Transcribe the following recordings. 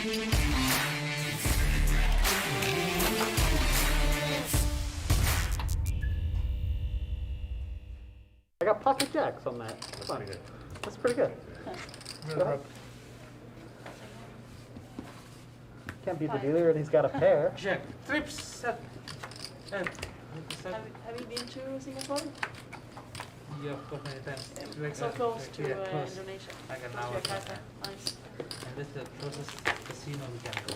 I got pocket jacks on that. That's pretty good. That's pretty good. Yeah. Can't beat the dealer, and he's got a pair. Jack, trips, set, and Have you been to Singapore? yeah, of course, many times. So close to yeah, close. Indonesia. Like an To hour. Jakarta. Nice. And this is the closest casino we can go.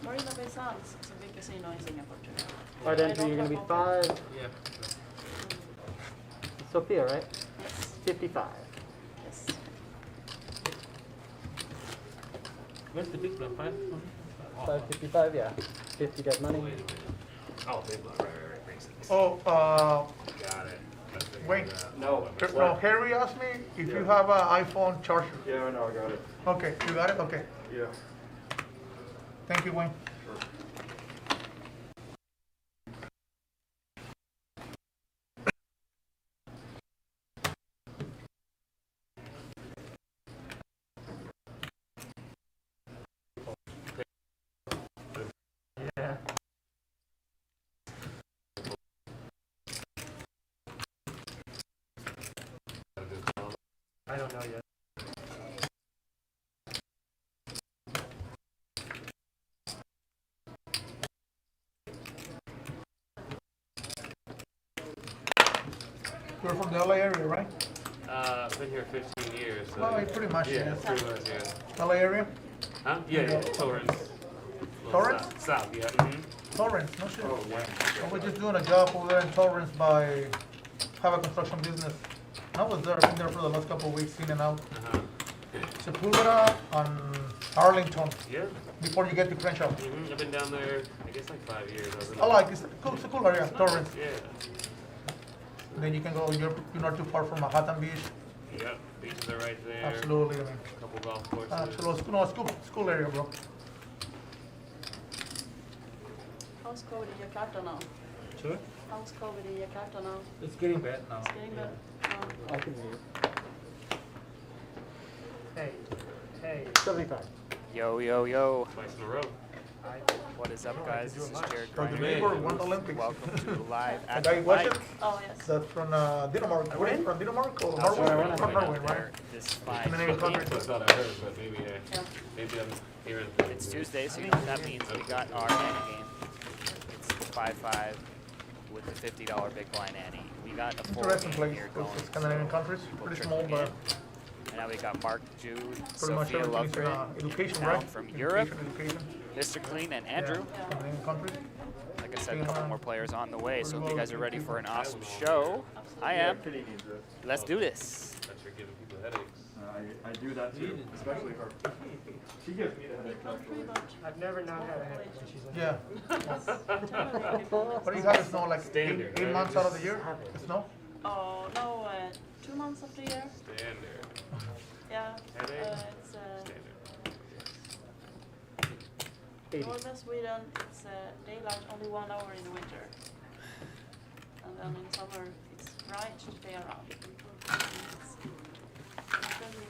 Marina Bay Sands is a big casino in Singapore too. All right, Ante, you're going to be 5. Yeah. Sofia, right? Yes. 55. Yes. Where's the big one? 5? 555, yeah. 50 dead money. Oh, big block, right. Oh, Got it. wait. No. No, Harry asked me if you have an iPhone charger. Yeah, I know, I got it. Okay, you got it? Okay. Yeah. Thank you, Wayne. Yeah. I don't know yet. You're from the LA area, right? I've been here 15 years. So Well, pretty much, yeah, yeah. pretty much, yeah. LA area? Huh? Yeah, Torrance. Torrance? South, yeah. Mm-hmm. Torrance, no shit. Oh, yeah. I was just doing a job over there in Torrance by have a construction business. I was there, I've been there for the last couple of weeks, in and out. Uh-huh. Sepulveda on Arlington, Yeah. before you get to Crenshaw. Mm-hmm. I've been down there, I guess, like 5 years. was in I like it. It's a cool area, Torrance. Yeah. Then you can go, you're not too far from Manhattan Beach. Yep. Beaches are right there. Absolutely, I mean. Couple golf courses. Absolutely. No, school area, bro. How's COVID in Jakarta now? Sure. How's COVID in Jakarta now? It's getting bad now. It's getting better. I can hear you. Hey. Hey. 75. Yo, yo, yo. Twice in a row. What is up, guys? This is Jared From the Griner. neighbor won the Olympics. Welcome to Live The at guy the watch Mic. it? Oh yes. That's from Denmark. Where is he from? Denmark or Also, Norway? right From Norway, out there, right? This In the name of 5 country. That's what I heard, but maybe, Yeah. maybe I'm hearing. It's Tuesday, so you know what that means. We got our ante game. It's 5-5 with the $50 big blind ante. We got a full Interesting game place. here going. It's Scandinavian countries. People Pretty trickling small, but in. And now we got Mark, Jude, pretty much Sofia, everything's Lövgren, education, down right? from Education, Europe, Education. Mr. Clean, and Andrew. Yeah, Scandinavian countries. Like I said, a couple more players on the way. So if you guys are ready for an awesome show, I am. Let's do this. That you're giving people headaches. I do that too, especially her. She gives me the headache actually. I've never not had a headache when she's Yeah. Generally, What do you have? Snow like Standard, eight right? months out of the year? Snow? Oh no, 2 months of the year. Standard. Yeah. Headache? It's Standard. 80. northern Sweden. It's daylight only 1 hour in the winter, and then in summer it's bright day around. It's really-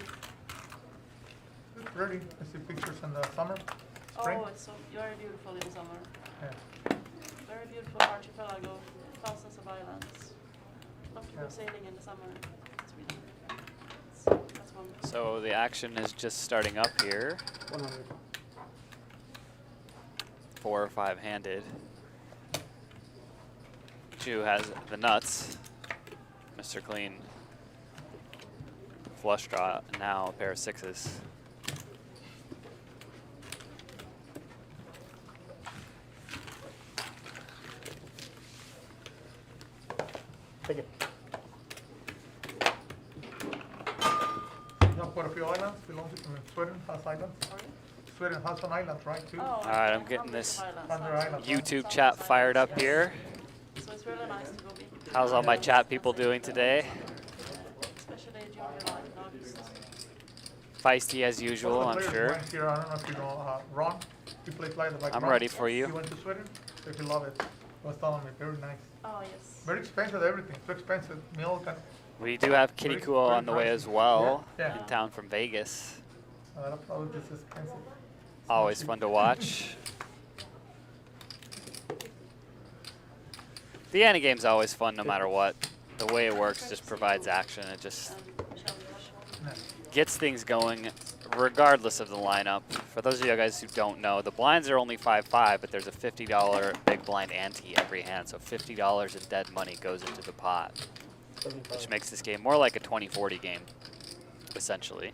Pretty. I see pictures in the summer, spring. Oh, it's so very beautiful in summer. Yeah. Very beautiful archipelago, thousands of islands. Love to go sailing in the summer. It's really, that's wonderful. So the action is just starting up here. 100. 4 or 5 handed. Chu has the nuts. Mr. Clean flush draw, now a pair of 6s. Take it. You know, quite a few islands belong to Sweden has islands. Sorry? Sweden has some islands, right? Too. Oh, Alright, I'm getting hundreds this of islands, Thunder lots of Island. YouTube South chat Islands, fired up yes. here. So it's really nice to go be. How's all my chat people doing today? Especially during the night in August. Feisty as usual, I'm sure. Went here, I don't know if you know Ron. He plays like I'm Ron. ready for He you. went to Sweden, so he loved it. He was telling me, very nice. Oh yes. Very expensive, everything. Too expensive. Milk and We do have Kitty Very- Cool very on the way pricey. as well, Yeah, yeah. in town from Vegas. a lot of products is expensive. Always fun to watch. The Ante game's always fun no matter what. The way it works just provides action. It just gets things going regardless of the lineup. For those of you guys who don't know, the blinds are only 5-5, but there's a $50 big blind ante every hand. So $50 in dead money goes into the pot, which makes this game more like a 20-40 game, essentially.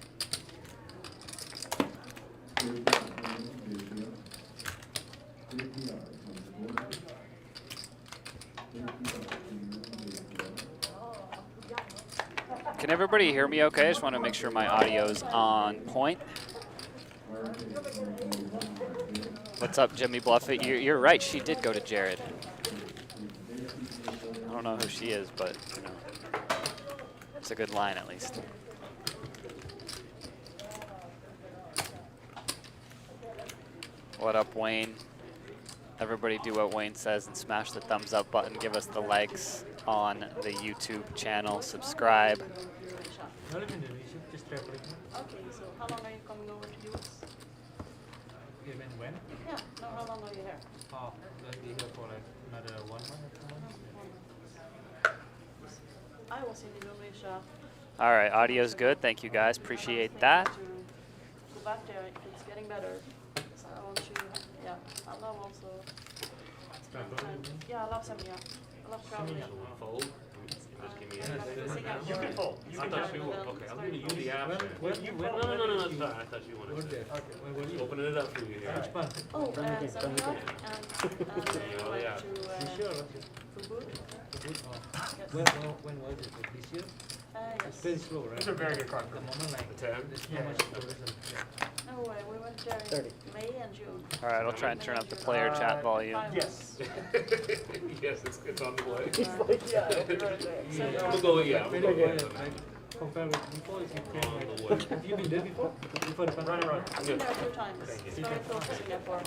Can everybody hear me okay? I just want to make sure my audio's on point. What's up, Jimmy Bluffett? You're right, she did go to Jared. I don't know who she is, but you know, it's a good line at least. What up, Wayne? Everybody do what Wayne says and smash the thumbs up button. Give us the likes on the YouTube channel. Subscribe. No, live in Indonesia, just traveling. Okay, so how long are you coming over to US? You mean when? Yeah, no, how long are you here? Oh, I'll be here for like another 1 month or 2 months. I was in Indonesia. All right, audio's good. Thank you guys. Appreciate that. To go back there, it's getting better. So I want to, yeah, I love also. Yeah, I love Samia. I love traveling. Fold? Just give me You can fold. I thought you were, okay, I'm giving you the option. When No, it's fine. I thought you Were wanted there? to. When were you? Opening it up for you here. Which month? Oh, Samia and yeah. This year or last year? Fubu. Oh. When was it? This year? It's Yes. very slow, right? It's a very good At the conference. moment, like, The 10? there's not much tourism. Yeah. No way, we went there 30. in May and June. All right, I'll try and turn up the player chat volume. Yes. Yes, it's on the way. He's like, yeah, right there. We'll go, yeah, we'll go Very with good. it. Like, compared with before, if you came On the like, way. have you been there before? Before the pandemic? I've been there 2 times. It's very close to Singapore.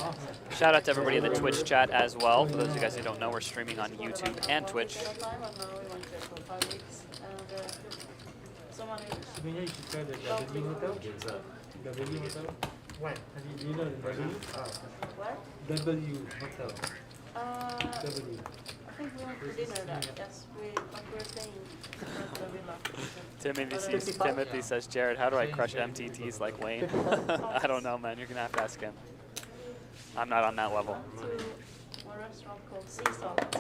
Shout out to everybody in the Twitch chat as well. For those of you guys who don't know, we're streaming on YouTube and Twitch. Time, and we went there for 5 weeks. And someone Sebenarnya you should try the W Hotel. It's up. W Hotel. When? Have you, do you know the W? where? W Hotel. W. I think we went for dinner there. Yes, we're staying at the villa. Timothy says, Jared, how do I crush MTTs like Wayne? I don't know, man. You're going to have to ask him. I'm not on that level. To a restaurant called Sea Salt.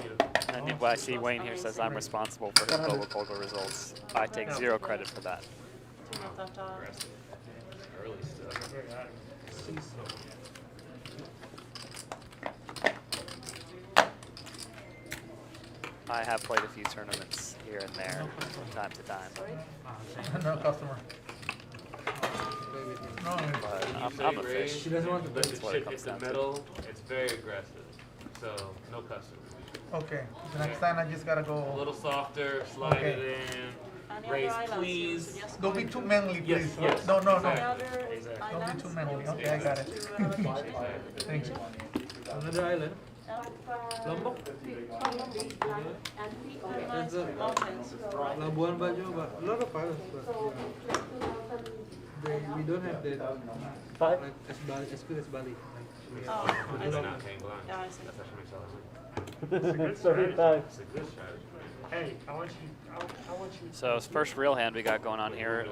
And I see Wayne here says I'm responsible for his global poker results. I take 0 credit for that. To Matata. Early stuff. I have played a few tournaments here and there from time to time. Sorry? No customer. No, But I'm a fish. She doesn't want to But That's the what it chip comes hits the down to. middle, it's very aggressive. So, no customer. okay. The next time I just gotta A go. little softer, slide Okay. it in. Any Raise, other islands you please. suggest Don't be going too to? manly, Yes, please. yes, No, no, Any no. exactly. other Exactly. Don't be islands too manly. you Okay, I got it. suggest to vacation in Thanks. Indonesia? another island. Lombok. Nice mountains, right? Labuan Bajo, but a lot of islands, but we don't have the Five? like as Bali, as good as Bali. Like, Oh, I It's see. not paying blind. Yeah, I see. That's actually makes a lot of sense. 35. It's a good strategy. Hey, I want you. So his first real hand we got going on here,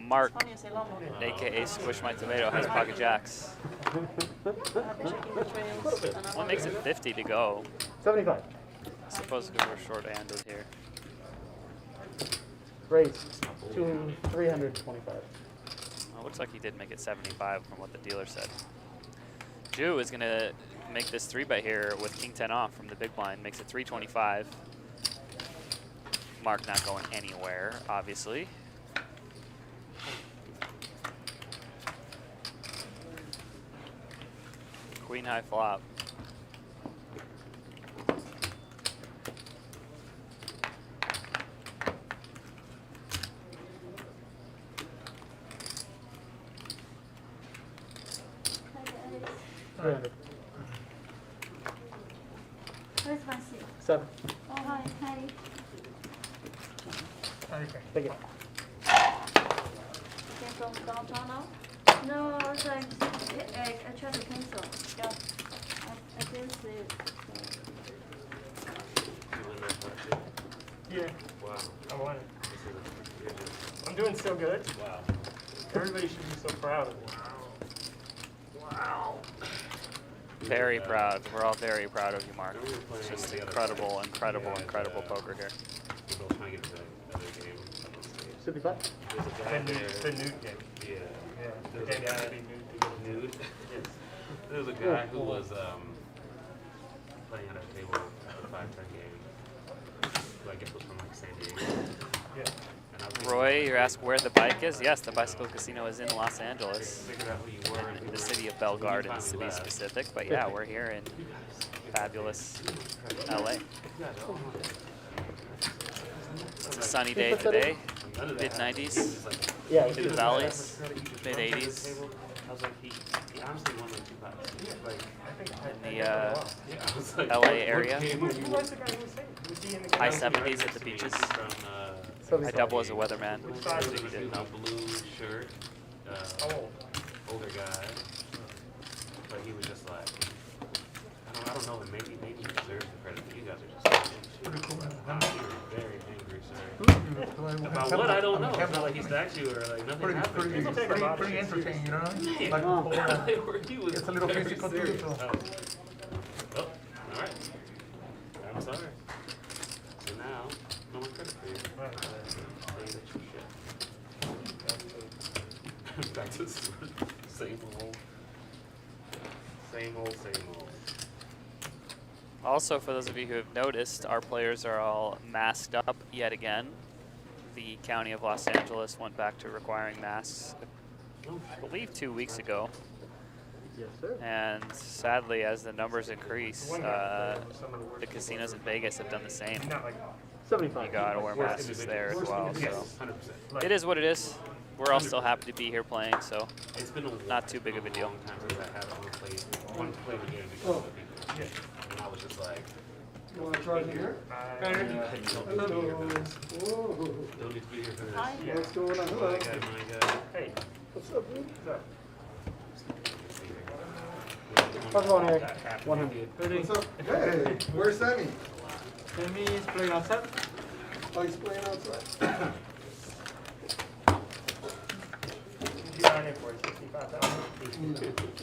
Mark, Funny you say Lombok. aka Squish My Tomato, has pocket jacks. I've been checking the trails and I'm What makes it 50 to go? 75. I suppose because we're short-handed here. Raise to 325. Well, looks like he did make it 75 from what the dealer said. Jew is going to make this 3-bet here with King 10 off from the big blind. Makes it 325. Mark not going anywhere, obviously. Queen high flop. Three 300. Where's my seat? 7. Oh, hi, hi. Okay. Take it. came from downtown now. No, I was trying to, I tried to feel good? Wow. Everybody should be so proud of you. Wow. Very proud. We're all very proud of you, Mark. We were playing It's just the other incredible, night. incredible, Yeah, incredible poker here. We're both trying to get to the other game on stage. 55? There's a guy The there. nude game. Yeah. Yeah. There's The a game guy has to be nude to get a nude. Yes. There was a guy who was playing at a table at the 5-10 game. Who I guess was from like San Diego. Yeah. And I was Roy, you're asked where the bike is? Yes, the bicycle casino is in Los Angeles, figured out who you were. and in who the were- city of when you Bellegarde, finally to be left. specific. But yeah, we're here in fabulous LA. You guys all know that. It's a sunny day today, None of that mid happened. He was 90s. just like, Yeah. In the valleys, mid 80s. I was like, he honestly won like 2 pots. Like, In the yeah, I was like, LA what area. game Who were you was the guy who was saying? Was he in the game? high 70s at the beaches. From, I double as a weatherman. Which side he was was he? in a blue shirt, How old? older guy, but he was just like, I don't know, and maybe he deserves the credit, but you guys are just Pretty cool. wow, you were very angry, sir. About what? I don't know. It's not like he stacked you or like nothing Pretty, happened. pretty, People take a pretty, lot of pretty shit entertaining, you know what I mean? Yeah. Like, He was it's a little very physical too, serious. so. Oh, all right. I'm sorry. So now, no more credit for you. Say that you shit. Back to same old. Same old, same old. Also, for those of you who have noticed, our players are all masked up yet again. The County of Los Angeles went back to requiring masks, I believe 2 weeks ago. Yes, sir. And sadly, as the numbers increase, the casinos in Vegas have done the same. Not like 75. You gotta wear Worst masks there as individuals. well. So Yes, 100%. it is what it is. We're all still happy to be here playing, so It's been a not too big of a deal. long time since I haven't wanted to play the game because of the people. Yeah. And I was just like, You wanna try it here? don't need to be here for this. Don't need to be here for this. Hi. Yeah. What's going on? My Hello. guy, my guy. Hey, What's up, dude? what's up? How's it going, Harry? 100. What's up? Hey, where's Sammy? Sammy is playing outside. Oh, he's playing outside. You got it for 65,000.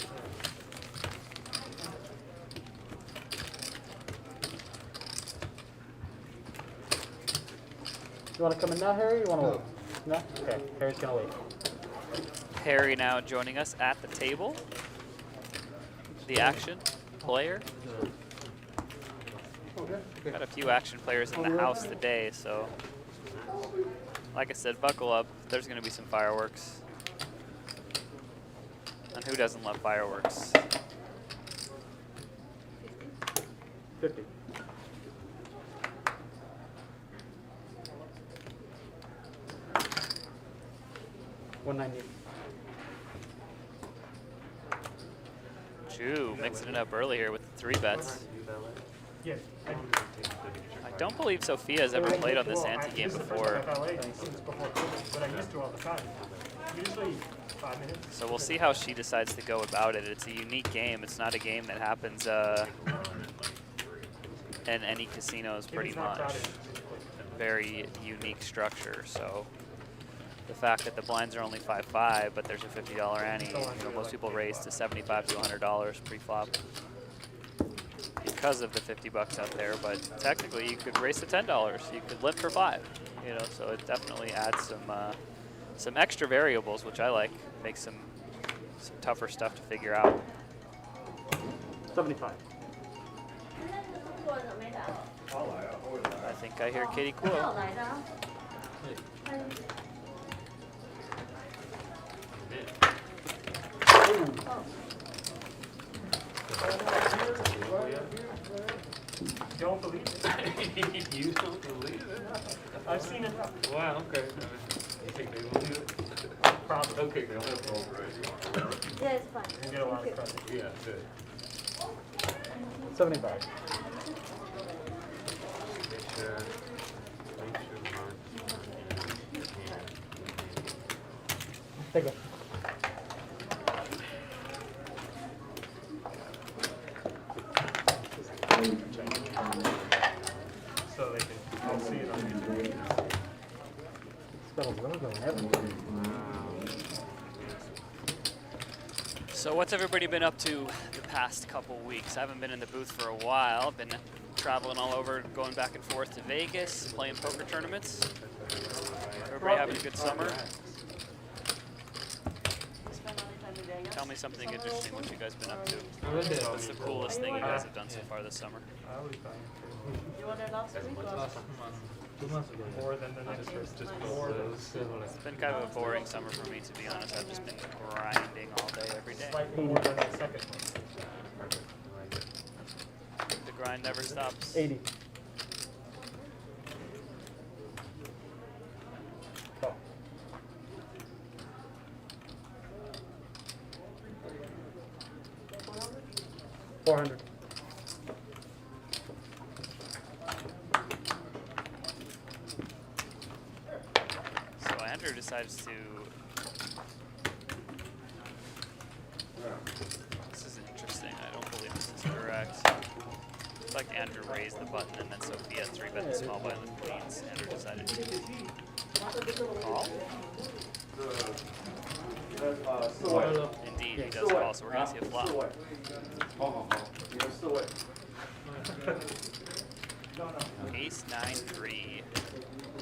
You want to come in now, Harry? Or you want to No. wait? No? Okay, Harry's going to wait. Harry now joining us at the table. The action player. Okay. Got a few action players in the house today, so like I said, buckle up. There's going to be some fireworks. And who doesn't love fireworks? 50. $190. Jew, mixing it up early here with the 3 bets. Yes. I don't believe Sofia has ever played on this ante game before, But I used to all the time. Usually 5 minutes. so we'll see how she decides to go about it. It's a unique game. It's not a game that happens in any casinos pretty much. Very unique structure, so the fact that the blinds are only 5-5, but there's a $50 ante, you know, most people raise to $75 to $100 pre-flop because of the $50 out there, but technically you could raise to $10. You could limp for 5, you know, so it definitely adds some extra variables, which I like, makes some tougher stuff to figure out. 75. I think I hear Kitty Quill. Don't believe it. You don't believe it? I've seen it. Wow, okay. You think they will do it? Probably. Okay, they'll have to over it. Yeah, it's fine. You get a lot of credit. Yeah, good. 75. Make sure Mark. Take it. So they can all see it on YouTube. Spell logo and everything. So what's everybody been up to the past couple weeks? I haven't been in the booth for a while. Been traveling all over, going back and forth to Vegas, playing poker tournaments. Everybody having a good summer? Tell me something interesting what you guys been up to. What's the coolest thing you guys have done so far this summer? You were there last week or? Last month. 2 months ago. More than the next Okay, just nice. more than It's been kind of a boring summer for me, to be honest. I've just been grinding all day, every day. slightly more than the second month. The grind never stops. 80. Oh. 400. So Andrew decides to. This is interesting. I don't believe this is correct. It's like Andrew raised the button and then Sofia 3-bet the small blind with queens. Andrew decided to call. Indeed, he does call, so we're going to see a flop. Ace 9-3.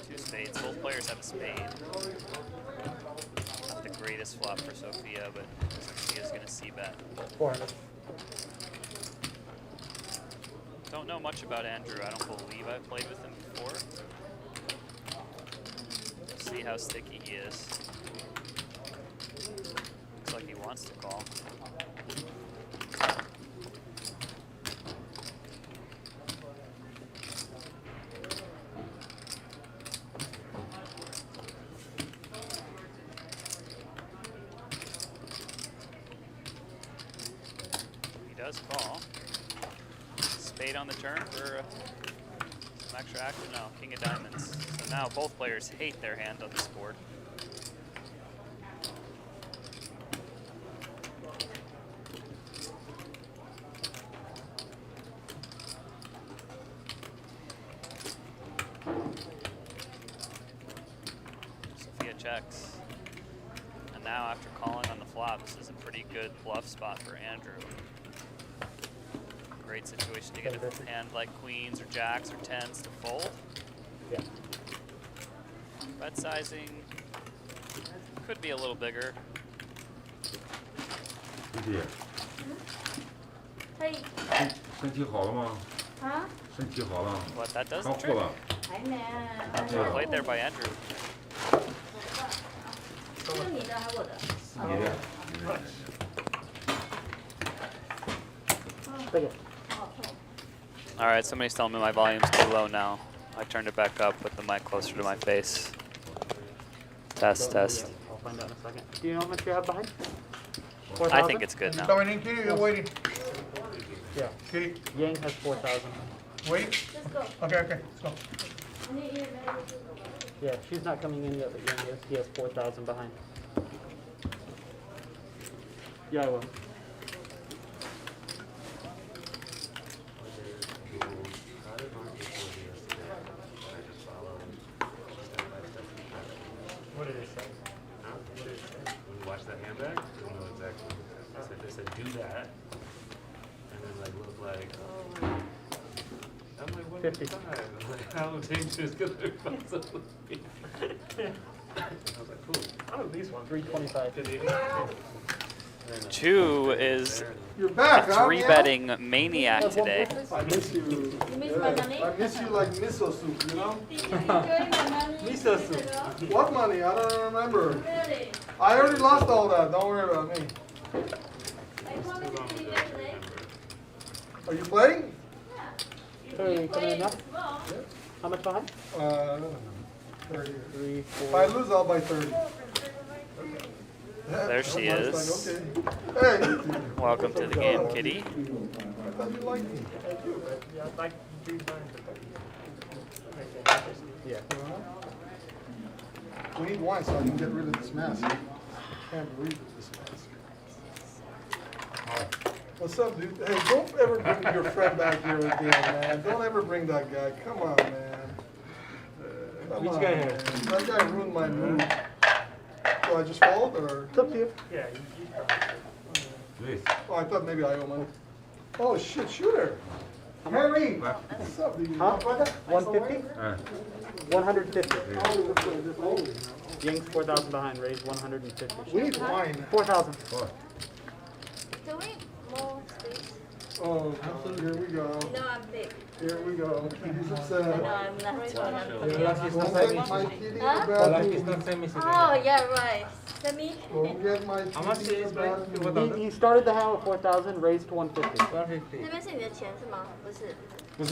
2 spades. Both players have a spade. Not the greatest flop for Sofia, but Sofia's going to c-bet. 400. Don't know much about Andrew. I don't believe I've played with him before. See how sticky he is. Looks like he wants to call. He does call. Spade on the turn for some extra action. No, king of diamonds. So now both players hate their hand on this board. Sofia checks. And now after calling on the flop, this is a pretty good bluff spot for Andrew. Great situation to get a hand like queens or jacks or tens to fold. Yeah. Bet sizing could be a little bigger. 弟弟，可以身体好了吗？啊？身体好了， But that does the 康复 trick. 了。还没。 Well played there by Andrew. 这是你的还是我的？你的，你的。 Take it. All right, somebody's telling me my volume's too low now. I turned it back up, put the mic closer to my face. Test, test. I'll find out in a second. Do you know how much you have behind? I 4,000? think it's good now. Coming in, Kitty, you're waiting. Yeah. Kitty, Yang has 4,000. waiting? Let's go. Okay, okay, let's go. Yeah, she's not coming in yet, but Yang is. He has 4,000 behind. Yeah, I will. What did it say? Huh? When you watch that handbag, you'll know exactly. They said do that, and then like look like, oh. I'm like, what 50. is that? I'm like, how dangerous could it possibly be? I was like, cool. Out of these ones. 325. Did he? 2 is You're back, a huh? 3-betting maniac today. I miss you. You miss my money? I miss you like miso soup, you know? Did you enjoy my money? Miso years ago? soup. What money? I don't remember. Really? I already lost all that. Don't worry about me. I promised to see you yesterday. Are you playing? Yeah. Hey, You coming in played now? small. How much behind? 30. 3, If 4. I lose, I'll buy 30. Yeah, There she I was is. like, okay. Hey. Welcome to the game, Kitty. I thought you liked me. I do, but yeah, I'd like these lines to Yeah. We need wine so I can get rid of this mess. I can't breathe with this mess. What's up, dude? Hey, don't ever bring your friend back here again, man. Don't ever bring that guy. Come on, man. Come Which on, guy? man. That guy ruined my mood. So I just fold, or? It's up to you. Yeah, you probably should. Raise. Oh, I thought maybe I owe money. Oh, shit, shooter. Harry. What's up, dude? Huh? 150? 150. Ying's 4,000 behind. Raise 150. We need wine. 4,000. Do we more space? Oh, here we go. No, I'm big. Here we go. He's No, upset. I'm not tall. I'm Don't get my kitty Huh? bad. Oh, yeah, right. Semi? Don't get my How much kitty is bad. He started the hand with 4,000. Raised to 150. 那边是你的钱是吗？不是。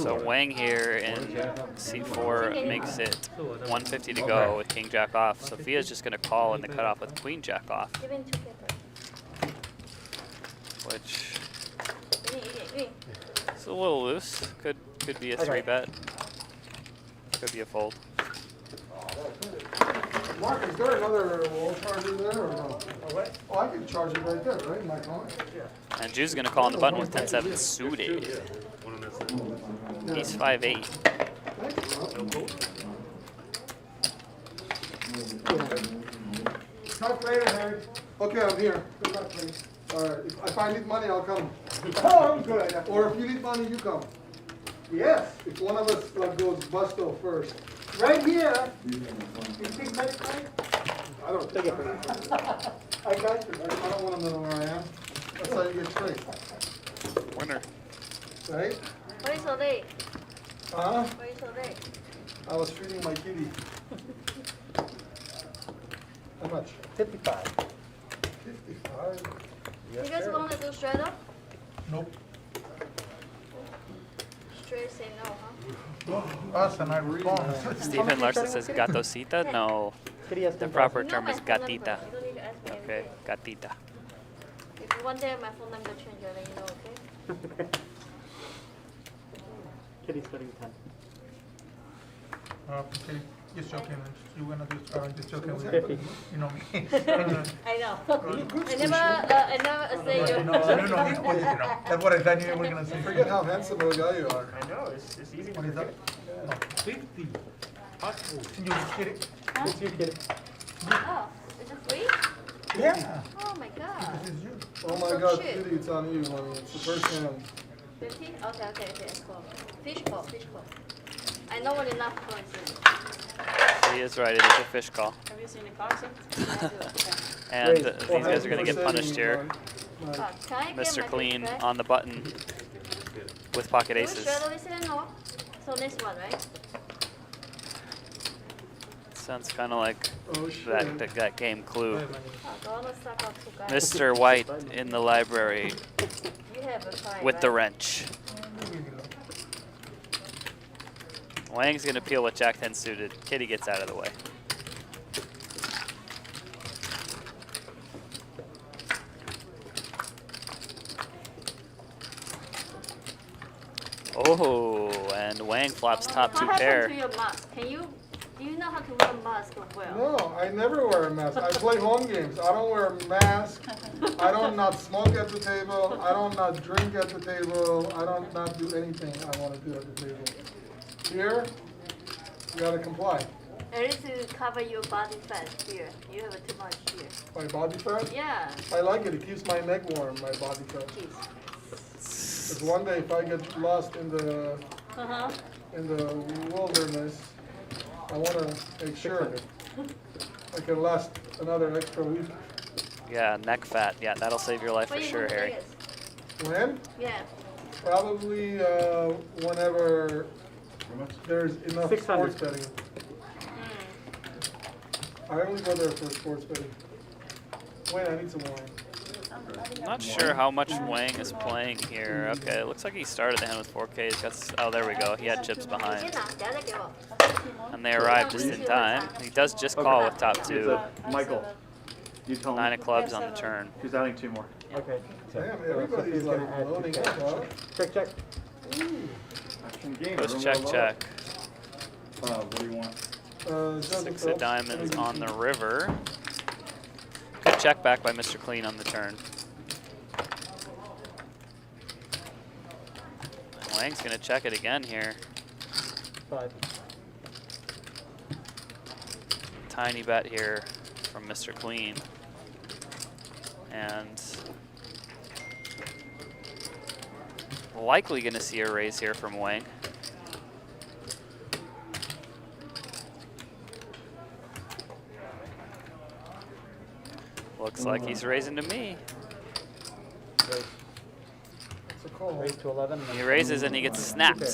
So Wang here in C4 makes it 150 to go with King Jack off. Sophia's just going to call in the cutoff with Queen Jack off, Give me 2 paper. which 给你一点运。 is a little loose. Could be a 3-bet. Could be a fold. Mark, is there another wall charger there or no? Oh, I can charge it right there, right? In my phone? And Ju's going to call on the button with 10-7 suited. One on that side. Ace 5-8. Talk later, Harry. Okay, I'm here. Good luck, please. Alright, if I need money, I'll come. Oh, I'm good. Or if you need money, you come. Yes, if one of us goes busto first. Right here. You speak Mexican? I don't think it. I got you. I don't want to know where I am. That's how you get straight. Winner. Right? Why are you so late? Huh? Why are you so late? I was feeding my kitty. How much? 55. 55. You guys want to do straight up? Nope. Straight say no, huh? Us and I respond. Stephen Larson says gatosita? No. Kitty has The 10,000. proper You know term my is phone number. gatita. You don't need to ask me Okay, everything. gatita. If you want day my phone number change, I'll let you know, okay? Kitty's putting 10. Okay, just joking. You're gonna do just joking with 50. you know me. I know. I never say you. You know. That's what I thought you were gonna say. Forget how handsome of a guy you are. I know, it's easy to What is forget. that? 50. Possible. You kidding? It's you, Kitty. Oh, is it free? Yeah. Oh my god. This is you. Oh my So God, cheap. kitty, it's on you, honey. It's the first hand. 50? Okay, let's go. Fish call, fish call. I know what enough points is. He is right, it is a fish call. Have you seen the cards yet? And these guys are going to get punished here. Can I get Mr. my Clean fish back? on the button with pocket Do we aces. straddle this in? No? So this one, right? Sounds kind of like Oh shit. that game Clue. Oh, don't wanna suck up two guys. Mr. White in the library You have a fight, with the right? wrench. Wang's going to peel with Jack 10 suited. Kitty gets out of the way. Oh, and Wang flops top What 2 happened pair. to your mask? Do you know how to wear a mask well? No, I never wear a mask. I play home games. I don't wear a mask. I don't not smoke at the table. I don't not drink at the table. I don't not do anything I want to do at the table. Here, you gotta comply. At least you cover your body fat here. You have too much here. My body fat? Yeah. I like it. It keeps my neck warm, my body fat. Jeez. Because one day if I get lost in the Uh-huh. wilderness, I want to make sure I can last another extra week. Yeah, neck fat. Yeah, that'll save your life for When you sure, go to Harry. Vegas? When? Yeah. Probably whenever there's enough 600. sports betting. I only go there for sports betting. Wait, I need some wine. Not sure how much Wang is playing here. Okay, it looks like he started the hand with 4K. He's got, oh, there we go. He had chips 先 behind. 拿，等下再给我。 And they arrived just in time. He does just call with top 2. Michael, you tell 9 me. of clubs on the turn. She's adding 2 more. Okay. Damn, Sophia's everybody's like gonna add loading 2 up, huh? Check, check. Action game. Goes everyone check, load check. up. What do you want? 6 of diamonds on the river. Good check back by Mr. Clean on the turn. Wang's gonna check it again here. 5. Tiny bet here from Mr. Clean. And Likely going to see a raise here from Wang. Looks like he's raising to me. Raise. It's a call. Raise to 11. And He then raises and he gets snapped.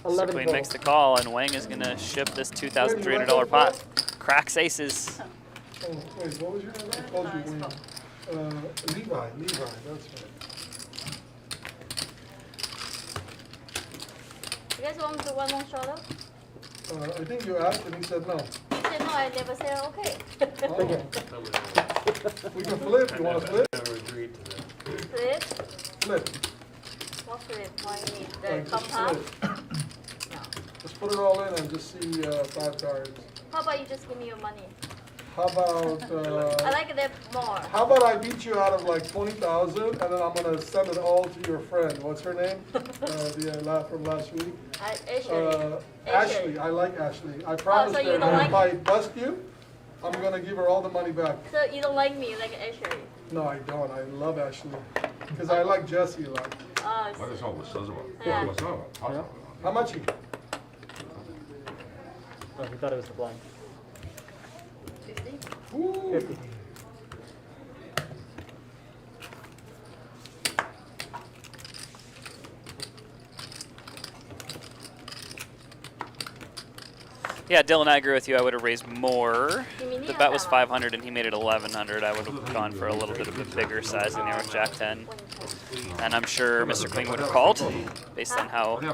So Queen makes the call, and Wang is going to ship this $2,300 pot. Cracks aces. Oh, wait, what was your name? I called you Wayne. Levi, that's right. You guys want me to one more shot up? I think you asked and he said no. He said no, I never said okay. Oh. We can flip, you wanna flip? Never agreed to that. Flip? Flip. What flip? What do you need? The Like, just compound? flip. No. Just put it all in and just see 5 cards. How about you just give me your money? How about, I like that more. how about I beat you out of like 20,000 and then I'm gonna send it all to your friend. What's her name? The lad from last week. Ashley. Ashley, I like Ashley. I promised so you her don't that if like- I bust you, I'm gonna give her all the money back. So you don't like me, you like Ashley? No, I don't. I love Ashley. Because I like Jesse a lot. Oh, 我得上我身上吧， Yeah. 我上了，他上了。 How much? Oh, he thought it was the blind. 50? Ooh. 50. Yeah, Dylan, I agree with you. I would have raised more. Give me The bet was 500 and he made it 1100. I would have gone for a little bit of a bigger size in there with Jack 10. And I'm sure Mr. Queen would have called based on how he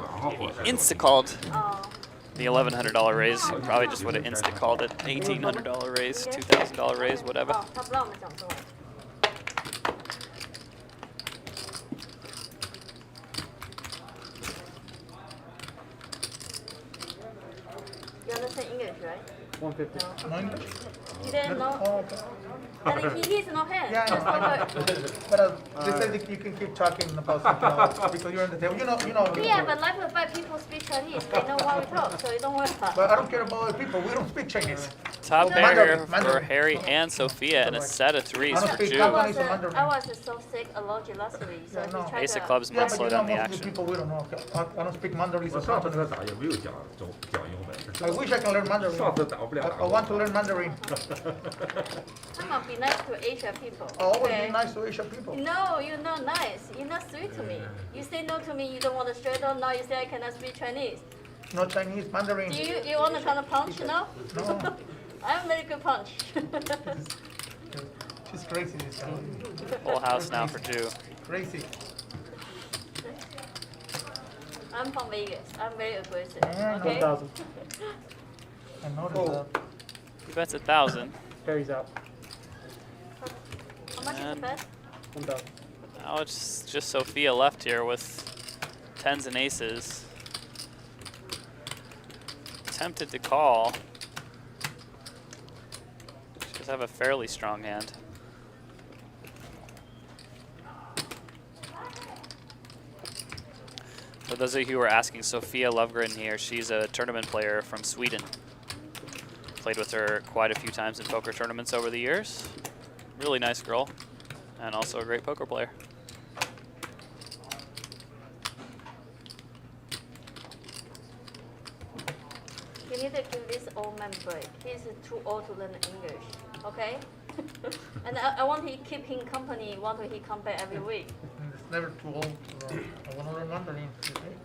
insta-called Oh. the $1,100 raise. He probably just would have insta-called it. $1,800 raise, $2,000 raise, whatever. 哦，他不让我们讲中文。You understand English, right? 150. No. He didn't know. Oh, okay. And he has no hand. Yeah, I Just know. like a- But they say that you can keep talking about something else because you're on the table. You know. Yeah, but like the five people speak Chinese, they know what we talk, so you don't worry about it. But I don't care about other people. We don't speak Chinese. Top pair here for Mandarin. Harry and Sophia, and a set of threes I don't for speak Ju. Japanese or Mandarin. I was so sick allergic last week, so Yeah, he no. tried Ace to. of clubs Yeah, might but slow you know, down the most of the action. people we don't know. I don't speak Mandarin 我 or 上次 Cantonese. 打也没有讲英文， I wish I can learn Mandarin. 上次打不了。 I want to learn Mandarin. Come on, be nice to Asian people. I always okay? be nice to Asian people. No, you're not nice. You're not sweet to me. You say no to me, you don't want to straight on. Now you say I cannot speak Chinese. No Chinese, Mandarin. Do you want to kind of punch now? No. I'm very good punch. She's crazy. This guy. Full house now for Ju. Crazy. I'm from Vegas. I'm very aggressive. Yeah, I know. Okay. 1,000. I noticed Oh. that. He bets 1,000. Carries out. How much is the And- bet? 1,000. Now it's just Sophia left here with tens and aces. Tempted to call. She does have a fairly strong hand. For those of you who are asking, Sofia Lövgren here, she's a tournament player from Sweden. Played with her quite a few times in poker tournaments over the years. Really nice girl, and also a great poker player. You need to give this old man break. He's too old to learn English. Okay? And I want to keep him company. Want to he come back every week. It's never too old. I want to learn Mandarin.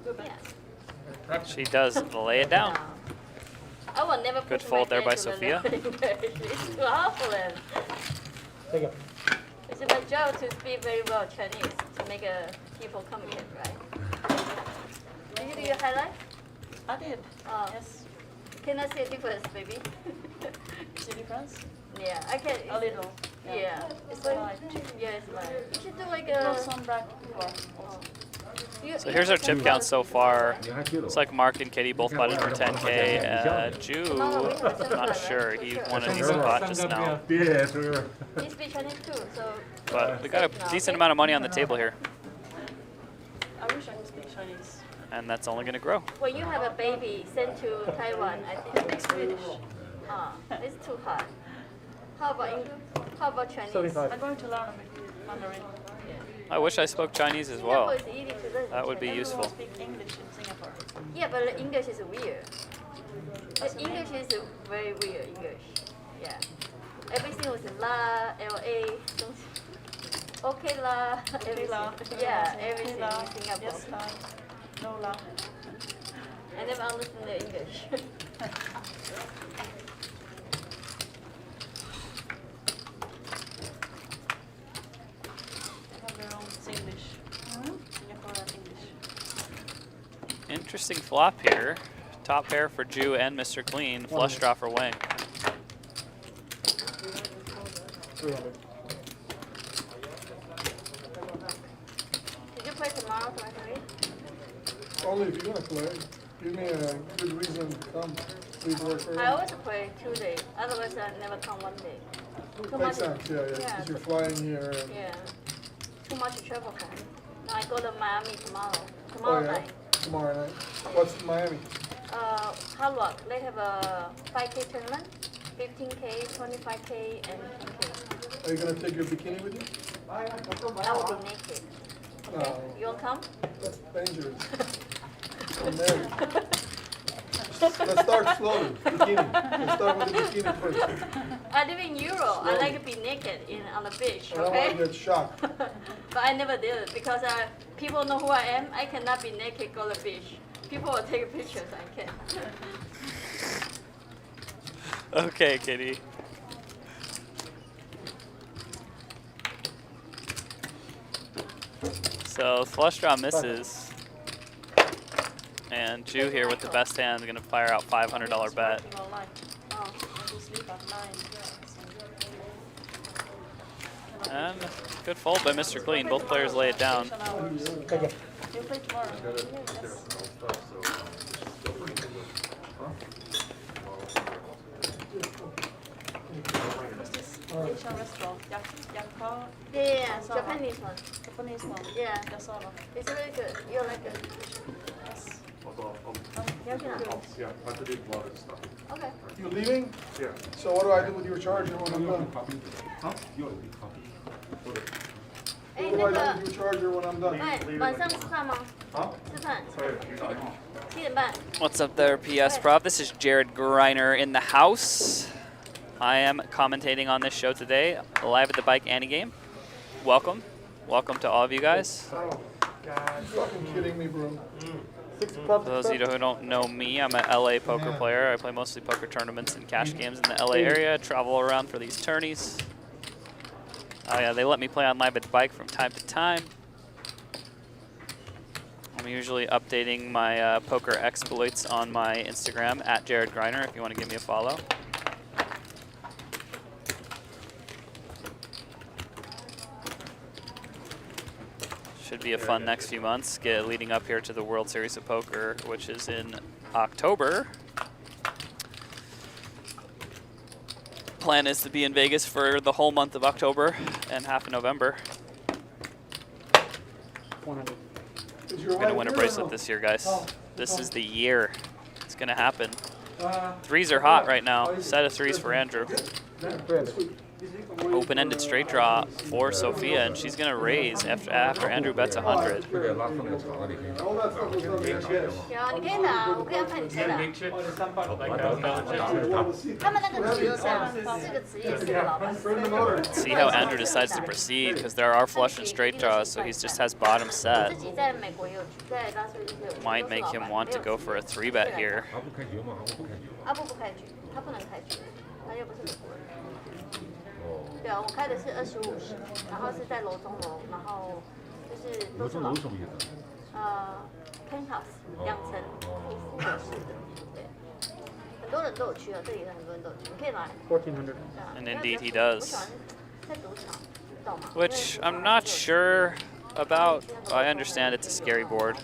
Yes. She does lay it down. No. I will never Good push fold my there by friend to learn Sophia. English. It's too hard for them. Take it. It's my job to speak very well Chinese to make people come here, right? Did you do your highlight? I did. Oh. Yes. Can I see a difference, baby? See the difference? Yeah, I can. A little. Yeah. It's light. Yeah, it's light. You should do like Not a. some black also. So here's our chip count so far. 你还记得 Looks like Mark and Kitty both butted for 10K. Ju, not sure. He won a decent pot just now. 别是。 He speaks Chinese too, so. But we got a decent amount of money on the table here. I wish I could speak Chinese. And that's only going to grow. When you have a baby sent to Taiwan, I think Speak Swedish. it's too hard. How about English? How about Chinese? 75. I'm going to learn a bit Mandarin. I wish I spoke Chinese as well. Singapore is easy to learn. That would be Chinese. useful. Speak English in Singapore. Yeah, but the English is weird. The English is very weird English. Yeah. Everything was la, la, okay la, everything. Yeah, everything in Singapore. Yes, la. No la. I never understand the English. They have their own Singlish. Singaporean English. Interesting flop here. Top pair for Jew and Mr. Clean. Flush draw for Wang. 300. Did you play tomorrow for me? Only if you're gonna play. Give me a good reason to come. Please work for I always play 2 days. Otherwise, I never come 1 day. Too Makes much. sense, yeah. Because you're flying here. And, Yeah. Too much travel for me. Now I go to Miami tomorrow. oh Tomorrow yeah, night. tomorrow night. What's Miami? Hard Rock. They have a 5K tournament, 15K, 25K, and 10K. Are you gonna take your bikini with you? I will be naked. Okay? No. You will come? That's dangerous. I'm married. Let's start slowly. Bikini. Let's start with the bikini first. I live in Europe. I like to be naked on the beach. I don't Okay? want to get shocked. But I never did it because people know who I am. I cannot be naked go to the beach. People will take pictures. I can. Okay, Kitty. So flush draw misses. And Jew here with the best hand is going to fire out $500 bet. Working all night. Oh. I do sleep at 9. And good fold by Mr. Clean. Both players lay it down. Take it. You play tomorrow? Yes. What's this Asian restaurant? Yakka? Yeah, Japanese one. Japanese one? Yeah. Yasala. It's really good. You like it? Yes. Yeah, I have to do a lot of stuff. Okay. You leaving? Yeah. So what do I do with your charger when I'm done? Huh? You want a big copy? 哎， What do 那 I do 个 with your charger when I'm done? 晚上吃饭吗？吃饭。7点半。 What's up there, PS Prop? This is Jared Greiner in the house. I am commentating on this show today, live at the Bike Annie game. Welcome. Welcome to all of you guys. Oh, God. You're fucking kidding me, bro. 6 For clubs. those of you who don't know me, I'm an LA poker player. I play mostly poker tournaments and cash games in the LA area. Travel around for these tourneys. Oh yeah, they let me play on live at the Bike from time to time. I'm usually updating my poker exploits on my Instagram at Jared Greiner if you want to give me a follow. Should be a fun next few months, leading up here to the World Series of Poker, which is in October. Plan is to be in Vegas for the whole month of October and half of November. 100. Is your We're gonna wife win a here or bracelet no? this year, guys. Oh, This oh. is the year. It's gonna happen. Uh, Threes are hot right now. Set of threes for Andrew. 300. Open-ended straight draw for Sofia, and she's gonna raise after Andrew bets 100. 这个拉放那个长的里可以 All that stuff was on the chest. 有，你可以拿，我可以安排你吃的。他们那个职项，这个职业是个老板。 Friend the motor. See how Andrew decides to proceed, because there are flush and straight draws, so he just has bottom 我 set. 自己在美国也有去，在拉斯维加斯有。 Might make him want to go for a 3-bet here. 阿布开局吗？阿布不开局吗？阿布不开局，他不能开局，他又不是美国人。哦，对啊，我开的是25室，然后是在楼中楼，然后就是都是老楼中楼什么意思？ penthouse 2层复合式的，对，很多人都有去啊，这里很多人都有去，你可以来。 1400. 对啊 And 因为 indeed he 比较 does. 我喜欢在赌场，你懂吗？ Which I'm not sure about. I understand it's a scary board,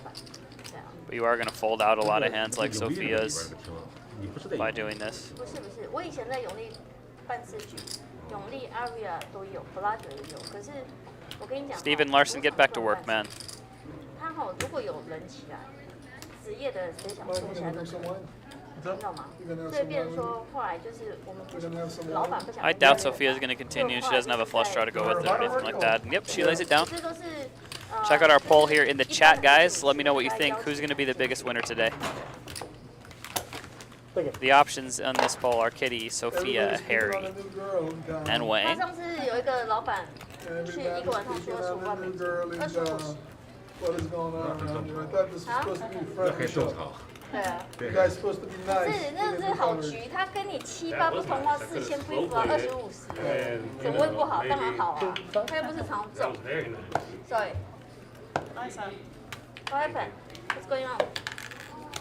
对啊， but you are going to fold out a lot of hands like 有利的里边 Sophia's 的听了，你不是在 by doing this. 不是不是，我以前在永利办事局，永利、Aria 都有 b l a d e r 也有，可是我跟你讲 Steven Larson, get back to work, man. 他如果有人起来，职业的谁想 Might 做 want 起来 to 都 do 可 some 以。 wine. What's 知道吗？ You're gonna have 所以 some 变成 wine 说，后来就是我们不 You're gonna have some 老 wine? 板不想。 I doubt Sophia's going to continue. She doesn't have a flush draw to go with it or anything like that. Yep, she lays it down. 这都是 Check out our poll here in the chat, guys. Let me know what you think. Who's going to be the biggest winner today? The options on this poll are Kitty, Sophia, Everybody's picking on Harry, a new girl in town. and 他 Wayne. 上次有一个老板去一 Everybody's 个晚上去 picking 25 on 万 a 美 new 金 girl in ，25 town. What is going on around here? I thought this was Huh? supposed to be a 那 friendly 可以种 show. 草。对啊。 You guys supposed to be 是 nice. 那是好局，他跟你7、8不同话4000恢复啊，25、50，怎么会不好？当然好啊，他又不是常 That 中 was。very nice. Sorry, Nice, Ante. what happened? What's going on?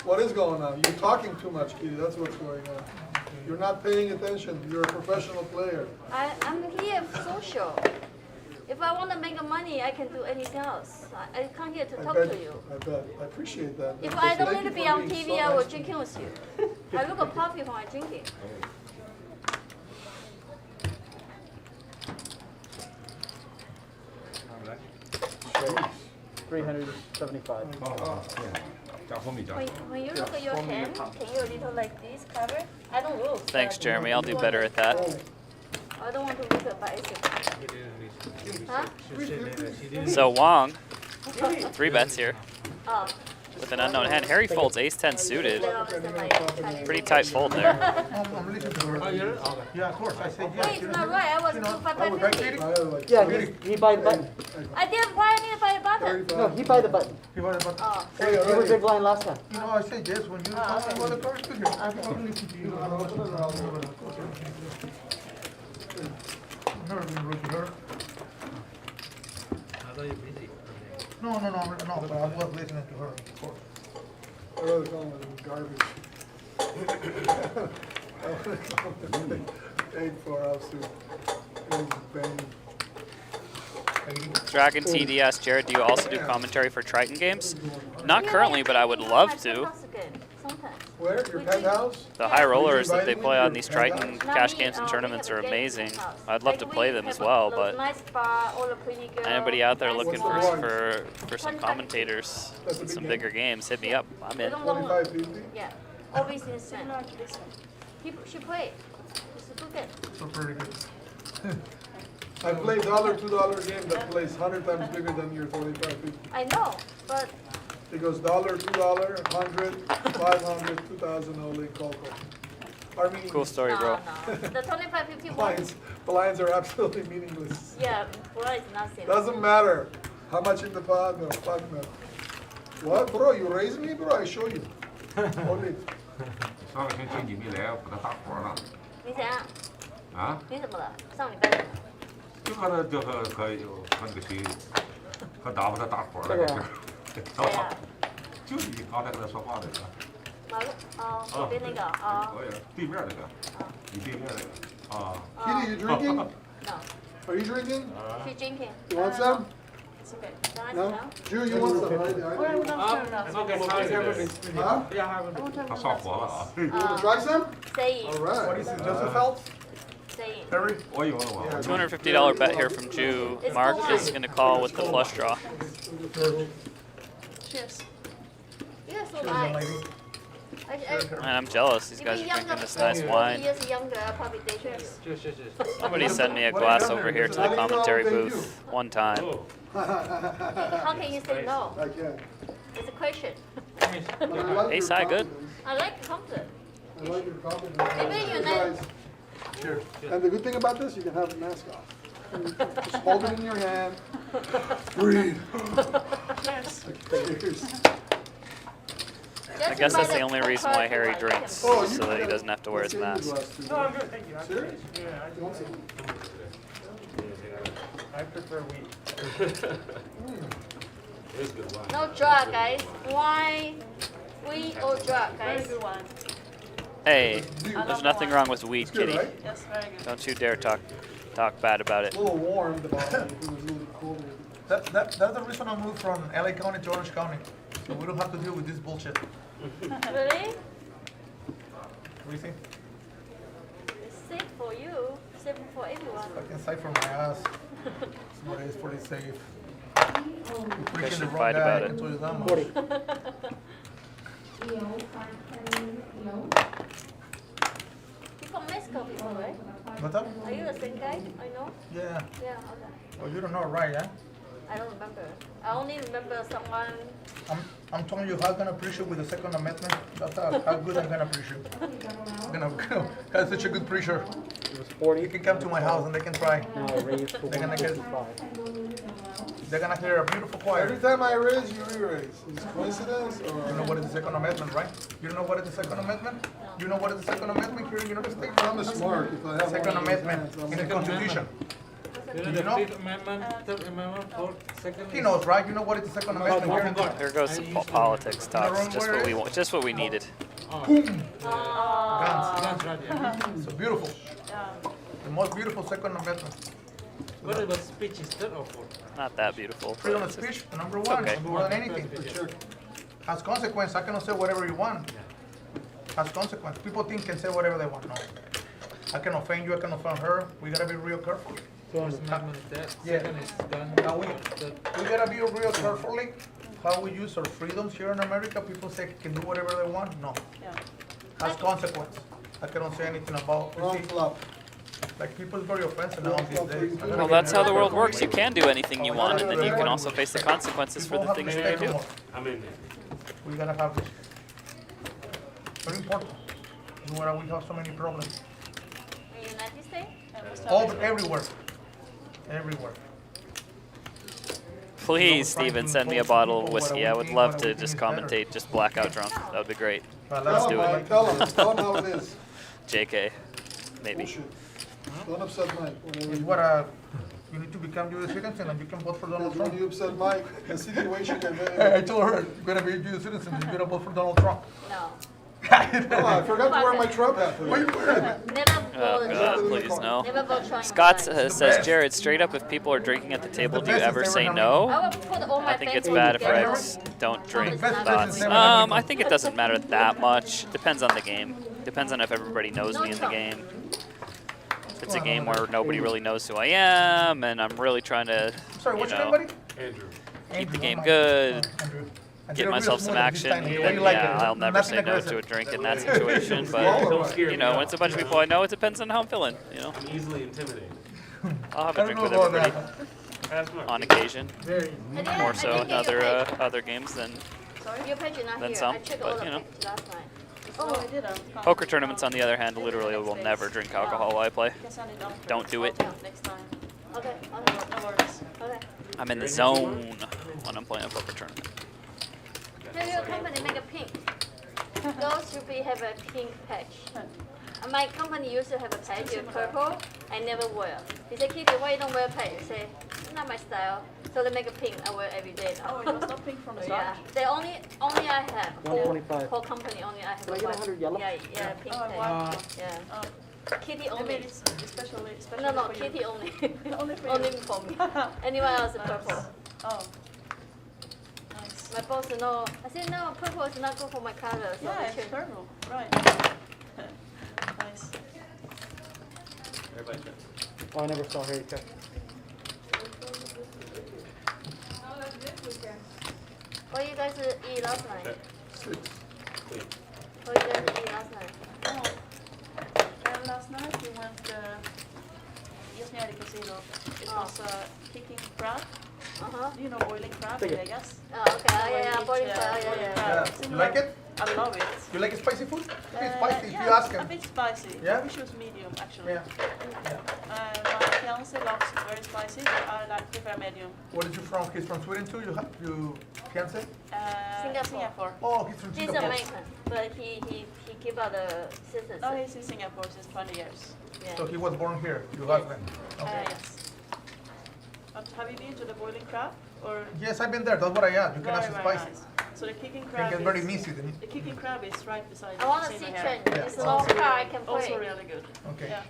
What is going on? You're talking too much, Kitty. That's what's going on. You're not paying attention. You're a professional player. I'm here for social. If I want to make money, I can do anything else. I come here to I talk bet. to you. I bet. I appreciate that. If Because I don't thank need to you be for on being TV, so I will nice to drink me. with you. I look a puppy when I drinking. $375. 哦，加蜂蜜加。 When you look at your hand, can you a little like this cover? I don't look. Thanks, but Jeremy. I'll do better at that. I don't want to look at bicycle. Huh? So Wong, 3 bets here Oh. with an unknown hand. Harry folds ace-10 suited. Then obviously my Pretty tight fold there. I'm listening to her. Yeah, of course. I said yes. Wait, it's not right. I was You know, 550. I have like Yeah, he buy the button. I didn't buy any buy the button. 35. No, he buy the button. You want about, Oh. Hey, He was already. big blind last time. you know, I said yes when you told me about the cards. Look here. I'm listening to you. Never been rude to her. I thought you were busy. No, but I was listening to her, of course. I rather call it garbage. I would call it 8-4 offsuit. It was banging. Dragon TDS, Jared, do you also do commentary for Triton games? Not currently, but I would love to. Sometimes. Where? Your penthouse? The high rollers that they play on these Triton cash games and tournaments are amazing. I'd love to play them as well, but anybody out there looking for some commentators in some bigger games, hit me up. I'm in. 25-50? Yeah. Always in similar to this one. He should play. It's a good game. So pretty good. I play $2 game that plays 100 times bigger than your 25-50. I know, but It goes $2, 100, 500, 2,000 all in Coco. I mean, Cool story, bro. no. The 25-50 one, blinds are absolutely meaningless. yeah, well, it's nothing. Doesn't matter how much in the pot, no, fuck no. What, bro? You raise me, bro? I show you. Hold it. 上个星期你没来，我给他打活了。你怎样？啊？你怎么了？上礼拜怎么了？就和他就和那个谁，和打把他打活了，这是。对呀，就你刚才跟他说话那个。马路哦，左边那个哦。可以，对面那个，你对面那个。啊。Kitty, you drinking? No, Are you drinking? she's drinking. You want some? It's okay. Don't No? ask Drew, you want some? now. Okay, Huh?他上火了啊！ You want to try some? Stay in. All right. What is it, Joseph Phelps? Stay in. Harry? 我以为我。 $250 bet here from Jew. Mark is going to call with the flush draw. Cheers. You're so Young nice. lady. Man, I'm jealous. These guys are drinking this nice wine. Years younger, I probably date you. Somebody send me a glass over here to the commentary booth one time. Oh, How can you say no? I can. It's a question. But I like Ace your high, good. confidence. I like compliment. I like your confidence. Maybe you're You not- guys- And the good thing about this, you can have the mask off. Just hold it in your hand. Breathe. Cheers. Cheers. I guess that's the only reason why Harry drinks, so that he doesn't have to wear his mask. No, I'm good, thank you. Serious? Yeah, You want some? I prefer wheat. it is good wine. No drug, guys. Wine, weed, or drug, Very guys. good one. Hey, there's nothing wrong with weed, It's good, kitty. right? Yes, very good. Don't you dare talk bad about it. A little warm, the bottom. It was a little colder. That's the reason I moved from LA County to Orange County. So we don't have to deal with this bullshit. Really? What do you think? It's safe for you. Safe for everyone. I can sight from my ass. Somebody is pretty safe. You're freaking should the wrong fight guy, about I it. can tell you that much. 40. Mexico before, right? What's up? Are you the same guy? I know. Yeah. Yeah. Okay. Well, you don't know, right? Yeah. I don't remember. I only remember someone. I'm telling you how I'm gonna appreciate with the Second Amendment. That's how good I'm gonna appreciate. I'm gonna have such a good preacher. It was 40. You can come to my house and they can try. Now I raised to They're gonna get- 155. They're gonna hear a beautiful choir. Every time I raise, you re-raise. Is it coincidence You know or? what is the Second Amendment, right? You know what is the Second Amendment? You know what is the Second Amendment here in the United States? I'm smart. If I have Second one of these Amendment hands, in the Constitution. You You know know? the Fifth Amendment, Third Amendment, Fourth, Second. He knows, right? You know what is the Second Amendment here in the Here goes some politics talks. Just what we want. Just what we needed. Boom! Oh. That's right, yeah. So beautiful. Yeah. The most beautiful Second Amendment. What about speech is third or fourth? Not that beautiful. but Freedom of it's just- speech, number one, okay. more than anything. Sure. Has consequence. I cannot say whatever you want. Has consequence. People think can say whatever they want. No. I can offend you. I can offend her. We gotta be real careful. First Amendment is that, Yeah. second is gun. Now we third- gotta be real carefully how we use our freedoms here in America. People say can do whatever they want. No. Yeah. Has consequence. I cannot say anything about. You Wrong see, flop. like people is very offensive now these days. I gotta Well, be that's how the very world careful. works. You can do anything you want, and then you can also face the consequences for People the have things that respect you do. more. I'm in there. We gotta have this. Very important. This is where we have so many problems. In the United States? Everywhere. Everywhere. Please, Steven, send me a bottle of whiskey. I would love to just commentate, just blackout drunk. That would be great. But Let's let's do Tell it. him, Mike, tell him. Tell him how it is. JK, maybe. Bullshit. Don't upset Mike. Whenever It's you- what you need to become U.S. citizen and you can vote for Donald Because when Trump. you upset Mike, the situation can I told her, you're gonna be a U.S. citizen, you're gonna vote for Donald Trump. No. Oh, I forgot to wear my Trump hat Why you today. wearing it? Never Oh vote. God, please no. Never vote Trump. Scott says, Jared, straight up, if people are drinking at the table, do you ever say no? I will put all my I think it's family bad if I together. don't drink Best thoughts. business ever. I think it doesn't matter that much. Depends on the game. Depends on if everybody knows me in the game. If it's a game where nobody really knows who I am, and I'm really trying to, Sorry, you what's your name, know, buddy? Andrew. keep the Andrew, game oh my- good, Andrew. I did get a real myself some smooth this action, time. then How you like it? yeah, I'll never Nothing say no aggressive. to a drink in that situation. Don't But, scare you know, when it's a bunch of people I know, it depends on how I'm feeling, you know. I'm easily intimidated. I'll have I a don't drink know with about everybody that. Ask Mark. on occasion, Very. more so in other games than Your page is not Then here. some, I checked but, all the you know. pages last night. Oh, I didn't. poker tournaments. On the other hand, literally will never drink alcohol while I play. You can send it after. Don't do it. Yeah. Next time. Okay. No Okay. worries. Okay. I'm in the zone when I'm playing a poker tournament. Tell your company make a pink. Those should be have a pink patch. My company used to have a patch with purple. I never wear. He said, Kitty, why you don't wear patch? I say, it's not my style. So they make a pink. I wear every day now. Oh, it was not pink from the Yeah. start. They only I have. 125. Whole company only I have. Can I get one. 100 yellow? Yeah, yeah, pink Oh, patch. wow. Yeah. Oh, Kitty I only. mean, it's especially No, for you. Kitty only. Only for you. Only for me. Anyone else is Nice. purple. Oh. Nice. My boss said no. I said no, purple is not good for my color. So Yeah, we it's change. purple. Right. Nice. Everybody check. Oh, I never saw Harry check. What you guys eat last night? Clean. What you guys eat last night? Oh. And last night we went just near the casino. It was kicking crab. Uh-huh. You know boiling crab in Vegas? Oh, okay. Oh, yeah, boiling crab. Yeah, yeah. Yeah. You like it? I love it. You like spicy food? It's spicy if Yeah, you ask a him. bit spicy. Yeah? We choose medium actually. Yeah. My fiance loves very spicy, but I prefer medium. What is you from? He's from Sweden too? You fiance? Singapore. Oh, he's from He's Singapore. American, but he give out the citizenship. No, he's in Singapore since 20 years. Yeah. So he was born here, your husband. Okay. Yes. Have you been to the boiling crab? Or Yes, I've been there. That's what I asked. You can ask very, spicy. very nice. So the kicking Can crab get very is, messy then. the kicking crab is right beside I want the to see casino trend. here. Yeah. It's a long car. I can Also play. really good. Okay. Yeah.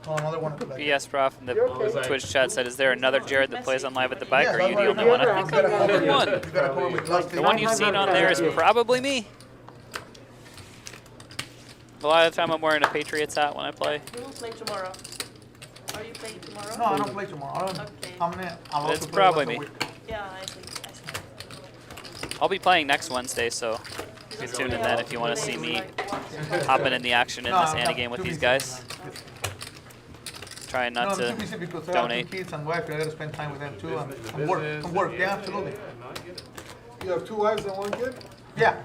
Oh, another one. Like BS Prof in the You're okay. Twitch chat said, "Is there another Jared that plays on live at the bike? Yes, Or are you that's the what only one?" you I think gotta I'm the only cover one. it. You gotta cover it with plastic. The one you've seen on there is probably me. A lot of the time I'm wearing a Patriots hat when I play. We will play tomorrow. Are you playing tomorrow? No, I don't play tomorrow. I don't. Okay. I'll It's also play probably once a me. week. Yeah, I think. I'll be playing next Wednesday, so Stay tuned in then if you want to see me hopping in the action in this Ante game with these guys. Trying not No, to I'm too busy because I donate. have 2 kids and wife. I gotta spend time with them too. And work. Yeah, absolutely. You have 2 wives and 1 kid? Yeah.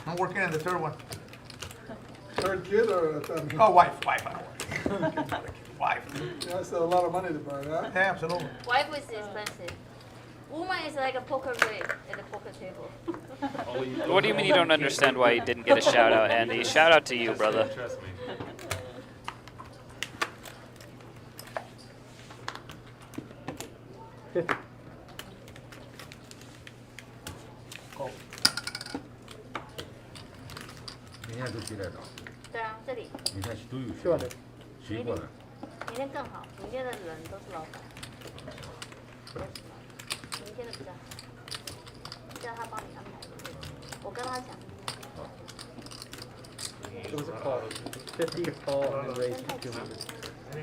I'm working on the 3rd one. 3rd kid or? Oh, wife. Wife. That's a lot of money to burn, huh? Yeah, absolutely. Wife is expensive. Woman is like a poker grade at the poker table. What do you mean you don't understand why you didn't get a shout out, Andy? Shout out to you, brother. Trust me.明天都几点钟？对啊，这里明天都有是吧？对。谁过来？明天更好，明天的人都是老板。明天的比较好，叫他帮你安排。我跟他讲。 It was a call. 50 call and raise 200. 50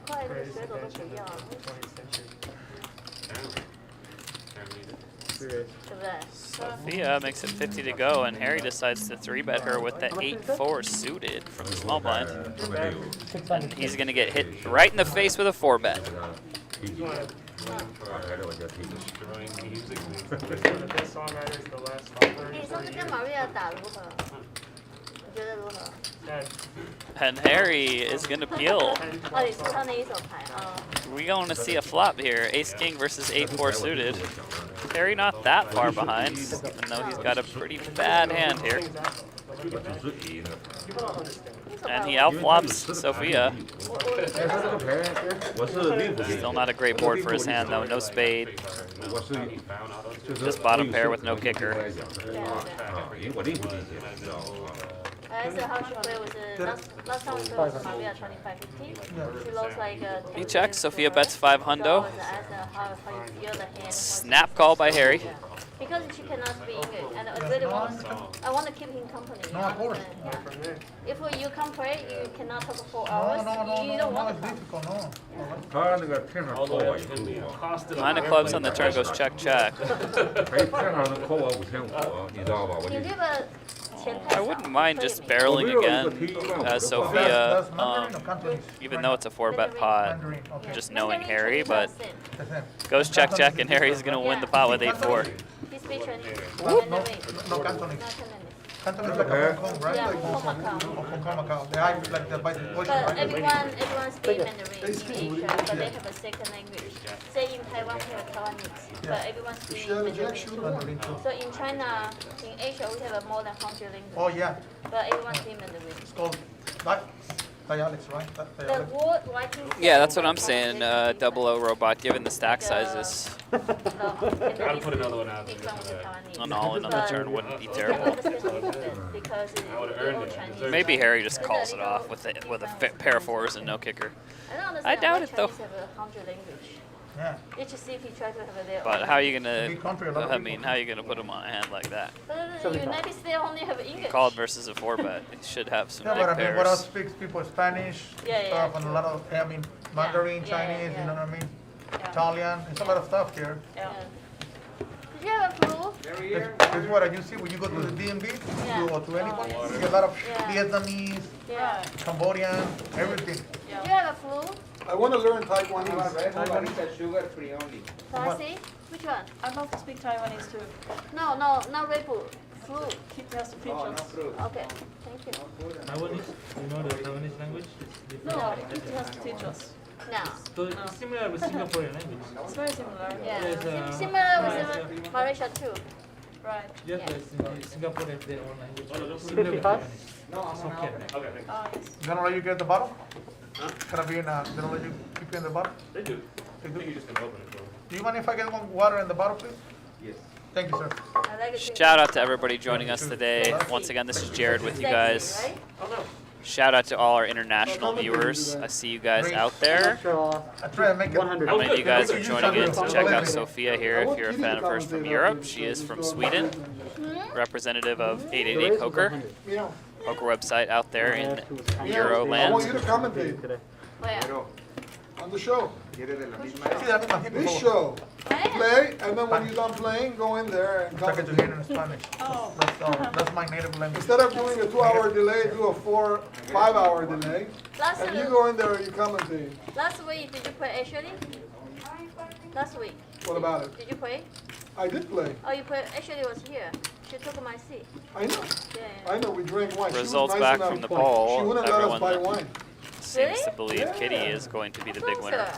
块那个水手都不要，对不对？ Sophia makes it 50 to go, and Harry decides to 3-bet her with the 8-4 suited from the small blind. And he's going to get hit right in the face with a 4-bet.你上次跟玛利亚打如何？你觉得如何？ And Harry is going to peel. 哦，你是他那一手牌啊？ We going to see a flop here. Ace King versus 8-4 suited. Harry not that far behind, even though he's got a pretty bad hand here. And he outflops Sophia. Still not a great board for his hand though. No spade. Just bottom pair with no kicker. Last time we played with Maria 25-50. She lost like He checks. Sophia bets 5 hundo. how you feel the hand. Snap call by Harry. Because she cannot speak English, and I really want to keep him company. No, of course. If you come play, you cannot talk for 4 hours. You don't want It's to talk. difficult, no. 他那个天上扣我1.5， 9 of clubs on the turn goes check check. 他一天上能扣我5500，你知道吧？我就 你这个钱太 I 少。 wouldn't mind just barreling again as Sophia, That's Mandarin or Cantonese? even though it's a 4-bet pot, Mandarin, okay. just knowing Harry, but The same. goes check check, and Harry's going to win the pot with 8-4. He speaks Chinese. No, Mandarin. no Cantonese. Not Cantonese. Cantonese like a Hong Kong, right? Yeah, Like Hong Kong, Macau. Hong Kong, Macau. They are like the by the voice, But right? everyone speaks Mandarin in Asia, but they have a second language. Say in Taiwan, we have Taiwanese, but everyone speaks Mandarin too. Mandarin too. So in China, in Asia, we have more than 100 languages. Oh yeah, But everyone speaks Mandarin. it's called dialects, right? The Dialects. word writing. Yeah, that's what I'm saying, 00 robot, given the stack sizes. Gotta put another one out there. An all-in on the turn wouldn't be terrible. Because I would've earned it. Deserved Maybe Harry just calls it off with a pair of 4s and no kicker. I doubt it, though. Chinese have 100 language. Yeah. Each city try to have their But own. how are you Big country, a lot gonna? of I mean, people. how are you gonna put him on a hand like that? But the United States only have English. Called versus a 4-bet. He should have some Yeah, big but I mean, what else pairs. speaks people Spanish, Yeah, stuff, yeah. and a lot of, I mean, Mandarin, Yeah, Chinese, yeah. you know what I mean? Yeah. Italian, it's a lot of stuff here. Yeah. Did you have a flu? That's what you see when you go to the DMV, Yeah. you go to anyone, you see a lot of Yeah. Vietnamese, Yeah. Cambodian, everything. Did you have a flu? I want to learn Taiwanese. sugar-free only. Farsi? Which one? I'd love to speak Taiwanese too. No, not Red Bull. Flu. Keep has to teach Oh, no us. fruit. Okay. Thank you. Taiwanese, you know the Taiwanese language? It's No, different. Keep has to teach us. Now. So it's similar with Singaporean language. It's very similar. Yeah. Yes, Similar with Malaysia too. Right. Yes, Yeah. but Singapore has their own language. those Similar with 55? Taiwanese. No, I'm It's on okay. Okay, thanks. Oh, yes. Gonna let you get the bottle? Gonna be in, gonna let you keep you in the bottle? They do. They I think do. you just can open it for them. Do you mind if I get one water in the bottle, please? Yes. Thank you, sir. I like it. Shout out to everybody joining us today. Once again, this is Jared with you guys. Right? Shout out to all our international viewers. I see you guys out there. Draw I try to make it. 100. How many of you guys are joining in to check out Sophia here? If you're a fan of hers from Europe, she is from Sweden, representative of 888 Poker, Yeah. poker website out there in I want Euroland. you to commentate. today. Where? On the show. Sí, la misma gente, This por favor. show. I am. Play, and then when you're done playing, go in there and Try to commentate. hear it in Spanish. Oh. That's my native language. Instead of doing a 2-hour delay, do a 4-5-hour delay. Last, And you go in there and you commentate. last week, did you play Ashley? Last week, What about it? did you play? I did play. Oh, you played, Ashley was here. She took my seat. I know. Yeah. I know. We drank wine. Results she was nice back enough. from the She poll. wouldn't let us Everyone buy that wine. seems to Really? believe Yeah. Kitty is going to be the big winner.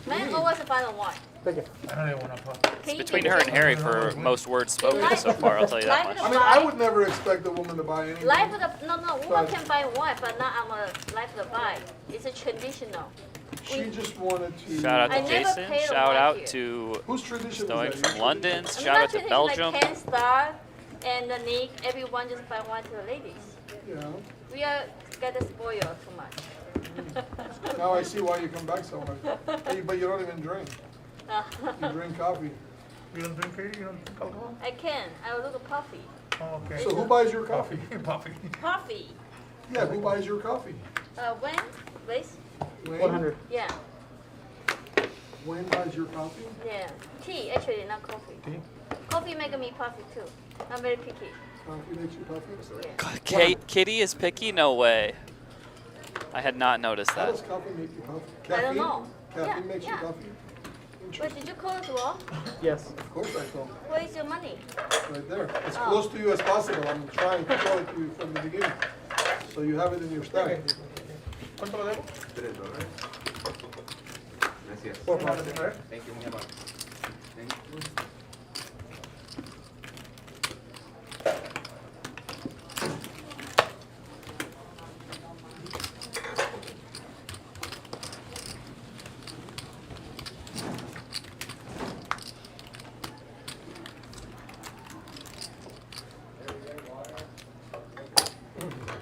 Man always the final one. Thank you. I don't even want to talk. Can you Between give her me and Harry for most words spoken Life- so far, I'll tell you that life much. I mean, I would never expect a woman to buy anything. Life of the, no, woman But- can buy wine, but not on a life of the buy. It's a traditional. She just wanted to. Shout out I to never Jason. paid a Shout wine out here. to Whose tradition Stoic is that? from London. I'm Shout not out to traditional, Belgium. Like Ken Star and the Nick, everyone just buy wine to the ladies. Yeah. We are get spoiled too much. Now I see why you come back so much. Hey, but you don't even drink. You drink coffee. You don't drink it? You don't drink alcohol? I can. I will look at coffee. Oh, okay. So who buys your coffee? Coffee. Coffee. Yeah, who buys your coffee? When? Please? Wayne? 100. Yeah. Wayne buys your coffee? Yeah. Tea, actually, not coffee. Tea? Coffee make me puffy too. I'm very picky. Coffee makes you coffee? Yeah. Kitty is picky? No way. I had not noticed How that. does coffee make you coffee? I Caffeine? don't know. Caffeine Yeah, makes you yeah. coffee? Wait, did you close the wall? Yes. Of course I told. Where is your money? Right there. As Oh. close to you as possible. I'm trying to show it to you from the beginning. So you have it in your stack. ¿Cuánto lo debo? $3. Gracias. Por favor. Thank you, muy amable. Thank you.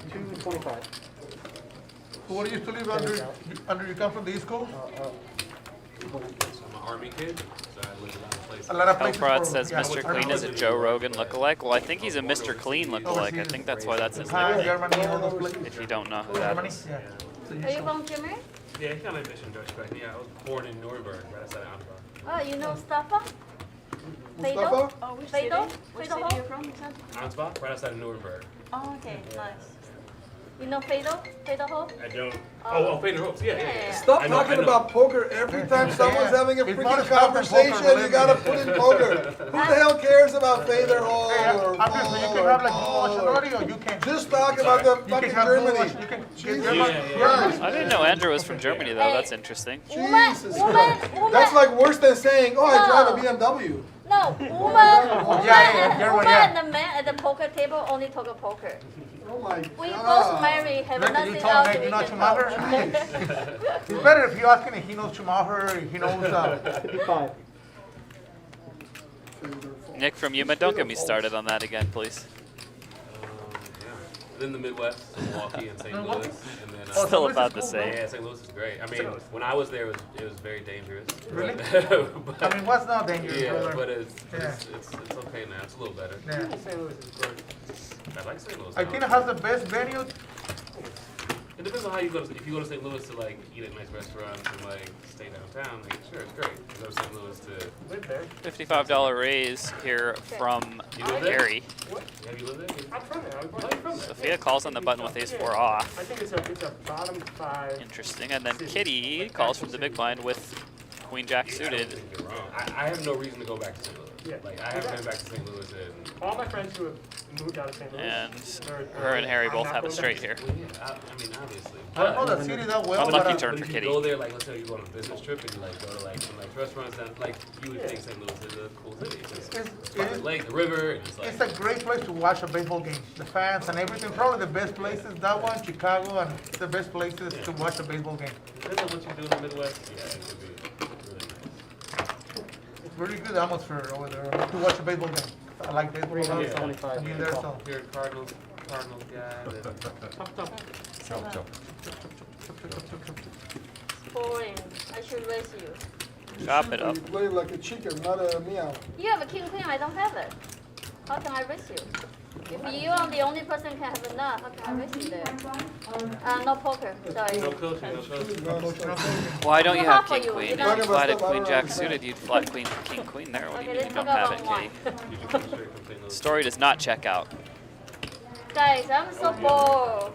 $2.25. So what do you used to live under? You come from the East Coast? I'm an army kid, so I lived a lot of places. A lot of places. Helprod for- says yeah, Mr. I Clean know. is a Joe Rogan lookalike. Well, I think he's a Mr. Clean lookalike. I think that's why that's his nickname. Germany, all those places. If you don't know who that Germany, is. yeah. So you Are you should- from Germany? Yeah, kind of mission retrospect. Yeah, I was born in Nuremberg, right outside of Antwerp. Oh, you know Mustafa? Mustafa? Oh, which city? Fado? Which Fado city Hall? you from? You said? Antwerp, right outside of Nuremberg. Oh, okay, nice. You know Fado? Fado Hall? I don't. Oh. Oh, Fader Hopes. Yeah, yeah, yeah. Yeah. Stop I know, talking I know. about poker every time someone's having a It's freaking not about conversation. poker, You gotta put in poker. Who the hell cares about Fader Hall Hey, or I'm just, you Ball can or have like Ball Google or- nationality or you can. Just talk about the You can fucking have Google, Germany. you can get Jesus German. Christ. I didn't know Andrew was from Germany, though. That's interesting. Woman, Jesus woman, Christ. woman. That's like worse than saying, oh, I drive a No. BMW. No, woman, woman, yeah, German, woman yeah. and the man at the poker table only talk poker. Oh my We both God. married, have Look, nothing you told else me we you know can Schumacher? talk. It's better if you ask him if he knows Schumacher, he knows, 55. Nick from Yuma, don't get me started on that again, please. Yeah. In the Midwest, Milwaukee and St. Louis, and then. Oh, Still Louis is about the cool, same. Yeah, St. Louis is great. I mean, when I was there, it was very dangerous. Really? But, I mean, what's not dangerous, yeah, brother? but it's Yeah. okay now. It's a little better. Yeah. St. Louis is good. I like St. Louis. I now. think it has the best venue. It depends on how you go. If you go to St. Louis to like eat at nice restaurants and like stay downtown, like sure, it's great. You go to St. Louis to. Live there. $55 raise here from You live there? Harry. Have you lived there? I'm from there. I was born Oh, there. you're from there. Sophia calls on the button with ace 4 off. I think it's a bottom 5. Interesting. And then Kitty calls from the big blind with Queen Jack I don't suited. think you're wrong. I have no reason to go back to St. Louis. Yeah. Like I haven't been back to St. Louis in. All my friends who have moved out of St. Louis. And they're- her and Harry I'm both not have a going straight back. here. Well, yeah, I mean, obviously. I don't know But the city that well. Unlucky but, turn if for you Kitty. go there, like let's say you go on a business trip and you like go to like some like restaurants and like you would think St. Louis is a cool city. It's just by the lake, the river, and it's like. It's a great place to watch a baseball game. The fans and everything. Probably the best places. That one, Chicago, and the best places to watch a baseball game. Depending on what you do in the Midwest, yeah, it could be really nice. It's really good atmosphere over there to watch a baseball game. I like baseball. I 375. mean, there's some. You're a Cardinals guy. then- Tough, tough. Chop, chop. Boring. I should raise you. Chop it up. You play like a chicken, not a meow. You have a king queen, I don't have it. How can I raise you? If you are the only person can have a nut, how can I raise it there? No poker, sorry. No coaching, no coaching. Why don't you have Half for king you, queen? you If know? you flatted queen jack suited, you'd flat queen king queen there. What do you Okay, mean you let's don't talk have it, about Kitty? Story does not check out. Guys, I'm so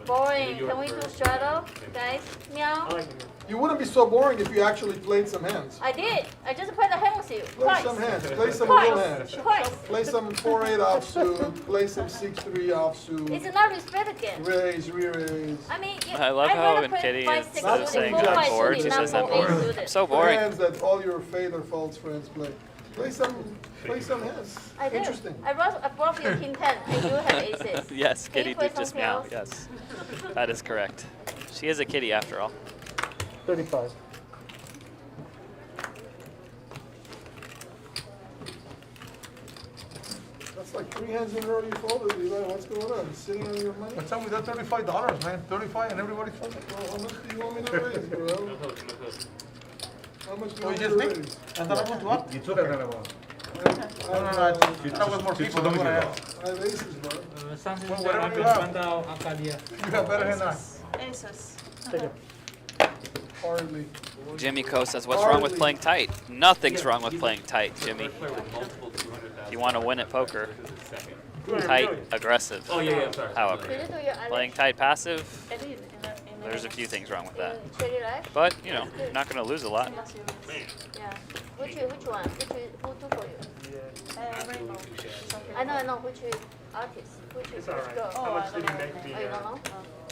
boring. Can we do straddle? Guys, meow. You wouldn't be so boring if you actually played some hands. I did. I just played the hand with you. Play Twice. some hands. Play some real Twice. hands. Twice. Play some 4-8 offsuit. Play some 6-3 offsuit. It's not respect again. Raise, re-raise. I mean, I love I'd how rather when play Kitty 5, is 6 instead of suited, saying 4, I'm 5 bored, she suited, says not I'm 4, 8 bored. suited. So boring. Hands that all your Fade or Faults friends play. Play some hands. I do. Interesting. I brought you king 10, and you have aces. Yes, Can Kitty you play did just something meow. else? Yes, that is correct. She is a kitty after all. 35. That's like 3 hands in a row you folded. Levi. What's going on? You sitting on your money? What's up with that $35, man? 35 and everybody's folding. Well, how much do you want me to raise, bro? No coaching, no coaching. How much do you Oh, want you me to just raise? And then I went to up. You took it, No, that was more people than what I have. I have aces, bro. Something Well, that whatever I've you been have. found out, Acadia. You have better than that. Aces. Take it. Hardly. Jimmy Co says, "What's wrong with playing tight? Nothing's wrong with playing tight, Jimmy. If you want to win at poker, tight, aggressive. Oh, yeah, I'm sorry. However, Did you do your playing tight, passive, I did. there's a few things wrong with that. Cherry life? But you know, you're not going to lose a lot. Unless you Yeah. Which one? Who do for you? rainbow. I know. Which artist? Which alright. girl? Oh, I don't know. Oh, you don't know?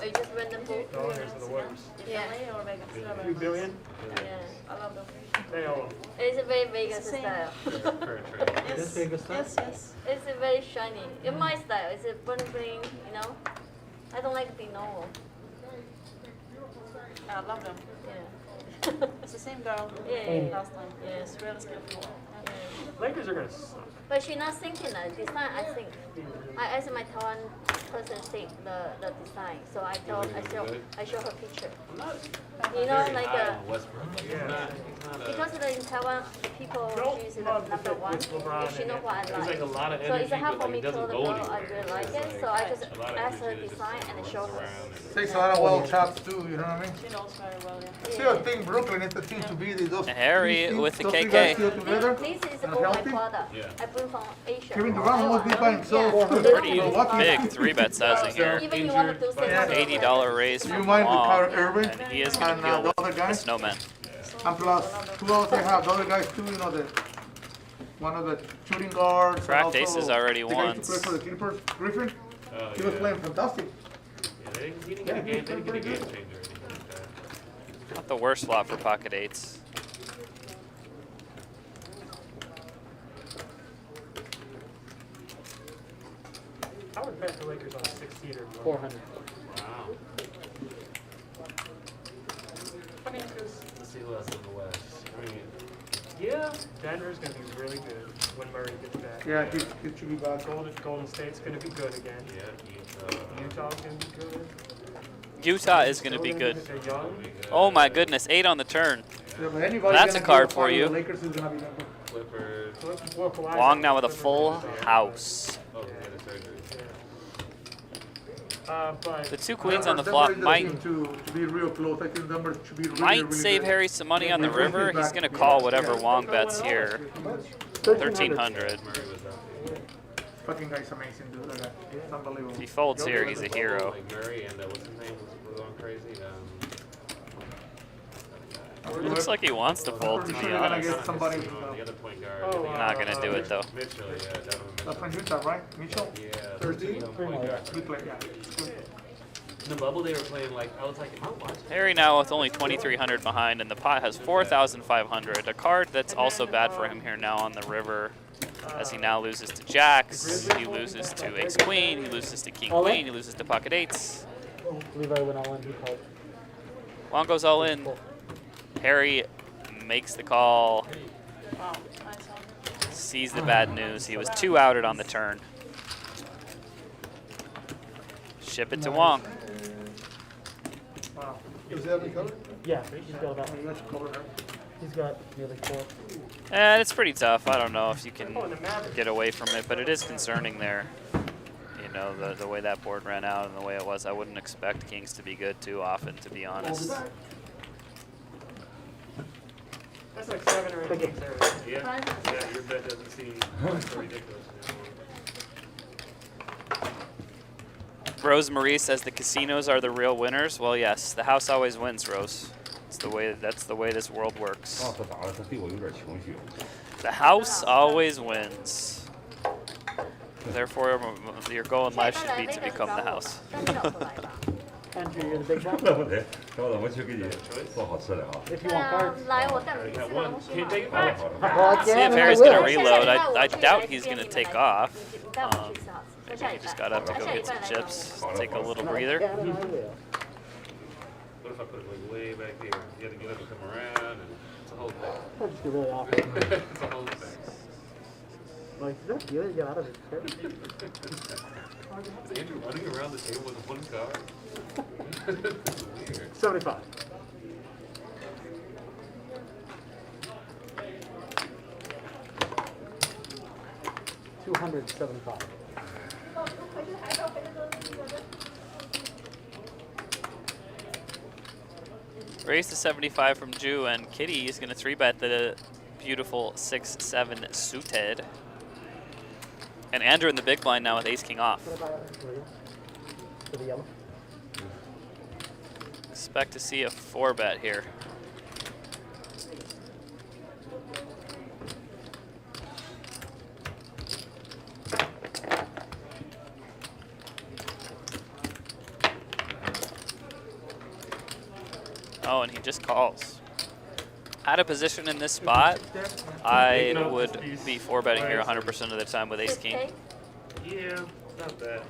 Or you just random pool? Dollars in the works. Yeah. LA or Vegas? They're very 3 nice. billion? Yeah. I love them. They all. It's a very Vegas Same. style. Yes. This Vegas stuff? Yes, yes. It's a very shiny. In my style, it's a bling bling, you know? I don't like the normal. I love them. Yeah. It's the same girl Yeah. last time. Yes, really skillful. Lakers are gonna suck. But she's not thinking that. This time, I think. I asked my Taiwan person think the design. So I show her picture. You know, like because in Taiwan, people choose the number 1. If she know what I There's like like. a lot of So energy, it's hard but for like me it to tell doesn't the go girl anywhere. I really like it. It's So I just a lot of ask her energy that design just and show her. around and- Takes a lot of well shots too, you know what I mean? She knows very well, yeah. Still think Brooklyn is the team to beat. Those Harry three with the those three KK. guys still together. This is and all my healthy. product. Yeah. I bring from Asia. Kevin Durant almost beat by himself. Yeah. Pretty Milwaukee. big 3-bet sizing here. Even you want to do $80 raise Do from you mind with Wong, Kyrie Irving and he is going and to deal the with other the guy? snowman. And plus, who else they have? The other guys too, you know, one of the shooting guards. and Cracked also aces already the guy who once. played for the Clippers, Griffin. Oh, He was yeah. playing fantastic. Yeah, he didn't get a game, they didn't get a game changer or anything like that. Not the worst flop for pocket eights. I would bet the Lakers on a 6-seater. 400. Wow. I mean, because, Let's see who else in the West. I mean, yeah, Denver's going to be really good when Murray gets back. Yeah, he should be back. Golden State's going to be good again. yeah, Utah's going to be good. Utah is going to be good. They're young. Oh my goodness, 8 on the turn. Yeah, but anybody That's a gonna card go for find you. The Lakers is gonna be number. Clippers. Wong now with a full house. Oh, he had a surgery. But The 2 queens on the Denver flop is the might team to be real close. I think Denver should be really, might really save good. Harry some money on the Yeah, river. he's He's back. going to call whatever Yeah. Wong bets here. 1,300. Murray was out there. Fucking guy's amazing, dude. That guy. It's unbelievable. If he folds here, he's a hero. Like Murray and what's his name was going crazy. Looks like he wants to fold, to Pretty be sure you're gonna honest. get somebody. The other point guard. Oh, Not going to do it, though. Mitchell, yeah, Donovan That's Mitchell. from Utah, right? Mitchell? Yeah, 13? the point guard. Good player, yeah. In the bubble, they were playing like I was like, am I watching? Harry now with only 2,300 behind, and the pot has 4,500. A card that's also bad for him here now on the river, as he now loses to jacks, he loses to ace queen, he loses to king queen, he loses to pocket eights. Levi went all in, he called. Wong goes all in. Harry makes the call, Wow, nice one. sees the bad news. He was 2 outed on the turn. Ship it to Wong. Wow. Does he have any color? Yeah, he's got about. Let's cover her. He's got nearly 4. And it's pretty tough. I don't know if you can get away from it, but it is concerning there in know, the way that board ran out and the way it was, I wouldn't expect kings to be good too often, to be honest. That's like 7 or 8 games there. Yeah, your bet doesn't seem so ridiculous anymore. Rosemarie says the casinos are the real winners. Well, yes, the house always wins, Rose. That's the way this world works. 他打了，他对我有点情绪。 The house always wins. Therefore, your goal in life should be to become the house. 但你老婆来吧。 Andrew, you're the big one. 那不得，等我去给你做好吃的啊。 If you 对 want 啊 cards. 来我带你 You 去 got 吃 one. 东西 Can't 嘛 take it 好了 back. 好了。 Well, See if again, I Harry's gonna will. reload. 下礼拜 I 我去 doubt 来 he's 接 gonna 你们 take 来 off. 你带我去吃好吃。 Maybe 下 he 礼 just 拜 got up to 下 go 礼 get 拜 some 来 chips, 找我 take a little I breather. can and I will. What if I put it like way back there? You have to get up and come around, and it's a whole thing. That'd just be really awkward. It's a whole thing. Like, is that you? You get out of his chair? Is Andrew running around the table with one card? Weird. 75. $275. Raise to 75 from Jew, and Kitty is going to 3-bet the beautiful 6-7 suited. And Andrew in the big blind now with ace-king off. What about for the yellow? Expect to see a 4-bet here. Oh, and he just calls. Out of position in this spot, I would be 4-betting here 100% of the time with ace-king. Yeah, not bad.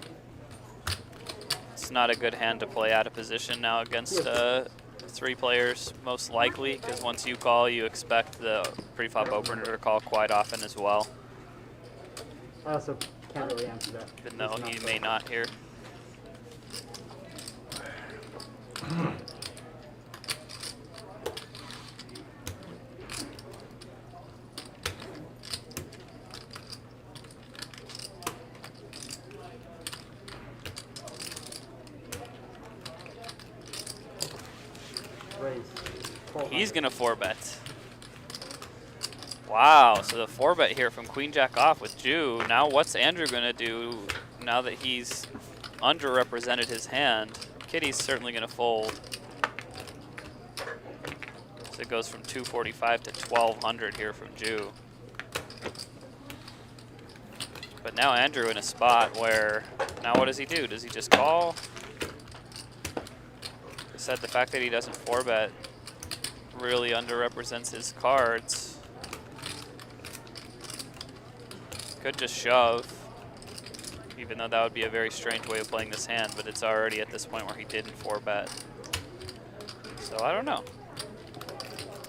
It's not a good hand to play out of position now against 3 players, most likely, because once you call, you expect the preflop opener to call quite often as well, I also can't really answer that. even though It's he not may fair. not here. Raise. He's going to 4-bet. Wow, so the 4-bet here from Queen Jack off with Jew. Now what's Andrew going to do now that he's underrepresented his hand? Kitty's certainly going to fold. So it goes from 245 to 1200 here from Jew. But now Andrew in a spot where, now what does he do? Does he just call? I said the fact that he doesn't 4-bet really underrepresents his cards. Could just shove, even though that would be a very strange way of playing this hand, but it's already at this point where he didn't 4-bet. So I don't know.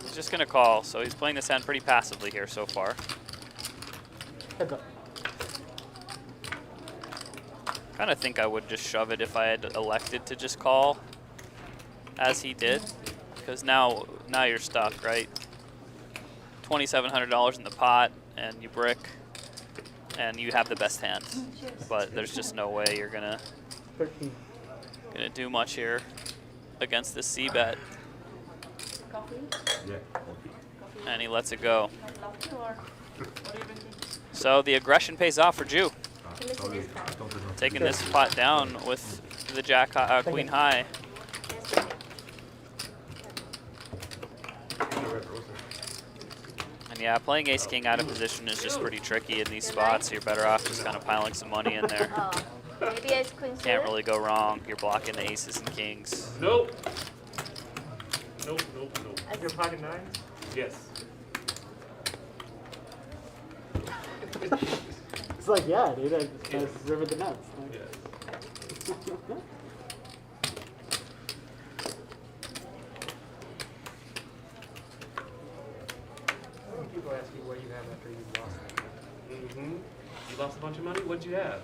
He's just gonna call, so he's playing this hand pretty passively here so far. Heads up. Kind of think I would just shove it if I had elected to just call, as he did, because now you're stuck, right? $2,700 in the pot, and you brick, and you have the best hand. But there's just no way you're gonna 13. do much here against this C-bet, Coffee? Yeah. and he lets it go. Latte or what are you drinking? So the aggression pays off for Jew, Can we see this card? taking this pot down with the Jack Queen High. And yeah, playing ace king out of position is just pretty tricky in these spots. You're better off just kind of piling some money in there. Oh, maybe it's Queen Can't suited? really go wrong. You're blocking the aces and kings. Nope. Nope, nope, nope. Your pocket nines? Yes. It's like, yeah, dude, I just kind of rivered the nuts. Like, Yes. People ask you what you have after you've lost. Mm-hmm. You lost a bunch of money? What'd you have?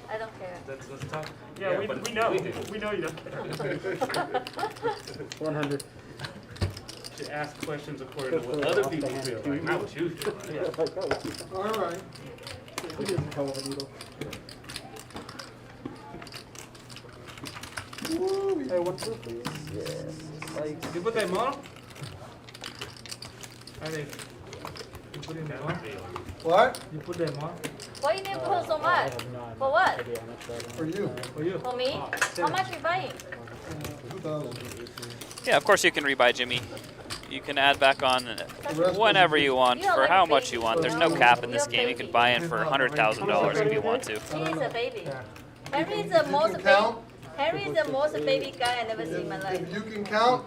I don't care. Let's talk. Yeah, we but know. We do. We know you don't care. 100. should ask questions according to what other people feel like, not what you feel like. Yeah, like, oh, All right. we just hell of a needle. Hey, 1-2, please. Yes. Like, You put them all? Alex, you put them all? What? You put them all? Why you need to put so I much? have no For what? idea how much that is. For you. For you? For me? How much you buying? 2,000. Yeah, of course you can rebuy Jimmy. You can add back on rest whenever you want, You are for like how a much baby. you want. There's no You're cap in this a game. You can baby. buy in for $100,000 if you want to. He is a baby. Yeah. Henry is the most can baby. count? Henry is the most baby guy I never seen in my life. If you can count,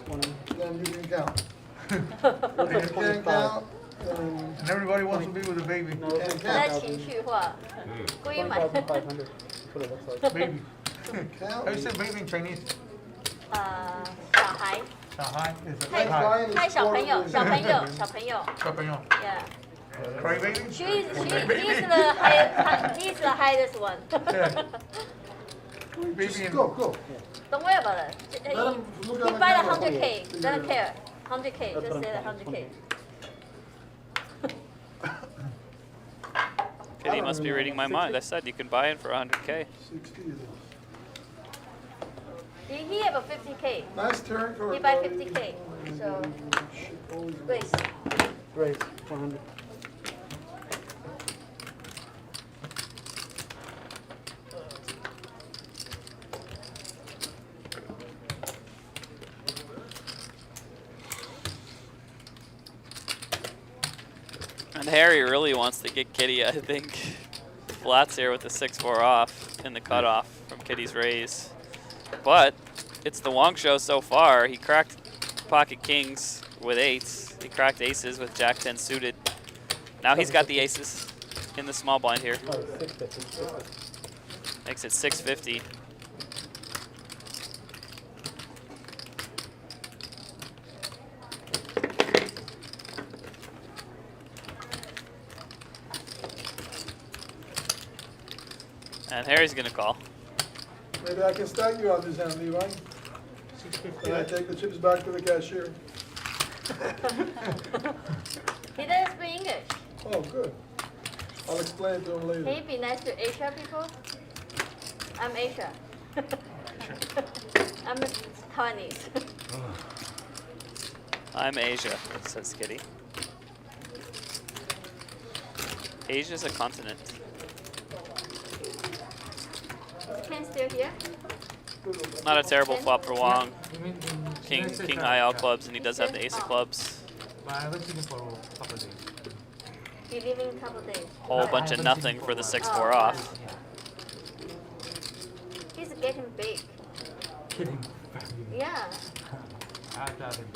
then you can count. If you can't count, then And everybody wants to be with a baby. No, you it's can't 在 count. 情绪化，故意买。 20,500. That's what it looks like. Baby. Count. How you say baby in Chinese? 小孩， Shanghai is a 太 hi. 太小朋友，小朋友，小朋友 Chapeño. ，Yeah. Cry baby? He's the he's the highest one. Baby Just in go, go. Don't worry about it. Let him look He at buy the the camera. 100K. Doesn't care. 100K. That's Just what say the I'm saying, 100K. Kitty must be reading my mind. I said you can buy in for 100K. 60 is He have a 50K. nice turn for He buy 50K. So race. Raise 100. And Harry really wants to get Kitty, I think. Flats here with the 6-4 off in the cutoff from Kitty's raise. But it's the Wong show so far. He cracked pocket kings with 8s. He cracked aces with Jack 10 suited. Now he's got the aces in the small blind here. Oh, 650. Makes it 650. And Harry's gonna call. Maybe I can stack you on this hand, Levi. 650. And I take the chips back to the cashier. He doesn't speak English. Oh, good. I'll explain it to him Can later. you be nice to Asia people? I'm Asia. I'm Taiwanese. I'm Asia, says Kitty. Asia's a continent. Ken still here? Not a terrible flop for Wong. You mean King high all clubs, and he does have the ace of clubs. But I haven't seen him for a couple of days. He leaving in a couple days. Whole bunch of nothing for the 6-4 off. He's getting big. Kidding. Yeah. I have him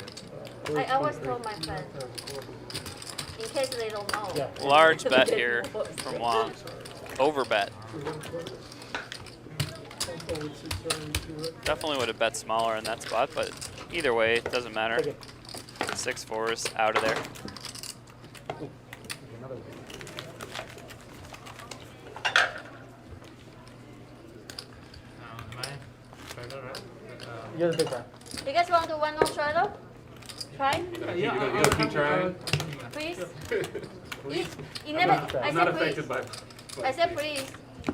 there. I always told my friends, in case they don't know. Yeah. Large bet here from Wong. Over bet. Definitely would have bet smaller in that spot, but either way, it doesn't matter. Take it. 6-4 is out of there. Another one. You're the big guy. You guys want to do one more straddle? Try? You gonna keep trying? Please? You never, I I'm not said affected please. by. I said please.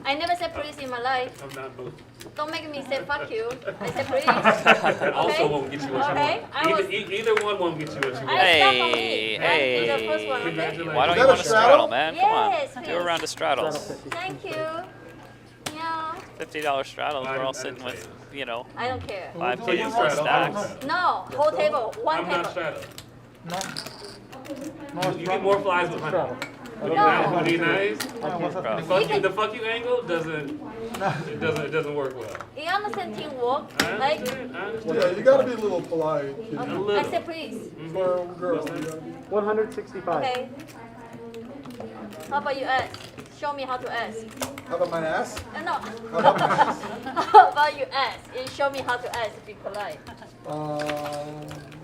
I never said please in my life. I'm not moved. Don't make me say fuck you. I said please. That also Okay? won't get you what Okay, I you want. was- Either one won't get you what you want. I start from Hey, me. Right? hey. The first one, okay? Congratulations. Why don't Is you that want a to straddle? straddle, man? Come Yes, on. please. Do a round of straddles. Straddle 50. Thank you. Yeah. $50 straddles. We're all I didn't sitting say with, it. you know, I don't care. 5 So you tables straddle. stacks. No, whole table, one I'm not table. straddle. No. You get more flies with Straddle. honey. When you're nice, Bro. the fuck you angle it doesn't work well. You understand teamwork? I Like, understand. Yeah, you gotta be a little polite, kid. I said please. For a girl, you gotta be. 165. Okay. How about you ask? Show me how to ask. How about my ass? No. How about my ass? How about you ask? And show me how to ask. Be polite.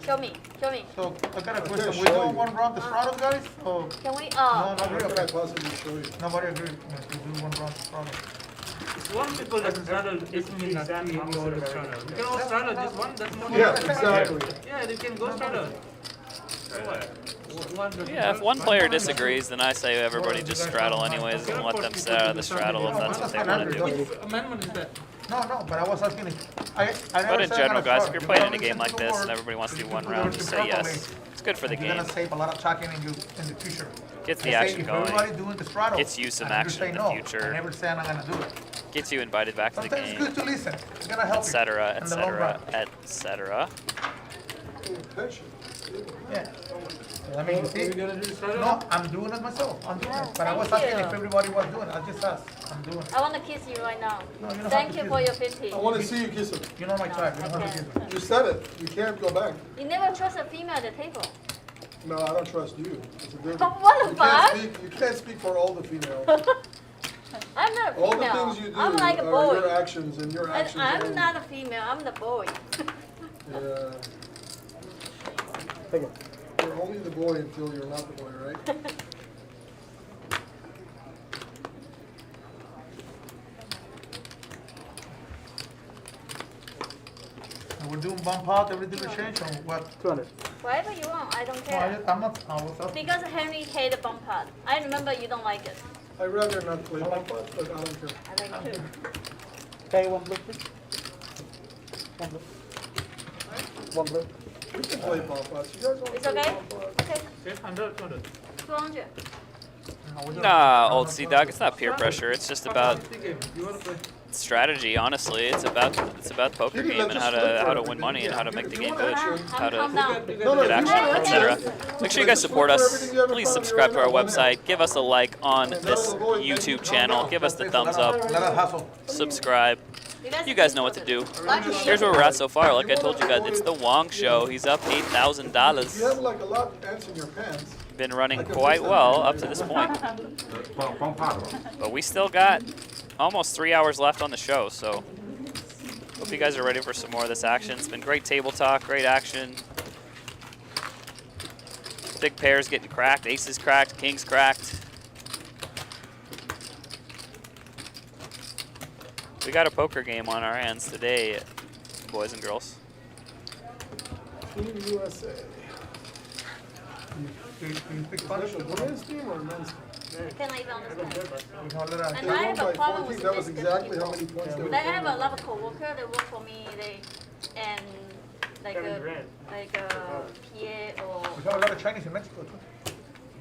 Show me. Show me. So I got a can't question. We show do you. one round the straddles, guys? Or Can we? no, Oh. not How really. can I possibly show you? Nobody agrees. Yes, we do one round the straddles. One people doesn't straddle, it means nothing if you all straddle. You can all straddle, just one, that's more. Yeah, exactly. Yeah, they can go straddle. Yeah, if one player disagrees, then I say everybody just straddle anyways and let them sit out of the straddle if that's what they want to do. Which amendment is that? No, but I was asking if I never But in said I'm general, gonna guys, start. if you're You playing gotta in a game listen like to the this word, and everybody wants to do you one do round, it just say carefully, yes. It's good for the and game. You're gonna save a lot of talking in the future. Gets I the say, action if going. everybody doing the straddle, Gets you some and you action say in the no, future. I never say I'm not gonna do it. Gets you invited back to the Sometimes it's game, good to listen. It's gonna help etc., you in the long etc., run. etc. Patient. Yeah. I mean, you Are see, we gonna do straddle? no, I'm doing it myself. I'm doing Yeah, it. But I was thank asking you. if everybody was doing it. I just asked. I'm doing it. I want to kiss you right now. No, you don't Thank have you to for kiss your me. 50. I want to see you kiss him. You know my type. You I don't have to can't. kiss me. You said it. You can't go back. You never trust a female at the table. No, I don't trust you. It's a difference. What the You fuck? can't speak. You can't speak for all the females. I'm not a All the female. things you do I'm like a are boy. your actions, and your And actions. I'm only. not a female. I'm the boy. Yeah. Take it. You're only the boy until you're not the boy, right? And we're doing bump out, everything will change on what? 200. Whatever you want. I don't No, care. I'm not, I was asking. Because Henry hated bump pad. I remember you don't like it. I'd rather not play bump out, but I don't care. I like it too. Okay, one blue, please. One blue. One blue. We can play bump outs. You guys want to It's play okay? bump outs? Okay. 800, 200. 200. Nah, old Sea Dog, it's not peer pressure. It's just about You wanna play? strategy. Honestly, it's about the poker You can game let and just how flip to for win everything. money and how to make the game good, I'm how to calm down. No, get action, Okay, etc. okay. Make sure you guys support us. Please subscribe to our website. Give us a like on this YouTube channel. Give us the thumbs up. Let us hustle. Subscribe. You guys know what to do. Here's where we're at so far. Like I told you guys, it's the Wong Show. He's up If you have $8,000. like a lot of ants in your pants. Been running quite well up to this point. 帮怕的吧。 But we still got almost 3 hours left on the show, so hope you guys are ready for some more of this action. It's been great table talk, great action. Big pairs getting cracked, aces cracked, kings cracked. We got a poker game on our hands today, boys and girls. Team USA. Do you speak Spanish? Women's team or men's team? Can I even understand? We have a little- And I have a They won by problem 14. with That was this exactly how people. many points they were. Like I have a lot of coworkers that work for me. And like Kevin a Durant. PA or We have a lot of Chinese in Mexico too.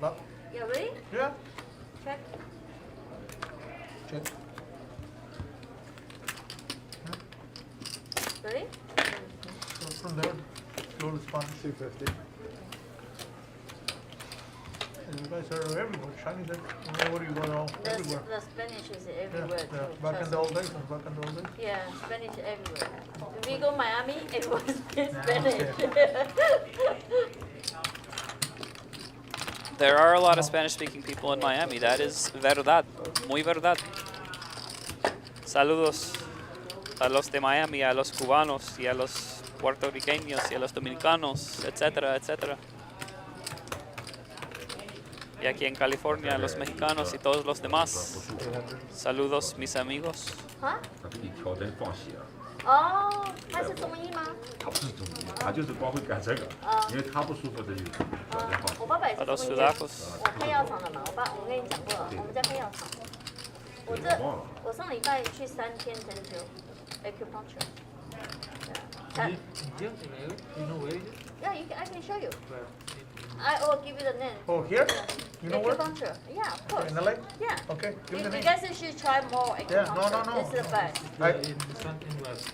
Lot. yeah, really? Yeah. Check. Check. Really? So from there, go to Spanish. 250. And you guys are everywhere. Chinese, wherever you go, all everywhere. The Spanish is Yeah, everywhere yeah. too. Back in trust the me. old days, back in the old days. Yeah, Spanish everywhere. If we go Miami, everyone speaks Yeah, Spanish. There are a lot of Spanish-speaking people in Miami. That is verdad, muy verdad. Saludos a los de Miami, a los cubanos y a los puertorriqueños y a los dominicanos, etcétera, etcétera. Y aquí en California, a los mexicanos y todos los demás. Saludos, mis amigos. 啊？他给你调针放血，哦，他是中医吗？他不是中医，他就是光会干这个，因为他不舒服他就调针放血我。爸爸也是 A los 中医的， sudacos. 我开药厂的嘛。我跟你讲过了，我们家开药厂。我上礼拜去3天针灸 acupuncture。You know where it is? Yeah, I can show you. Where? I will give you the name. Oh, here? You know where? Acupuncture. Yeah, of course. In LA? Yeah. Okay, give You me the name. guys should try more Yeah, acupuncture. no. This is the best. In something was in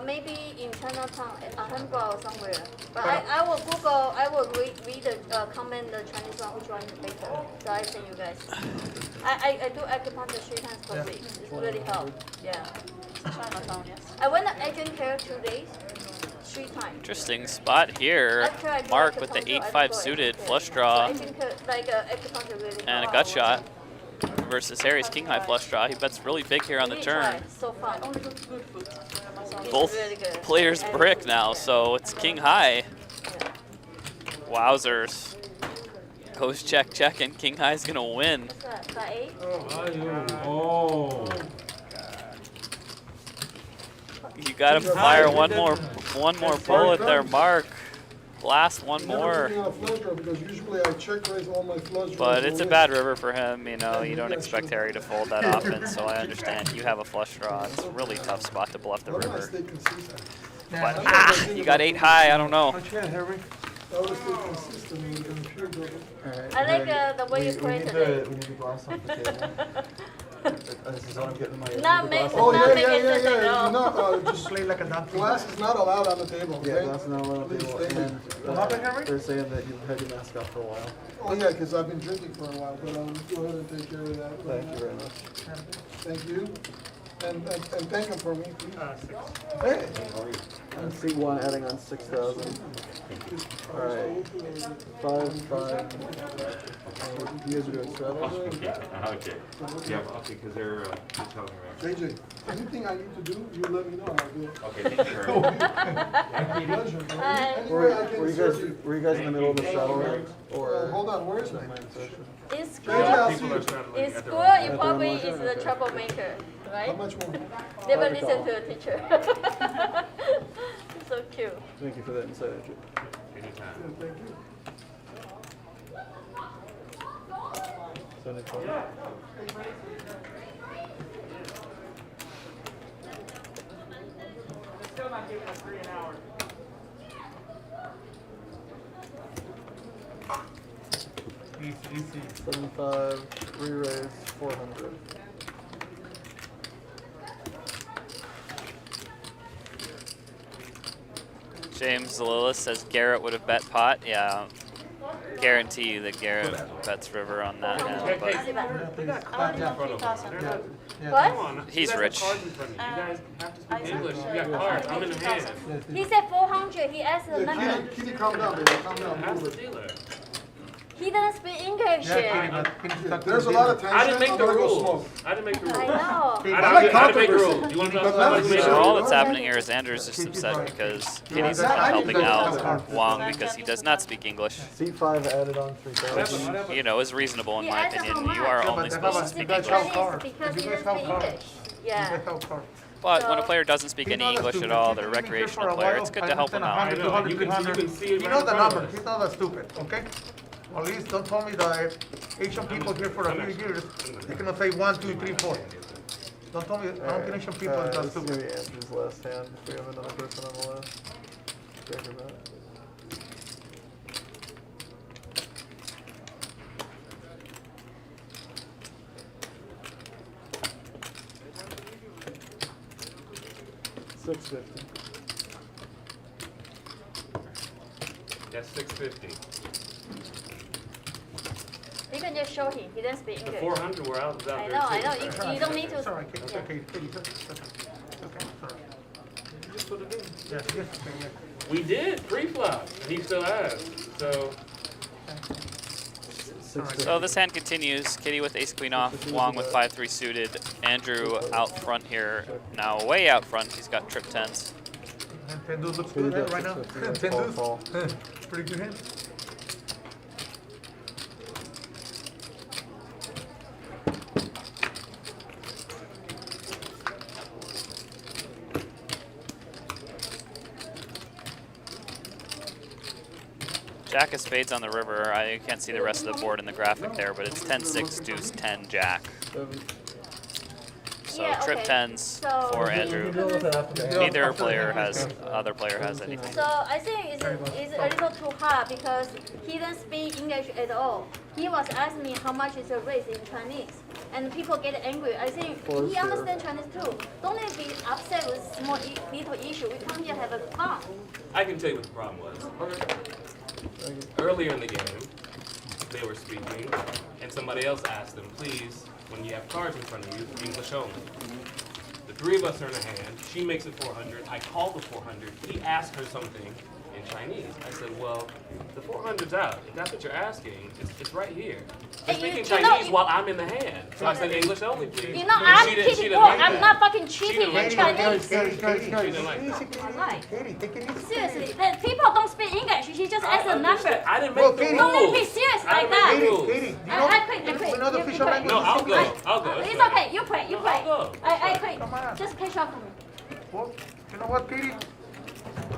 Maybe in Chinatown, Alhambra or somewhere. But I will Google, I will read the comment, the Chinese one, which one is better. So I send you guys. I do acupuncture 3 times per week. It's really help. Yeah. Chinatown, yes. I went to agent care 2 days, 3 times. Interesting spot here. After I do Mark with the acupuncture, I 8-5 go suited agent flush care. draw So agent care, like acupuncture really and a help. gut shot versus Harry's king high flush draw. He bets really big here on the Really turn. try. So fun. Only good food. It's Both really good. players And- brick now, so it's king high. Yeah. Wowzers. Goes check, check, and king high's gonna win. What's that? By 8? Oh， You gotta fire one more bullet there, Mark. blast one He never more. put me on a flush draw because usually I check raise all my flush draws. But it's a away. bad river for him, you know. You don't expect Harry to fold that often, so I understand. You have a flush draw. It's a really tough spot to bluff the Why don't I river. stay consistent? But you got 8 high. I don't know. What you got, Harry? I always stay consistent with the pure double. I like the way you play today. We need to glass off the table. This is what I'm getting my. Not make, Oh, not yeah, make yeah, it yeah, such a yeah. no. No, just Play like a donkey. glass is not allowed on the table, Yeah, okay? glass is not allowed on the table. Please stay. And What happened, Henry? they're saying that you've had your mask off for a while. Oh, yeah, because I've been drinking for a while, but I'll go ahead and take care of that. right Thank you now. very much. Thank you. And thank him for me, please. Hey. And C1 adding on 6,000. Alright. 5, 5. You guys are doing straddle? Okay. Yeah, okay, because they're telling me right. JJ, anything I need to do, you let me know, I'll do it. Okay, thank you very much. Pleasure, bro. Hi. Anywhere I can Were serve you. you guys in the middle of the straddle round? Or Hold on, where is my? In school, I'll see People are you. straddling in at their school, own you time. probably is the troublemaker, How right? much more? Never listen to the teacher. So cute. Thank you for that insight, Andrew. Anytime. Thank you. 75. Still not giving us 3 an hour. Easy. 75, re-raise, 400. James Lillis says Garrett would have bet pot. Yeah, guarantee you that Garrett bets river on that hand. But They got cards in front of them. They're not. What? Come on. He's you guys rich. Have cards in front of you. You guys have to I speak English. said, You got cards. I'm in the hand. He said 400. He asked the Yeah, number. Kitty, calm down, baby, calm down. Ask move the it. dealer. He doesn't speak English. Yeah, Kitty, There's a lot of tension. I didn't make I'm the gonna go rules. smoke. I didn't make the rules. I know. I didn't make the rules. You want to know somebody who made the so all rules? that's happening here is Andrew's just upset because Kitty's not helping out Wong because he does not speak English. C5 added on 3,000. You know, is reasonable in He my asked opinion. how much. You are Yeah, only but supposed to how speak about- English. you guys have Because You he guys doesn't have speak cards. English. Yeah. But when a So- player doesn't speak any English at all, they're a recreational player. It's good to help them out. I know. You can see it You right know in the front of number. us. He's not that stupid, okay? At least don't tell me that Asian people here for a few years, they cannot say 1, 2, 3, 4. Don't tell me, I don't think Asian people is that This is going to stupid. be Andrew's last hand if we have another person on the list. Check him out. $650. That's 650. You can just show him. He doesn't speak The English. 400 were out I there know, I too. know. You don't need It's to. all right, Kitty, it's Yeah. okay, Kitty, it's okay, it's okay, it's all right. Just put it in. Yes, yes, okay, yes. We did pre-flop. He still has. So 650. So this hand continues. Kitty with ace queen off, Wong with 5-3 suited. Andrew out front here. Now way out front. He's got trip tens. And 10 deuce looks Kitty good bet right now. 650, 10 call, deuce. call. Pretty good hand. Jack of spades on the river. I can't see the rest of the board in the graphic there, but it's 10-6, deuce, 10, jack. 7. So Yeah, trip okay. tens So- for Andrew. Neither player has, other player has anything. So I think it's a little too hard because he doesn't speak English at all. He was asking me how much is a raise in Chinese, and people get angry. I think For he sure. understands Chinese too. Don't let be upset with small little issue. We come here have a fun. I can tell you what the problem was. Earlier in the game, they were speaking, and somebody else asked them, please, when you have cards in front of you, English only. The three of us are in a hand. She makes it 400. I call the 400. He asked her something in Chinese. I said, well, the 400's out. If that's what you're asking, it's right here. They're Hey, you speaking know- Chinese while I'm in the hand. So I said, English only, please. You know, And I'm she didn't kidding. like I'm that. not fucking She cheating didn't in like that. Chinese. She didn't like that. Right. Katie, take it easy. Seriously, the people don't speak English. She just asked a number. I didn't Well, make the Katie- Don't let me be rules. serious I like didn't make that. the rules. Katie, you I know, quit. we know the You official quit. language. No, I'll go. I'll go. It's okay. You quit. You No, quit. I'll go. I quit. Come on. Just catch up to me. Well, you know what, Katie?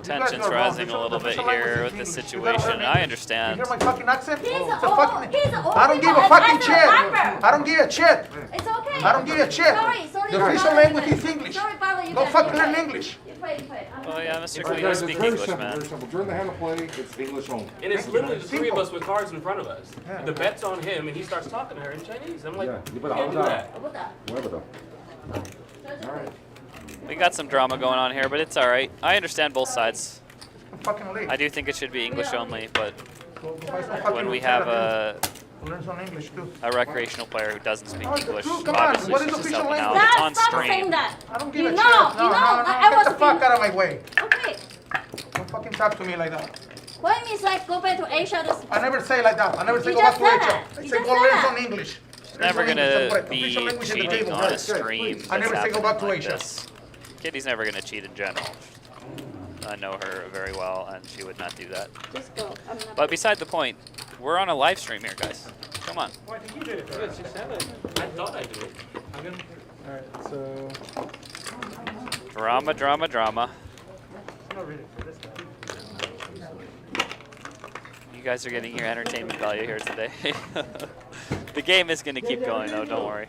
Tension's rising a little bit here with this situation. I You understand. hear my fucking accent? He's It's an a old, fucking. he's an old I don't give people a fucking and shit. I'm I don't give a shit. It's okay. I don't give a shit. Sorry. The official language is English. Sorry, Baba, you Go can- fucking you learn can- English. You play. Oh yeah, Mr. Right, Clean, guys, speak it's very English, simple, man. very simple. During the hand of play, it's English only. And it's literally the three of Simple. us with cards in front of us. Yeah. The bet's on him, and he starts talking to her in Chinese. I'm like, Yeah, you but can't do I'm that. 我不打。 Whatever though. All right. We got some drama going on here, but it's all right. I understand both sides. Fucking leave. I do think it should be English only, but Go buy some fucking when we have learn some English too. a recreational player who doesn't speak Oh, it's English, true, come on, obviously what she's is just official helping out. language? It's on Stop saying stream. that. I don't give You a know, shit. No, you know, no, I get was the fuck being- out of my way. Okay. Don't fucking talk to me like that. What it means like go back to Asia? I never say like that. I never say You go back just to said Asia. that. I You say just go said learn that. some English. Never Learn some gonna English. be Official language at the cheating table, on a guys. stream I never that's say go happening back to like Asia. this. Kitty's never gonna cheat in general. I know her very well, and she would not do that. Just go. I'm not. But beside the point, we're on a live stream here, guys. Come on. Why did you do it? Good, 6-7. I thought I did it. I'm gonna. Alright, so Drama, drama, drama. Not really for this guy. You guys are getting your entertainment value here today. The game is going to keep going, though. Don't worry.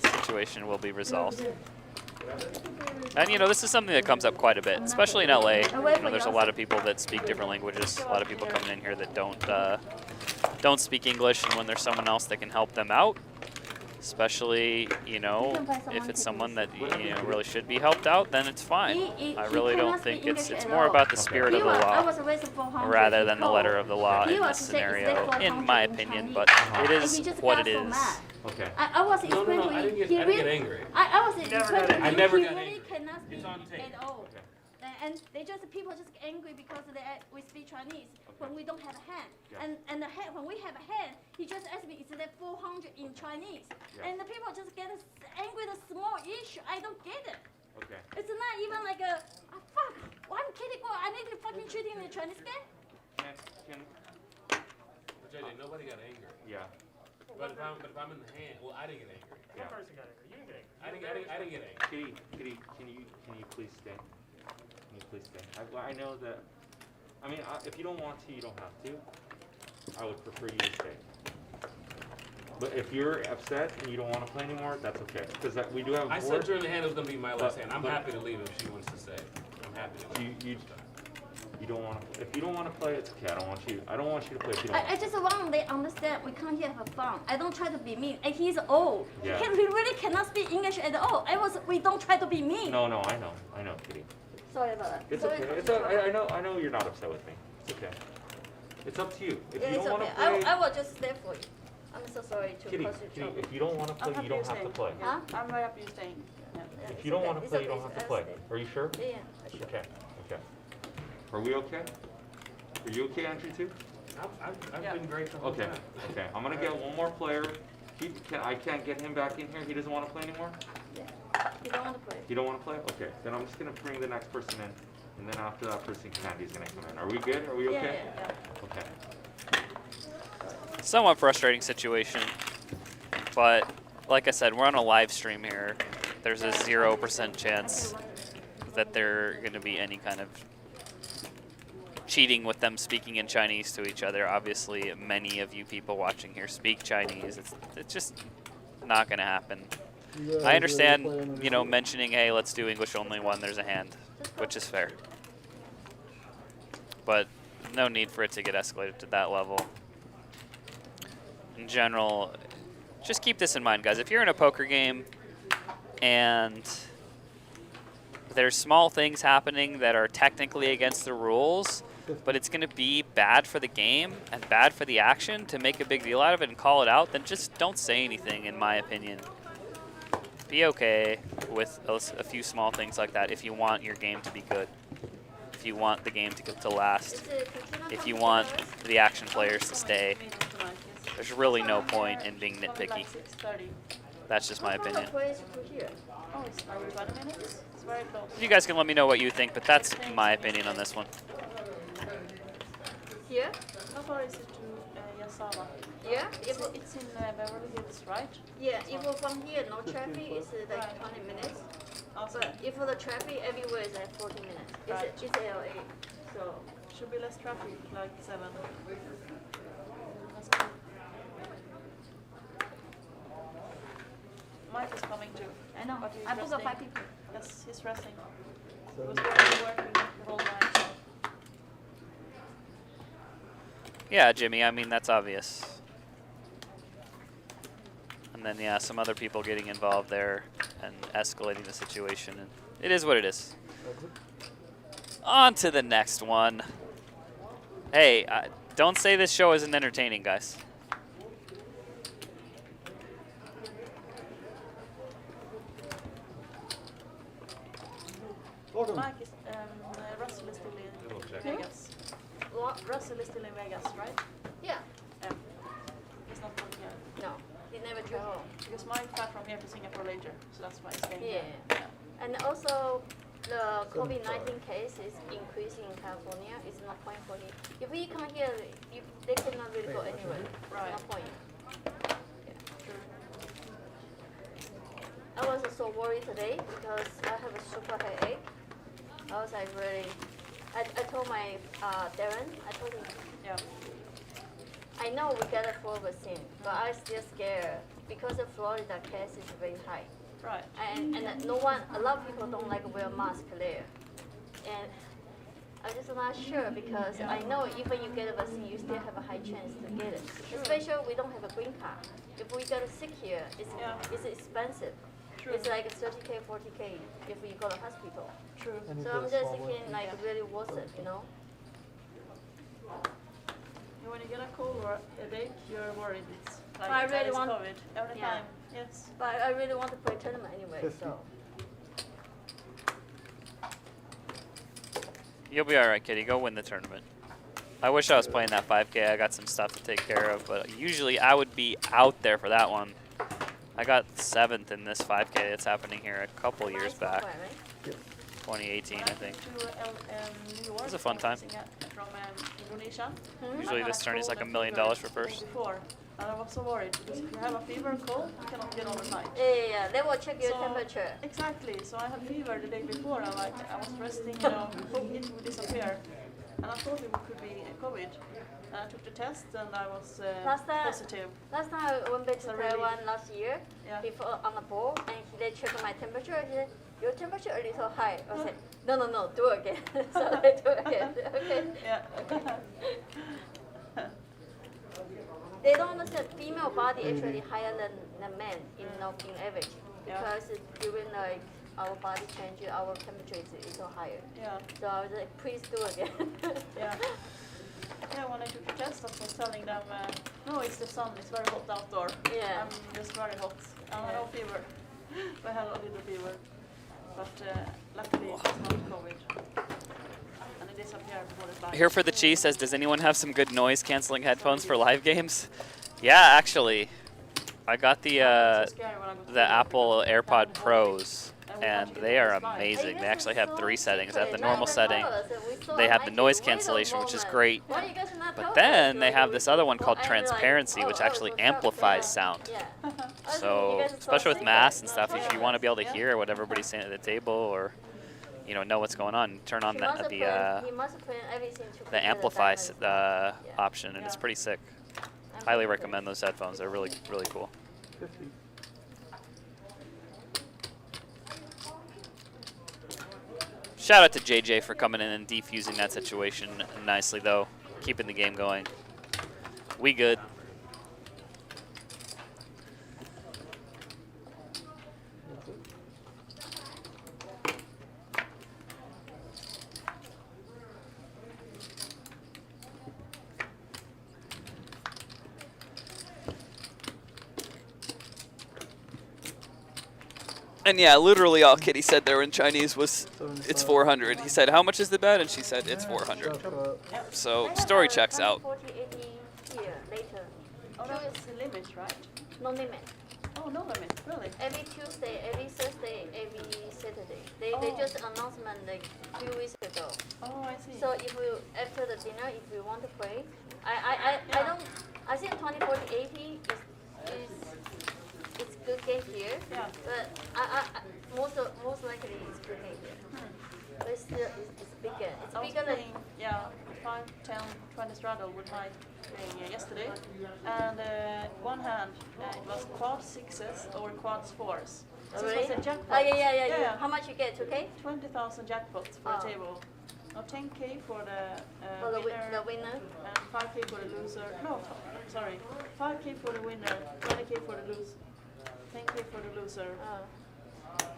The situation will be resolved. And you know, this is something that comes up quite a bit, especially in LA. You know, there's a lot of people that speak different languages. A lot of people coming in here that don't speak English, and when there's someone else that can help them out, especially, you know, if it's someone that you know really should be helped out, then it's fine. I really don't think it's more about the spirit of the law rather than the letter of the law in this scenario, in my opinion. But it is what it is. Okay. I was No, explaining I to didn't you. get angry. I was explaining to you. I never he got really angry. cannot speak It's on tape. at all. And they just people just get angry because we speak Chinese when we don't have a hand. Yeah. And the hand, when we have a hand, he just asked me, is that 400 in Chinese? Yeah. And the people just get angry with a small issue. I don't get it. Okay. It's not even like a fuck. Well, I'm kidding. Well, I need to fucking cheating in the Chinese game. JJ, nobody got angry. Yeah. But if I'm in the hand, well, I didn't get angry. One person got angry. You didn't get angry. I didn't get angry. Kitty, can you please stay? Can you please stay? I know that. I mean, if you don't want to, you don't have to. I would prefer you to stay. But if you're upset and you don't want to play anymore, that's okay. Because we do have a I board. said during the hand it was gonna be my last hand. I'm but- happy to leave if she wants to stay. I'm happy to leave. You don't want to. If you don't want to play, it's okay. I don't want you to play if you don't. I just want they understand we come here have fun. I don't try to be mean. And he's old. Yeah. He really cannot speak English at all. We don't try to be mean. No, I know, Kitty. Sorry about that. It's Sorry. okay. I know you're not upset with me. It's okay. It's up to you. If Yeah, you it's don't want okay. to play, I will just stay for you. I'm so sorry to Kitty, cause you trouble. if you don't want to I'm play, happy you don't you're have to staying. play. Huh? I'm very happy you're staying. Yeah. Yeah, If it's you don't okay. want to It's play, you okay. don't have to I'll play. stay. Are you sure? Yeah, sure. Okay. Are we okay? Are you okay, Andrew, too? I've Yeah. been great the whole Okay. time. Okay. I'm gonna get one more player. I can't get him back in here. He doesn't want to play anymore. You don't want to play. You don't want to play? Okay. Then I'm just gonna bring the next person in, and then after that person, Candy's gonna come in. Are we good? Are we okay? Yeah. Okay. Somewhat frustrating situation, but like I said, we're on a live stream here. There's a 0% chance that there going to be any kind of cheating with them speaking in Chinese to each other. Obviously, many of you people watching here speak Chinese. It's just not going to happen. I understand, you know, mentioning, hey, let's do English only when there's a hand, which is fair. But no need for it to get escalated to that level. In general, just keep this in mind, guys. If you're in a poker game and there's small things happening that are technically against the rules, but it's going to be bad for the game and bad for the action to make a big deal out of it and call it out, then just don't say anything, in my opinion. Be okay with a few small things like that if you want your game to be good, if you want the game to last, if you want the action players to stay. There's really no point in being nitpicky. That's just my opinion. Oh, it's 20 minutes? It's very close. You guys can let me know what you think, but that's my opinion on this one. Here? How far is it to Yasawa? Yeah? It's in Beverly Hills, right? Yeah, if from here no traffic, it's like 20 minutes. Awesome. But if for the traffic, everywhere is at 40 minutes. Right. It's LA, so Should be less traffic, like 7. That's good. Mike is coming too. I know. But he's I booked resting. 5 people. Yes, he's resting. He So was already working the whole night. So. Yeah, Jimmy, I mean, that's obvious. And then, yeah, some other people getting involved there and escalating the situation. And it is what it is. On to the next one. Hey, don't say this show isn't entertaining, guys. welcome. Mike is, Russell is still Double check. in Vegas. Russell is still in Vegas, right? yeah, Yeah. He's not from here. no, he never travel. Because Mike flew from here to Singapore later, so that's why he's staying Yeah. here. And also, the COVID-19 case is increasing in California. It's not point for him. If we come here, they cannot really go anywhere. Right. No point. True. I was so worried today because I have a super headache. I was like really. I told my Darren. I told him. Yeah. I know we got a flu vaccine, but I'm still scared because the Florida case is very high. Right. And no one, a lot of people don't like wear mask there. And I'm just not sure because I know even you get a vaccine, you still have a high chance to get it. Especially we don't have a green card. If we get sick here, it's expensive. True. It's like 30K, 40K if you go to hospital. True. And So if I'm there's just small thinking ones. like really worth it, you know? And when you get a cold or a headache, you're worried it's like I that really is want- COVID every yeah. time. Yes. But I really want to play tournament anyway, 50. so. You'll be all right, Kitty. Go win the tournament. I wish I was playing that 5K. I got some stuff to take care of, but usually I would be out there for that one. I got 7th in this 5K that's happening here a couple years Nice back, software, right? 2018, I think. New York, It was a fun time. From Indonesia. Usually I had this a tourney's cold like $1 and million fever for the day first. Before, and I was so worried because if you have a fever and cold, you cannot get on the night. Yeah, they will check your So- temperature. Exactly. So I had fever the day before. I was resting, you know, hoping it would disappear, and I thought it could be COVID. And I took the test, and I was Last time- positive. Last time I went back to So really- Taiwan last year, Yeah. before on the board, and they checked my temperature. He said, "Your temperature a little high." I said, "No, do it again." So I do it again. Okay. Yeah. They don't understand female body actually higher than men in average Yeah. because during like our body change, our temperature is so higher. Yeah. So I was like, "Please do it again." Yeah. Yeah, when I took the test, I was telling them, no, it's the sun, it's very hot outdoor. Yeah. I'm just very hot. I have no fever. I had a little fever. But luckily it was not COVID. And it disappeared before the flight. Here for the Cheese says, does anyone have some good noise canceling headphones for live games? Yeah, actually. I got the Apple AirPod Pros, and they are amazing. They actually have 3 settings. They have the normal setting, they have the noise cancellation, which is great, but then they have this other one called transparency, which actually amplifies sound. So, especially with masks and stuff, if you want to be able to hear what everybody's saying at the table or, you know what's going on, turn on the amplify option, and it's pretty sick. Highly recommend those headphones. They're really, really cool. 50. Shout out to JJ for coming in and defusing that situation nicely, though. Keeping the game going. We good. And yeah, literally all Kitty said there in Chinese was, it's 400. He said, how much is the bet? And she said, it's 400. So, story checks out. 40, 80 here later. Oh, that's the limit, right? No limit. Oh, no limit, really? Every Tuesday, every Thursday, every Saturday. They just announcement like 2 weeks ago. Oh, I see. So if you after the dinner, if you want to play, I don't. I think 20, 40, 80 is it's good game here. Yeah. But most likely 20 straddle with my playing yesterday, and one hand it was quad sixes or quads fours. Oh, This really? was a jackpot. Oh, yeah. How much you get? 2K? 20,000 jackpots for a table. Now 10K for the winner. and 5K for the loser. No, sorry, 5K for the winner, 20K for the loser, 10K for the loser,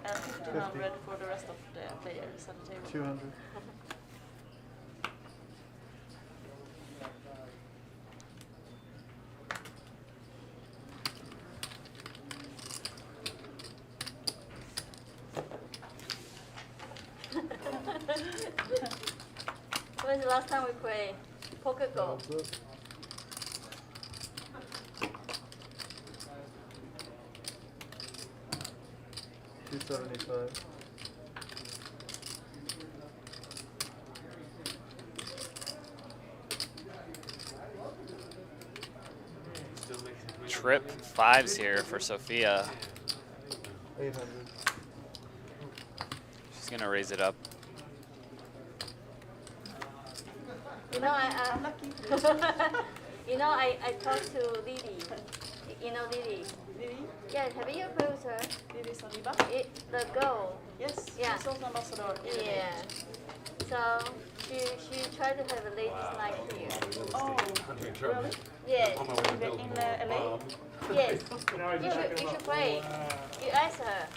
and 1,500 for the rest of the players at the table. 200. When was the last time we played Poker Go? 275. Trip 5s here for Sofia. 800. She's gonna raise it up. You know, I talked to Lily. You know Lily? Lily? Yeah, have you played with her? Lily Saliba? The girl. Yes, Yeah. she's also ambassador. Yeah. So she tried to have a ladies' night here. Oh, really? Yes. In LA? Yes. You should play. You ask her.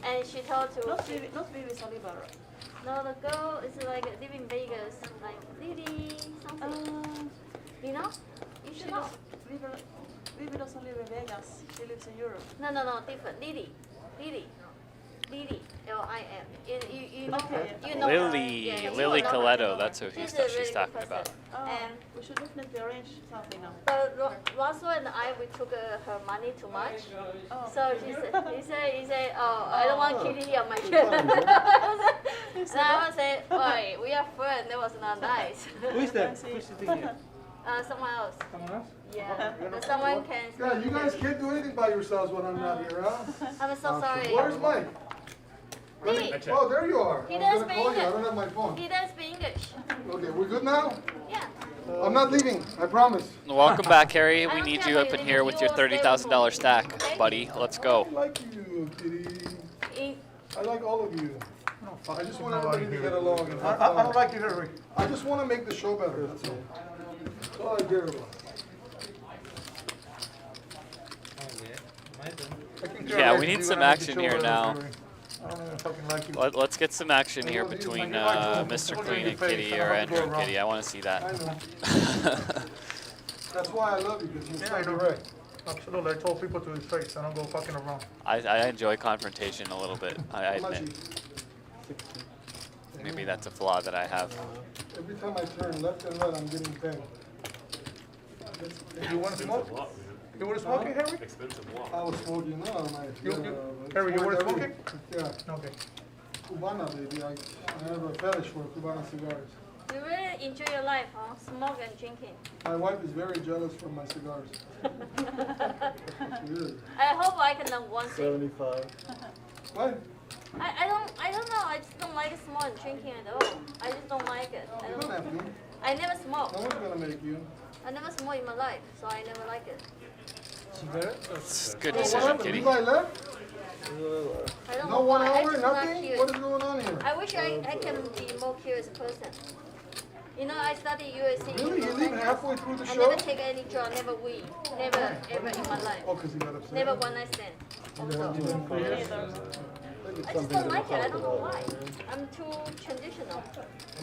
And she told to. Not Lily Saliba, right? No, the girl is like live in Vegas, like Lily something. You know? You should know. Lily doesn't live in Vegas. She lives in Europe. No, different. Lily. L-I-M. You know Okay. her. You know her. Lily, Yeah, you Lily know her. Coletto, that's who She's she's a really talking good about. person. And We should definitely arrange something now. but Russell and I, we took her money too much. Oh. So he said, oh, I don't want kitty on my shirt. And I would say, oi, we are friends. That was not nice. Who is that? Who's sitting here? Someone else. Someone else? Yeah. But someone can. Yeah, you guys can't do anything by yourselves when I'm not here, huh? I'm so sorry. Where's Mike? He Oh, there you are. He I does was gonna call you. I speak- don't have my phone. does speak English. Okay, we're good now? Yeah. I'm not leaving. I promise. Welcome back, Harry. We don't need care you about up in you. here with your You will stay $30,000 with me. stack, Okay? buddy. Let's go. I like you, kitty. He, I like all of you. I just want everybody to get along and have I don't fun. like you, Henry. I just want to make the show better. That's all. That's all I care about. Yeah, we need some action here now. I don't even fucking like you. Let's get some action here between Mr. Clean and Kitty, or Andrew and Kitty. I want to see I that. know. That's why I love you, because you're Yeah, I so know. direct. Absolutely. I told people to his face. I don't go fucking around. I enjoy confrontation a little bit, I How much admit. you- Maybe that's a flaw that I have. Every time I turn left and right, I'm getting pegged. You want to smoke? You want to smoke it, Henry? Expensive walk. I was smoking, no, my. Harry, you want to smoke it? Yeah, Okay. Cubana, baby. I have a fetish for Cubana cigars. you really enjoy your life, huh? Smoke and drinking. My wife is very jealous for my cigars. She is. I hope I can know one thing. 75. What? I don't know. I just don't like smoke and drinking at all. I just don't like it. You don't have to. I never smoke. No one's gonna make you. I never smoke in my life, so I never like it. It's a good What decision, happened? Kitty. Levi left? I don't No know 1 why. I hour, just not nothing? curious. What is going on here? I wish I can be more curious person. You know, I studied USC. Really? You leave halfway through the I show? never take any job, never weed, never ever in my life. Oh, because he got upset. Never one night stand. Also. I just don't like it. I don't know why. I'm too traditional.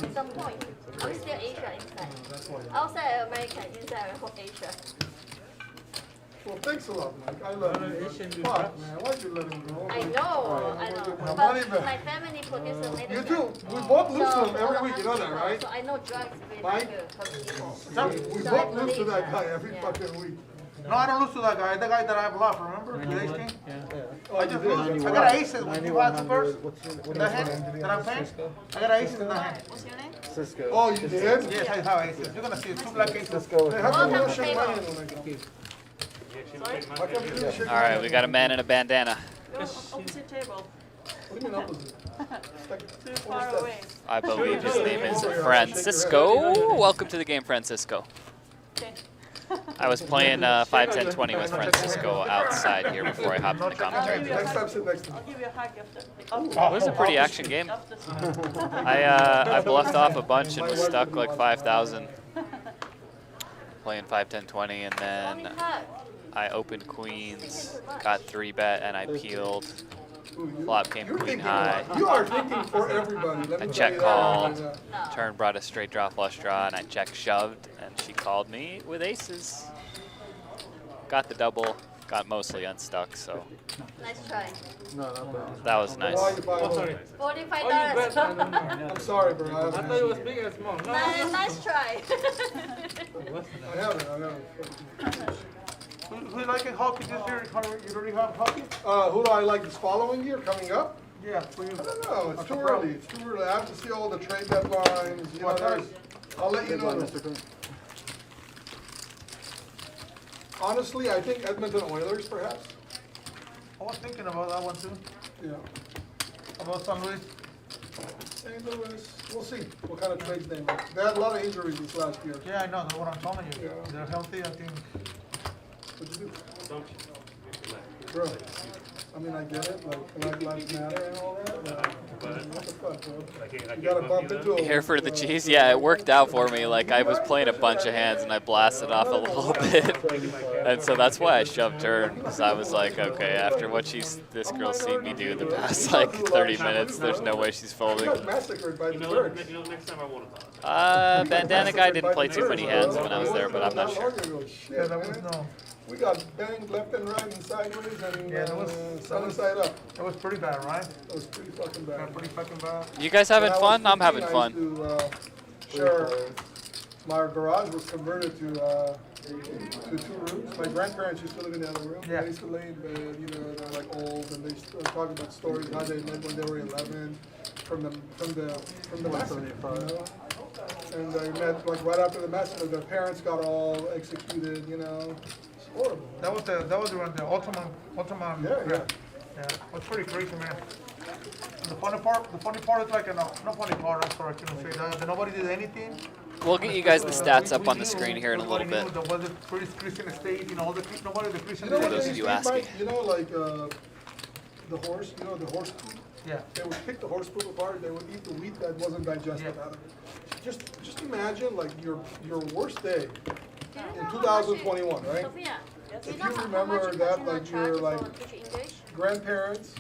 At some point, I'm still Asia inside. Outside American, inside Asia. Well, thanks a lot, Mike. I love you. Fuck, man. Why'd you let him go? I know. My money But back. my family produces medicine. You too. We both lose So, to him every week. You know that, right? So I know drugs really Mike? good for people. We So I both lose to believe that guy every yeah. fucking week. No, I don't lose to that guy. The guy that I have lost, remember? The ace king? Oh, I just lose. I got aces when you buy two first. What's In the hand that I'm playing, I got aces in the hand. What's your name? Cisco. Oh, you did? Yes, I have aces. You're gonna see two black aces. Cisco. Hey, how come you don't Welcome shake to my table. hand when I come? Sorry? How come you didn't shake All my right, hand? we got a man in a bandana. You're on opposite table. What do you mean opposite? It's like Too 4 far steps. away. I believe his name is Shake your head. Francisco. Welcome to the game, Francisco. Okay. I was playing 5-10-20 with Francisco outside here before I hopped in the commentary. Next time, sit next to me. I'll give you a hug after. It was a pretty action game. After. I bluffed off a bunch and was stuck like 5,000 playing 5-10-20, and then I opened queens, got 3-bet, and I peeled. Flop came You're queen thinking high. You are thinking for everybody. Let I me check tell you that called, right now. turn brought a straight draw flush draw, and I check shoved, and she called me with aces. Got the double, got mostly unstuck, so Nice try. No, not bad. that was nice. Why you buy Oh, one? sorry. $45. I'm sorry, bro. I thought it was big and small. No. Nice try. I haven't. Who you like in hockey this year? You already have hockey? Who do I like this following year coming up? Yeah, for you. I don't know. It's too early. It's too early. I have to see all the trade deadlines. You know, What time? I'll let you Good one, know. Mr. Quinn. Honestly, I think Edmonton Oilers, perhaps. I was thinking about that one too. Yeah. About San Luis. St. Louis. We'll see what kind of trades they make. They had a lot of injuries this last year. Yeah, I know. That's what I'm telling you. Yeah. They're healthy, I think. What'd you do? Don't you? Bro, I mean, I get it, like Black Lives Matter and all that, but what the fuck, bro? You gotta bump into Here for the cheese? Yeah, it worked out for me. Like, I was playing a bunch of hands and I blasted off a little bit. And so that's why I shoved her, because I was like, okay, after what this girl's seen me do the past like 30 minutes, there's no way she's I folding. got massacred by You the know, birds. next time I won't apologize. Bandana guy didn't play too many hands when I was there, but I'm not sure. Yeah, that was no. We got banged left and right and sideways and Yeah, that was- sun side up. That was pretty bad, right? That was pretty fucking Yeah, bad. pretty fucking bad. You guys having When I was fun? I'm 15, having I fun. used to, share, my garage was converted to 2 rooms. My grandparents used to live in the other room. Yeah. They used to lay in bed, you know, they're like old, and they used to talk about stories how they lived when they were 11 from the massacre, you know? And they met like right after the massacre. Their parents got all executed, you know. It's horrible. That was during the Ottoman. Yeah. Yeah, it was pretty crazy, man. And the funny part is like, not funny part, I'm sorry, I couldn't say that nobody did anything. We'll get you guys the stats up on the screen here in a little bit. There was a pretty Christian state, you know, nobody the Christian You know what those they of used you to eat, asking. Mike? You know, like the horse, you know, the horse poop? Yeah. They would pick the horse poop apart, they would eat the wheat that wasn't digested Yeah. out of it. Just imagine like your worst day Do you in know 2021, right? Sophia, do If you know you how remember much that, personal like, you're, charge like, for teaching English? Grandparents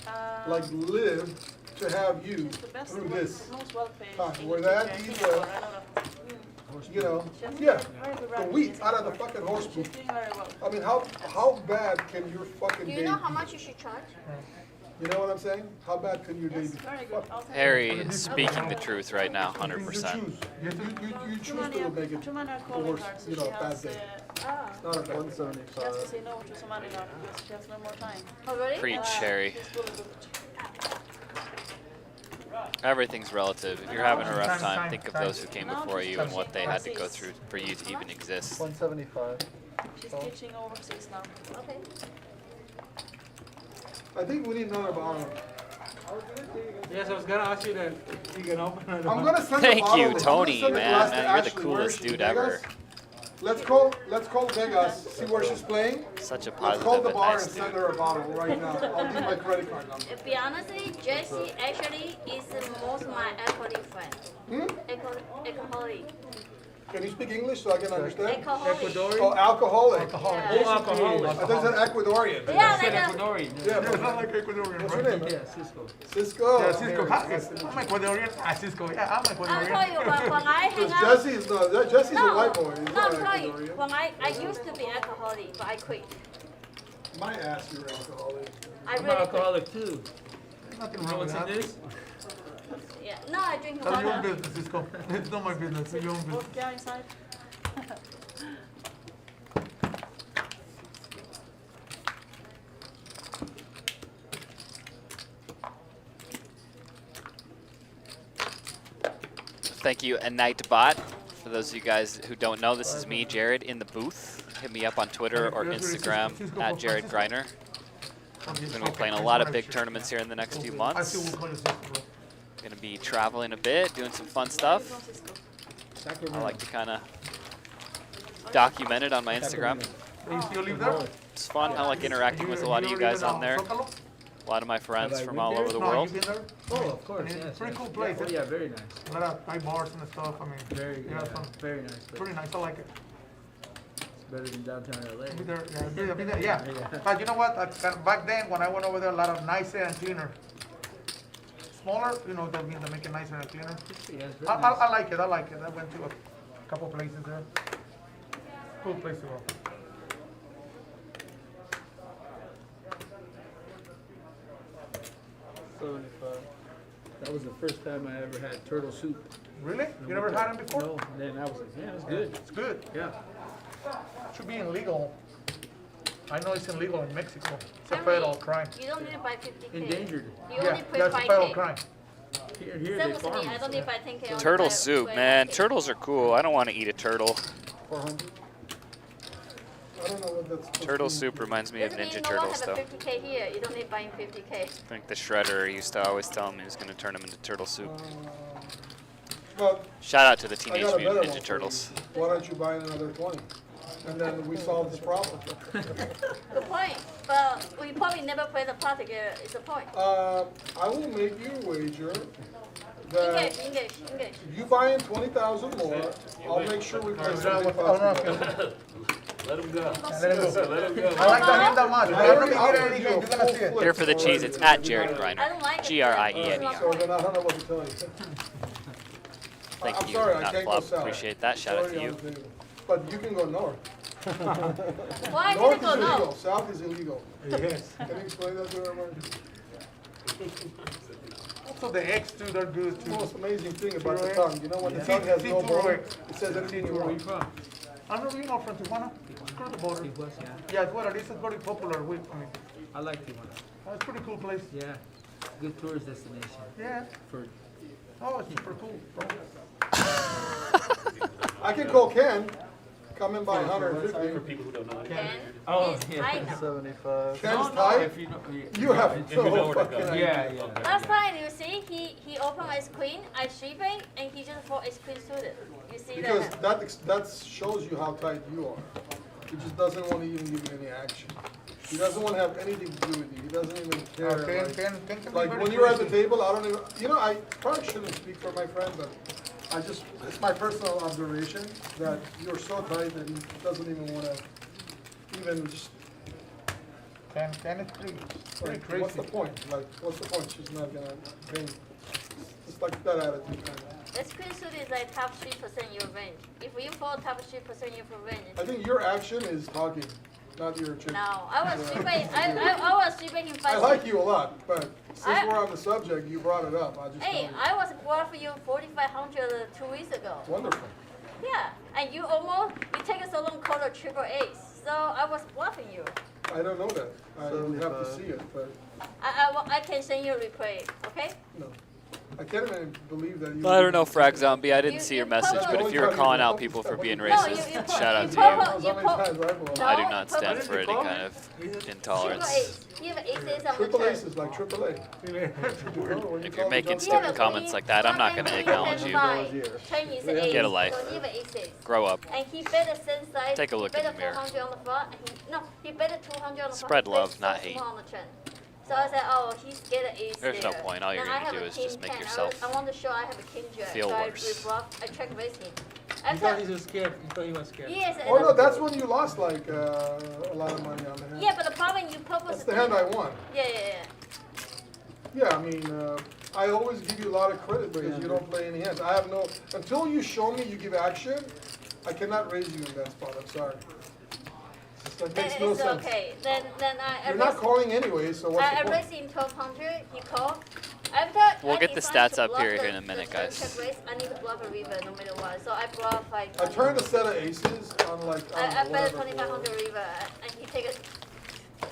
like lived to have you She's the best through one, this most well-paid time. Where English that teacher in eats Singapore. you know, She's yeah, very good the writing wheat in out of the Singapore. fucking horse poop. She's doing very well. I mean, how bad can your fucking Do day you know be? how much you should charge? You know what I'm saying? How bad can your day Yes, be? very good. I'll tell you. Harry is speaking the truth right now, You 100%. choose. You Too choose many to make it too many are the calling worst, cards, so you know, she bad has, day. she Not a bad has to 175. say no to so many now because she has no more time. Oh, really? Preach, Harry. She's fully booked. Everything's relative. If you're having a rough time, think of those who came before you and what they had to go through for you to even exist. 175. She's teaching overseas now. Okay. I think we need another bottle. Yes, I was gonna ask you that. You can open it. I'm gonna send Thank the bottle. you, I'm gonna Tony, send the man. glass to You're the Ashley. Where is coolest she? dude Vegas? ever. Let's call Vegas, see where she's playing. Such a Let's call positive the and bar nice and dude. send her a bottle right now. I'll give my credit card number. To be honest, Jessie actually is the most my alcoholic friend. Alcoholic. Can you speak English so I can understand? Alcoholic. Oh, alcoholic. Oh, alcoholic. I thought you said Ecuadorian. Yeah, Said like a, Ecuadorian. Yeah, It's but not like Ecuadorian, what's right? her name? man? Yeah, Cisco. Cisco. Yeah, Cisco. Nice to meet you. I'm Ecuadorian. Cisco. Yeah, I'm I'm Ecuadorian. telling you, when I hang Because out. Jesse's no, Jesse's a white boy. He's no, not I'm telling you, Ecuadorian. when I used to be alcoholic, but I quit. My ass, you're alcoholic. I I'm an really quit. alcoholic too. Nothing You know wrong with what's in that. this? Yeah. No, I drink That's your own water. business, Cisco. It's not my business. It's your own business. Vodka inside. Thank you, Nightbot. For those of you guys who don't know, this is me, Jared, in the booth. Hit me up on Twitter or Instagram at Jared Griner. Going to be playing a lot of big tournaments here in the next few I months. see we'll call you sister, bro. Going to be traveling a bit, doing some fun stuff. I like to kind of document it on my Instagram. You still live there? It's fun. I like interacting with a lot of you guys on there. A lot of my friends from all over the No, world. you've been there? Oh, of course. It's Yes, pretty yes. cool place. Yeah, yeah, very nice. A lot of high bars and stuff. I mean, Very, yeah, yeah, very nice. But pretty nice. I like it. it's better than downtown LA. I've been there, yeah, I've been there, yeah. But you know what? Back then, when I went over there, a lot of nicer and cleaner. Smaller, you know, that means they make it nicer and cleaner. Yeah, it's very I nice. like it. I like it. I went to a couple places there. Cool place to go. That was the first time I ever had turtle soup. Really? You never had them before? No, and then I was like, yeah, it's good. It's good. Yeah. It should be illegal. I know it's illegal in Mexico. It's a Henry, federal crime. You don't need to buy 50K. Endangered. You Yeah, only pay that's a federal 5K. crime. Here Same they with farm me, I don't need to buy 10K. I only Turtle buy soup, 5K. man. Turtles are cool. I don't want to eat a turtle. 400. I don't know what that's supposed Turtle to mean. soup reminds me of Doesn't mean Ninja no one Turtles, have though. a 50K here. You don't need buying 50K. I think the Shredder used to always tell me he was going to turn them into turtle soup. But Shout out to the I Teenage got a Mutant better Ninja one for Turtles. you. Why don't you buy another 20? And then we solve this problem. Good point. But we probably never play the part together. It's the point. I will make you a wager that English. if you buy in 20,000 more, I'll make sure we play something Oh, no, fun okay. together. Let him go. Let him go. Let him go. I like that name that much. If I ever I'll get give anything, you a you're gonna see full it. flip Here for the cheese, already. it's at Jared I Griner. don't like it. Griner. So then I don't know what to tell you. Thank I'm you, sorry, I Not can't go Flop. south. Appreciate that. Shout out Sorry to you. on the table. But you can go north. Why did North it is go illegal, no? south is illegal. Yes. Can you explain that to everyone? Also, the eggs too, they're good The too. most amazing thing about the Right. tongue, you know when the Yeah. tongue has no See, bone, right. it says anything you want. I know you know from Tijuana. Across the border. Yeah, it's what it is. It's very popular. I like Tijuana. It's a pretty cool place. Yeah. Good tourist destination. Yeah. For Oh, it's super cool. I can call Ken, come in by For 150. people who don't know. Ken Oh, is yeah. I know. 75. Ken's tight, If you know, you have you know no where to fucking go. idea. yeah. Last time you see, he opened his queen, I strip it, and he just fought his queen suited. You see Because that? that shows you how tight you are. He just doesn't want to even give you any action. He doesn't want to have anything to do with you. He doesn't even care. Ken can be Like very when you're at the crazy. table, I don't even, you know, I probably shouldn't speak for my friend, but it's my personal observation that you're so tight that he doesn't even want to even just, Ken is pretty like, crazy. what's the point? Like, what's the point? She's not gonna pay. Just like that attitude. This queen suited is like top 3% your range. If you fall top 3% your range, I think your action is talking, not your chin. no, I was stripping, I was stripping him 5 I like you a lot, but since I- we're on the subject, you brought it up. I just Hey, thought I was bought for you 4,500 2 weeks ago. wonderful. Yeah, and you take so long call a triple ace. So I was bluffing you. I don't know that. I would have to see it, but I can send you a replay, okay? no. I can't even believe that you. I don't know, Frag Zombie. I didn't You- see your you message, probably- but if you were calling out people for being No, racist, you shout out you to purple- you. you purple- I do No, not you stand purple- for any kind of Triple intolerance. ace. You have aces on the Triple turn. aces like triple A. If you're making stupid comments like that, I'm not going to acknowledge you. Chinese Get a life. So he have aces. Grow up. And he bet a same size. Take a look he in bet the mirror. 400 on the flop. And he bet a 200 on the flop. Spread He bet love, so not small hate. on the turn. So I said, oh, he's get an ace There's no there. point. All you're Then I gonna have do a is king just make 10. yourself I want to show I have a king jack. feel so worse. I check raise him. You After, thought he was scared. You thought he was scared. yes. Oh no, that's when you lost like a lot of money on the hand. Yeah, but the problem you purpose. That's the hand I won. Yeah. Yeah, I mean, I always give you a lot of credit because you don't play any hands. I have no, until you show me you give action, I cannot raise you in that spot, I'm sorry. That Then makes no it's sense. okay. Then I You're not raise- calling anyway, so what's I the raised point? him 1200. He called. We'll get the stats up here in a minute, the guys. check raise. I need to bluff a river no matter what. So I bluff like. I turned a set of aces on like, I I don't know, bet whatever. 2,500 river, and he take it.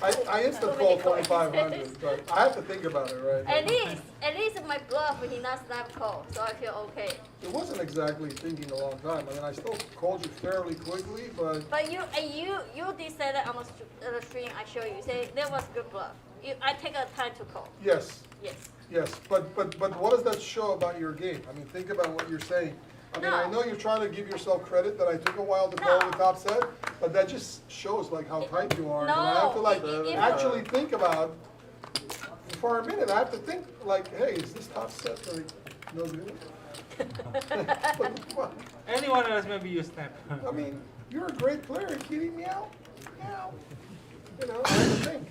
I instant So call many coins. 2,500, but I have to think about it, right? At least my bluff when he not snap call, so I feel okay. It wasn't exactly thinking a long time. I mean, I still called you fairly quickly, but But you decided on the stream I show you. Say that was good bluff. I take a time to call. Yes, Yes. yes, but what does that show about your game? I mean, think about what you're saying. I mean, I No. know you're trying to give yourself credit that I took a while to call No. the top set, but that just shows like how tight you are. And I have to No, like it- actually think about, for a minute, I have to think like, hey, is this top set like no good? What the fuck? Anyone else maybe you snap. I mean, you're a great player, you kidding me out? Yeah. You know, I have to think.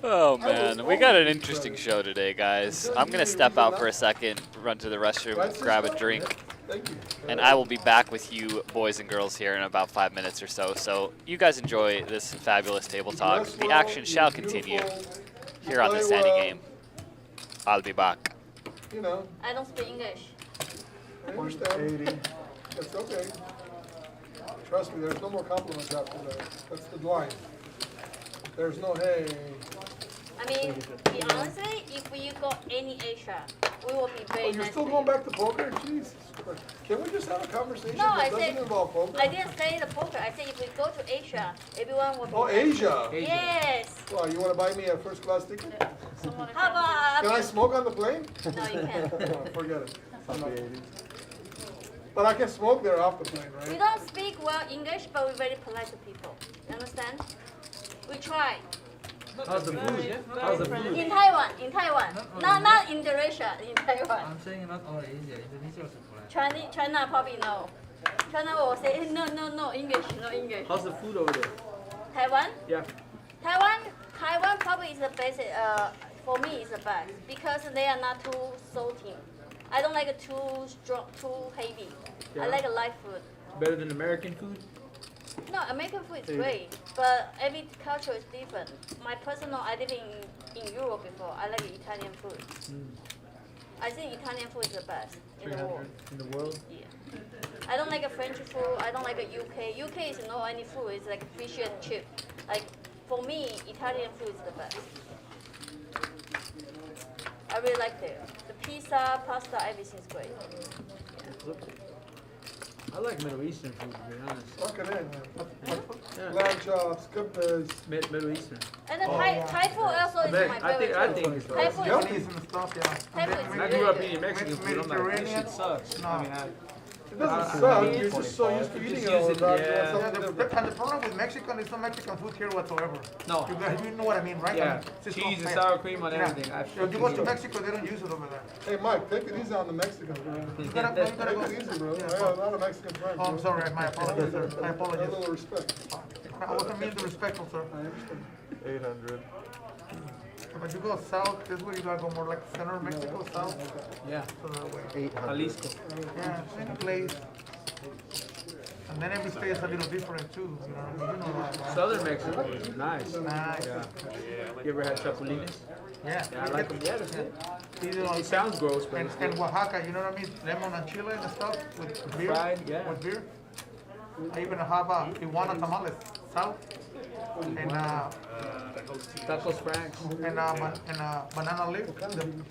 Oh man, we got an interesting show today, guys. I'm gonna step out for a second, run to the restroom, grab a drink, Thank you. and I will be back with you boys and girls here in about 5 minutes or so. So you guys enjoy this fabulous table talk. The action shall continue here on this Annie game. I'll be back. You know, I don't speak English. I understand. It's okay. Trust me, there's no more compliments after that. That's the line. There's no hey. I mean, be honestly, if we go any Asia, we will be Oh, very you're nice still to going you. back to poker? Jesus Christ. Can we just have a conversation No, that I doesn't said- involve poker? I didn't say the poker. I said if we go to Asia, everyone will be Oh, nice. Asia. Yes. Well, you want to buy me a first class ticket? Someone How about? Can I smoke on the plane? No, you can't. Forget it. I'm not- But I can smoke there off the plane, We right? don't speak well English, but we're very polite to people. You understand? We try. How's the food? How's the food? In Taiwan. Not Indonesia, in Taiwan. I'm saying not all Asia. Indonesia also polite. China probably no. China will say no English, no English. How's the food over there? Taiwan? Yeah. Taiwan probably is the best. For me, is the best because they are not too salty. I don't like it too strong, too heavy. I Yeah. like a light food. Better than American food? No, American food is great, but every culture is different. My personal, I live in Europe before. I like Italian food. I think Italian food is the best in the world. In the world? Yeah. I don't like a French food. I don't like a UK. UK is no any food. It's like fish and chip. Like for me, Italian food is the best. I really like it. The pizza, pasta, everything's great. I like Middle Eastern food, to be honest. Fuck it in, man. Yeah. Lamb chops, kebabs. Middle Eastern. And the Thai food also is my favorite. I think it's Thai food Yummies is and stuff, yeah. Thai food is I really grew up good. eating Mexican food. I'm like, this shit sucks. No. I mean, It doesn't suck, you're just so used to eating it all the time. Yeah. You want Yeah, something different. and the problem with Mexican is no Mexican food here whatsoever. No. You know what I mean, right? I Yeah, mean, it's just cheese not and fair. sour cream on Yeah. everything. I If you go to Mexico, they don't use it over there. Hey, Mike, take it easy on the Mexicans, bro. You gotta Take go. it easy, bro. I have a lot of Mexican friends. Oh, I'm bro. sorry, my apologies, sir. My A apologies. little respect. I wasn't mean disrespectful, sir. I understand. 800. But you go south, this way you gotta go more like center of Mexico, south, Yeah. so that way. 800. Jalisco. Yeah, same place. And then every state is a little different too, you know, you know that, right? Southern Mexico is nice. Nice. Yeah. Yeah, I like You ever had chapulines? Yeah. Yeah, I like them. Yeah, that's good. You know, It sounds gross, but and, it's and good. Oaxaca, you know what I mean? Lemon and chile and stuff with beer. Fried, yeah. With beer. I even have Tijuana tamales, south. And Tacos Franks. banana leaf, the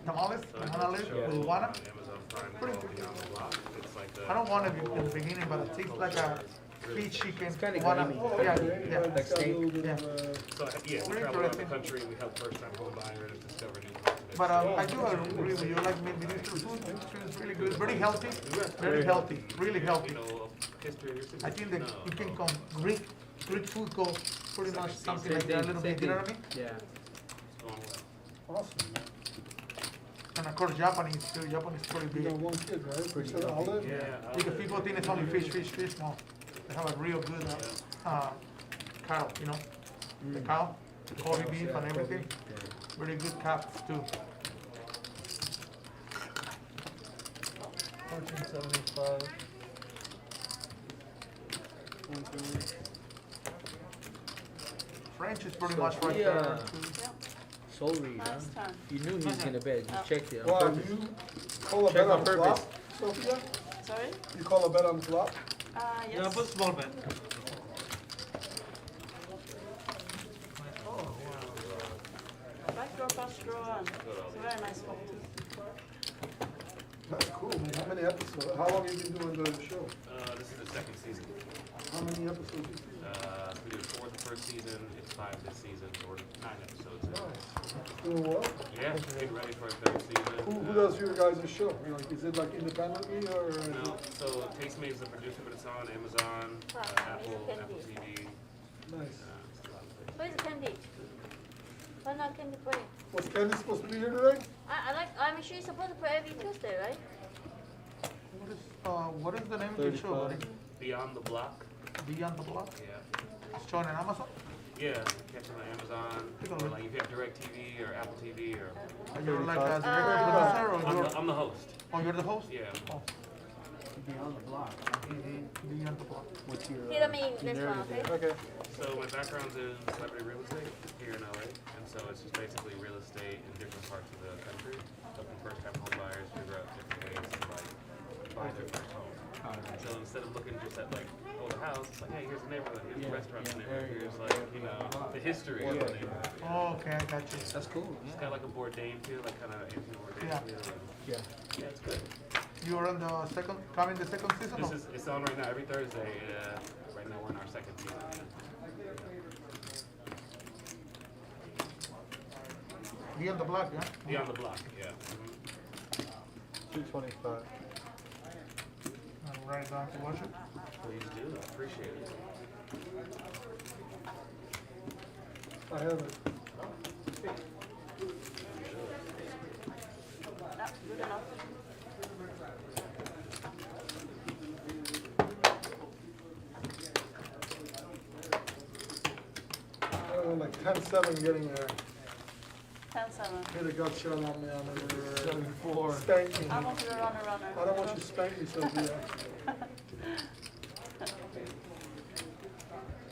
tamales, banana leaf with Tijuana. Amazon Prime Pretty and good. all the block. It's like the I don't want it in the beginning, but it tastes like a beef chicken. It's kinda Tijuana. gamey. Yeah. Like steak. Yeah. So yeah, we travel around the country. We help first-time home buyers discover new markets. But I do agree with you, like maybe this food is really good, very healthy, really healthy. You know, history of your city? I think that No. you can come Greek food goes pretty much something like that, a little bit, you know what I mean? Yeah. It's going well. Awesome. And of course Japanese too, Japanese pretty You got big. one kid, right? You said Olive? Because people think it's only fish, no. They have a real good, cow, you know? The cow, the Kobe beef and everything, very good cuts too. 1475. French is pretty much right Yeah. there too. Soul read, huh? Nice time. You knew he was gonna bet. You checked it on Wow, purpose. you call a Check bet on on flop, purpose. Sofia? Sorry? You call a bet on flop? Yeah, Yes. put small bet. Back draw, flush draw, and it's a very nice spot. That's cool, man. How many episodes? How long have you been doing the show? This is the second season. How many episodes you see? We did 4 the first season. It's 5 this season, or 9 episodes. Doing well. Yeah, getting ready for a 3rd season. Who does your guys' show? Like, is it like independently or? No, so Tastemade is the producer, but it's on Amazon, Apple TV. Nice. Where's Candy? Why not Candy playing? Was Candy supposed to be here today? I'm sure you're supposed to play every Tuesday, right? What is the name of the show, buddy? Beyond the Block. Beyond the Block? Yeah. It's shown on Amazon? Yeah, catch it on Amazon, or like if you have Direct TV or Apple TV or. You're like a director producer or you're? I'm the host. Oh, you're the host? Yeah. Oh. Beyond the Block. Beyond the Block. What's your? Hit me next one, okay? Okay. So my background's in celebrity real estate here in LA, and so it's just basically real estate in different parts of the country, helping first-time home buyers figure out different ways to like buy their first home. So instead of looking just at like, oh, the house, it's like, hey, here's the neighborhood, here's the restaurant in the neighborhood, here's like, you know, the history of the neighborhood. Oh, okay, I got you. That's cool. It's got like a Bourdain feel, like kind of Anthony Bourdain Yeah. feel. And Yeah. yeah, it's good. You are on the second, coming the second season? This or? is it's on right now every Thursday. Right now we're in our 2nd season. Beyond the Block, yeah? Beyond the Block, yeah. 225. I'll write it down to watch it. Please do. I appreciate it. I have it. That's good enough. Like 10-7 getting there. 10-7. Hit a gut shot on me on the 74. Spank me. I want you to run a runner. I don't want you to spank me, Sophia.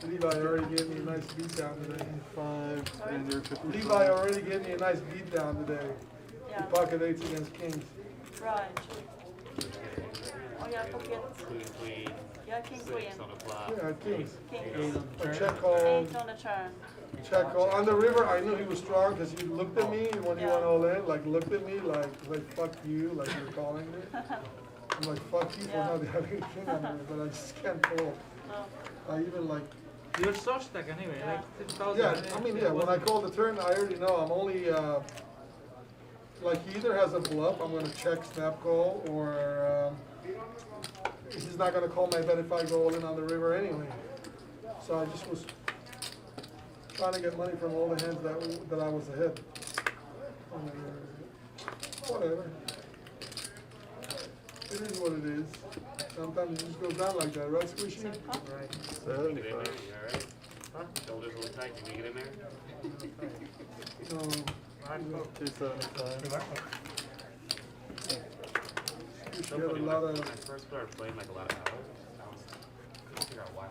Levi already gave me a nice beat down today. 5 under 55. Levi already gave me a nice beat down today. Yeah. The pocket 8s against kings. Right. Oh yeah, pocket. Queen. Yeah, king, queen. 6 on the flop. Yeah, kings. King. A check call. 8 on the turn. Check call. On the river, I knew he was strong because he looked at me when he went all in. Like, looked at me like fuck you, like you're calling me. I'm like, fuck you for not having a king on me, but I just can't call. No. I even like, You're so stuck anyway, Yeah. like 6,000. yeah, I mean, yeah, when I call the turn, I already know. I'm only, like, he either has a bluff, I'm gonna check snap call, or, he's not gonna call my bet if I go all in on the river anyway. So I just was trying to get money from all the hands that I was ahead. Whatever. It is what it is. Sometimes it just goes down like that, right, Squishy? Get in there, 75. you alright? Shoulders a little tight, can you get in there? No. 275. You should So get a funny, lot when of. I first started playing like a lot of hours, couldn't figure out why.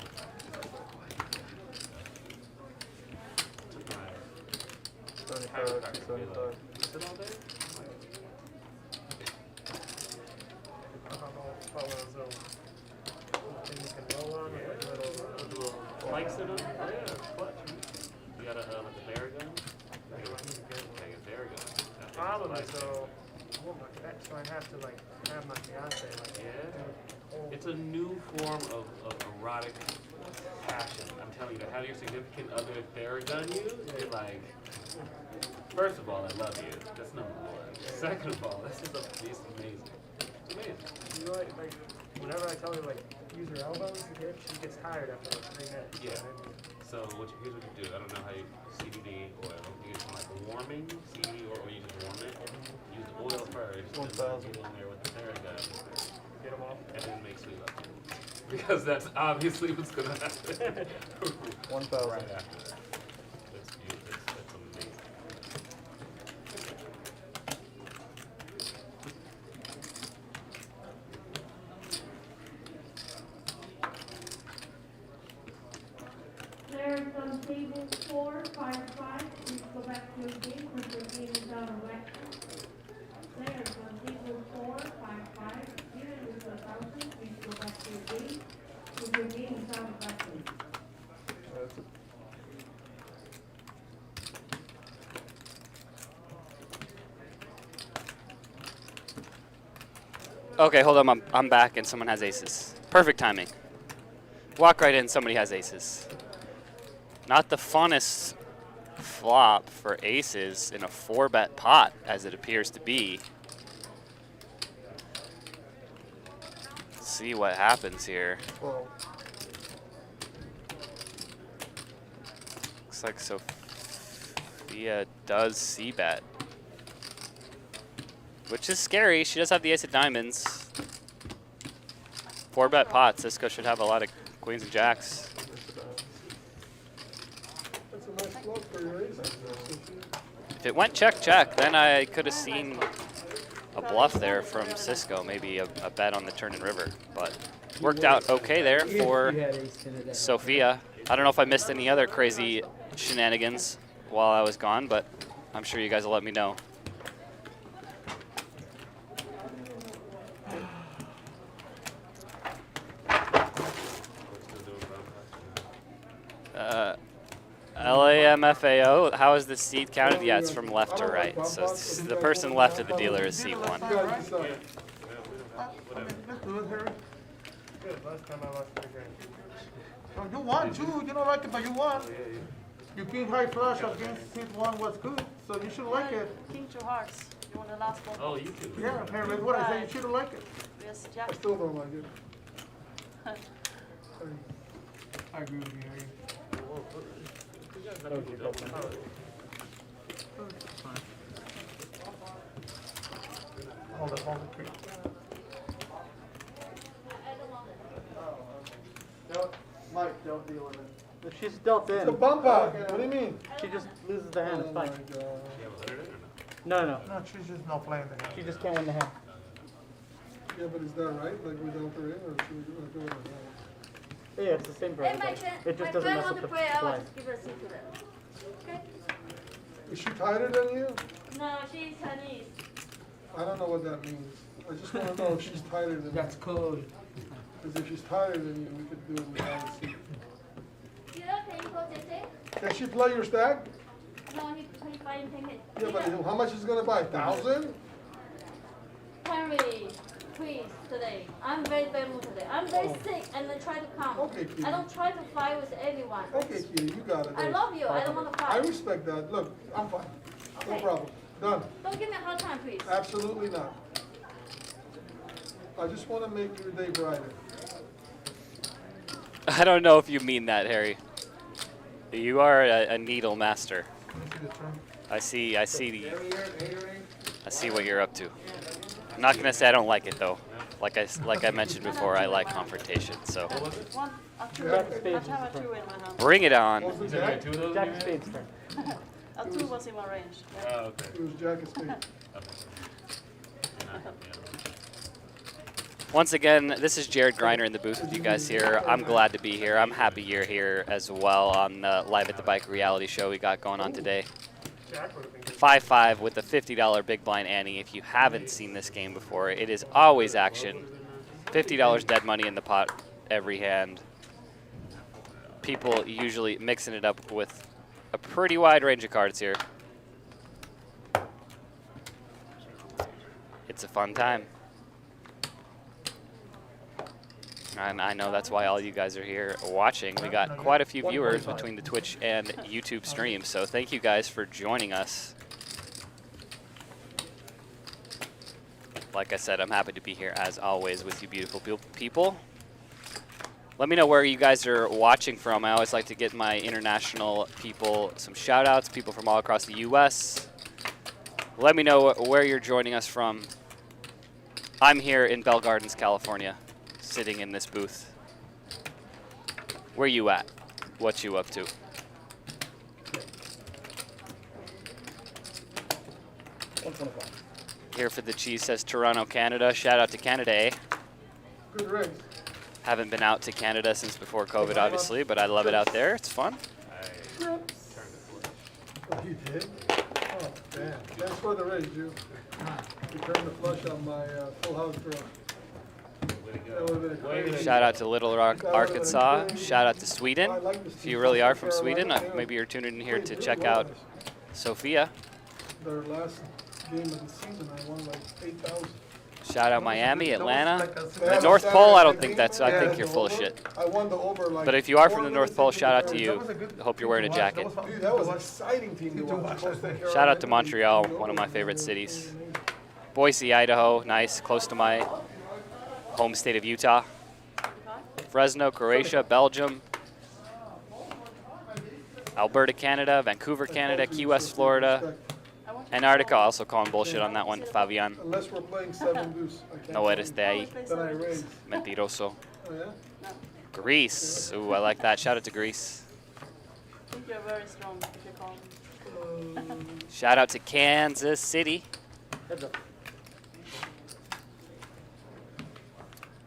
Took my 75, 275. sit all day. Spikes in them? Oh yeah, clutch. You got a like a bear gun? Like a bear gun. Problem is though, so I have to like have my fiance like. Yeah. It's a new form of erotic passion. I'm telling you, to have your significant other bear gun you, you're like, first of all, I love you. That's number one. Second of all, this is it's amazing. It's amazing. You know, like whenever I tell her like use her elbows to grip, she gets tired after like 3 minutes. Yeah. So here's what you do. I don't know how you CBD oil. You get some like warming CBD oil, or you just warm it. Use the oil first. 1,000. Get in there with the bear gun. Get them off. And then make sweet love. Because that's obviously what's gonna happen. 1,000. Right after that. That's beautiful. That's amazing. Players on table 4, 5, 5, please go back to your game when your game is out of whack. Players on table 4, 5, 5, here is 1,000, please go back to your game when your game is out of whack. Okay, hold on. I'm back and someone has aces. Perfect timing. Walk right in, somebody has aces. Not the funnest flop for aces in a 4-bet pot, as it appears to be. Let's see what happens here. Well, Looks like Sofia does c-bet, which is scary. She does have the ace of diamonds. 4-bet pot. Cisco should have a lot of queens and jacks. That's a nice flop for your ace. If it went check-check, then I could have seen a bluff there from Cisco, maybe a bet on the turn and river. But worked out okay there for Sofia. I don't know if I missed any other crazy shenanigans while I was gone, but I'm sure you guys will let me know. LAMFAO, how is the seat counted? Yeah, it's from left to right. So the person left of the dealer is seat 1. Let's do it, Harry. Good. Last time I lost the game. Oh, you won too. You don't like it, but you won. You king high flush against seat 1 was good, so you should like it. King 2 hearts. You want the last one? Oh, you too. Yeah, Harry, what I say, you should like it. Yes, I Jack. still don't like it. I agree with you, Harry. Hold it, quick. Mike, don't deal with it. If she's dealt in, It's a bump out. What do you mean? she just loses the hand. It's Oh my fine. God. No. No, she's just not playing the game. She just can't win the hand. Yeah, but is that right? Like we don't her in, or should we do it? Yeah, it's the same for Hey, my everybody. friend, It just my doesn't friend mess want up to the play. I want play. to give her a seat to them. Okay? Is she tighter than you? No, she's Chinese. I don't know what that means. I just want to know if she's tighter than That's cool. Because if she's tighter than you, we could do it without a seat. You don't pay for Tete? Can she play your stack? No, he buying payment. Yeah, but how much is it gonna buy? 1,000? Henry, please, today. I'm very mood today. I'm very sick and I try to come. Okay, Kitty. I don't try to fight with anyone. Okay, Kitty, you got it. I love you. I don't want to I fight. respect that. Look, I'm fine. No Okay. problem. Done. Don't give me a hard time, please. Absolutely not. I just want to make your day brighter. I don't know if you mean that, Harry. You are a needle master. I see what you're up to. I'm not gonna say I don't like it though. Like I mentioned before, I like confrontation. So One, a 2 Jack of in. spades I have is a 2 in my hand. bring it on. What was Is there Jack? two of those? Jack of spades turn. A 2 was in my range. Yeah. Oh, okay. It was Jack of Spades. Once again, this is Jared Griner in the booth with you guys here. I'm glad to be here. I'm happy you're here as well on the Live at the Bike reality show we got going on today. 5-5 with the $50 big blind ante. If you haven't seen this game before, it is always action. $50 dead money in the pot every hand. People usually mixing it up with a pretty wide range of cards here. It's a fun time. And I know that's why all you guys are here watching. We got quite a few viewers between the Twitch and YouTube streams, so thank you guys for joining us. Like I said, I'm happy to be here as always with you beautiful people. Let me know where you guys are watching from. I always like to get my international people some shout outs, people from all across the US. Let me know where you're joining us from. I'm here in Bell Gardens, California, sitting in this booth. Where you at? What you up to? Here for the cheese says Toronto, Canada. Shout out to Canada, eh? Good race. Haven't been out to Canada since before COVID, obviously, but I love it out there. It's fun. Oh, you did? Oh, damn. Thanks for the raise, you. You turned the flush on my full house draw. That would've been a crazy- Shout out to Little Rock, Arkansas. Shout out to Sweden. If you really are from Sweden, maybe you're tuning in here to check out Sofia. Their last game of the season, I won like 8,000. Shout out Miami, Atlanta. Like a- The North Pole, I don't think that's. I think you're full of shit. I won the over like. But if you are from the 4 North Pole, minutes shout out to into you. That was a good I hope you're team wearing a to watch. jacket. That was fun. Dude, that was an exciting team to watch. Costa Carolina. Shout out to Montreal, one of my favorite cities. Boise, Idaho, nice, close to my home state of Utah. Fresno, Croatia, Belgium. Alberta, Canada, Vancouver, Canada, Key West, Florida. Antarctica, also calling bullshit on that one, Fabian. Unless we're playing 7 deuce. I can't No play. eres de ahí. Then I raise. Mentiroso. Oh yeah? Greece. Ooh, I like that. Shout out to Greece. I think you're very strong if you calm. Shout out to Kansas City. Heads up.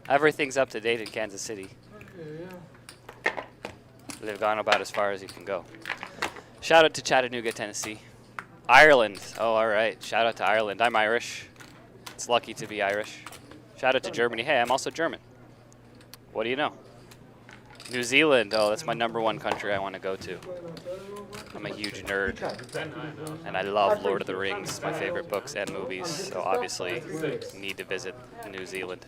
Everything's up to date in Kansas City. Yeah. They've gone about as far as you can go. Shout out to Chattanooga, Tennessee. Ireland. Oh, all right. Shout out to Ireland. I'm Irish. It's lucky to be Irish. Shout out to Germany. Hey, I'm also German. What do you know? New Zealand. Oh, that's my #1 country I want to go to. I'm a huge nerd. And I love Lord of the Rings, my favorite books and movies. So obviously, need to visit New Zealand.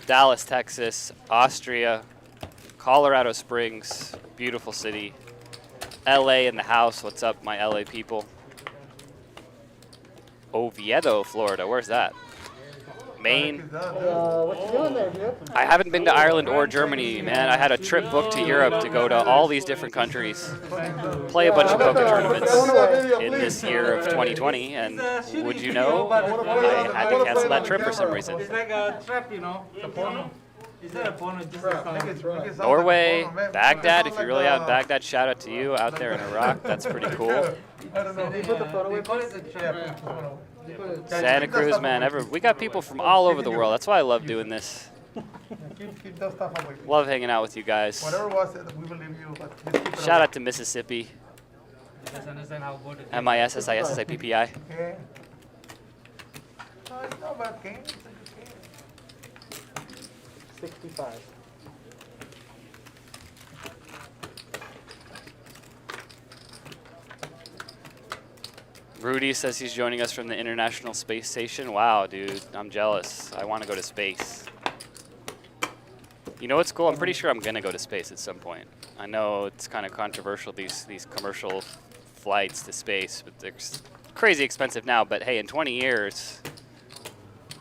Dallas, Texas, Austria, Colorado Springs, beautiful city. LA in the house, what's up, my LA people? Oviedo, Florida, where's that? Maine. What you doing there, dude? I haven't been to Ireland or Germany, man. I had a trip booked to Europe to go to all these different countries, play a bunch of poker tournaments in this year of 2020, and would you know, I had to cancel that trip for some reason. It's like a trap, you know. It's a porno. It's not a porno, it's just a song. Norway, Baghdad, if you're really out in Baghdad, shout out to you out there in Iraq. That's pretty cool. I don't know. They put the photo. They call it a trap. Santa Cruz, man. We got people from all over the world. That's why I love doing this. Keep that stuff away. Love hanging out with you guys. Whatever was it, we believe you, but just keep it Shout away. out to Mississippi. You guys understand how good it is. MISSISSIPPI. Yeah. No, it's not a bad game. It's a good game. 65. Rudy says he's joining us from the International Space Station. Wow, dude, I'm jealous. I want to go to space. You know what's cool? I'm pretty sure I'm going to go to space at some point. I know it's kind of controversial, these commercial flights to space, but they're crazy expensive now. But hey, in 20 years,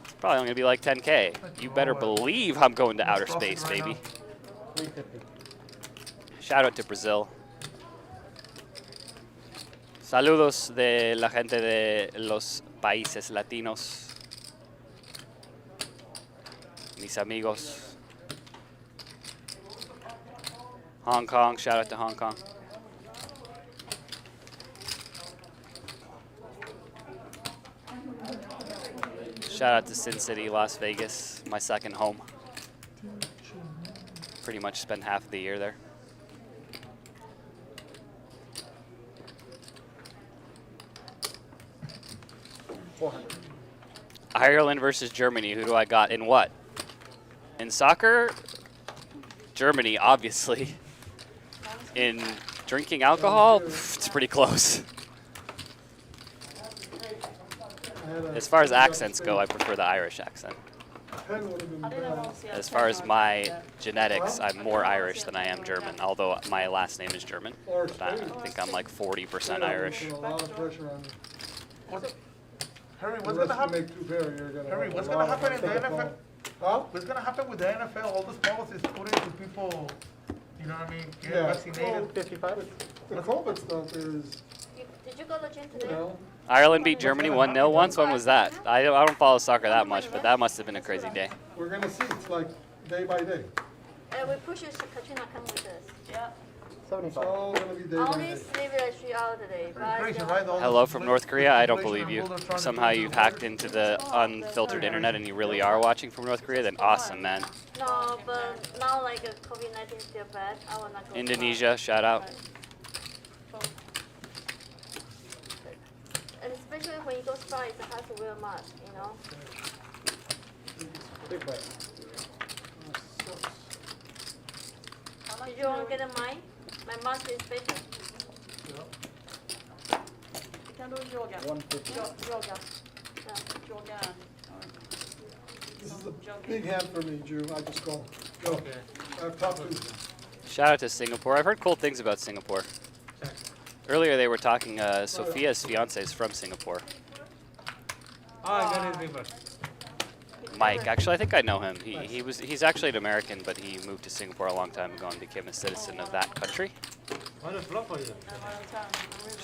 it's probably only going to be like 10K. You better believe I'm going to outer space, baby. 350. Shout out to Brazil. Saludos de la gente de los países latinos. Mis amigos. Hong Kong, shout out to Hong Kong. Shout out to Sin City, Las Vegas, my second home. Pretty much spend half of the year there. Ireland versus Germany. Who do I got in what? In soccer, Germany, obviously. In drinking alcohol, it's pretty close. As far as accents go, I prefer the Irish accent. As far as my genetics, I'm more Irish than I am German, although my last name is German. But I think I'm like 40% Irish. A lot of pressure on you. Harry, what's Unless gonna you happen? make 2 pair, you're gonna. Harry, have what's a gonna lot of happen in the take a NFL? Huh? What's gonna happen with the NFL? All those policies put into people, you know what I mean? Get Yeah. vaccinated. 55. The COVID stuff is, Did you go to the gym you today? know, Ireland beat Germany 1-0 once. When was that? I don't follow soccer that much, but that must have been a crazy day. we're gonna see, it's like day by day. We push you, Katrina, come with us. Yeah. It's 75. all gonna be day by Only day. sleep like 3 hours today. Crazy, right? All Hello this from inflation- North Korea. I don't inflation believe you. and all they're trying to Somehow do you've is- hacked into the unfiltered internet and you really are watching from North Korea. Then awesome, man. No, but now like COVID-19 is still bad. I will not go. Indonesia, shout out. And especially when you go far, it's hard to wear mask, you know. Big bet. Did you want to get a mine? My mask is better. can do yoga. 150. Yoga. Yoga. This is a big hand for me, Drew. I just go. Okay. I've talked to Shout out to Singapore. I've heard cool things about Singapore. Earlier they were talking, Sofia's fiance is from Singapore. Oh, I got his paper. Mike, actually I think I know him. He's actually an American, but he moved to Singapore a long time ago and became a citizen of that country. What a flop for you.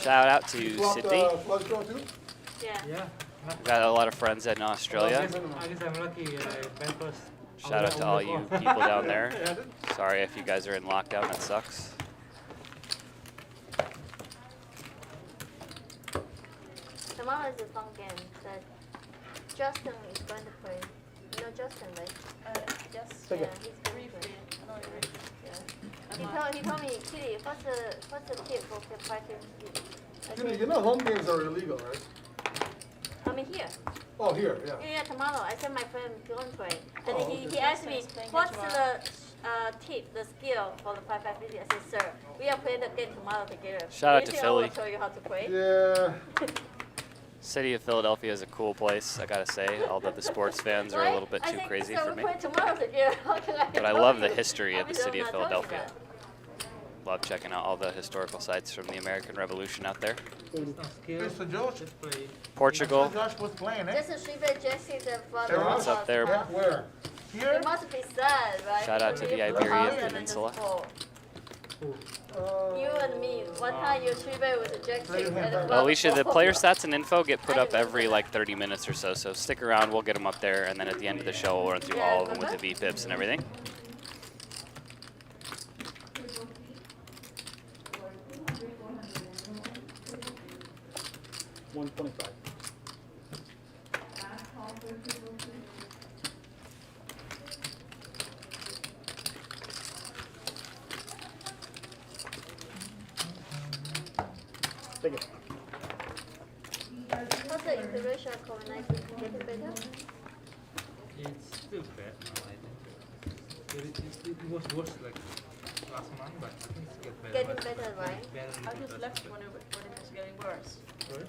Shout out to Sydney. Flush draw too? Yeah. Yeah. We've got a lot of friends in Australia. I guess I'm lucky. Ben first. Shout out to all you people down there. Sorry if you guys are in lockdown, that sucks. Tomorrow is a fun game that Justin is going to play. You know Justin, right? Yes. Yeah, he's going to play. Yeah. He told me, Kitty, what's the tip for practice? You know home games are illegal, right? I mean here. Oh, here, yeah. Yeah, tomorrow. I said my friend don't play. And Oh, he okay. asked me, what's the tip, the skill for the 5-5-50? I said, sir, we are playing the game tomorrow together. Shout out to I will Philly. show you how to play. Yeah. City of Philadelphia is a cool place, I gotta say, although the sports fans are a little bit too crazy for me. But I love the history of the city of Philadelphia. Love checking out all the historical sites from the American Revolution out there. Mr. Josh. Portugal. Mr. Josh was playing, eh? Just a Shiba Jesse, the father. Everyone's up there. Yeah, where? Here? It must be sad, right? Shout out to the Iberian Peninsula. You and me, one time your Shiba was a Jesse. Well, Alicia, the player stats and info get put up every like 30 minutes or so, so stick around, we'll get them up there, and then at the end of the show we'll run through all of them with the VPIPs and everything. $125. Take it. What's the inspiration of COVID-19? Getting better? It's still bad now, I think. It was worse like last month, but I think it's Getting better, right? I just left when it was getting worse.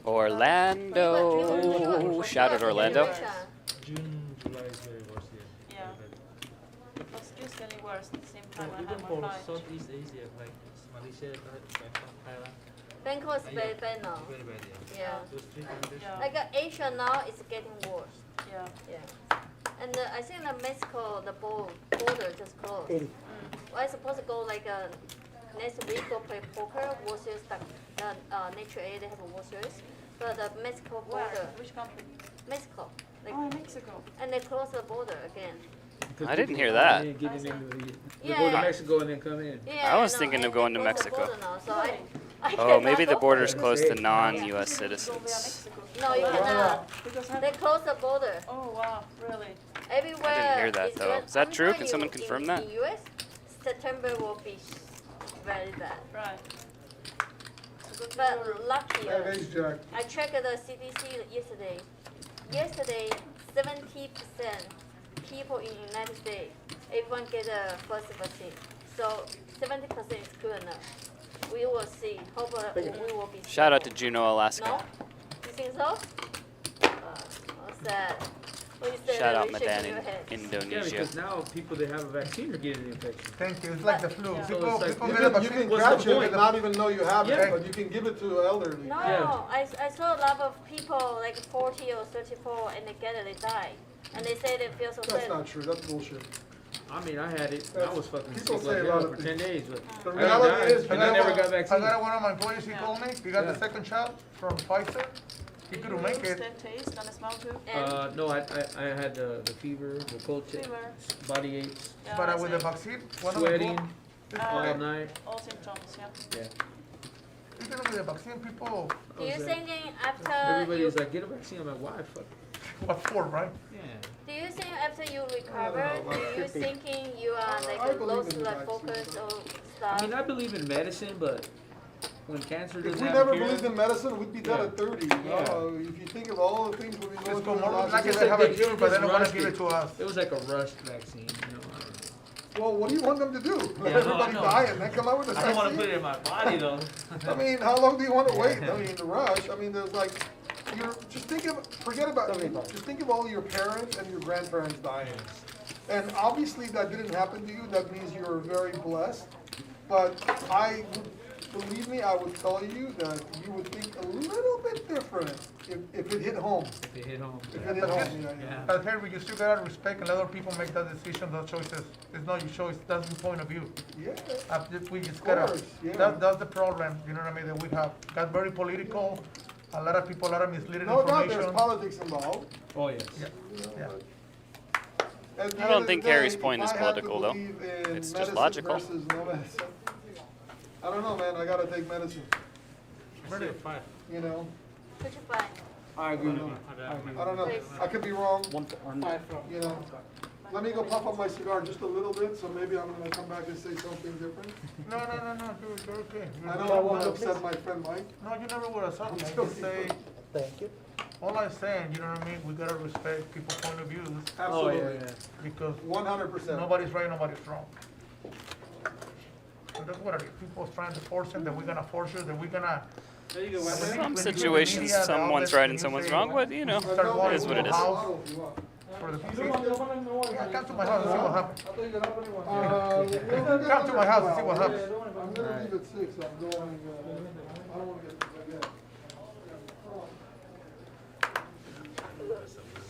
Orlando! Shout out Orlando. June, July is very worse here. Yeah. It was just getting worse at the same time. I Even had for my flight. Southeast Asia, like Malaysia, Thailand, Bangkok is very bad now. very bad, yeah. Yeah. Those three countries. Yeah. Like Asia now is getting worse. Yeah. Yeah. And I think that Mexico, the border just closed. 80. I supposed to go like next week go play poker versus Nature A, they have a versus. But the Mexico Where? border, Which country? Mexico. Like, Oh, Mexico. and they close the border again. I didn't hear that. They go to Yeah. Mexico and then come in. Yeah, I was no, thinking of and going they to close the Mexico. border now, so I Oh, cannot maybe the go. border's closed to non-US Go via citizens. Mexico. No, you cannot. Because They close the border. Oh wow, really? Everywhere. I didn't hear that, is though. red. Is that I'm true? telling Can you, someone confirm that? In US, September will be very bad. Right. But luckier. Hey, Jack. I checked the CDC yesterday. Yesterday, 70% people in United States, everyone get the first vaccine. So 70% is good enough. We will see. Hopefully we will be. Shout out to stable. Juneau, Alaska. No? You think so? What's that? What you say Shout that out you shaking Medan your in head? Yeah, Indonesia. because now people that have a vaccine are getting the infection. Thank you. It's like the flu. Yeah. People, So it's like- people You get a can vaccine. What's catch the it point? and not even know you have Yeah. it, but you can give it to elderly. No, Yeah. I saw a lot of people like 40 or 34 and they get it, they die. And they say they feel so That's sad. not true. That's bullshit. I mean, I had it. I was fucking People sick say like a lot hell of for 10 days. But The I reality died, is, and I never got I vaccine. got one of my employees, he Yeah. told me, he got Yeah. the second shot from Pfizer. He Did couldn't you make lose it. the taste and the smell too? And No, I had the fever, the cold check, Fever. body aches, Yeah, But I with the see. vaccine, one sweating of the all night. All symptoms, yeah. Yeah. people, with the vaccine, people, do you was, thinking after Everybody's you, like, get a vaccine. I'm like, why? Fuck. what for, right? Yeah. do you think after you recover, know, do you 50. thinking you are I like believe lost in the like vaccine. focus or I stuff? mean, I believe in medicine, but when cancer If doesn't we have never a cure, believed in medicine, we'd be dead Yeah. at 30. Yeah. If you think of all the things we've been going Just go through in the more, last like I year, said, have a they cure, but they don't wanna rushed give it to us. it was like a rushed vaccine, you know. Well, what do you want them to do? Let Yeah, everybody no. die and then come out with a I don't want to vaccine? put it in my body though. I mean, how long do you want to wait? I mean, the rush. I mean, there's like, you're just think of, forget about, just think of all your parents and your grandparents dying. And obviously that didn't happen to you. That means you're very blessed. But believe me, I would tell you that you would think a little bit different if it hit home. If it hit home. If it hit home, yeah. But here, you still gotta respect and let other people make that decision, those choices. It's not your choice, that's the point of view. Yeah. We just gotta, course, yeah. that's the problem, you know what I mean, that we have. Got very political, a lot of people, a lot of misleading No doubt information. there's politics involved. Oh yes. Yeah. At the I end don't of think the day, Harry's point if is I have to political, though. believe in It's just medicine logical. versus no medicine, I don't know, man, I gotta take medicine, Really? 5. you know? Which one? I agree with you. I don't know, Please. I could be wrong, 1 you know? Let me go puff up my cigar just a little bit, so maybe I'm gonna come back and say something different. No, you're okay. I don't want to upset my friend Mike. No, you never would have said that. You say, Thank you. all I'm saying, you know what I mean, we gotta respect people's point of views, Absolutely, because 100%. nobody's right, nobody's wrong. So that's what it is. People's trying to force it, that we're gonna force it, that we're gonna. There you go. Some situations, someone's right and someone's wrong, but you know, it is what it is. For the people. Yeah, come to my house and see what happens. Come Come to my house and see what happens. I'm gonna leave at 6, I'm going, I don't wanna get forget.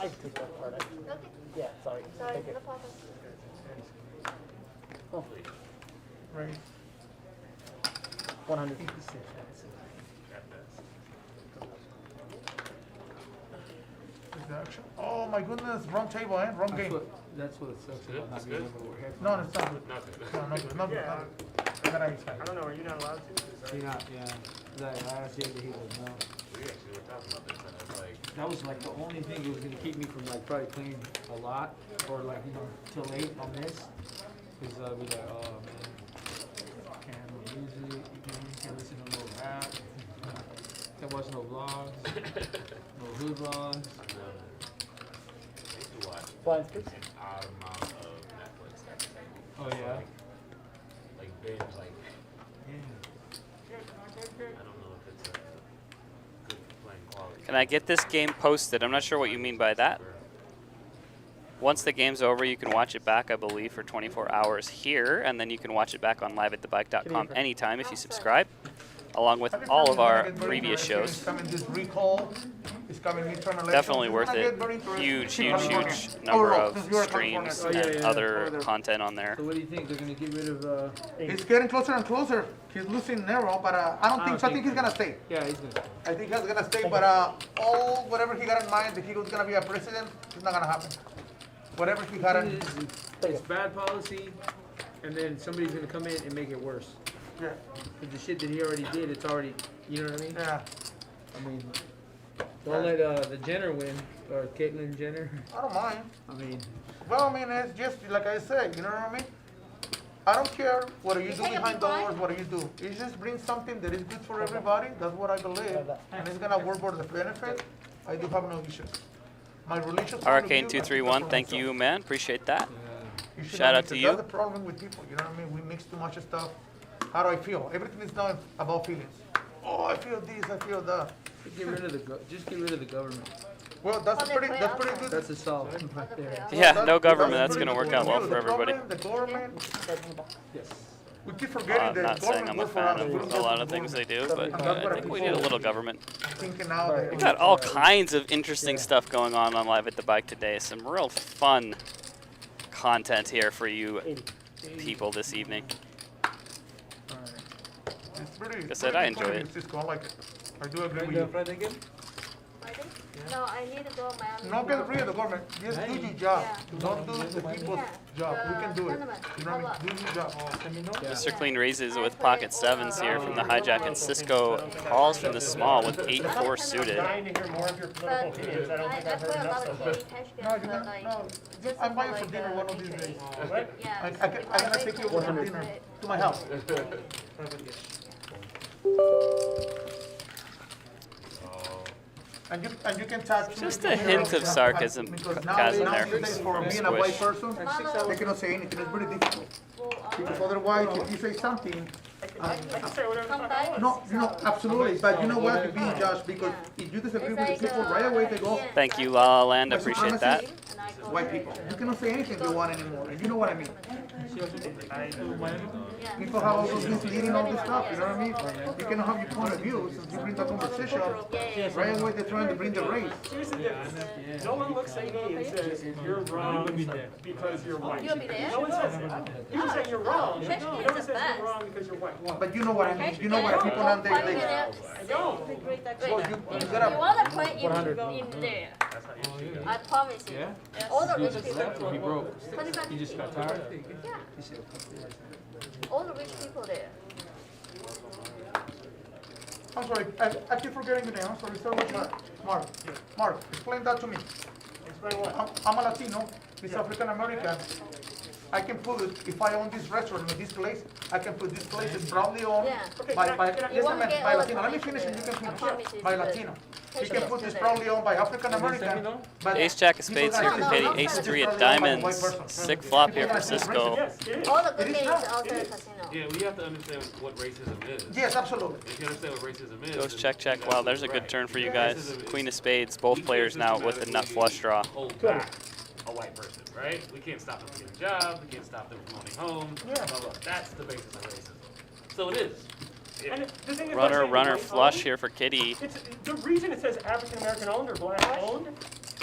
I can take that part. Okay. Yeah, sorry. Sorry, Thank you. no problem. Oh, Right. 156. Exactly. Oh my goodness, wrong table, eh? Wrong game. That's what it sucks Good, about that's not being good. able to wear headphones. No, it's not good. Not good. No, not good, not good, not good. I gotta explain. I don't know, are you not allowed to? You're not, yeah. I asked him, he goes, no. We actually were talking about this, and I was like, That was like the only thing that was gonna keep me from like probably cleaning a lot or like, you know, till late on this. Cause I'd be like, oh man, can't have no music, can't listen to no rap, can't watch no vlogs, no hood vlogs. I used to watch Blind Spits? an odd amount of Netflix every day. Oh yeah? Like binge, like, Yeah. I don't know if it's a good playing quality. Can I get this game posted? I'm not sure what you mean by that. Once the game's over, you can watch it back, I believe, for 24 hours here, and then you can watch it back on liveatthebike.com anytime if you subscribe, along with all of our previous shows. It's coming this recall, it's coming midterm elections. Definitely It's worth gonna it. get very interesting. Huge number of streams and other content on there. So what do you think? They're gonna get rid of, It's getting closer and closer. He's losing narrow, but I don't think so. I think he's gonna stay. yeah, he's gonna. I think he's gonna stay, but all whatever he got in mind that he was gonna be a president, it's not gonna happen. Whatever he had in, It's bad policy, and then somebody's gonna come in and make it worse. yeah, Cause the shit that he already did, it's already, you know what I mean? yeah. I mean, don't let the Jenner win, or Caitlyn Jenner. I don't mind. I mean, Well, I mean, it's just like I said, you know what I mean? I don't care what do you do behind doors, what do you do. It just brings something that is good for everybody. That's what I believe, and it's gonna work for the benefit. I do have no issues. My religious point of view, I think that's Arcane231, for thank myself. you, man. Appreciate that. You should Shout not out mix to it. you. That's the problem with people, you know what I mean? We mix too much stuff. How do I feel? Everything is now about feelings. Oh, I feel this, I feel that. just get rid of the government. Well, that's pretty good. That's a solve right there. Yeah, no government. That's gonna work out well for everybody. The government, Yes. we keep forgetting I'm that not saying government I'm a works for fan us. We don't of get a lot the of things they government. do, but I think we need a little government. I'm thinking now that We got all kinds of interesting stuff going on Live at the Bike today. Some real fun content here for you people this evening. it's pretty. Like I said, I enjoy it. I like it. I do agree with Go you. Friday again? Friday? No, I need to go my Not get rid of the government. Just do your job. Yeah. Don't do the people's job. We can do it. You know what I mean? Do your job. Mr. Clean raises with pocket sevens here from the hijack, and Cisco calls from the small with 8-4 suited. Dying to hear more of your political opinions. I don't think I've heard enough so far. No, you don't. No. I'm buying for dinner one of these days. Yeah. I'm gonna take you over for dinner to my house. And you can touch Just a hint of sarcasm because has in there. nowadays for being a white person, they cannot say anything. It's very difficult. Because otherwise, if you say something, no, absolutely. But you know what? You're being judged because if you disagree with the people, right away they go. Thank you, La La Land. Appreciate that. White people. You cannot say anything they want anymore. And you know what I mean? People have all those misleading all this stuff, you know what I mean? You cannot have your point of view, so you bring the conversation, right away they're trying to bring the race. Here's the difference. No one looks at me and says, you're wrong because you're white. You'll be there? No one says that. You just say you're wrong. Church No is one the says best. you're wrong because you're white. But you know what I mean? You know what people on Why they you there? I don't. Wait, well, you you gotta, want to put in there. I promise you. Yeah? All the rich He people. broke. 25 He just got people. tired. Yeah. All the rich people there. I'm sorry, I keep forgetting your name, I'm sorry, start with Mark. Mark, explain that to me. Explain what? I'm a Latino, he's African American. I can put it, if I own this restaurant in this place, I can put this place is proudly owned Yeah. by, You listen, won't man, get by all the Latino. Let me commission finish and you can there. I finish. promise you By it's Latino. good. He can put this proudly owned by African American. but Ace Jack of people spades gonna here for say, Katie. "This Ace is 3 proudly of owned by a white diamonds. person." Sick flop here for People gonna say, Cisco. Yes, it is. All the good It is things not. outside It the is. casino. Yeah, we have to understand what racism is. Yes, absolutely. If you understand what racism is, Goes then check, check. you're Wow, there's a absolutely good turn for you right. guys. Racism is- Queen of spades. Both players now with a nut flush draw. Hold back a white person, right? We can't stop them from getting jobs. We can't stop them from owning homes. Yeah. Blah, blah. That's the basis of racism. So it is. Yeah. And the thing is, Runner, like, runner white flush owned, here for Kitty. It's, the reason it says African American owned or black owned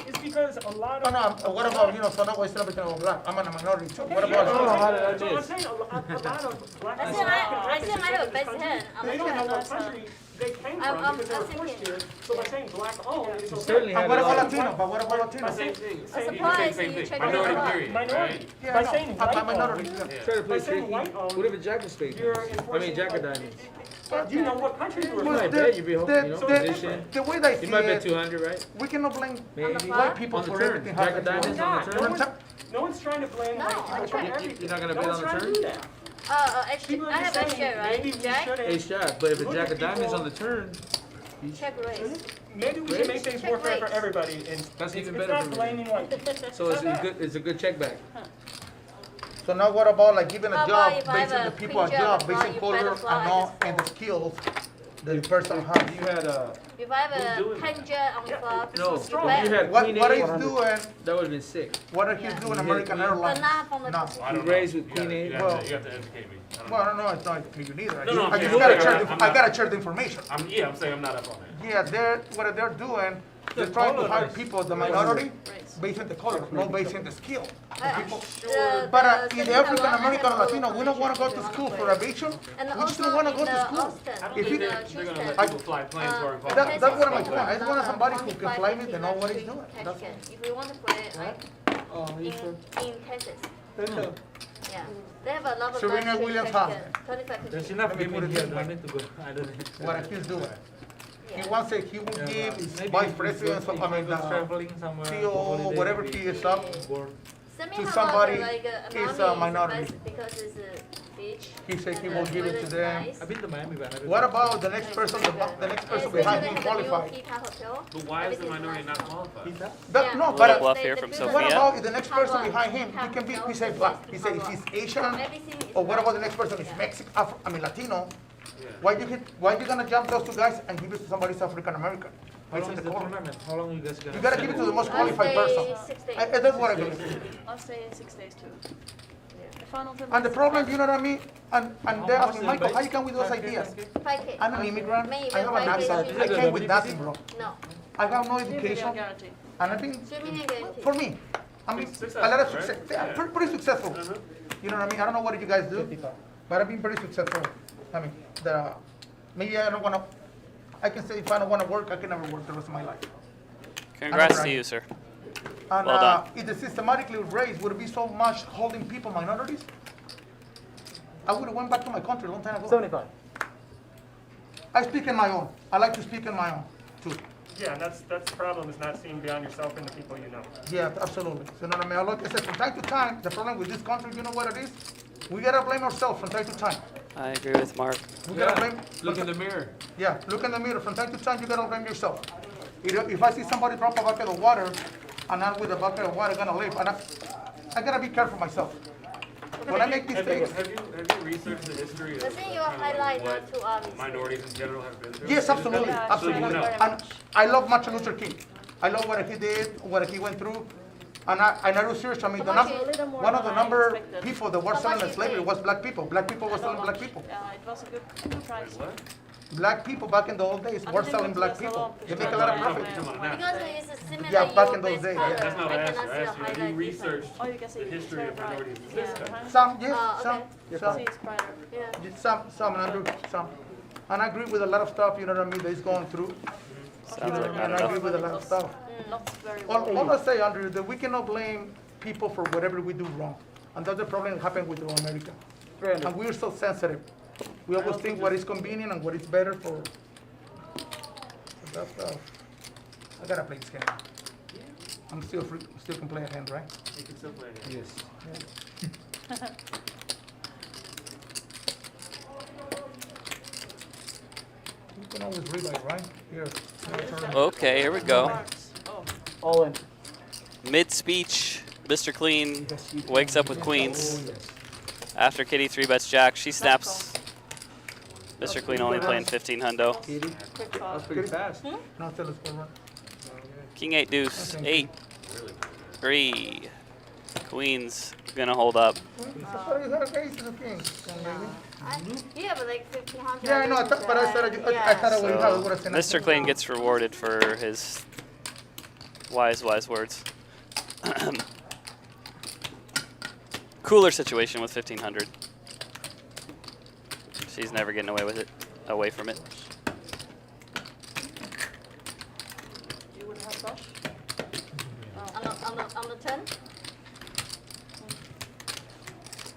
is because a lot Oh, of. no, what about, so now we're celebrating our black, I'm a minority too, what Yeah, about? Oh, how did I so I'm miss? saying a lot of black I people, see my- African I see Americans my in this best country, hand. I'm they don't know sure what that's, country they came I'm- from because they I'm were forced thinking- here. So by saying black owned, it's okay. Certainly And had what a about lot. Latino, but what about Latino? By Same saying, thing. surprise Same you thing. check Minority it out. period, minority. right? Yeah, By I know. saying I'm white minority. owned, Yeah. Try to play By saying tricky. white owned, What if a jack of spades? you're I mean, enforcing jack of like- diamonds. you know what country you were You might from. bet you'd be hoping, you know, position. The way they You see might bet it, 200, right? we cannot blame Maybe. white people On the for turn. everything Jack of happening. diamonds on the No turn. one's, no one's trying to blame No, white I people for tried. everything. You're not gonna No bet one's on the trying to turn? do that. Actually, People I are have just a saying, share, maybe right? we Jack? shouldn't. Ace jack, but if a Look jack at of diamonds people- on the turn, Check raise. Maybe we should make things more fair for everybody, and That's even it's better not for me. blaming white people. so it's a good check back. So now what about like giving a How job, about if I have basing a the people a queen job, jack, basing you color better and fly all, this and the skills that the person has. You had If I have a pen jack on the flop, no. you If you bet. had What queen he's eight, doing, that would have been sick. what he's Yeah. doing American Airlines, But not from the nothing. I don't You know. raised with You queen gotta- eight. You have to educate me. I don't Well, I know. don't know, it's not you neither. No, no, I I'm just saying- gotta I'm share, not- I gotta share the information. I'm saying I'm not up on it. Yeah, what they're doing, they're trying to hire people, the minority, based on the color, not based on the skill. People- But in the African American Latino, we don't wanna go to school for aviation, And we just also don't wanna in go the to school. Austin, I don't If think you- they're gonna let I- people fly planes who are involved. That's what I'm saying. I just want somebody who can fly me, they know what he's doing. That's all. If we want to play like in Texas, yeah, they have a lot of Serena luxury Williams Mexican, has 25 There's 50. enough Let me women put it here. this No way. need to go. I don't know. What he's doing. Yeah. He wants he will give his Maybe vice if president, he I mean, goes the traveling somewhere, CEO, holiday, whatever maybe he is up, bored. Send me to how somebody about, like, is Miami a the minority. best because it's a beach. he said he and will the give it weather to is them. nice. I've been to Miami, but I never What been. about the next person, the next person behind him qualified? But why is the minority not qualified? That, no, Little but bluff here from what Sofia. about if the next person behind him, he can be, he say black, he say if he's Asian, or what about the next person is Mexican, Latino? Yeah. Why you gonna jump those two guys and give it to somebody who's African American? How long is the tournament? How long you guys gonna? You gotta give it to the most qualified I'll person. say 6 days. That's what I believe. I'll stay 6 days too. The final And the problem, you know what I mean? And they're asking, Michael, how you come with those ideas? 5K. I'm an immigrant, Maybe I have a 5K accent, is I usually- came with nothing, bro. No. I have no Video education, guarantee. and I've been, Swimming guarantee. for me, I mean, Successful, a lot of right? success, yeah, Yeah. pretty successful. Uh-huh. You know what I mean? I don't know what you guys do, but I've been pretty successful. I mean, maybe I don't wanna, I can say if I don't wanna work, I can never work the rest of my life. Congrats to you, sir. And Well done. if the systematically raised, would it be so much holding people minorities? I would have went back to my country a long time ago. 75. I speak in my own. I like to speak in my own, too. Yeah, and that's the problem, is not seeing beyond yourself and the people you know. Yeah, absolutely. So, you know what I mean? Like I said, from time to time, the problem with this country, you know what it is? We gotta blame ourselves from time to time. I agree with Mark. We gotta blame. Look in the mirror. Yeah, look in the mirror. From time to time, you gotta blame yourself. If I see somebody drop a bucket of water, and I'm with a bucket of water gonna leave, and I gotta be careful myself. When I make mistakes. Have you researched the history of The thing you kind of highlight what not too obvious. minorities in general have been through? Yes, absolutely, Yeah, absolutely. I know very And much. I love Martin Luther King. I love what he did, what he went through. And I was serious. I mean, How much you- one of the number expected. people that were How selling much the you slavery pay? was black people. Black people were Not selling black much. people. Yeah, it was a good price. What? Black people back in the old days were selling black people. They make a lot of profit. Because it's similar Yeah, back in your those base days, color. yeah. That's not what I I asked you. cannot I see a asked you, have you highlight researched Oh, you can see the it's history very of bright. minorities in Yeah, this country? Some, yes, Oh, some, okay. some. See, it's brighter. Yeah. Some, Andrew, some. And I agree with a lot of stuff, you know what I mean, that he's going through. Sounds like And I agree with a lot of stuff. Not very well. All I say, Andrew, that we cannot blame people for whatever we do wrong. And that's the problem that happened with America. And we're so sensitive. We always think what is convenient and what is better for. That's stuff. I gotta play this game. I'm still free, still can play a hand, right? You can still play it. Yes. You can always read right? Here. Okay, here we go. Oh, All in. Mid-speech, Mr. Clean wakes up with queens. Oh, yes. After Kitty 3-bets Jack, she snaps. Mr. Clean only playing 15 hundo. Kitty, quick call. that's pretty fast. Now tell us what run. King 8 deuce, 8, 3. Queen's gonna hold up. I thought you had a case of kings. You have like 1,500. Yeah, I know, but I said, I thought I would have So said. Mr. Clean gets rewarded for his wise words. Cooler situation with 1,500. She's never getting away from it. You would have flush? On the 10?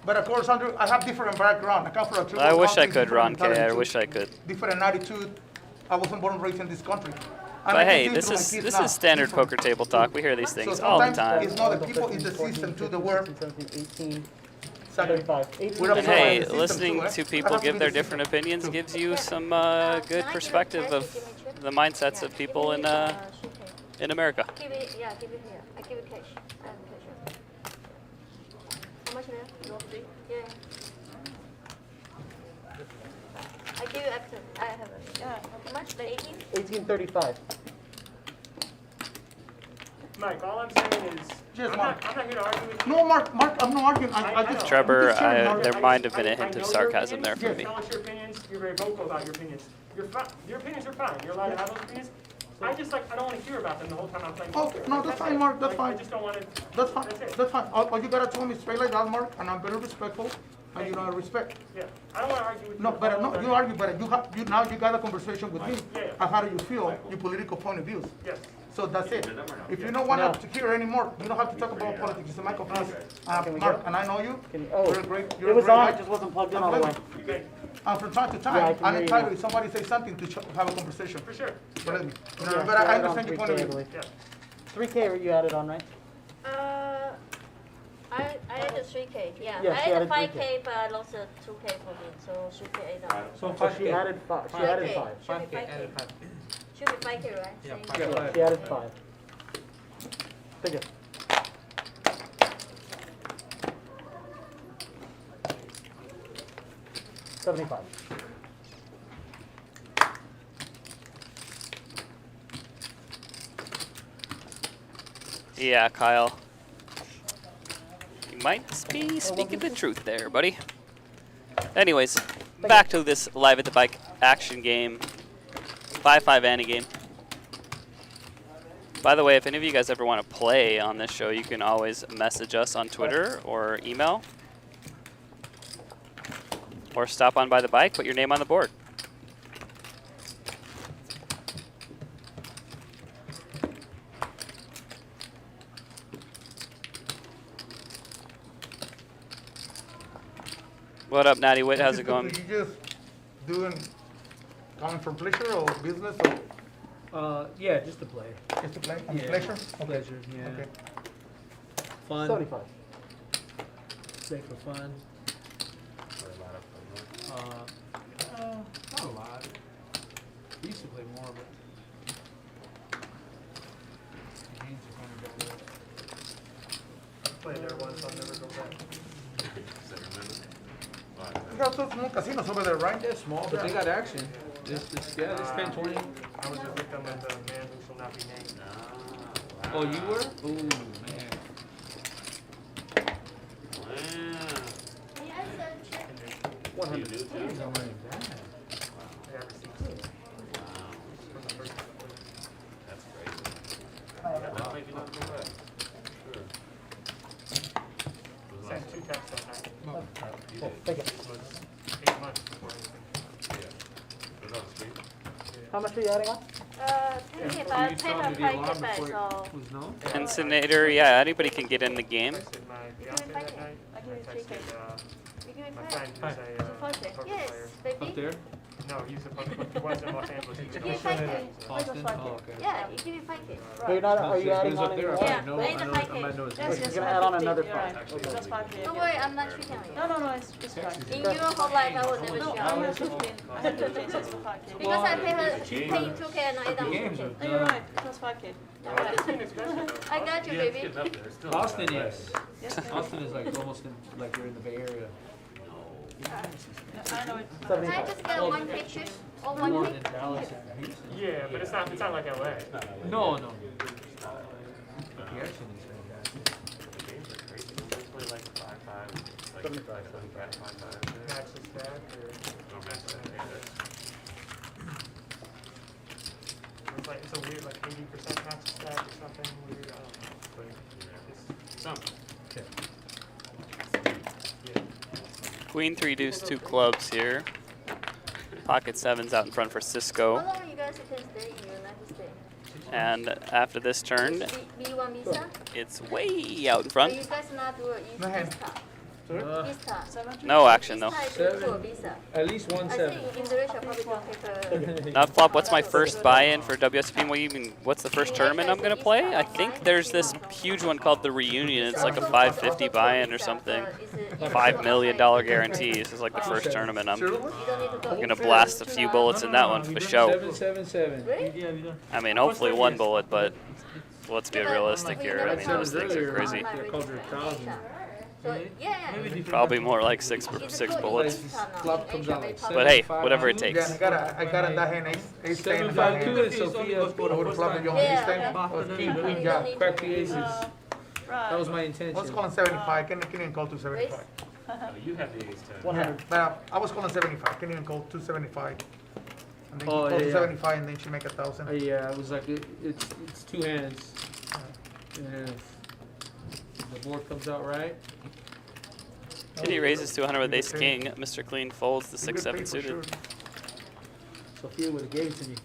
But of course, Andrew, I have different background. I come from a tribal I wish I country, could, different Ron K. I mentality, wish I could. different attitude. I wasn't born and raised in this country. And But I hey, can this see is through my this kids is standard now, poker table talk. We hear these So things all the sometimes it's time. not the people, it's the system too, the work. 17, 18, Exactly. 35. 18, We're And upside hey, down the system listening too, eh? to I people have to give be their the different system opinions too. gives you some good perspective of the mindsets of people in America. Give it, yeah, give it here. I give it cash. I have cash. How much now? You want three? Yeah. I give you after. I have it. Yeah. How much? The 18? 1835. Mike, all I'm saying is, Yes, I'm Mark. not here to argue with you. No, Mark, I'm not arguing. I just. Trevor, I'm just sharing, Mark. there might have been a I hint know of your sarcasm there opinions. from me. Tell us your opinions. You're very vocal about your opinions. Your opinions are fine. You're allowed to have those opinions. I just I don't want to hear about them the whole time I'm playing Okay, poker. no, that's fine, Mark, that's I fine. just don't want to. That's fine, That's it. that's fine. All you gotta tell me straight like that, Mark, and I'm very respectful, and you know, I respect. Yeah, I don't want to argue with you. No, but no, you argue, but now you got a conversation with me. Yeah. And how do you feel, your political point of views? Yes. So that's it. If you don't want to hear anymore, you don't have to talk about politics. It's Michael, please. Mark, and I know you. You're a great, you're It a was great on, guy. it just wasn't plugged in all the way. Okay. And from time to Yeah, I time, can I'm hear you entitled now. if somebody says something to have a conversation. For sure. Believe me. You know, Yeah, but I added on understand your point of 3K, I view. believe. Yeah. 3K you added on, right? I added 3K. Yeah. Yeah, I she added added 5K, but I lost 2K for me. So should be 8 dollars. So So she added 5. She added 5K. 5. Should be 5K. Should be 5K, right? Yeah, Same. 5K. Yeah, she added 5. Figure. $75. Yeah, Kyle. You might be speaking the truth there, buddy. Anyways, back to this live at the bike action game. 5-5 Annie game. By the way, if any of you guys ever want to play on this show, you can always message us on Twitter or email. Or stop on by the bike, put your name on the board. What up, Natty Witt? How's it going? You just doing, coming from pleasure or business or Yeah, just to play. just to play? And Yeah. pleasure? Pleasure, yeah. Okay. Fun. 75. Play for fun. Not a lot. We used to play more, but queens are kind of better. I've played there once, I'll never go back. You got some small casinos over there, right? They're small, but they got action. They spend 20. I was a victim of the man who shall not be named. Oh, you were? Ooh, man. What do you do too? I got receipts. From the first one. That's crazy. That might be not too bad. Sure. Sent 2 texts that night. Thank you. It was 8 months before anything. Yeah. Was on the street? How much are you adding on? 10K, but I paid her 5K back, so. Was no? Incinerator, yeah, anybody can get in the game. I texted my fiance that night. I give you I 3K. texted You give me my 5K. friend who's a poker 5K. player. Yes, baby. Up there? No, he's a poker player. He was in Los Angeles. He Give was me in 5K. Austin? Oh, okay. Yeah, you give me 5K. So you're not, are you adding Up on there, any more? I Yeah, know, I need the I 5K. might know it's Yes, You're yes, gonna add on 150, another you're 5. right. That's 5K. Don't worry, I'm not cheating on you. No, it's fine. In your whole life, I will never No, cheat I on you. have 15. I have 15 cents for 5K. Because I pay her paying 2K and I don't games are 2K. No, you're right. Plus 5K. You're right. I got you, Yeah, it's baby. getting up there. It's still Austin, not bad. yes. Yes, Austin is like almost in, like you're in the Bay Area. I know it. Can I just get one picture? Or one More pic? than Dallas and Houston. Yeah, but it's not like LA. No. The action is fantastic. The games are crazy. Don't they play like 5-5? Like 75. 5-5. Match the stack or Or match that, yeah, that's- it's a weird 80% match the stack or something weird. I don't know. But it's Something. Queen 3 deuce 2 clubs here. Pocket 7's out in front for How Cisco. long you guys can stay in the United States? And after this turn, B1 visa? it's way out in But front. you guys not do it visa. Visa. No action though. Visa is do visa. At least I 1-7. think Indonesia probably don't take Not flop. What's my first buy-in for WSP? What's the first tournament I'm gonna play? I think there's this huge one called the Reunion. It's like a 550 buy-in or something. $5 million guarantee. This is like the first tournament. I'm gonna blast a few bullets in that one for show. 777. Really? I mean, hopefully one bullet, but let's be realistic here. I mean, those things are crazy. They're called your 1,000. So, yeah. Probably more like six bullets. Flop comes out like But hey, 7-5. whatever it Yeah, takes. I got a daje en ace 10 in 752 daje. is Sofia. I would have flopped your ace 10. Was king, queen, jack. Crack the aces. Right. That was my intention. I was calling 75. Can even call 275. You have the ace 10. 100. But I was calling 75. Can even call 275. And then Oh, she called yeah, yeah. 275 and then she make 1,000. Yeah, it was like it's two hands. And if the board comes out right, Kitty raises to 100 with ace king. Mr. Clean folds the You could pay 6-7 for suited. sure. Sophia would have gave it to me.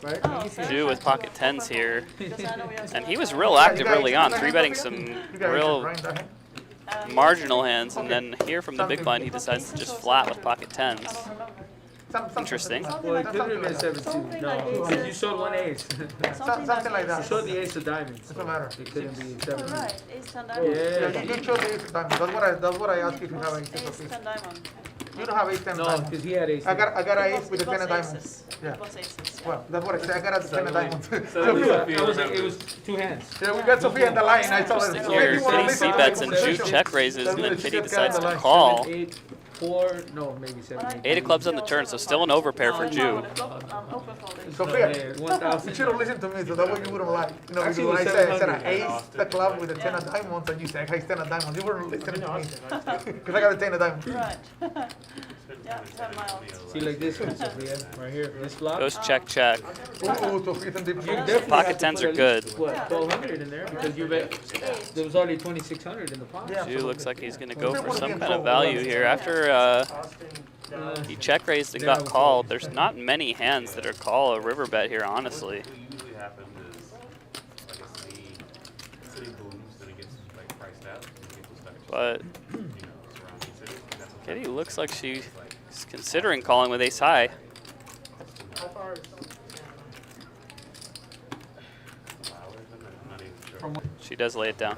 Right? Oh, fair Jew with pocket 10s here. Because I know we have And he some was other- real active early on, 3-betting some You guys real right, daje? marginal hands, and then here from the big blind he decides to just flat with pocket 10s. I don't remember. Interesting. Well, it could have been 7-2. Something No, like because aces you showed one or- ace. Something like that. You showed the ace of diamonds. Doesn't matter. It couldn't be Oh, 7-2. right, ace 10 Yeah, diamond. Yeah. you did show the ace of diamond. That's what I asked you if you have ace Ace of 10 diamond. You don't have ace 10 No, diamonds. because he had ace. I got an It ace with a was 10 of diamonds. aces. Yeah. It was aces. Well, that's what I said. I got a 10 of diamonds. It was two hands. Yeah, we got Sophia in the line. I told her. Interesting Sophia, here. you wanna Kitty listen to c-bets the and Jew conversation? check raises, and then That's Kitty what she just decides got to in the call. 8, 4, no, maybe 7. 8 of clubs on the turn, so still an overpair for Jew. I'm open folding. Sophia, Yeah, you 1,000. should have listened to me, so that way you wouldn't lie. You know, because Actually, when I it was said an 700. ace, the club with a 10 of diamonds, and you said, ace 10 of diamonds, you weren't listening to me. Because I got a 10 of diamonds. Right. Yeah, 10 miles. See, like this one, Sophia, right here. This flop. Goes check, check. Ooh, Sophia's in deep You trouble. definitely Pocket have to 10s put are at good. least, What, 1,200 in there? Because you bet there was already 2,600 in the pot. Yeah. Jew looks like he's gonna go for some kind of value here. After he check raised and got called, there's not many hands that are call a river bet here, honestly. What usually happens is, like a city booms, then it gets like priced out, and people start just, But surrounding cities. And that's what Kitty looks like she's considering calling with ace high. flowers, and I'm not even sure. She does lay it down.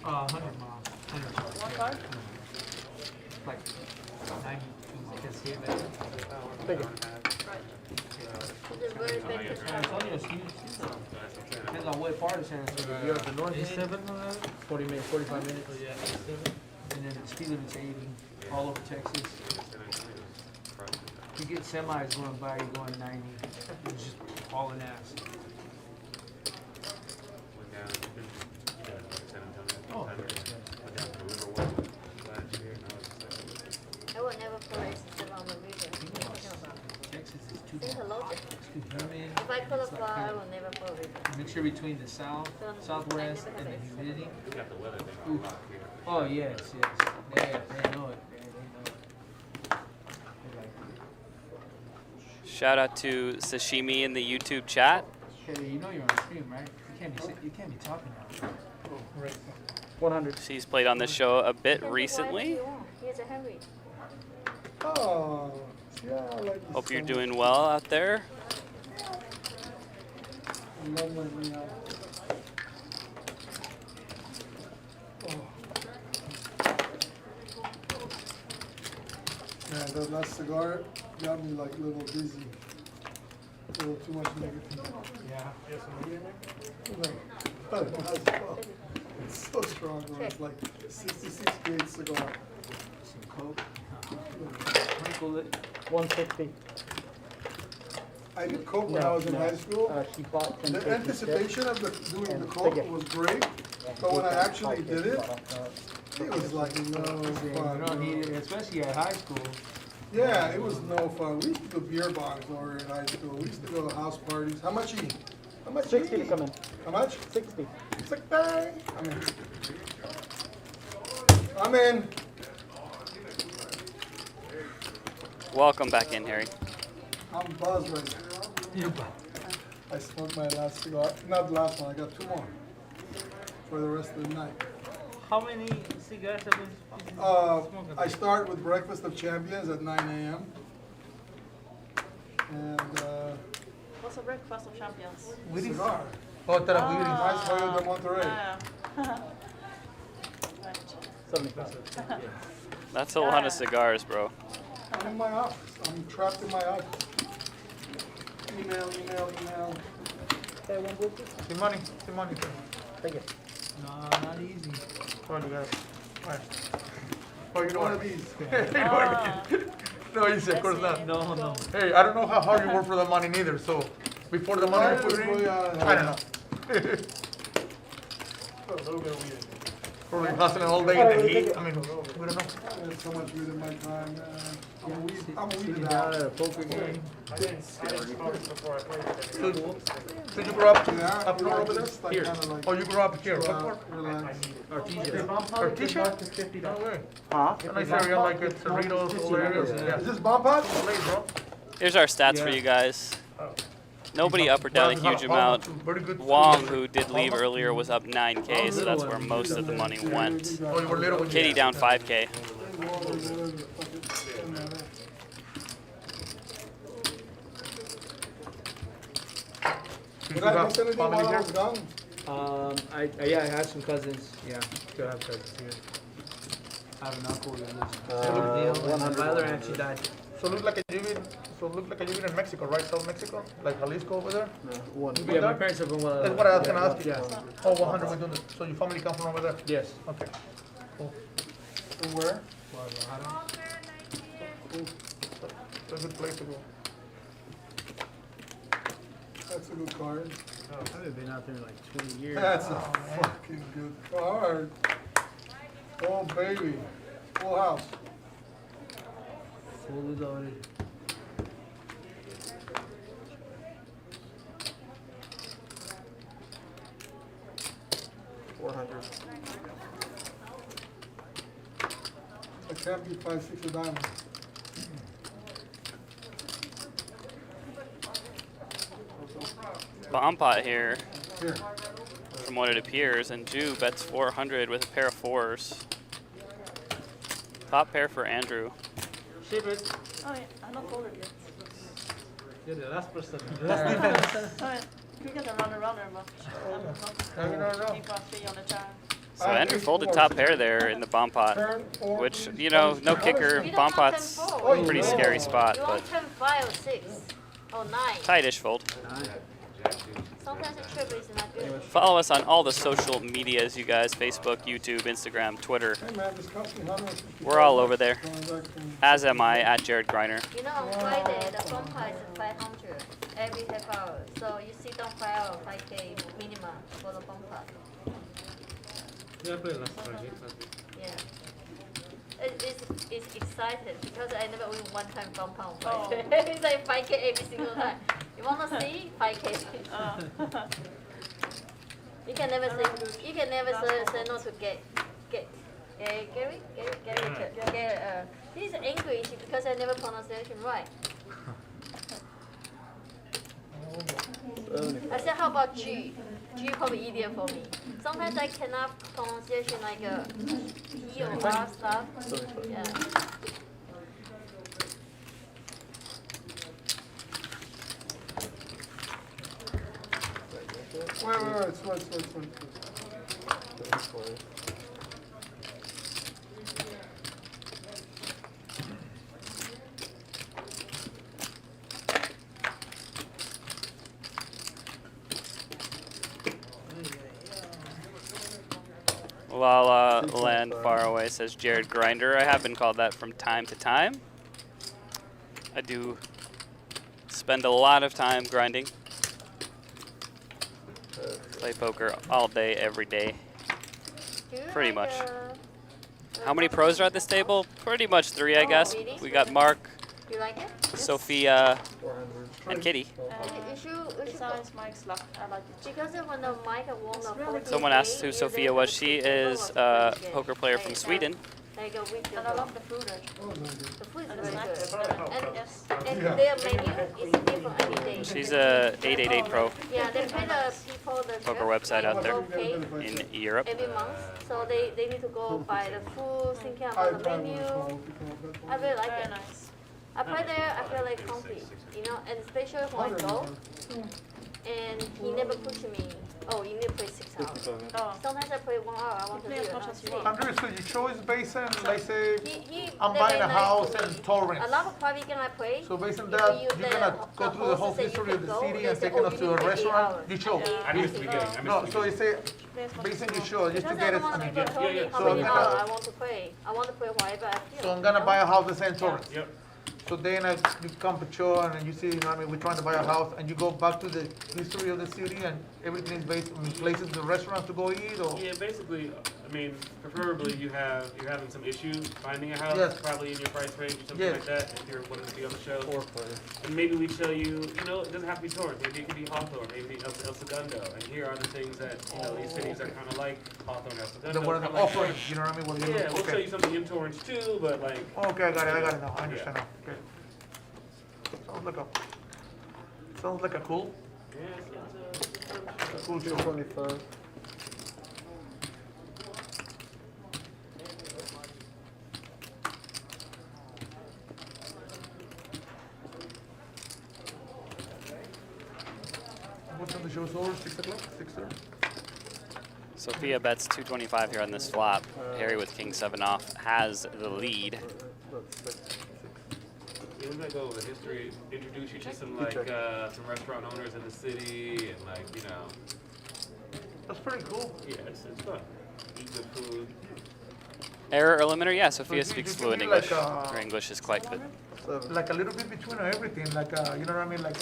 100 miles. 100 miles. One card? Like 92 miles. Thank you. Right. It's a very big Antonio's huge. far to San Antonio. You're at the north end. 40 minutes, 45 minutes. Oh, yeah. And then the speed limit's 80 all over Texas. You get semis going by, you're going 90. It's just hauling ass. Went down, San Antonio. Oh, Went down to the Riverwalk last year. And I will never pull races around the river. Texas is too Say hello to It's too humid. If I It's qualify, like I kind will never pull river. of mixture between the south, southwest, and the humidity. we got the weather thing on lock here. Oh, yes, yes. They know it. They know it. Shout out to Sashimi in the YouTube chat. Hey, you know you're on stream, right? You can't be talking now. 100. She's played on this show a bit Henry, recently. why do you want? Here's a Henry. Oh, yeah, I like this. Hope you're doing well out there. I love my meow. Oh. Man, that last cigar got me like a little dizzy. A little too much negative. Yeah. It's so strong, bro. It's like 66 grade cigar. Some Coke. Sprinkle it. 160. I did coke when I was in high school. She bought 10 The cases anticipation of doing the coke was great, but when I actually did it, it was like no You fun. don't need it, especially at high school. Yeah, it was no fun. We used to do beer bongs over in high school. We used to go to house parties. How much you eat? How much 60 you to eat? come in. How much? 60. 60. I'm in. Welcome back in, Harry. I'm buzzed right now. I smoked my last cigar. Not the last one. I got 2 more for the rest of the night. How many cigars have you I start with Breakfast of Champions at 9 a.m. And What's a breakfast of champions? cigar. Oh, Tarahuiri. Nice Hoyo de Monterrey. Right. 75. That's a lot of cigars, bro. I'm in my office. I'm trapped in my office. Email. Okay, 150. See money. Take it. No, not easy. Oh, you got it. Alright. Oh, you don't One want of these. No, easy, of course not. No, no. Hey, I don't know how hard you work for the money neither, so before the money you put it in, I don't know. Probably hustling all day in the heat. I mean, we don't know. There's so much good in my time. I'm Sitting weeded down out. at a poker game. I didn't smoke before I played it. Did you grow up Yeah, up north over there? just like Here. kinda like Oh, you grew up here. What part? relax. Artesia. Artesia? No way. Huh? A nice area like it, Cerritos, all areas. Yeah. Is this bomb pot? Late, bro. Here's our stats for you guys. Nobody up or down a huge amount. Very good. Wong, who did leave earlier, was up 9K, so that's where most of the money went. Oh, you were little when you Kitty down 5K. Did I miss anything while I was gone? Yeah, I have some cousins. Yeah, still have cousins here. I have an uncle that lives in 100. my other aunt, she died. So look like you've been in Mexico, right? South Mexico? Like Jalisco over there? No, 1. You Yeah, been my there? parents are from That's what I was gonna ask you. Yeah. Oh, 100 we doing it. So your family come from over there? Yes. Okay. Cool. From where? Cool. It's a good place to go. That's a good card. I haven't been out there in like 20 years. That's a fucking good card. Oh, baby. Full house. Fully loaded. I can't be 5, 6 of diamonds. Bomb pot here, Here. from what it appears, and Ju bets 400 with a pair of 4s. Top pair for Andrew. Ship it. Oh, yeah, I'm not folded yet. You're the last person. Oh, yeah. You get a runner, but I'm not. You got 3 on the turn. So Andrew folded top pair there in the bomb pot, which, you know, no kicker. You don't Bomb want pot's 10-4. a pretty scary spot, You but want 10, 5 or 6 or 9. tightish fold. Sometimes the trip is not good. Follow us on all the social medias, you guys. Facebook, YouTube, Instagram, Twitter. Hey man, this cost me how much? We're all over there. As am I, at Jared Griner. You know, on Friday, the phone price is 500 every half hour. So you sit on 5 hours, 5K minimum for the phone price. Yeah, I played last Friday. Yeah. It's excited because I never win one time compound. Oh. It's like 5K every single time. You wanna see 5K? You can never say no to Gary. He's English because I never pronunciation right. I said, how about G? G probably easier for me. Sometimes I cannot pronunciation like a E or R stuff. Yeah. Wait. Lala Land Far Away says Jared Grinder. I have been called that from time to time. I do spend a lot of time grinding. Play poker all day, every day. Pretty much. How many pros are at this table? Pretty much 3, I guess. We got Mark, You like it? Sophia, and Kitty. Besides Mike's luck, I like it. Because when the mic won the 40K, Someone asked who Sophia was. She is a poker player from Sweden. Like a week And I love the food. The food is And very snacks. good. And their menu is different every day. She's a 888 pro Yeah, they pay the people the poker chef, website out there pay in Europe. every month. So they need to go buy the food, thinking about the menu. I really like Very it. nice. I play there, I feel like comfy, you know, and especially when I go, and he never pushed me. Oh, you need to play 6 hours. Oh. Sometimes I play 1 hour, I want to Play do as it. much as you want. Andrew, so your choice based on, like say, He I'm they buying very a nice house to in me. Torrance. A lot of private weekend I play. So based on you- that, you- you're the gonna go through the whole host say you history of can the go, city they and say, taking oh, us you to need a 8 restaurant. hours. You show. I missed the beginning. I No, missed so the you say, based on your show, just to get it. Sometimes I want people tell me how So many I'm hours gonna, I want to play. I want to play whatever I feel. so I'm gonna buy a house in St. Torrance. Yep. So then you come to show and you see, you know what I mean, we're trying to buy a house and you go back to the history of the city and everything is based on places, the restaurants to go eat or? Yeah, basically, I mean, preferably you're having some issues finding a house, Yes. probably in your price range or something Yes. like that, if you're wanting to be on the show. And maybe we show you, you know, it doesn't have to be Torrance, maybe it could be Hawthorne, maybe El Segundo. And here are the things that, you know, these cities are kind of like Hawthorne, El Segundo. The one of the kinda like offerings, Torrance. you know what I mean? What you- Yeah, we'll show okay. you something in Torrance too, but like, Okay, I got it now, I understand now, okay. Sounds like a cool, yeah, cool show. 225. What time the show's over, 6 o'clock, 6:30? Sophia bets 225 here on this flop. Harry with king 7 off has the lead. Yeah, we're gonna go over the history, introduce you to some like some restaurant owners in the city, and like you know. That's pretty cool. Yeah, it's fun. Eat good food. Error eliminator? Yeah, Sophia you speaks can fluent be English. like, Her English is quite good. Like a little bit between everything, like you know what I mean, like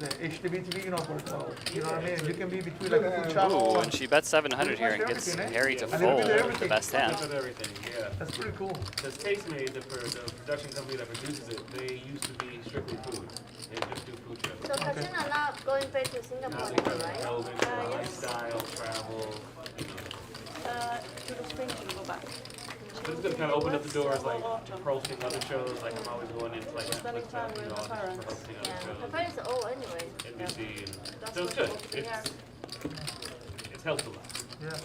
the HTV, you know, but, you know what I mean. You can be between like a food channel. Ooh, and she bets 700 here and gets Harry to fold the best hand. With everything, yeah. That's pretty cool. Because Tastemade, the production company that produces it, they used to be strictly food. They just do food shows. So Katrina not going back to Now Singapore they anymore, kind of right? delve into Yes. lifestyle, travel, you know. She was thinking to go back. So it's gonna kind of open up the doors, like hosting other shows. Like I'm always going into like Spending Netflix, time you with know, her parents. for hosting Yeah, other her shows, parents are old anyway. NBC, and That's so it's what good. she- yeah. It's helped a lot. Yeah.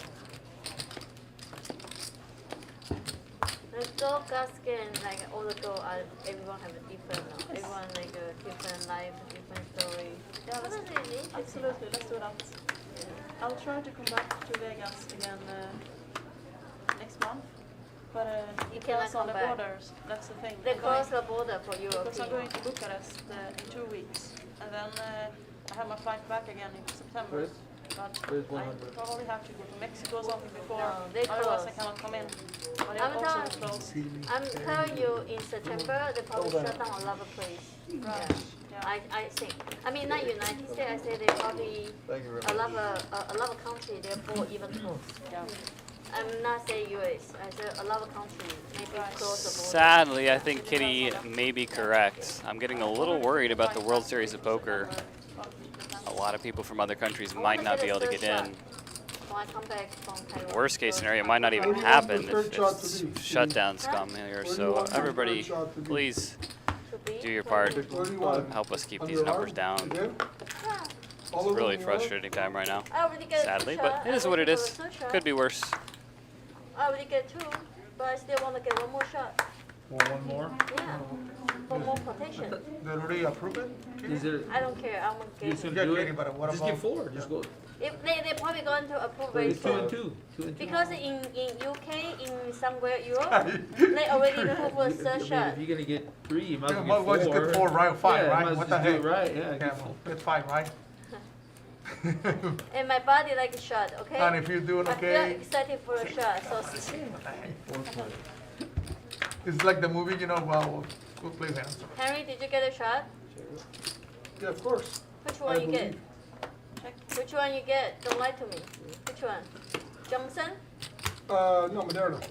The girl Gaskin, like all the girls are, everyone have a different, everyone like a different life, different story. Yeah, What let's, is it interesting? absolutely, let's do that. I'll try to come back to Vegas again next month, but You it cannot depends on come the back. borders. That's the thing. They I'm cross going- the border for Europe. Because I'm going to Bucharest in 2 weeks, And then I have my flight back again in September. Where's- But where's I 100? probably have to go to Mexico or something before. No, they Otherwise close. I cannot come in. But I'm they're also telling- closed. I'm telling you, in September, they probably shut down a lot of places. Right. Yeah. I think. I mean, not United States. I say they probably Thank you very a much. lot of countries. Therefore, even close. Yeah. I'm not saying U.S. I said a lot of countries maybe close the border. Sadly, I think Kitty may be correct. I'm getting a little worried about the World Series of Poker. A lot of people from other countries might not be able to get in. When I come back from Taiwan. Worst case scenario, it might not even happen if shutdowns come here. So everybody, please do your part. Help us keep these numbers down. It's a really frustrating time right now, I already get sadly, two but shot. it is I what it already is. got a shot. Could be worse. I already get two, but I still want to get one more shot. One more? Yeah, for more protection. They already approved it? Is there? I don't care. I'm gonna You get should it. Yeah, do Katie, it. but what Just about? give 4. Just go. If they're probably going to approve very It's 2 soon. and 2. 2 and 2. Because in UK, in somewhere Europe, they already approve a third shot. If you're gonna get 3, you might Yeah, as might well as get well 4. just get 4, right? 5, Yeah, right? might as What well the just do heck? it right. Yeah, Yeah, get 4. get 5, right? And my body like a shot, okay? And if you're doing I feel okay, excited for a shot, so it's like the movie, you know, well, we'll play hands. Henry, did you get a shot? Yeah, of course. Which I one you get? believe. Which one you get? Don't lie to me. Which one? Johnson? No, Moderna.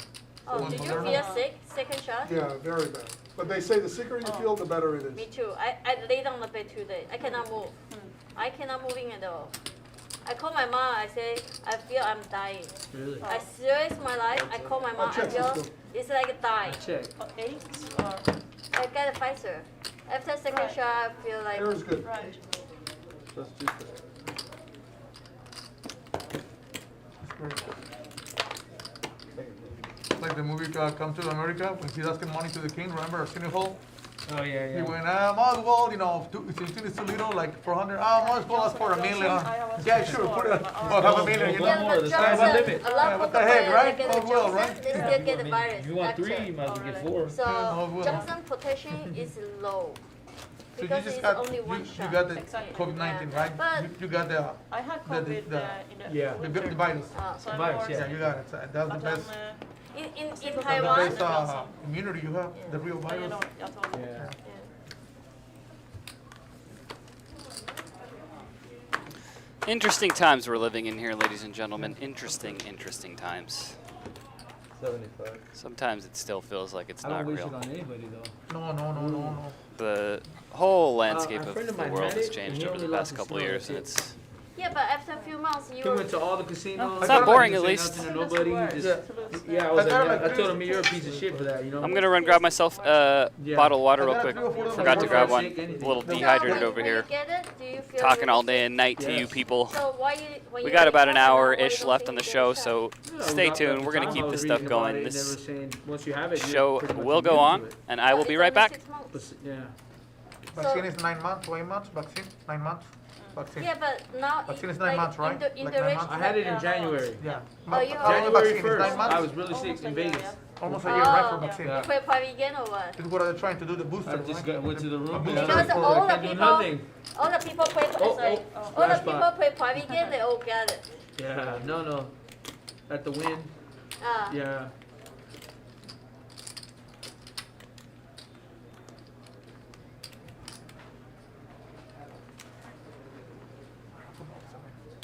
Oh, did you feel sick? Second shot? Yeah, very bad. But they say the sicker you feel, the better it Me is. too. I lay down the bed today. I cannot move. I cannot move in at all. I call my mom. I say I feel I'm dying. Really? I serious my life. I call my mom. I check feel system. it's like dying. Check. Aches or I got a Pfizer. After second Right. shot, I feel like Air is good. right. Let's do that. Like the movie Come to America, when he's asking money to the king, remember Arsenio Hall? Oh yeah, He yeah. went, might as well, you know, since it's too little, like 400, might as well ask for $1 million. Yeah, sure, put it, well, half a million, you One know? more, the sky's the limit. A lot Yeah, of what people the heck, play, right? they get Oh, a well, Johnson, right? they still get the virus. If you want 3, Actually. you might as well get 4. So oh, well. Johnson protection is low. So you Because just it's got, only you one shot. got the Exactly. COVID-19, Yeah. right? But- You got the I had The- COVID the- in the Yeah. the winter. virus. So I'm Virus, more yeah. Yeah, you got it. So that's the But best, In the Taiwan, best immunity you have, the real you virus. know, jag told you. Yeah. Interesting times we're living in here, ladies and gentlemen. Interesting times. 75. Sometimes it still feels like it's I not don't wish real. it on anybody though. No. The whole landscape a of friend of the mine world had has it, and changed he over the only past lost couple his of years, smell, and that's it's yeah, but after a few months, you He went to all the casinos. It's not boring, He at didn't least. say nothing to nobody. He just, yeah, I I was got like, like I told him you're a piece of shit for that, you know. I'm gonna run grab myself a Yeah. bottle of water I real got quick. 3 or 4 of them. Forgot to grab one. Sick, anything. A little So dehydrated when over you here. get it, do you feel Talking all really day and night to you Yes. people. sick? So why when We you got get about an half why you hour-ish don't left think on the you get show, a shot? so Yeah, stay about tuned. that We're gonna time keep I was this stuff reading about going. it, and they were This saying once you have it, you're show pretty much will go immune on, to it. and I will But be it's right only back. 6 months. But yeah. Vaccine is 9 months, 8 months, vaccine, 9 months, vaccine. Yeah, but now Vaccine is it- 9 like, months, right? in the Like 9 duration months? I had it in Yeah, January. Yeah. Oh, you How long January vaccine is 1st, 9 months? I was really sick Almost in a year, Vegas. yeah. Almost a year, right, for Oh, vaccine. Yeah. you play private again or what? This is what they're trying to do, the booster, I just right? went to the room. Because and I all the can't do people- nothing. All the people play Oh, sorry. oh, All the splash people spot. play private game, they all get it. Yeah, no. At the win, Ah. yeah.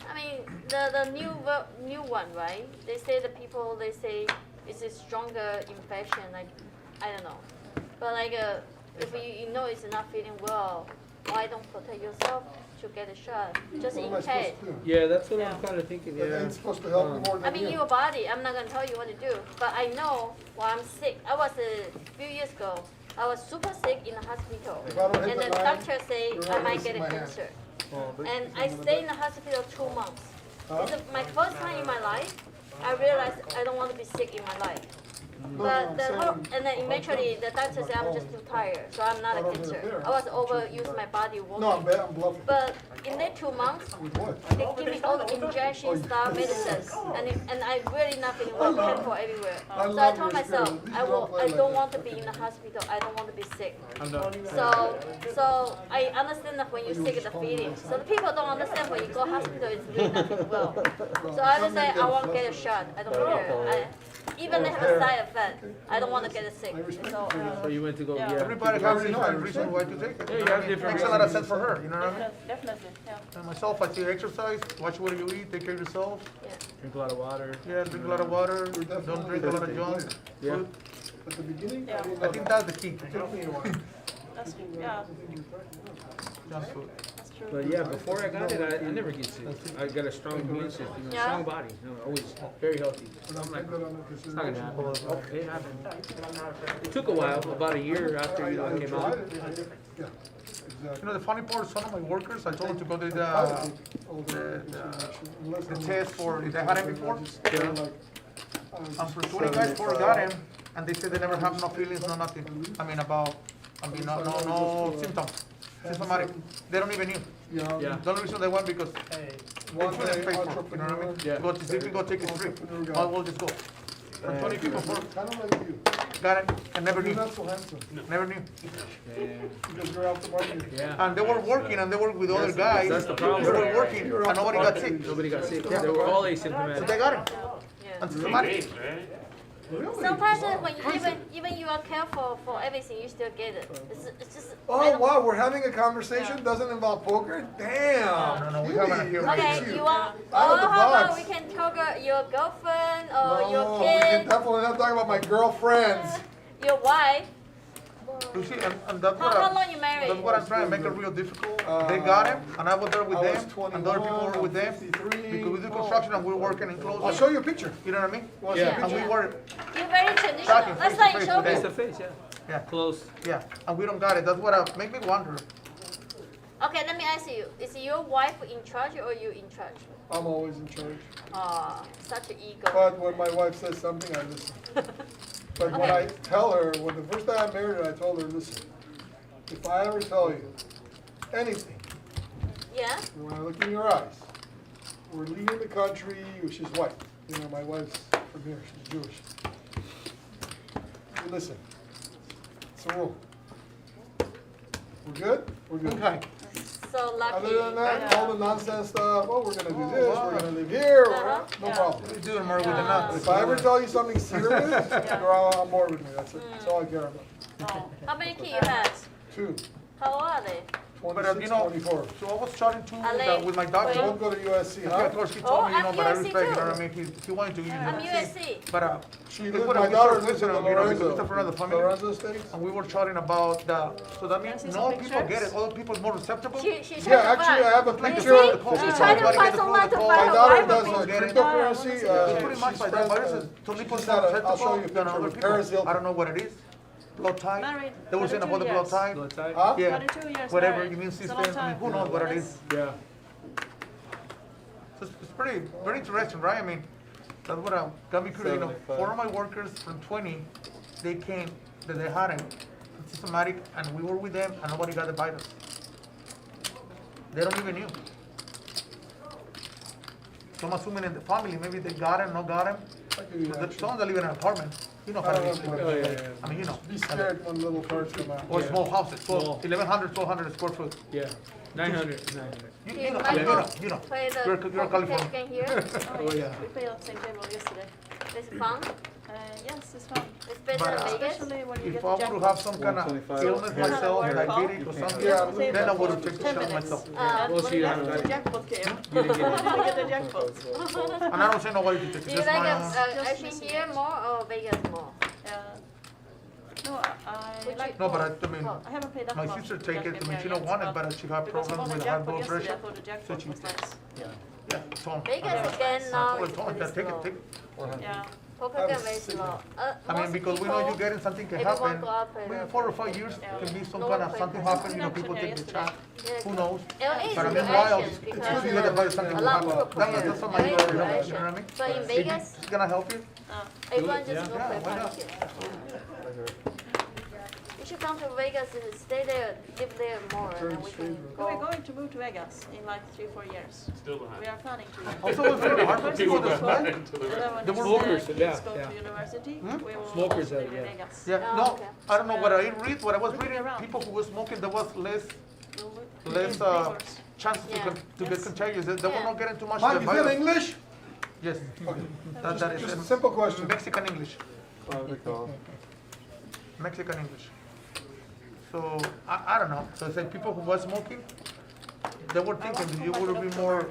I mean, the new one, right? They say they say it's a stronger infection. Like, I don't know, but like if you know it's not feeling well, why don't protect yourself to get a shot just What in am I case? supposed to do? Yeah, that's what Yeah. I'm kind of thinking. That Yeah. ain't supposed to help me more I than mean, you. your body. I'm not gonna tell you what to do, but I know while I'm sick. I was a few years ago. I was super sick in the hospital, If I don't hit and the the line, doctor say you're I not might gonna get see a my hand. cancer. Oh, they- And I stayed in the hospital 2 months. Huh? It's my first time in my life. I realized I don't want to be sick in my life. But and then eventually the doctor said I'm just too tired, so I'm not a cancer. I was overuse my body working. No, I'm bluffing. But in that 2 months, With what? they give me all the injection style medicines, and I really not feeling well, painful everywhere. So I told myself, I don't want to be in the hospital. I don't want to be sick. So I understand that when you're sick, the feeling. So the people don't understand when you go hospital, it's really not feeling well. So I just say I want to get a shot. I don't care. Even they have a side effect, I don't want to get sick. So you went to go, yeah. Everybody has different reason why to take it. Yeah, you have different Makes a lot of sense for her, you know what I mean? Definitely, yeah. And myself, I say exercise, watch what you eat, take care of yourself. Drink a lot of water. Yeah, drink a lot of water, don't drink a lot of junk. Yeah. Food. At the beginning, Yeah. I think that's the key. it took me a while. That's, yeah, Junk food. that's true. But yeah, before I got it, I never get sick. I got a strong immune system, strong body, always very healthy. I'm like, it's not gonna happen. Oh, it happened. It took a while, about a year after I came out. Yeah, You know, the funny part is some of my workers, I told them to go to the test for, if they had it before. And for 20 guys before I got him, and they said they never have no feelings, no nothing. No symptoms. Symptomatic. They don't even knew. Yeah. The only reason they went because One they shouldn't day, pay for it, you know what I mean? Yeah. Go to sleep and go take it free. Oh, we'll just go. And 20 people kind of like you. got it and never You're knew. not so handsome. Never knew. Because you're out the market. Yeah. And they were working and they worked with other guys. That's the problem. They were working and nobody got sick. Nobody got sick. They were all So asymptomatic. they got it. And symptomatic. Games, right? Sometimes when you even you are careful for everything, you still get it. It's just. I Oh, don't- wow, we're having a conversation, doesn't involve poker? Damn. No, we haven't here. Okay, you want? Out Oh, of the how about box. we can talk your girlfriend or your No, we can kid, definitely not talk about my girlfriends. your wife? You see, and that's How long you married? that's what I'm trying to make it real difficult. They got him, and I was there with I was them, 21, and the other people were with them. 53. Because we do construction and we're working in I'll close. show you a picture. You know what I mean? Want to see a Yeah. And we picture? were, You're very traditional. Talking Let's face not to face show with me. Face to face, yeah. yeah, Close. yeah, and we don't got it. That's what make me wonder. Okay, let me ask you: is your wife in charge or you in charge? I'm always in charge. Ah, such an ego. But when my wife says something, I listen. But when I tell her, when the first time I married her, I told her, listen, if I ever tell you anything, Yeah. when I look in your eyes, we're leaving the country, she's white. You know, my wife's from here, she's Jewish. You listen, it's a rule. We're good? We're good. Okay. So lucky. Other than that, all the nonsense stuff, oh, we're gonna do this, we're gonna live here, no problem. We're doing more with the nuts. If I ever tell you something serious, you're all on board with me, that's it, that's all I care about. Oh. How many kids you have? 2, How old are they? 26, you know, 24. So I was chatting too Are they- with my doctor. Both go to USC, Yeah, huh? of course, he Oh, told me, you know, I'm but I USC respect, you know too. what I mean? He wanted to, you I'm know. USC. But, She we lives, put my a daughter picture lives in of, the you know, because Lorenzo. it's a friend of the family. Lorenzo States? And we were chatting about the, so that means see no some people pictures? get it, other people more receptible. She Yeah, tried to actually, I have a find. picture. You see? She tried to Everybody find get the someone to phone find My a daughter wife does for me. cryptocurrency, It's pretty much she's like that, friends, viruses, some people she's more not a- I'll show you a susceptible than picture other with Paris people. Hilton. I don't know what it is. Blood type. Married. They were saying about the blood 22 type. Blood type. Huh? Yeah. 22 years Whatever married. immune It's a system, long I mean, time. who knows what it is. Yeah. So it's pretty, very interesting, right? I mean, that's what got me curious, you know, 75. 4 of my workers from 20, they came, that they had it, systematic, and we were with them, and nobody got the virus. They don't even knew. So I'm assuming in the family, maybe they got it, not got it. I'll give you that. Some that live in an apartment, you know how it is. Oh, yeah, yeah. I mean, you know. Be scared when little cards come out. Or Yeah. small houses, Small. 1,100, 1,200 square foot. Yeah. 900. 900. You Okay, know, Michael, you know. play the You're poker California. game here. Oh, yeah. We played on the same table yesterday. It's fun. Yes, it's fun. It's better But, than Vegas. Especially when you If get I the would have jackpot. some kind of 125. illness Yeah. myself, Yeah. diabetic or something, Yeah. then I would have taken the 10 shot minutes. myself. Um, Well, When she you hasn't get got the it. jackpot came. You didn't get it. You get the jackpot. And I don't say nobody to take Do it. you That's like my own. actually here more or Vegas more? No, I like No, but both. I mean, I haven't played that my much sister take it. I jackpot mean, she yet, don't want it, but she had because I problems won the with high jackpot blood yesterday, pressure. I thought the jackpot she- was nice. Yeah, so Vegas again I now told is her, pretty take it, slow. take it. Yeah. Poker game very small. I mean, Most because we know people, you're getting something can everyone happen. go out play Maybe the- 4 or 5 years can be some No kind one of play something poker. happen. You know, people take the chance. Yeah. Who knows? LA is But I a mean, good wild. action It's because easy that something a will lot of happen. people play. That's something LA you is know. a good You know what I mean? action. But in Vegas, It's gonna help you. everyone just go Yeah, play why not? poker. You should come to Vegas and stay there, live there more, and then we can We're go. going to move to Vegas in like 3-4 years. Still We behind. are planning to. Also, it's very hard for people to smoke. Behind to the And right. then when The his smokers, kids yeah, go yeah. to university, we will Smokers, also live in yeah. Vegas. Yeah, Oh, no, okay. I don't know what I read. What I was Looking reading, around. people who were smoking, there was less Neighbors. chances Yeah. to get Yes. contagious. They were Yeah. not getting too much Mike, of is the that virus. English? Yes, that is Just a in simple question. Mexican English. Clavicle. Mexican English. So I don't know. So it's like people who were smoking, they were thinking that you would be more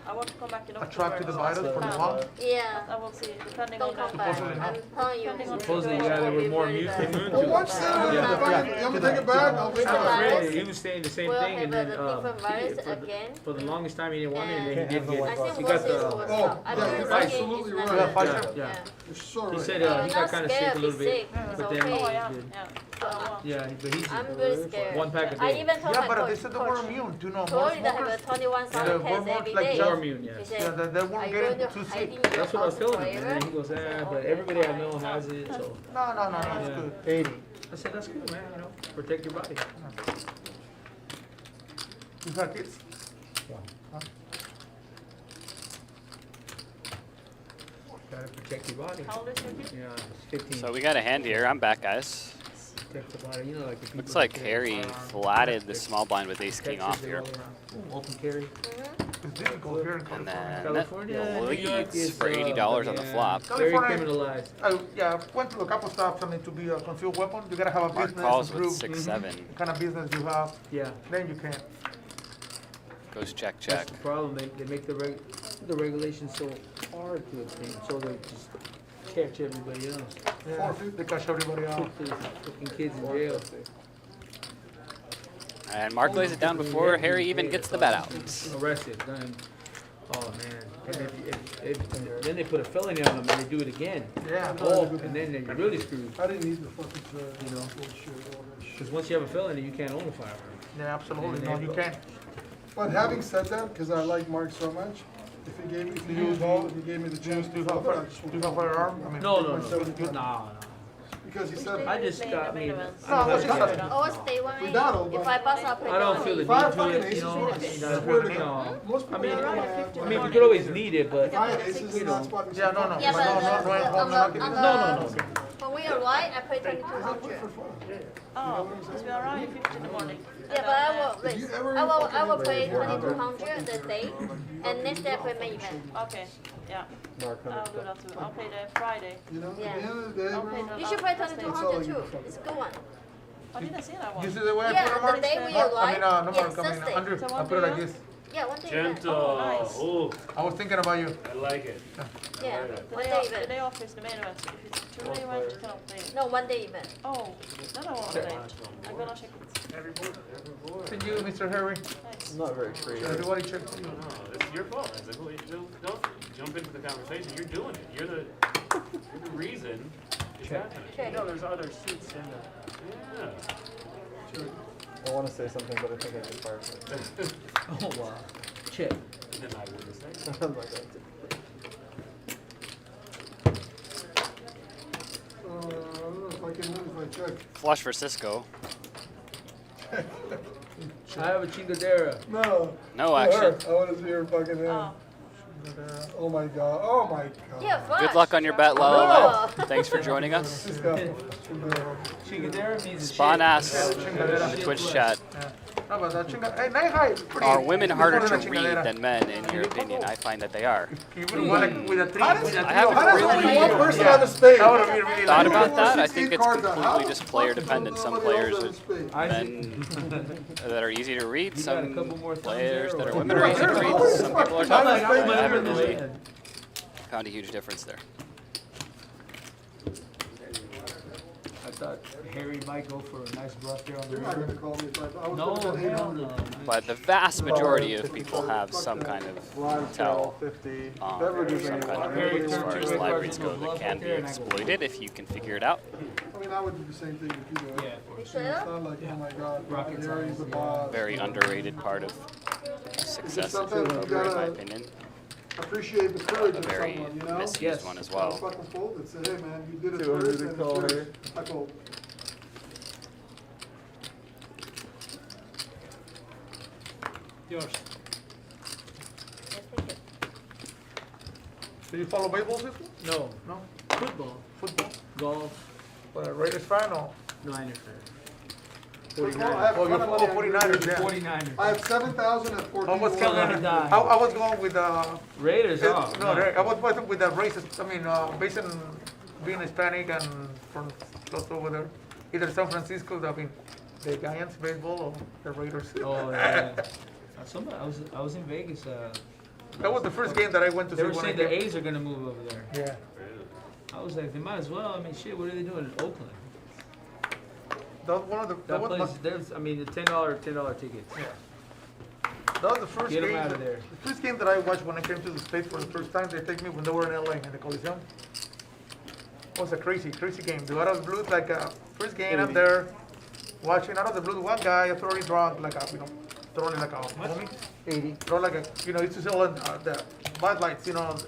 I want to come back in October. attracted to the virus from the lung. Yeah, I will see, depending don't on come back. Supposedly I'm telling you, Depending on Supposedly, situation. yeah, they will were be more really immune bad. to Well, watch it. that. Yeah. You want me to take it back? I'll take it Yeah. back. virus. He was saying the same We'll thing, have and then a different virus again. for the longest time he didn't want it, and then he And did get I it. think He worse got is the. worse. Oh, I yeah, think you're it's absolutely not right. good. Pfizer. Yeah. You're so He right. said You're he not got kind of sick scared, a be little bit, sick. It's but then okay. Oh, yeah, he did. yeah. So I want. Yeah, but he's I'm very scared. one pack a I day. even told Yeah, my but they coach, said they were immune to more Florida have smokers. a 21,000 Yeah, tests more every like day. More immune, yeah. He said, Yeah, they are weren't you getting going too to sick. hide in your That's what I was house telling him, and forever? then he goes, but everybody I know has it, so. No, it's Yeah. good. 80. I said, that's cool, man, you know, protect your body. You got kids? Gotta protect your body. How old is your kid? Yeah, it's 15. So we got a hand here. I'm back, guys. Protect the body, you know, like if Looks people like carry Harry firearms, flatted the protect- small blind with ace king protect off it here. all around. Open carry. It's difficult here in And California. then California leads is, for $80 on the yeah, flop. Very California- criminalized. I went to a couple stops. I mean, to be a concealed weapon, you gotta have a Mark business calls to with prove 6-7. the kind of business you have. Yeah, Then you can. Goes check, check. that's the problem. They make the regulations so hard to obtain, so they just catch everybody else. Yeah, they catch everybody out. Put the fucking kids in jail. And Mark lays it down before Harry even gets the bet out. Arrested, done. Oh man! And then they put a felony on them and they do it again. Yeah. Oh, and then you're really screwed. I didn't need the fucking thread. You know. Bullshit, all that shit. Because once you have a felony, you can't own a firearm. Yeah, absolutely. No, you can't. But having said that, because I like Mark so much, if he gave me, if he gave me the chance Do you to have flip it, I a just do you have a firearm? I mean, No, take no, my no. 72. No. because he said, I just Playing got the me. main events. No, I was just asking. Always stay one. Cuidado, If I pass, I'll play I don't one. feel the need Five to fucking it, aces you know. works. You know, Swear to you God. know. Most people I mean, don't Alright, have 50 I one. mean, we could always need it, but Five aces is not spotting. Yeah, no, no. Yeah, but No, no. when we arrive, I play 2200. Oh, because we arrive at 50 in the morning. Yeah, but I will, If you ever I will fucking play play 2200 the day, and next day I play main event. Okay, yeah, Mark I'll do that too. I'll play the Friday. You know, at the Yeah. end of the day, I'll bro, play the You should play last day. 2200 too. It's a good one. I didn't see that one. You see the way I put it, Yeah, the Mark? day we Mark, arrive. no, Yes, Mark, I mean, Thursday. Andrew, So I one put it day, like this. Yeah, one day event. Gentle. Oh, nice. Ooh, I was thinking about you. I like it. Yeah, The one day, day off, the event. day off is the main event. If it's a two-day event, you cannot play it. No, one day event. Oh, then I won't play it. I'm gonna check it. Thank you, Mr. Harry. Nice. Not very creative. Everybody check. No, it's your fault. I said, well, don't jump into the conversation. You're doing it. You're the reason it's happening. Check. No, there's other suits in there. Yeah. I want to say something, but I think I get fired for it. oh wow. Check. Then I wouldn't say. I'm like, that's I don't know if I can win if I check. Flush for Cisco. I have a chingadera. No. No action. Her. I want to see her fucking hand. Oh, Oh my god. Oh my god. Yeah, flush. Good luck on your bet, Lala. Thanks for joining us. This guy. Chingadera means Spawn asks in the Twitch chat, How about that? Hey, night high. Pretty. are women harder to Chingadera. read than men, in your opinion? I find that they are. You wouldn't want it with a three. How does- With a I three haven't How does only really one person have a spade? That would have been really thought like. about that. I 16 think it's cards out. How completely the just fuck player does dependent. Some nobody else players have a are spade? I men that are easy to read, You got a some couple more thumbs players there, that or are what? women are easy to read, some people are I'm tough. like, I'm I haven't like- really found a huge difference there. thought Harry might go for a nice bluff there on the You're not river. gonna call me if I was No, gonna say hell no. But the vast majority of people have some kind of Live tell, 50. or Beverages some kind of anyway. as far as Very live good. reads go that can be exploited if you can figure it out. I mean, I would do the same thing if you do it. Yeah. It's not like, oh my God, Rocket Gary's the science, boss. Very underrated part of success of sometimes you poker, in my gotta- opinion. Appreciate the courage A of very someone, you know? misused Yes. one as I well. fucking folded, said, hey man, you did it 200 first to and call it's here. yours. I fold. Yours. Do you follow baseball system? No. No? Football, Football? golf, Raiders fan or? Niners fan. Football, I have Oh, you're ton of follow money on 49ers, Raiders. yeah. 49ers. I have 7,000 at 14. I was Still going, gonna die. I was going with, Raiders, oh. no, I was going with the races, I mean, based on being Hispanic and from close over there, either San Francisco, I mean, the Giants baseball or the Raiders. Oh, yeah. Somebody, I was in Vegas. That was the first game that I went to They see were when I saying the came. A's are gonna move over there. Yeah. I was like, they might as well. I mean, shit, what are they doing in Oakland? That was one of the, That that was, place, my, there's, I mean, the $10 tickets. yeah. That was the first Get 'em game, out of there. the first game that I watched when I came to the States for the first time. They take me when they were in LA in the Coliseum. It was a crazy, crazy game. The out of the blue, like, first game I'm there, watching out of the blue, one guy, it's already drunk, like a, throwing like a homie. 80. Throw like a, used to sell the Bud Lights, not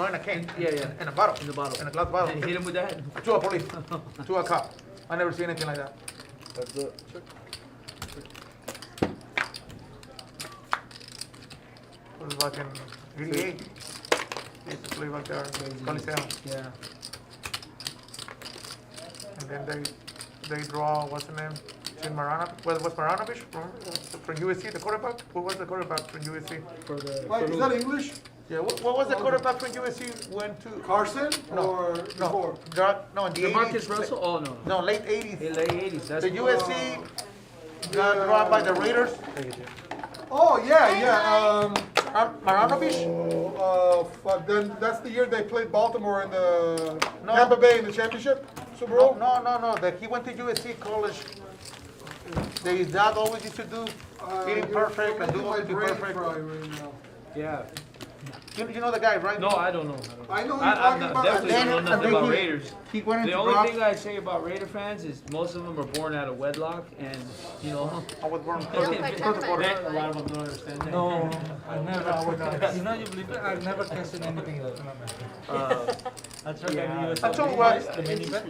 in a can. Yeah. In a bottle. In the bottle. In a glass bottle. And hit him with that? To a police, to a cop. I never seen anything like that. That's it. Check. It was like in '88. They used to play back there, Coliseum. Yeah. And then they draw, what's the name? Jim Maranovic. Was Maranovic from USC, the quarterback? Who was the quarterback from USC? For the. Mike, is that English? Yeah, what was the quarterback from USC went to? Carson or before? No, in the Marcus 80s. Russell? Oh, no. No, late 80s. In late 80s. That's The USC got drawn by the Raiders. Oh, yeah. Maranovic? Fuck, then that's the year they played Baltimore in the No. Tampa Bay in the championship Super Bowl? No. He went to USC college. His dad always used to do eating perfect and do my everything brain perfect. fry right now. Yeah. You know the guy, right? No, I don't know. I know you're I'm talking not, about. definitely don't know And nothing then about he- Raiders. He went The into only draft. thing I say about Raider fans is most of them are born out of wedlock, and I was born You don't play tournament, that, a right? lot of them don't understand that. No, I never. You know, you believe it? I've never cashed anything else. I tried Yeah. I told you what, the mini bet.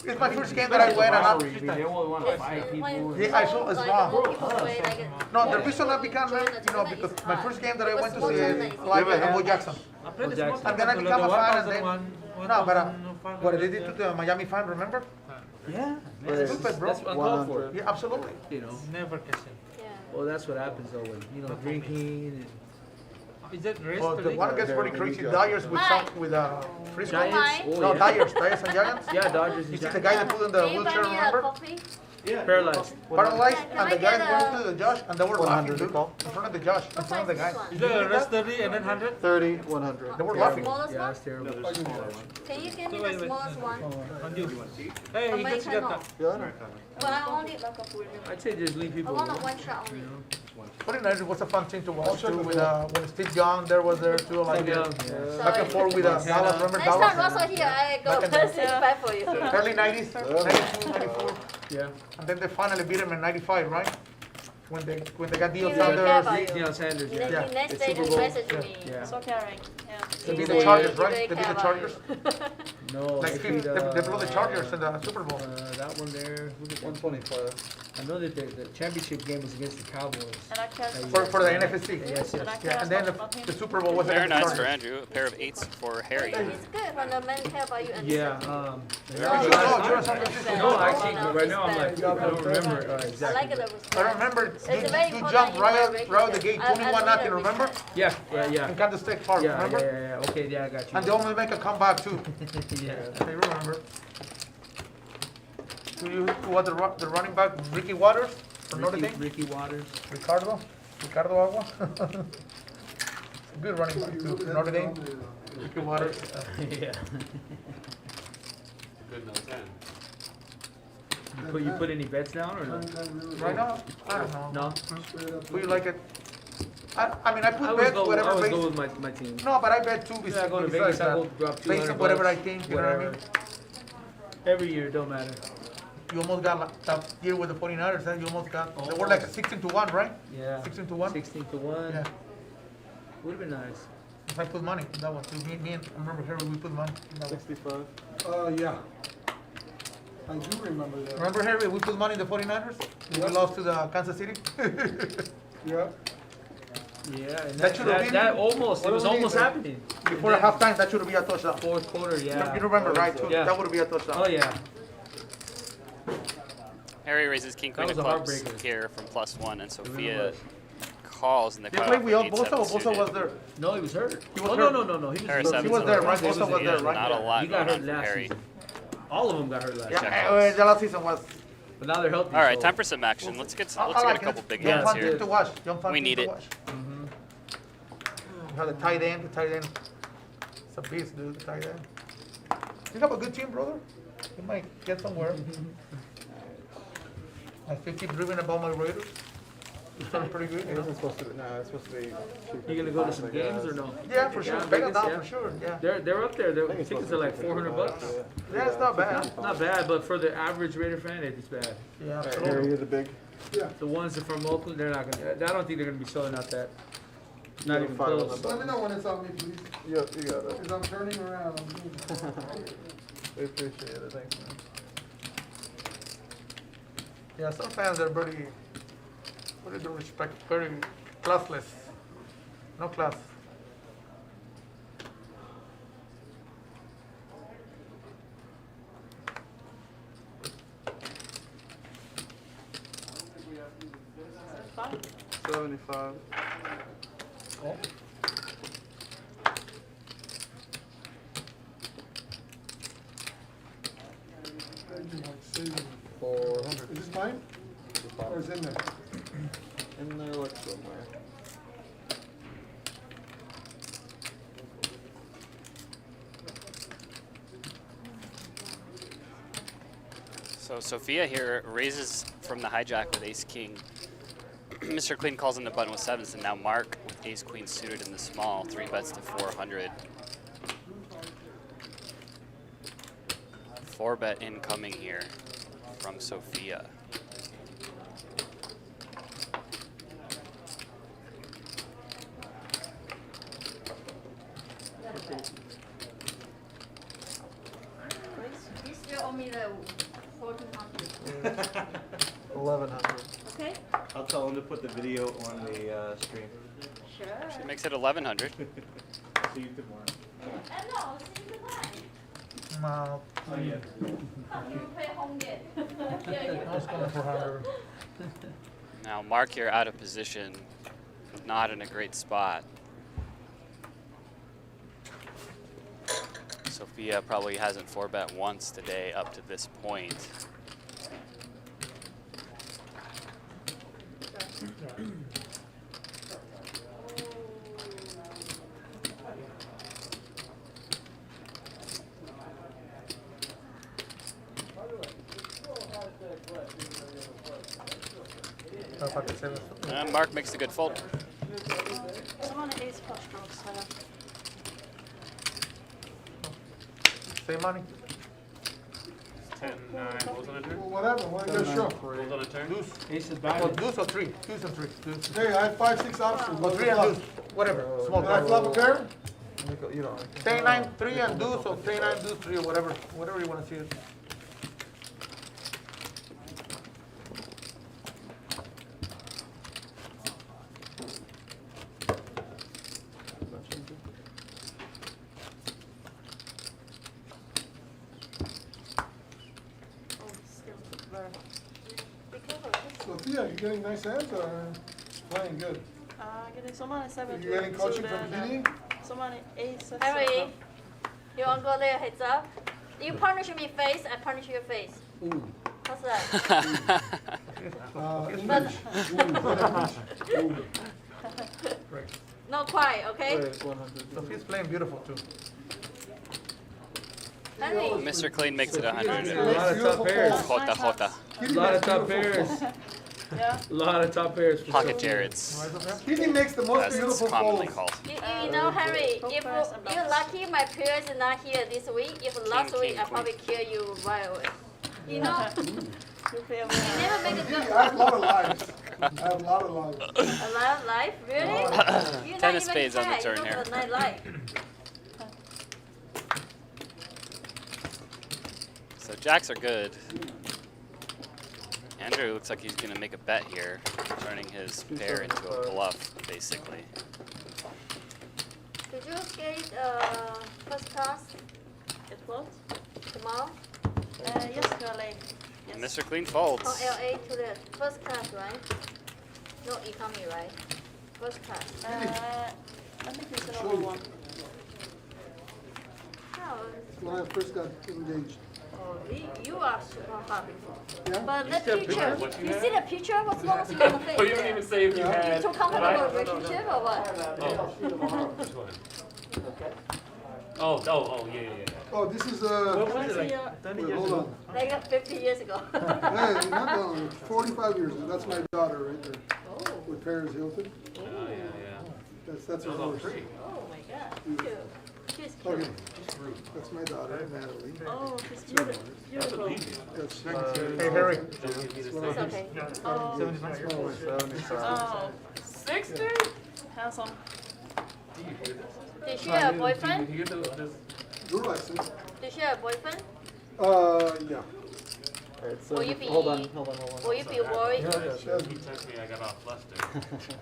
it's my first game that I went and Rivalry, they always want to Yes, fight people. when Yeah, I saw it's like, wrong. more people play, like, No, the reason I became, because my first game that I went to see is like Bo Jackson. I played the Jackson. small And then I tournament, become a the fan and 1,001, No, but 1,500. what they did to the Miami fan, remember? Yeah, Raiders. Stupid, bro. that's uncalled for. 100. Yeah, absolutely. You know. Never cashed yeah. Well, that's what happens though when drinking in. Is that race Well, the today? one gets pretty crazy. Dyers with Frisco. and Giants. Oh, No, yeah. Dyers and Giants. Yeah, Dodgers and You see the Giants. guy that put in the Can you buy wheelchair, me a remember? coffee? Paralyzed. Paralyzed, Can and I the guys get went a- to the Josh, and they were laughing, 100 dude, call. in front of the Josh, in What front of the size guy. is this one? Is that race 30 and then 100? 30, 100. They were The laughing. smallest Yeah, one? that's terrible. Can you give me So wait, the smallest one? On you. Hey, he gets to get that. Yeah. But I only, I'd say just leave I people want a alone. one shot only. Pretty nice, it was a fun thing to watch too, with, when Steve Young there was there too, like, Yeah. back and forth with Dallas, remember Next time Dallas? Russell here, I go Back in the- first and fight for you. Early 90s, 92, 94, Yeah. and then they finally beat him in 95, right? When they got He Deion really care about Sanders, you. Deion Sanders, yeah. Yeah. Next The day Super he Bowl. messaged me. Yeah. So caring. Yeah. they He beat say the Chargers, he right? really They beat care the about you. Chargers. No, Like, they they blew the Chargers in the Super Bowl. That one there. Look at 125. I know that the championship game was against the Cowboys. And I care For the NFC. Yes, And I yes. care Yeah, and then about him. the Super Bowl was Very against the nice for Chargers. Andrew. A pair of 8s for Harry. But it's good when the men care about you and Yeah. listen to you. No, you're in San Francisco. No, actually, No, right now I'm it's like, bad. I don't remember I like exactly. the respect. I remember It's very you important jumped in right out the gate, relationship. 21 I nothing, need a remember? respect. Yeah, yeah. In Kansas State Park, Yeah, remember? yeah. Okay, yeah, I got you. And they almost make a comeback too. Yeah. They remember. Who was the running back? Ricky Waters from Notre Dame? Ricky Waters. Ricardo Agua. Good running back too. From Notre Dame. Ricky Waters. Yeah. Good no 10. You put any bets down or no? Right now, I don't know. No? We like it. I mean, I put I always bets go, whatever I always based. go with my team. No, but I bet too. Yeah, I go to Vegas, I go drop 200 based on whatever I bucks, think. You know what I mean? Every year, it don't matter. You almost got like that year with the 49ers. Huh? You almost got. They were like a 16-1, right? Yeah. 16-1. 16-1. Yeah. Would have been nice. I put money in that one too. Me and I remember Harry, we put money in that one. 65. Yeah. I do remember that. Remember Harry, we put money in the 49ers? We lost to the Kansas City. Yeah. Yeah, and That should've been- that almost, it was almost happening. Before the halftime, that should be a touchdown. Fourth quarter, yeah. You remember, right? Too? Yeah. That would be a touchdown. Oh, yeah. Harry raises king queen That of was a clubs heartbreaker. here from +1, and Sophia was. calls, and the They cutoff played with with Bosa, 8-7 or Bosa suited. was there? No, he was hurt. He was Oh, hurt. no. He Harry was, seven He was there, right? He was Bosa was in- there, yeah, right? Not a lot He got going on hurt for last Harry. season. All of them got hurt last Yeah, year. the last season was. But now they're healthy. All right, so- time for some action. Let's get I a like couple it. big Young hands fun here. team to watch. Young fun We team need to it. watch. You have the tight end. The tight end. It's a beast, dude. The tight end. You have a good team, brother. You might get somewhere. I think keep dreaming about my Raiders. It's done pretty good. You It know? isn't supposed to be, no, it's supposed to be. You gonna go to some games or no? Yeah, for sure. Yeah, Back it Vegas, down yeah. for sure. Yeah. They're up there. Their I think it's tickets supposed are to like be $400. Yeah, it's not bad. Not bad, but for the average Raider fan, it's bad. Yeah, Harry, absolutely. you're the big. Yeah. The ones that are from Oakland, they're not gonna. I don't think they're gonna be selling out that. Not even Five on close. the Let me know when it's on me, please. You got it. Because I'm turning around. I'm moving. We appreciate it, thanks, man. Yeah, some fans are very respect, very classless. No class. Fine. 75. Oh. Is 400. this mine? Or is it in there? In there, like somewhere. So Sophia here raises from the hijack with ace-king. Mr. Queen calls in the button with sevens, and now Mark with ace-queen suited in the small, 3 bets to 400. 4-bet incoming here from Sophia. You still owe me the 1,400. 1100. Okay? I'll tell him to put the video on the stream. Sure. She makes it 1100. See you tomorrow. No, see you tonight. No, Oh, yeah. You play home game. Yeah, I was going for 100. Now Mark here out of position, not in a great spot. Sophia probably hasn't 4-bet once today up to this point. And Mark makes a good fold. Someone ace flush draws. Same money. 10-9, rolls on a turn. Well, whatever, what you show? Rolls on a turn. Deuce. Ace is Oh, bad. deuce or three. Deuce and three. Deuce. Hey, I have 5, 6 options. Or What's three the and flop? deuce. Whatever. Small Can I blind. flop a pair? You know. 10-9, 3 and deuce, or 10-9, deuce, 3, or whatever. Whatever you want to see it. Oh, still very. Be careful. Sophia, you getting nice hands or playing good? Getting someone 7 You getting coaching from PD? Someone ace. Harry, you want to go there heads up? You punish me face, I punish your face. Ooh. How's that? English. Ooh. No cry, okay? Wait, 100. Sophia's playing beautiful too. Henry. Mr. Clean makes it 100. A lot of top pairs. Jota, Jota. A lot of top pairs. Yeah. A lot of top pairs. For Pocket sure. Jareds, Kitty makes the most as it's beautiful commonly folds. called. You know, Henry, if you're lucky my parents are not here this week, if last King, week king, I probably kill you right away. You know? You feel You never make a Kitty, good I have a lot of lives. I have a lot of lives. a lot of life, really? You're Ten not of spades even on the tired, turn you here. got a night life. So jacks are good. Andrew looks like he's gonna make a bet here, turning his pair into a bluff, basically. Did you skate first class It what? tomorrow? Yes, Carly. Yes. Mr. Clean From folds. LA to the first class, right? No economy, right? First class. I think it's another one. No, When I first got engaged. you are super happy. Yeah? But the still picture, what you you had? see the picture? What's wrong with you on the face? Oh, you didn't even say if you You had. too comfortable relationship or what? Oh, which one? Oh, yeah. Oh, this is What was it, Wait, like hold on. Like 50 years ago. Hey, not that long. 45 years ago. That's my daughter right there. With Paris Hilton. Oh, yeah. That's her Those are horse. pretty. Oh my god, cute. She's cute. Okay. That's my daughter, Natalie. Oh, it's beautiful. Beautiful. That's, Hey, Harry. Don't give me the It's same. okay. Oh, 60? Handsome. Did she have a boyfriend? Do you hear this? your license. Did she have a boyfriend? Yeah. Alright, so Will you be, hold on. will you be worried? He touched me, I got all flustered.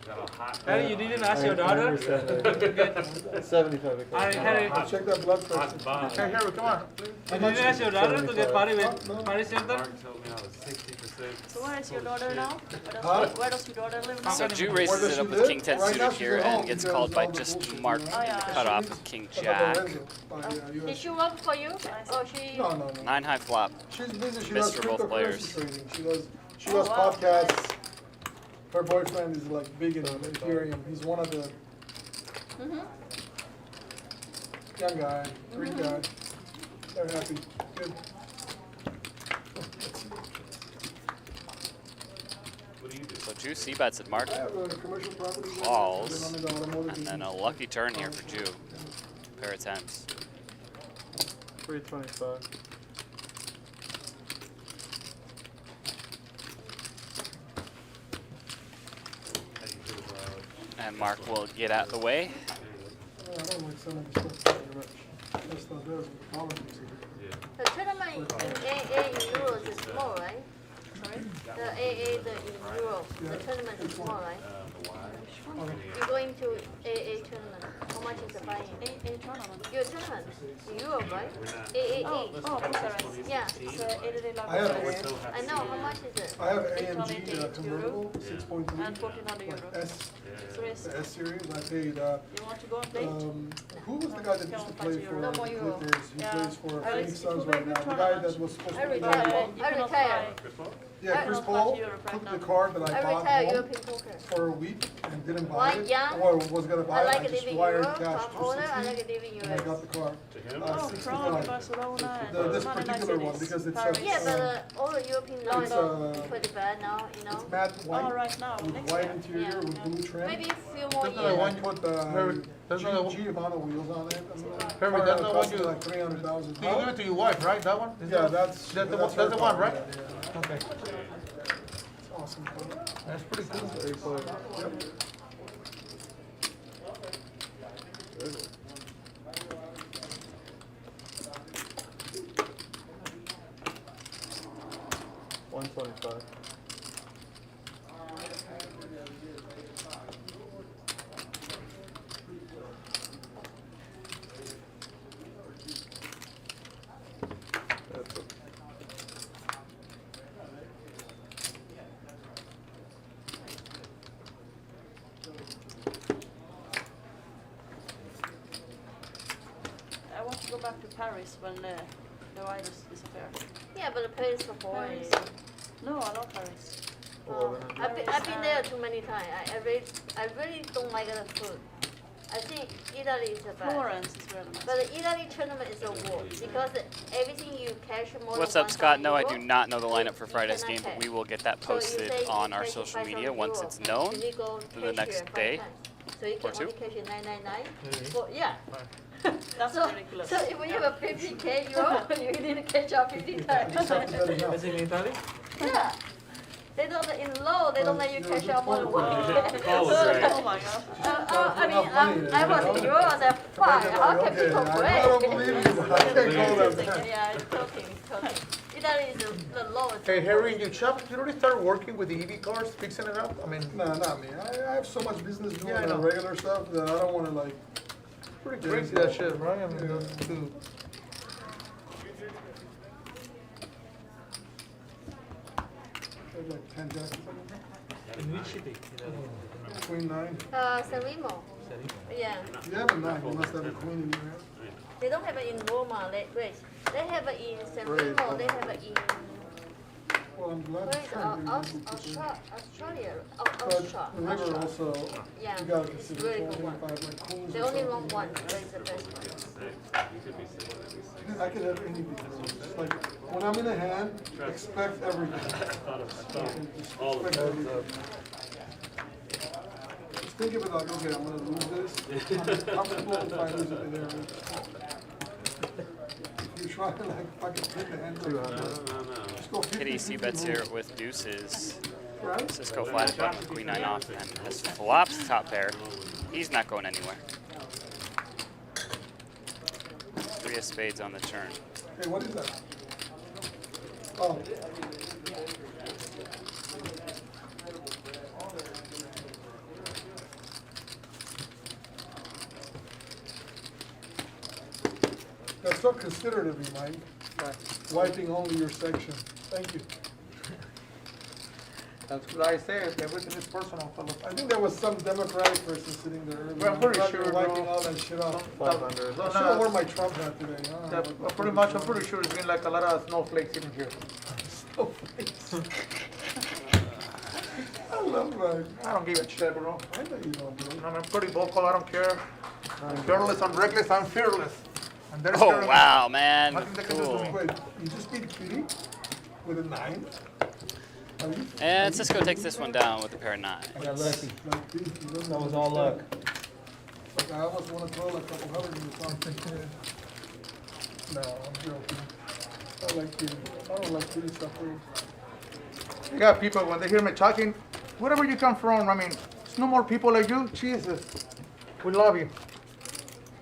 Got all hot. Harry, you didn't ask your daughter? 75. Harry, Check that blood pressure. Hot bomb. Hey, Harry, come on. you didn't ask your daughter to get party with Paris Hilton? Mark told me I was 60%. So where is your daughter now? Huh? Where does your daughter live now? So Jew Where raises does it she up with live? King 10 Right now suited she's here at and home gets because called by all the just bullshit Mark going on. Oh, yeah. cut off with King Jack. Did she work for you? Or she? No. 9 high flop. She's busy. She Missed does for both cryptocurrency players. trading. She does wow. podcasts. Her boyfriend is like big in Ethereum. He's one of the young guy, Greek guy. They're happy. Good. What do you do? So Jew c-bets at Mark, I have a commercial property. calls, and then I'm in the automotive and then a business. lucky turn here for Jew. Pair of tens. 325. How do you feel about? And Mark will get out the way. I don't like some of the stuff very much. That stuff does with politics. Yeah. The tournament in AA in euros is small, right? Sorry? The AA in Europe, the tournament is small, right? Why? You're going to AA tournament. How much is the buy-in? A tournament. Your tournament in Europe, right? We're not. AAE. Oh, Bucharest. Yeah. It's 80 I have Bucharest. I know. How much is it? I have $888 AMG convertible, Yeah. 6.3. And 1400 euros. S, So it's, the S series. I paid. you want to go and play it? Who was the guy that used to play for No the more euro. Clippers? He Yeah. plays for I- Phoenix it Suns will be a right now. good The guy tournament. that was supposed I to be retire. there. You I cannot retire. Chris Paul? Yeah, I Chris don't Paul touch Europe right took now. the card that I I bought retire home European poker. for a week and didn't buy Why it, young? or was gonna buy I it. like I just living wired Europe. cash I'm older. I 260, like living and I got euros. the card. To him? Oh, Prague, 65. Barcelona, and This many nice particular one, cities. because it's Paris. Yeah, but all the European laws It's, are pretty bad now, you know. It's matte Oh, white right now, with next white year. interior Yeah. with blue trim. Maybe a few more That's not years. the I one put that's not the G amount of wheels on it. Harry, that's not what you. like 300,000. You give it to your wife, right? That one? Is Yeah, that- that's that's the her one, car, right? yeah. Okay. It's awesome. That's pretty cool. Very close. Yep. $125. That's it. I want to go back to Paris when the virus disappears. Yeah, but the place is boring. Paris. No, I love Paris. I've been there too many times. I really don't like the food. I think Italy is the best. Florence is where the best. But the Italy tournament is a war because everything you cash more What's than up, Scott? No, I do 1,000 not know the lineup for you Friday's cannot game, but cash. we will get that So you posted say you on our cash social 5,000 media once euro, it's known. you need go The cash next here 5 day times. So you or can only two. cash in 999. Really? Well, yeah. That's So, ridiculous. so if you have a 50k euro, you need to cash out 50 times. Is it in Italy? Yeah. They don't in low. They don't let you cash out more than one. Oh, great. Oh my god. I mean, I was in Euro. I said, fuck. How can people I break? don't believe you. I can't go that. Yeah, it's talking. Italy is the lowest. Hey, Harry, in your shop, you already start working with the EV cars, fixing it up? I mean, No, not me. I have so much business doing Yeah, I know. regular stuff that I don't want to like. pretty crazy that shit, right? I mean, those two. There's like 10 jackets. In which city? Queen 9. Sanremo. Yeah. You have a 9. You must have a queen in your house. They don't have it in Roma. Wait. They have it in Sanremo. They have it in. Well, I'm glad Where to is find Australia? But Austria. the river also, Yeah. you gotta It's consider really it. good one. If I have like queens They or only something, long one. That is the best one. I can have anything. It's like, when I'm in a hand, expect everything. All of Expect it. everything. Just think of it like, okay, I'm gonna lose this. I'm comfortable if I lose it there. If you try to like fucking hit the hand. Just go 50, Kitty C 50 bets moves. here with deuces. Right? Cisco flatted button with queen 9 off and has flopped the top pair. He's not going anywhere. 3 of spades on the turn. Hey, what is that? Oh. That's so considerate of you, Mike. Wiping only your section. Thank you. That's what I say, everything is personal, fellas. I think there was some Democratic person sitting there earlier. Well, I'm pretty Like, sure, wiping bro. all that shit off. 500. I should have worn my Trump hat today. I don't know Yeah, what- pretty much, I'm pretty sure there's been like a lot of snowflakes in here. I love that. I don't give a shit, bro. I know you don't, bro. I'm pretty vocal, I don't care. I'm careless, I'm reckless, I'm fearless. And there's Oh, fearless. wow, man. Nothing they can do to Cool. me. Wait, you just beat Kitty with a 9? Are you? And Cisco takes this one down with a pair of 9s. I got lucky. Like this, you don't That know was what all to luck. do. Like I almost want to throw like a couple hundred or something. No, I'm joking. I like Kitty. I don't like Kitty stuff. You got people, when they hear me talking, wherever you come from, I mean, there's no more people like you, Jesus. We love you.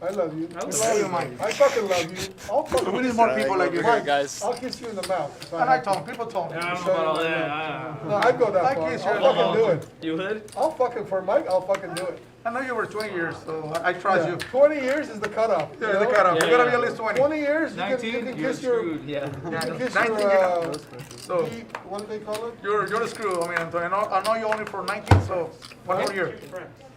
I love you. I love you, Mike. I fucking love you. I'll fucking We need more people like you. Here, guys. I'll kiss you in the mouth. if And I have told to. him, people told me. I don't know about all that. No, I'd go that I far. kiss I'll you. fucking do it. You would? I'll fucking, for Mike, I'll fucking do it. I know you were 20 years, so I trust Yeah, you. 20 years is the cutoff. you Yeah, the know? cutoff. Yeah, You gotta be yeah. at least 20. 20 years, you 19? can You're kiss your, screwed, yeah. you can kiss 19, your, So what do they call it? you're the screw. I mean, Antonio, I know you only for 19, so one more year.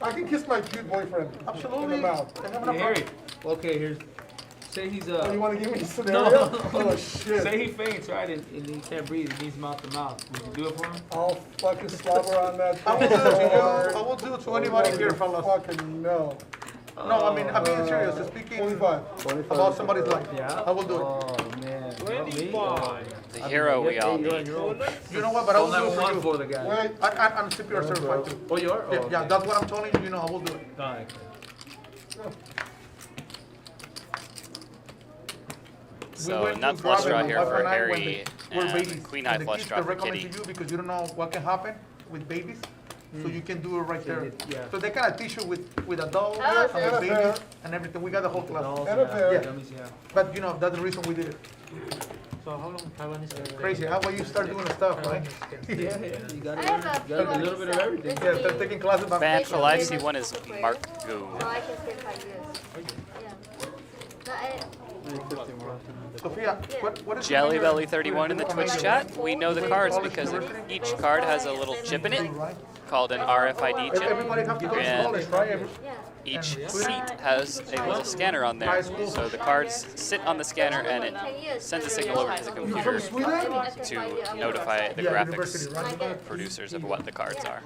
I can kiss my cute boyfriend. Absolutely. In the mouth. They have enough Hey, Harry. Okay, here's. Say he's Oh, you want to give me a No. scenario? Oh shit. Say he faints, right? And he can't breathe. He needs mouth to mouth. Would you do it for him? I'll fucking slobber on that. I will do it to you. I will do it to anybody here, fellas. Fucking no. No, I mean, I'm being serious. Speaking 25. about somebody's life. Yeah. I will do it. Oh man. 25. The hero we all need. You know what? But I will do it for one you. for the guy. Wait. I'm CPR certified too. Oh, you are? Yeah, yeah, that's what I'm telling you. You know, I will do it. Alright. So went to nut flush grab draw it, here my wife for and I, when Harry they were and babies, queen and high the flush kids, draw they for recommend Kitty. to you because you don't know what can happen with babies. So you can do it right there. Yeah. So they kind of teach you with adults Oh, and with so- babies and everything. We got the whole class. And a pair. Yeah. Dummies, yeah. But you know, that's the reason we did it. So how long Taiwan is Crazy. How about you start doing the stuff, right? Yeah, yeah. You got I have a you got a little bit of everything. Yeah, start taking classes. About Fan for life C1 is Mark Goo. No, I can stay 5 years. Yeah. No, Sophia, what is Jelly Belly 31 in the Twitch chat. We know the cards because each card has a little chip in it called an RFID chip. Everybody have to go to college, right? Each seat has a little scanner on there, so the cards sit on the scanner and it sends a signal over to the computer to notify the graphics producers of what the cards are.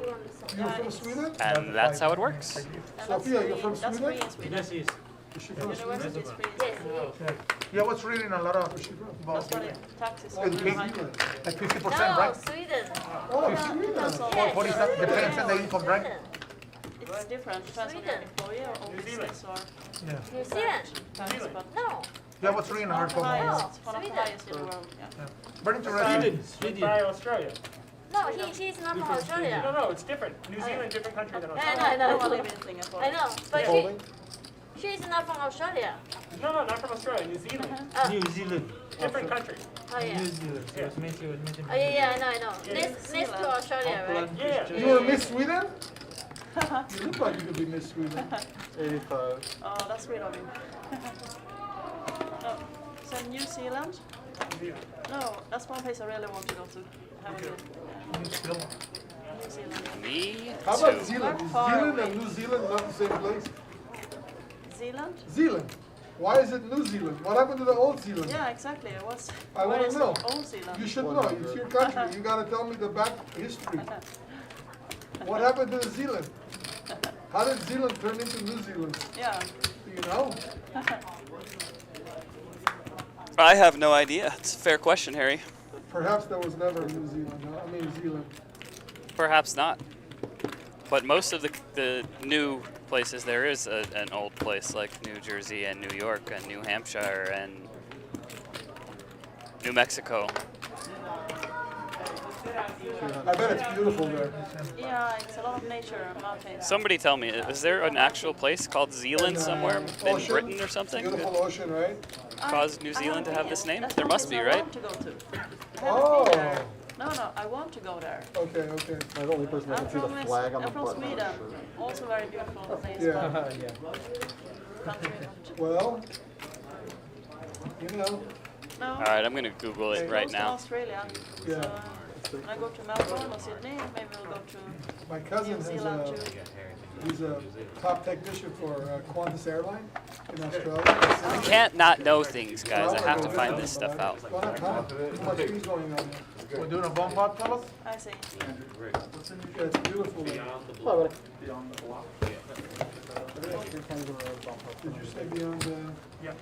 You're from Sweden? And that's how it works. Sophia, you're from That's Sweden? free in Sweden. Yes, he is. Is she from University Sweden? is free. Yeah, I was reading a lot of That's about what it taxes it. are behind. Like 50%, No, right? Sweden. Oh, Sweden. That's all. Yes. 40 depends on the income, right? It's different. Depends on your employer or business or Yeah. New Zealand. tax, but No. Yeah, I was reading an article. one Yeah. of the highest in the world. Yeah. Very interesting. Sweden. By Australia. No, he's not from No, Australia. no, it's different. New Zealand, different country than I Australia. know, I I don't know. live in Singapore. I know, but she's not from Australia. No, not from Australia. New Zealand. Oh, New Zealand. Different country. oh yeah. New Zealand. Yeah. Oh yeah, I know. Next to Australia, right? Yeah. You were Miss Sweden? You look like you could be Miss Sweden. 85. Oh, that's weird of you. No. So New Zealand? No, that's one place I really want to go to. Haven't been. New Zealand. Me How about too. Zealand? Is Far Zealand away. and New Zealand not the same place? Zealand? Zealand. Why is it New Zealand? What happened to the old Zealand? Yeah, exactly. What's I where wanna is know. Old Zealand? You should know. It's your country. You gotta tell me the back history. What happened to the Zealand? How did Zealand turn into New Zealand? Yeah. Do you know? I have no idea. It's a fair question, Harry. Perhaps there was never New Zealand. Huh? I mean Zealand. Perhaps not. But most of the new places, there is an old place like New Jersey and New York and New Hampshire and New Mexico. I bet it's beautiful there. Yeah, it's a lot of nature and mountains. Somebody tell me, is there an actual place called Zealand somewhere in Ocean. Britain or something Beautiful that ocean, right? caused New Zealand to have this name? There must be, I right? want to go to. I haven't Oh. been there. No, I want to go there. Okay, okay. I'm the only person that I'm can see the from, flag on the I'm from front of my Sweden. shirt. Also very beautiful place. Yeah. But country. Well, you know. No. All right, I'm gonna Google it right Close to now. Australia. Yeah. So when I go to Melbourne or Sydney, maybe we'll go to My cousin New has Zealand a, too. he's a top technician for Qantas Airline in Australia. You can't not know things, guys. I have to find this stuff out. Well, not kind of. Too much trees going on there. We're doing a bomb pot, fellas? I see. Yeah, it's beautiful there. Oh, but Did you say beyond the? Yeah.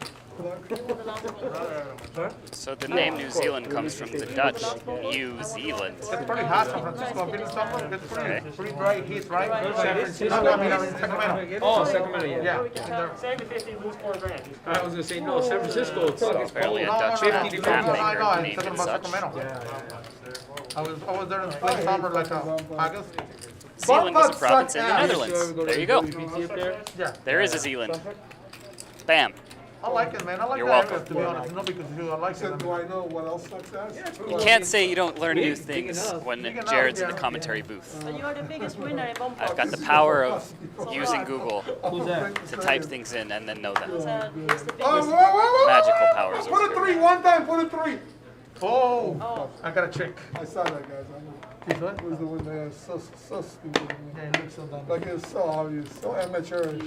So the name New Zealand comes from the Dutch New Zealand. It's pretty hot, San Francisco. I've been in Stockholm. It's pretty dry heat, right? Francisco? No, I mean, I'm in Sacramento. Oh, Sacramento, yeah. Yeah. Save the 50, lose 4 grand. I was gonna say, no, San Francisco, it's Apparently a No, no, Dutch no, map no, map no, I know, maker I'm named talking it about such. Sacramento. I was there in spring, summer, like August. Zealand is a province in the Netherlands. There you go. Yeah. There is a Zealand. Bam. I like it, man. I like You're the welcome. area, to be honest. Not because you, I like it. I Do I know what else sucks ass? You can't say you don't learn new things when Jared's in the commentary booth. So you are the biggest winner in bomb I've got pots. the power of using Google Who's that? to type things in and then know them. He's the biggest. Oh, Magical powers. Put a 3 one time, put a 3. Oh, Oh. I got a trick. I saw that, guys. I know. This one? It was the one that was so stupid. Yeah, it looks so dumb. Like it was so obvious, so amateurish.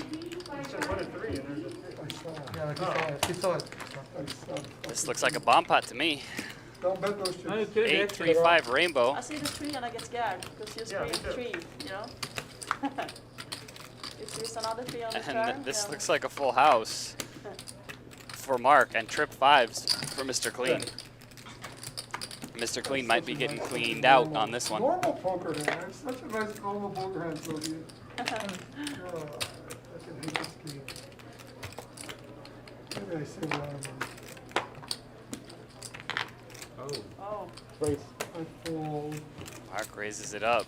Just put a 3 and there's a 3. I saw it. Yeah, like he saw it. He saw it. I saw it. This looks like a bomb pot to me. Don't bet those chips. No, you kidding, man. 835 rainbow. I see the tree and I get scared because you Yeah, me scream too. tree, you know? Is this another tree on the turn? And this Yeah. looks like a full house for Mark and trip 5s for Mr. Clean. Mr. Clean might be getting cleaned out on this one. Normal poker hand. It's such a nice normal poker hand, Sofia. I can hate this game. Maybe I say that. Oh. I fold. Mark raises it up.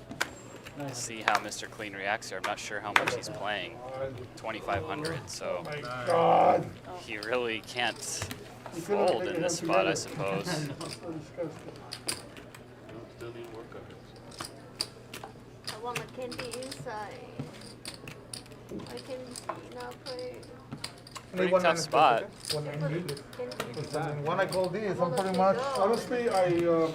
See how Mr. Clean reacts here. I'm not sure how much he's playing. 2,500, so God. he really can't You couldn't fold make in it this up spot, I together. suppose. So disgusting. Still need more covers. I want the candy inside. I can see now play. Pretty tough spot. When I call this, I'm pretty much. Honestly, take your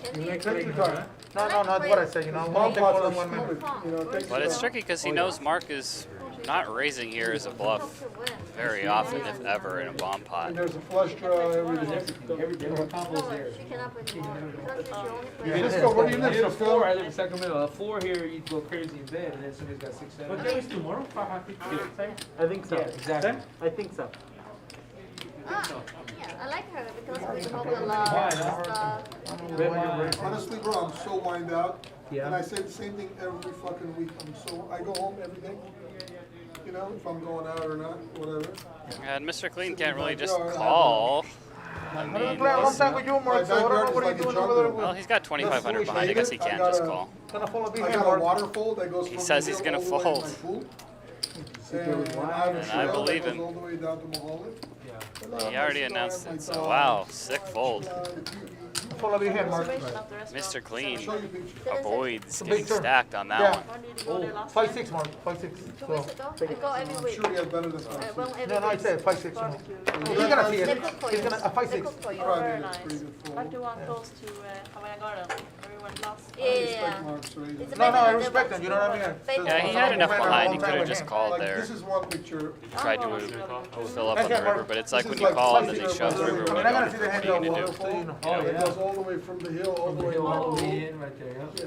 time. No, that's what I said. You know, I'm Small gonna take more pots than are 1 minute. stupid, you know, it takes But it's time. tricky because he knows Mark is not raising here as a bluff very often, if ever, in a bomb pot. And there's a flush draw, everything. Every combo's there. She cannot put more because she only Yeah, plays. Cisco, where do you live, Hit a Cisco? 4, I live in Sacramento. A 4 here, you go crazy in bed, and then somebody's got 6, 7. But there is tomorrow, 5:50. I think so. Yeah, exactly. I think so. Yeah, I like her because we talk a lot stuff. Honestly, bro, I'm so wind out. Yeah. And I say the same thing every fucking week. I go home every day. You know, if I'm going out or not, whatever. And Mr. Clean can't really just call. I I'm gonna mean, play a long time with you, Mark, so I don't know what are you doing over there. well, he's got 2,500 behind. I guess he can just call. Gonna follow I behind got a Mark. waterfall that goes He from says the he's hill gonna all the way to fold. my pool. And I have a And I trail that believe goes him. all the way down to Mulholland. He already announced it, so wow, sick fold. Follow behind Mark. Mr. Clean Show you pictures. avoids big getting turn. stacked on that Yeah. one. When did you go there last 5-6, Mark. 5-6. 2 weeks ago, I go every I'm week. sure he has better than I that. went every No, I week. said 5-6. You know. Barbecue. He's gonna see They it. cook for He's you. gonna a They 5-6. cook for you. Probably Very that's nice. pretty good Like fold. the one close to Havana Garden, where we went last. Yeah, yeah, Respect yeah. Mark's rating. It's No, I better than respect the him. You know what I mean? Baby. Yeah, he had enough Long behind. He time could have with just him. called Like, there. this is one picture. Tried to fill up on the river, but it's like This when is you like call and then slicing they shove the up river. the What I'm not gonna are see the hand you of gonna do? waterfall. you know. Oh, It yeah. goes all the way from the hill all the way All the down. way in right there, yeah. Yeah.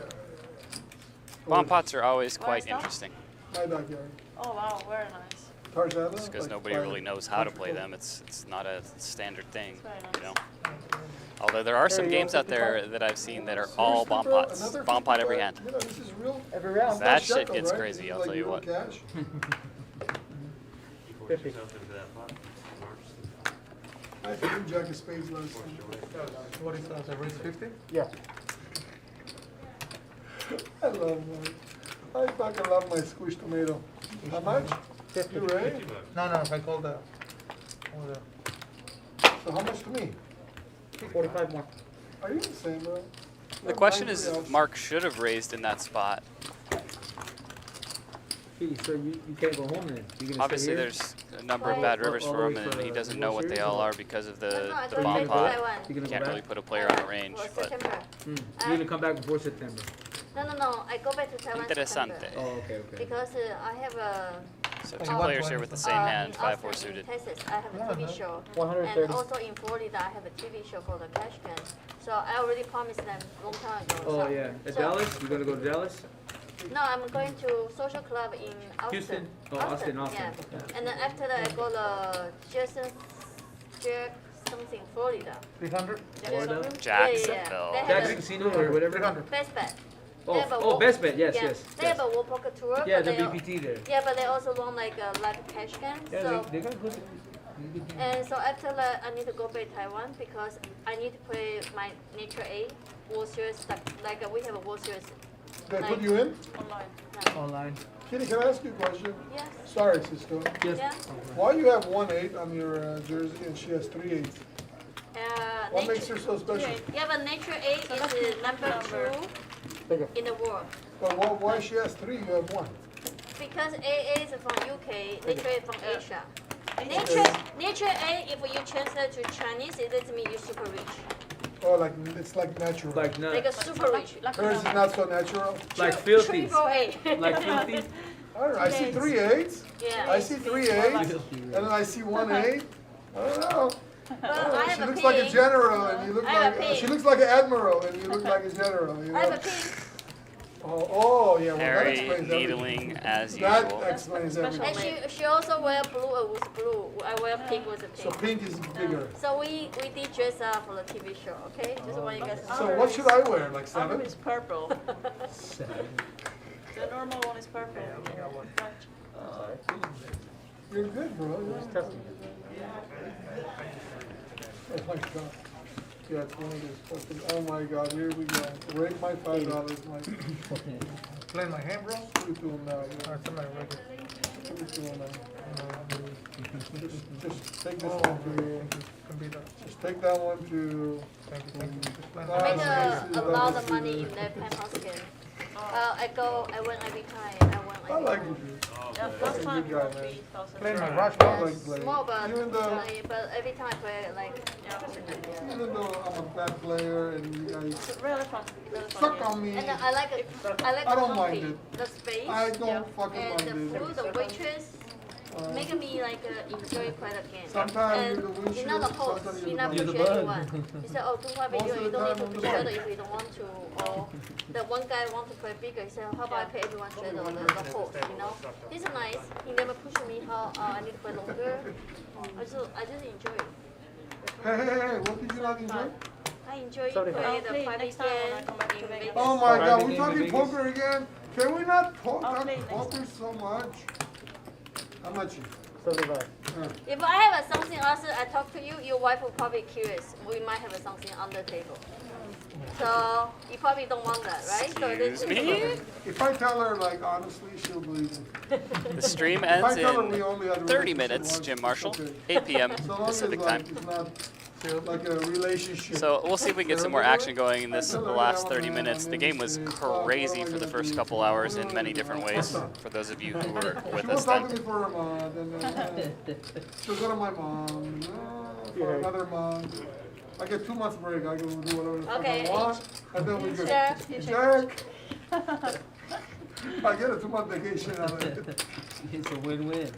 Bomb pots are always Where quite is that? interesting. My backyard. Oh wow, very nice. Tarzana. Just because nobody really knows how to play them. It's not a standard thing, you know. Although there are some games out there that I've seen that are all bomb pots. Bomb pot every hand. You know, this is real. Every round. That shekel, shit gets right? crazy, This is I'll like tell you real what. cash. You force yourself into that pot. I threw Jack of Spades last time. What is that? A raise 50? Yeah. I love mine. I fucking love my squished tomato. How much? 50. You ready? No, I called that. So how much to me? 45 more. Are you insane, bro? The question is if Mark should have raised in that spot. So you can't go home then? You gonna Obviously, stay here? there's a number of bad rivers for him, and he doesn't know what they all are because of No, the I the go bomb back to pot. Taiwan. You gonna go Can't back? really put a player on a range, For but September. You're gonna come back before September. No. I go back to Taiwan September. Interesante. Oh, okay. Because I have a So two players here with the same hand, in 5-4 Austin, suited. in Texas, I have a TV show. 130. And also in Florida, I have a TV show called The Cash Can. So I already promised them long time ago. Oh so, yeah. At so- Dallas? You gonna go to Dallas? No, I'm going to social club in Austin. Houston? Oh, Austin. Yeah. Yeah. And then after that, I go to Jack something, Florida. 300? Florida? Jacksonville. They have Jack's a Casino or whatever? 300. Best Bet. Oh, They have a oh, walk- Best Bet. Yes, yeah. yes. They have a World Poker Tour. Yeah, but the they al- BPT there. Yeah, but they also run like a live cash can. Yeah, So they got good. and so after that, I need to go back to Taiwan because I need to play my Nature A World Series. Like we have a World Series. They put you in? Online. Online. Kitty, can I ask you a question? Yes. Sorry, Cisco. Yes. Yeah. Why you have 1-8 on your jersey and she has 3-8s? What makes her so special? Yeah, but Nature A is number 2 in the world. But why she has 3, you have 1? Because AA is from UK, Nature A is from Asia. Nature A, if you translate to Chinese, it doesn't mean you're super rich. Oh, like it's like natural. Like Like a super rich. Hers is not so natural. Like filthy. Triple A. Like filthy. I don't know. I see 3 8s. Yeah. I see 3 8s, and then I see 1 8. I don't know. Well, I She have a looks like a pig. general, and you look I have a like pig. she looks like an admiral, and you look like a general. You I have know? a pig. Oh, yeah. Well, that Very explains needling everything. as That usual. explains everything. And she also wear blue with blue. I wear pink with a So pink. pink is bigger. So we did dress up for the TV show, okay? Just want you guys to So what should I wear? Like Under 7? is purple. The normal one is purple. You're good, bro. Yeah. Oh my god. Yeah, it's one of those fucking. Oh my god, here we go. Rate my $5, Mike. Playing my hand, bro? Put it to him now. Yeah. Or somebody record? Put it to him now. Just take this one to. Just take that one to. Thank you. I made a lot of money in that penthouse game. I win every time. I win I every like time. you, dude. Yeah, last time you won 3,000. Playing my I rush like playing. Small, but Even though, but every time I play like even though I'm a bad player and you guys It's really fun. Really fun suck game. on me, and I like it. I like I the don't mind company, it. the space, I don't fucking and the mind food, it. the waitress. Making me like enjoy quite a game. Sometimes And you're the you're not the host. windshield, You're not sometimes pushing you're the anyone. You say, oh, do one video. Most of You the don't need time to I'm push the the other button. if you don't want to. Or the one guy want to play bigger. He said, how about I pay everyone straight or the host? You know, he's nice. He never pushed me how I need to play longer. I just enjoy it. Hey, what did you not enjoy? I enjoy I'll playing the play private next time when I game come back to in Vegas. Vegas. Oh my Private god, we game in talking Vegas. poker again? Can we not talk I'll play about next poker so much? How much? 75. If I have something else I talk to you, your wife will probably curious. We might have something on the table. So you probably don't want that, right? So this Excuse is me? If I tell her, like, honestly, she'll believe me. The stream If I ends tell her we in only had a 30 relationship minutes, once, Jim it's Marshall, okay. 8 p.m. So long as, Pacific like, time. it's not like a relationship. So we'll see if we can get some more action going in the last 30 minutes. The game was crazy for the first couple hours in many different ways, for those of you who were with She us won't talk then. to me for a month, and then she'll go to my mom, for another month. I get 2 months break, I can do whatever the fuck Okay, I want, and then we go, check. check. I get a 2-month vacation out of it. It's a win-win.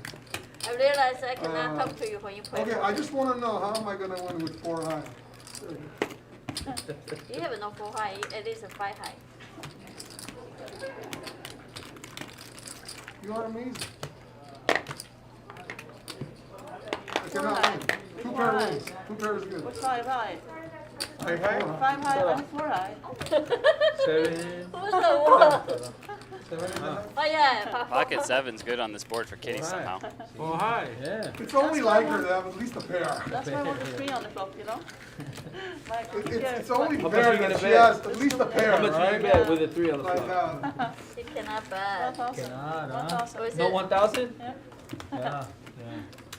I realize I cannot talk to you when you play. Okay, I just want to know, how am I going to win with 4 high? You have no 4 high, at least a 5 high. You are amazing. I cannot win. 2 pair wins. 2 pair is good. What's 5 high? Hey, hey. 5 high and 4 high. 7. Who's the one? Oh yeah. Pocket 7's good on this board for Kitty somehow. Oh, hi. Yeah. It's only like her to have at least a pair. That's why I want the 3 on the flop, you know? Like, It's only How much fair you gonna that she bet? has at least a pair, How much right? do you bet with a 3 on the Like, flop? You cannot bet. 1,000. Cannot, huh? 1,000. Or is No it- 1,000? Yeah. Yeah.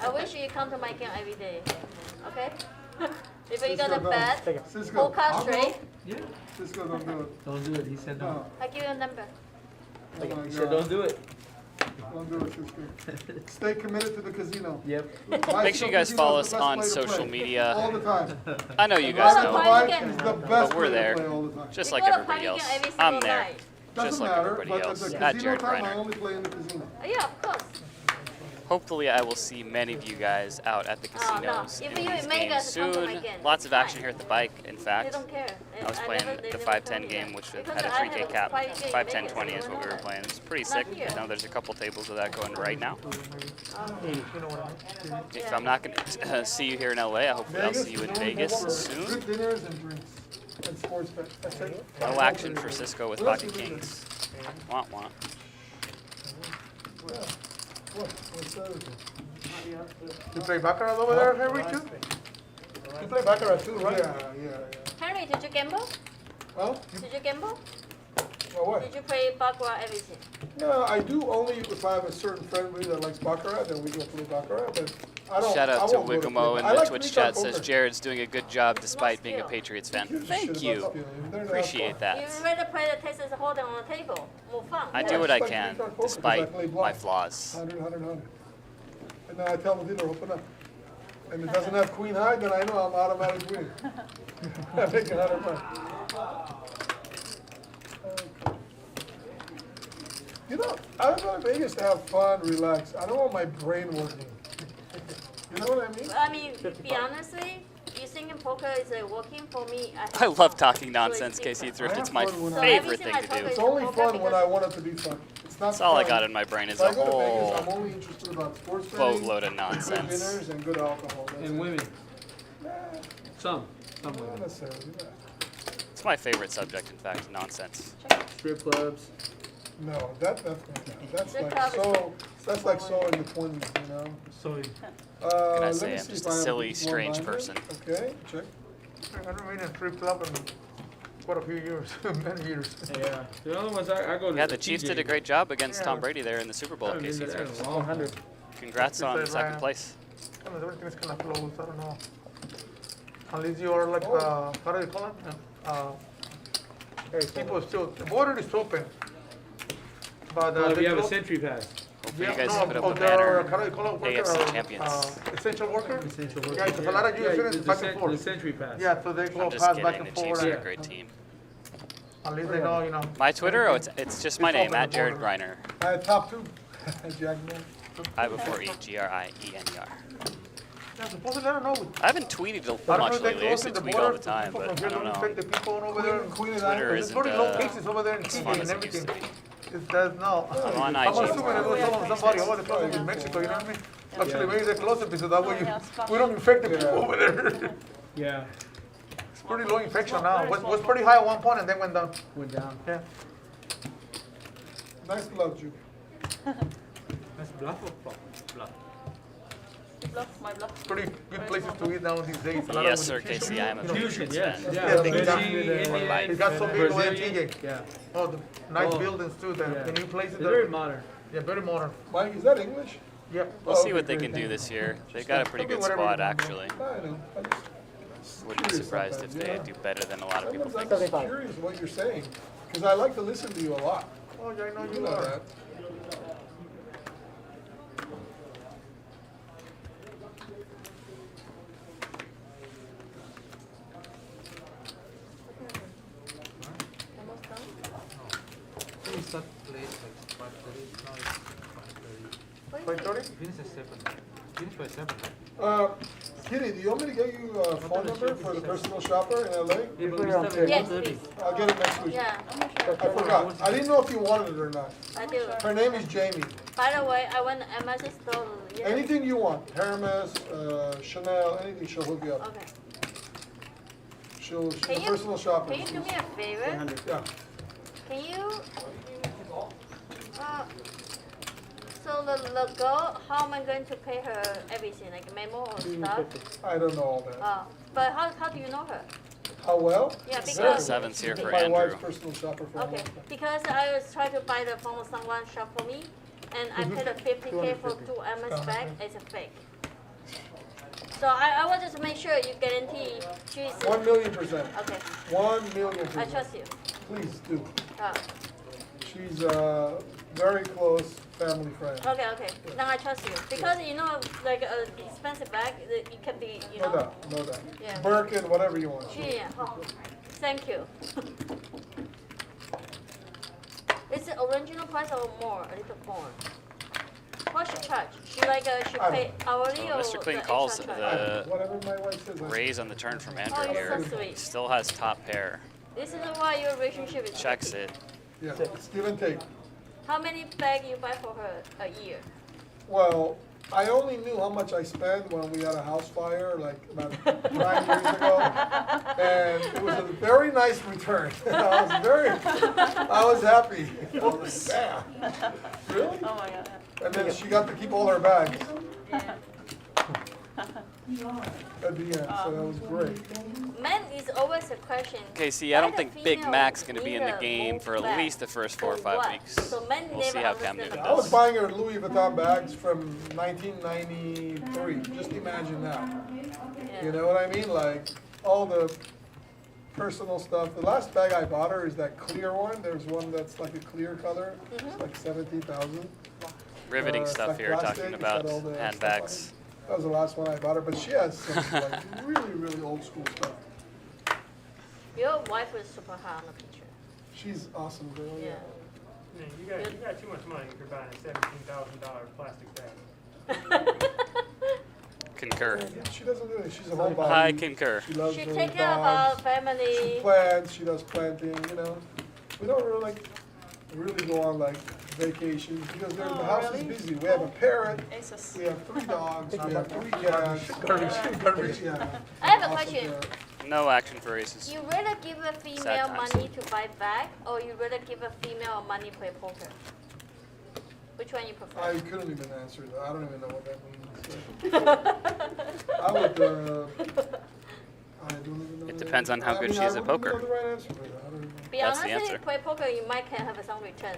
I wish you come to my game every day. Okay? If you're Cisco, gonna don't. bet, Cisco, whole card I'll go. straight, Yeah. Cisco, don't do it. Don't do it. He said no. No. I give you a number. Oh my He said God. don't do it. Don't do it, Cisco. Stay committed to the casino. Yep. Make sure you guys follow us on social All media. the time. I know you guys Well, know, why- Mike is the best but we're way to there, play all the time. just You like go to everybody party else. game every single I'm there, night. just Doesn't like matter, everybody but else. at the At casino Jared time, I Griner. only play in the casino. Yeah, of course. Hopefully, I will see many of you guys out at the Oh, no. casinos If in you these make games us come to my soon. game, Lots of it's action fine. here at the bike. In They fact, don't care. I was playing the never 5-10 tell me game, that. which Because had a I 3K have cap. private game in 5-10-20 Vegas, is what we were playing. It's pretty Not sick. here. I know there's a couple tables of that going right now. You know what I mean? If I'm not going to see you here in LA, hopefully I'll see you in no, Vegas no, soon. Good dinners and drinks and sports bet. That's it. No action for Cisco with Pocket Kings. Want. What's that? You play Baccarat over there, Henry, too? You play Baccarat too, right? Yeah. Henry, did you gamble? Well, Did you gamble? what? Did you play baccarat everything? No, I do only if I have a certain friend with me that likes Baccarat, then we go play Baccarat, but I don't. Shout I out to won't go Wigamo play. in I the like Twitch three-card chat, says poker. Jared's doing a good job despite being a skill. Patriots fan. Who gives a Thank shit you. about skill? They're not Appreciate You that. rather play the Texas Hold'em on the table. More fun. I Yeah. do what I Like can three-card poker, 'cause I despite play my blind. flaws. 100. And then I tell the dealer, open up. And it doesn't have queen high, then I know I'm automatic winning. I make 100 bucks. You know, I go to Vegas to have fun, relax. I don't want my brain working. You know what I mean? I mean, be honestly, you thinking poker is working for me. I love talking nonsense, Casey Thrift. It's my So favorite everything thing I to talk do. is It's only poker fun when I because- want it to be fun. It's not That's all I fun. got in my brain is If a I go to Vegas, I'm whole only interested about sports boatload betting, of good nonsense. dinners, and good alcohol. That's And it. women. Nah, Some not women. necessarily. It's my favorite subject, in fact, nonsense. Strip clubs. No, that's not count. That's The like club is so. That's like so in the 20s, you know. So Can I Let say me I'm see just if a I have silly, one strange binder. person. Okay, check. I haven't been in a strip club in quite a few years, many years. yeah, the other ones I go to. Yeah, the Chiefs did a great job against Yeah. Tom Brady there in the Super Bowl, haven't been Casey there in Thrift. a long time. Congrats on It's second like, place. Everything is kind of closed, I don't know. Unless you are like, how do you call it? People still, the border is open, But Well, if they you have a close- sentry pass. Hopefully you Yeah, guys no, put up oh, a they're, banner. how do you call it, worker, AFC champions. essential worker? Essential worker. Yeah, because a lot of Yeah, students the back cen- and forth. the sentry pass. Yeah, so they go I'm just pass back kidding. and The Chiefs forth. are a great team. At least they know, you know. My Twitter, oh, it's just my It's name, open at the Jared border. Griner. I had top 2. Jack Moore. I before E, G-R-I-E-N-E-R. Yeah, supposedly, I don't know. I haven't tweeted I don't much know if they lately. I used close to the tweet all border. the time, People but from I here don't don't know. infect the people over there. Queen of Twitter There's isn't pretty low cases over there in as TJ fun and as it used everything. to be. It does now. I'm on I'm IG assuming more. it was somebody over the place in Mexico, you know what I mean? Actually, maybe they close it because that way we don't infect the people over there. Yeah, It's pretty low infection now. Was pretty high at one point and then went down. went down. Yeah. Nice glove, Juke. That's bluff or flop? Bluff. Bluff, my bluff. Pretty good places to eat now these days. A lot Yes, of sir, fusion, Casey. I am a you know, Fusion, Patriots yes. fan. Yeah, they got- Indian, It got so big over there in Brazilian. TJ. Yeah. Oh, the nice Oh. buildings too. The Yeah. new places. It's very modern. Yeah, very modern. Mike, is that English? Yep. We'll see what okay, they can great, do thank this year. They've got a pretty good squad, actually. I know. I'm just Wouldn't be curious surprised if sometimes, they yeah. do better than a lot of people Sometimes think. I'm just curious what you're saying, because I like to listen to you a lot. Oh, yeah, I know You you know are. that. Almost done. We start late, like 5:30. No, it's 5:30. 5:30? Finish at 7. Finish by 7. Kitty, do you want me to get you a phone number for the personal shopper in LA? Yeah, but we start at Yes, 1:30. please. I'll get it next week. Yeah, I forgot. I didn't know if you wanted it or not. I do. Her name is Jamie. By the way, I went to Amazon store. Yeah. Anything you want, Hermes, Chanel, anything, she'll hook you up. Okay. She's a Can you- personal shopper. Can you do me a favor? Yeah. Can you? So the girl, how am I going to pay her everything, like memo or stuff? I don't know all that. But how do you know her? How well? Yeah, Very because- well. Seven's here She's for my wife's Andrew. personal shopper for a Okay, long time. because I was trying to buy the phone someone shop for me, and I paid a 50K for 2 MS bag. It's a fake. So I want just to make sure you guarantee she's. 1,000,000%. Okay, 1,000,000%. I trust you. Please do. Uh, She's a very close family friend. okay. Now I trust you because you know, like an expensive bag, it can be, you No know. doubt, no doubt. Yeah. Birkin, whatever you want. Yeah. Oh, thank you. Is it original price or more? A little more. What she charge? She she I pay hourly So or Mr. Clean the calls extra charge? Whatever my wife says. I- Raise on the turn from Oh, Andrew you're here. so sweet. Still has top pair. This is why your relationship is. Checks it. Yeah, it's give and take. How many bag you buy for her a year? Well, I only knew how much I spent when we had a house fire, like about 9 years ago, and it was a very nice return. I was happy. I was like, damn. Really? Oh my god. And then she got to keep all her bags at the end, so that was great. Men is always a question. Okay, see, I don't why think the Big female Mac's going to be in the leader game move for at back? least the first 4 or For 5 what? weeks. So men We'll see never how Cam understand Newton I was does. buying her Louis Vuitton bags from 1993. Just imagine that. Yeah. You know what I mean? Like all the personal stuff. The last bag I bought her is that clear one. There's one that's like a clear color. It's like 17,000. Riveting It's stuff like here, plastic, talking it's got about all the stuff handbags. on it. That was the last one I bought her, but she has some like really old school stuff. Your wife was super hot on the picture. She's awesome girl. Yeah. Man, you got too much money if you're buying a $17,000 plastic bag. Concur. Yeah, she doesn't do it. She's a homebody. I concur. She loves She her take care of our dogs. family. She plants. She does planting. You know, we don't really go on like vacations because the house is busy. We have a parrot. Aces. We have 3 dogs. We have 3 cats. Garbage. Yeah. I have a Awesome question. parrot. No action for aces. You rather give a female times. money to buy bag, or you rather give a female money play poker? Which one you prefer? I couldn't even answer that. I don't even know what that means. I would. I don't even know. It depends on how good she is at I wouldn't poker. know the right answer for that. I don't know. Be That's honest, the answer. play poker, you might can have some return.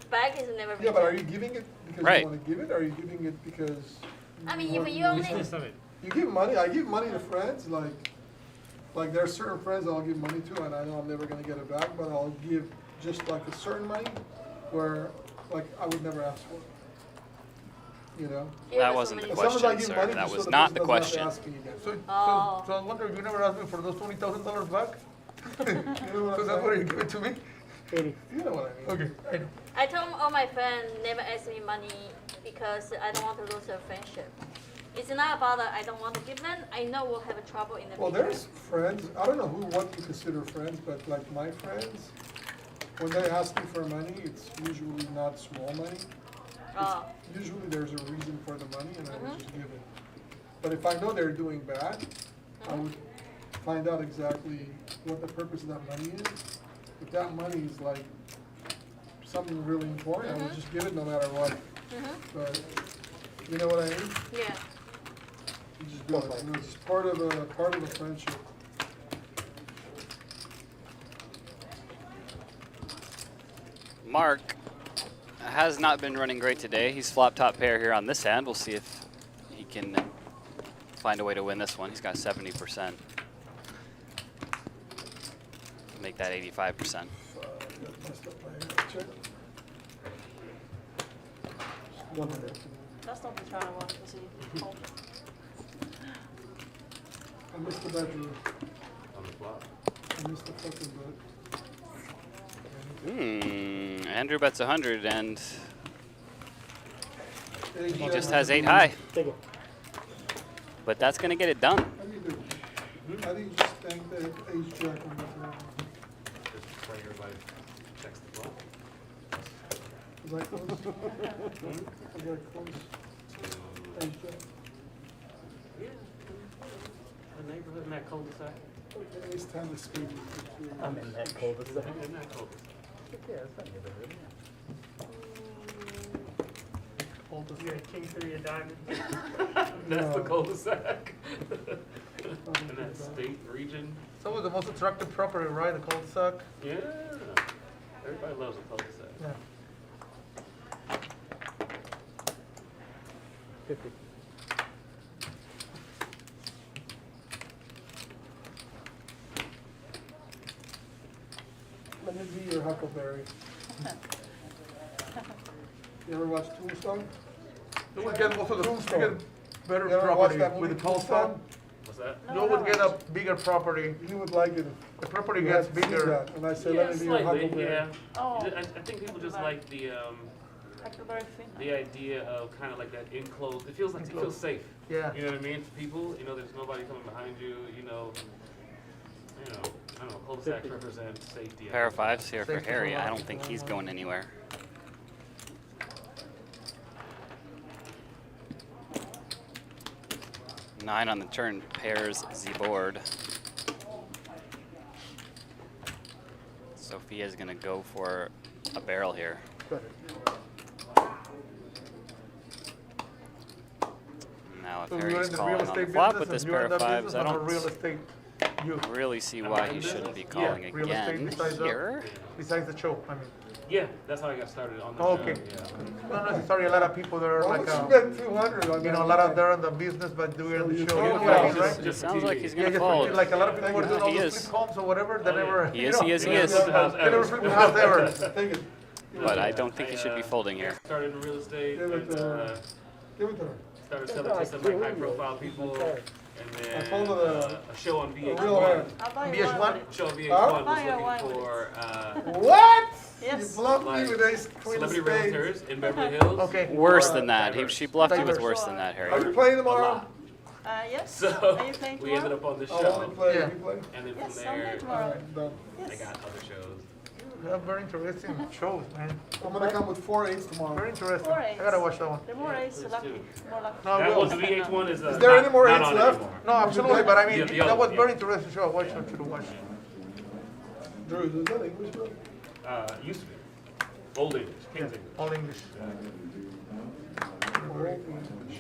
Bag is never return. Yeah, but are you giving it because Right. you want to give it, or are you giving it because I mean, want if you to only. use it? You give money. I give money to friends. Like there are certain friends I'll give money to, and I know I'm never gonna get it back, but I'll give just like a certain money, where like I would never ask for. You know? That wasn't the As long as I question, give sir. money, That just so was the not the person doesn't question. have to ask me again. So I wonder, you never asked me for those $20,000 back? You know what So I'm that's why saying? you give it to me? 80. You know what I mean? Okay, I know. I told all my friends never ask me money because I don't want to lose a friendship. It's not about that I don't want to give them. I know we'll have a trouble in the Well, future. there's friends, I don't know what you consider friends, but like my friends, when they ask me for money, it's usually not small money. Oh. Usually there's a reason for the money and I would just give it. But if I know they're doing bad, I would find out exactly what the purpose of that money is. If that money is like something really important, I would just give it no matter what. But you know what I mean? Yeah. You just do it. You know, it's just part of a friendship. Mark has not been running great today. He's flop top pair here on this hand. We'll see if he can find a way to win this one. He's got 70%. Make that 85%. Check. 100. That's not the channel I want to see. Oh. I missed the bedroom. On the flop. I missed the fucking bed. Andrew bets 100 and Hey, he yeah, just has 8 high. Take it. But that's going to get it done. How do you do? How do you just think that ace jack on the floor? Just pray everybody checks the flop. Is that close? Is that close? Ace jack. Yeah. The neighborhood in that cul-de-sac. Ace ten is speed. I'm in that cul-de-sac. Isn't that close? Yeah, it's not neighborhood. You got king three of diamonds. That's the No. cul-de-sac. In that state region. Some of the most attractive property, right? The cul-de-sac. Yeah. Everybody loves a cul-de-sac. Yeah. 50. Let me be your Huckleberry. You ever watch Tombstone? You would get also the, you get better You ever watch property that with movie the cul-de-sac. Tombstone? What's that? You would get a bigger property. You would like it. The property You gets have to see bigger. that. And I said, Yeah, let me be your slightly, Huckleberry. yeah. Oh. I think people just like the Huckleberry Finn. the idea of kind of like that enclosed. It feels safe. Yeah. You know what I mean? For people, you know, there's nobody coming behind you. You know, I don't know. Cul-de-sacs represent safety. Pair of fives here for Safety Harry. for I life. don't think he's going anywhere. Nine on the turn pairs the board. Sophia's gonna go for a barrel here. Now if So you're Harry's in the real calling on estate the flop business with this and you're pair in of that fives, business I or don't real estate. You really see Am why I he in shouldn't be business? calling Yeah, real estate again besides that. here. besides the show. I mean. Yeah, that's how I got started on the Oh, show. okay. Yeah. Not necessarily a lot of people that are Why like, don't you bet 200 on you know, that a lot of guy? they're in the business but doing So the you show. call You know it what I mean, out. right? It sounds like he's Yeah, gonna just fold. like a lot of people were doing all He those is. flip homes or whatever. They Oh, yeah. never. He you is, know, he is, he Yeah, is. flipped house They never ever. flipped the house ever. Take it. But I don't think he should be folding here. Started in real estate Give it and to her. Give it to her. started selling to some like high-profile people, and I then told her a show on a real VH1. hand. I'll buy you BS1? one. Show on VH1 Huh? was Buy your wine looking with for What? Yes. You bluffed Like me with ace queen of celebrity spades. realtors in Beverly Hills. Okay. Worse than that. She bluffed you with Divers. worse than that, Are Harry. you playing A tomorrow? lot. Yes. So Are you playing we ended tomorrow? up on this I'll only show, play Yeah. if you play. and then Yes, from I'll play there tomorrow. Alright, done. I Yes. got other shows. You have very interesting shows, man. I'm gonna come with 4 eights Very tomorrow. interesting. 4 I gotta watch that one. The more ace, the Please lucky. do. More lucky. No, I That will. was the VH1 is Is there any more not eights on left? anymore. No, absolutely, but I mean, Yeah, the that other was one, very yeah. interesting show. I watched it to watch. Drew, is that English bro? Used to be. Old English, King's English. All English. Old English.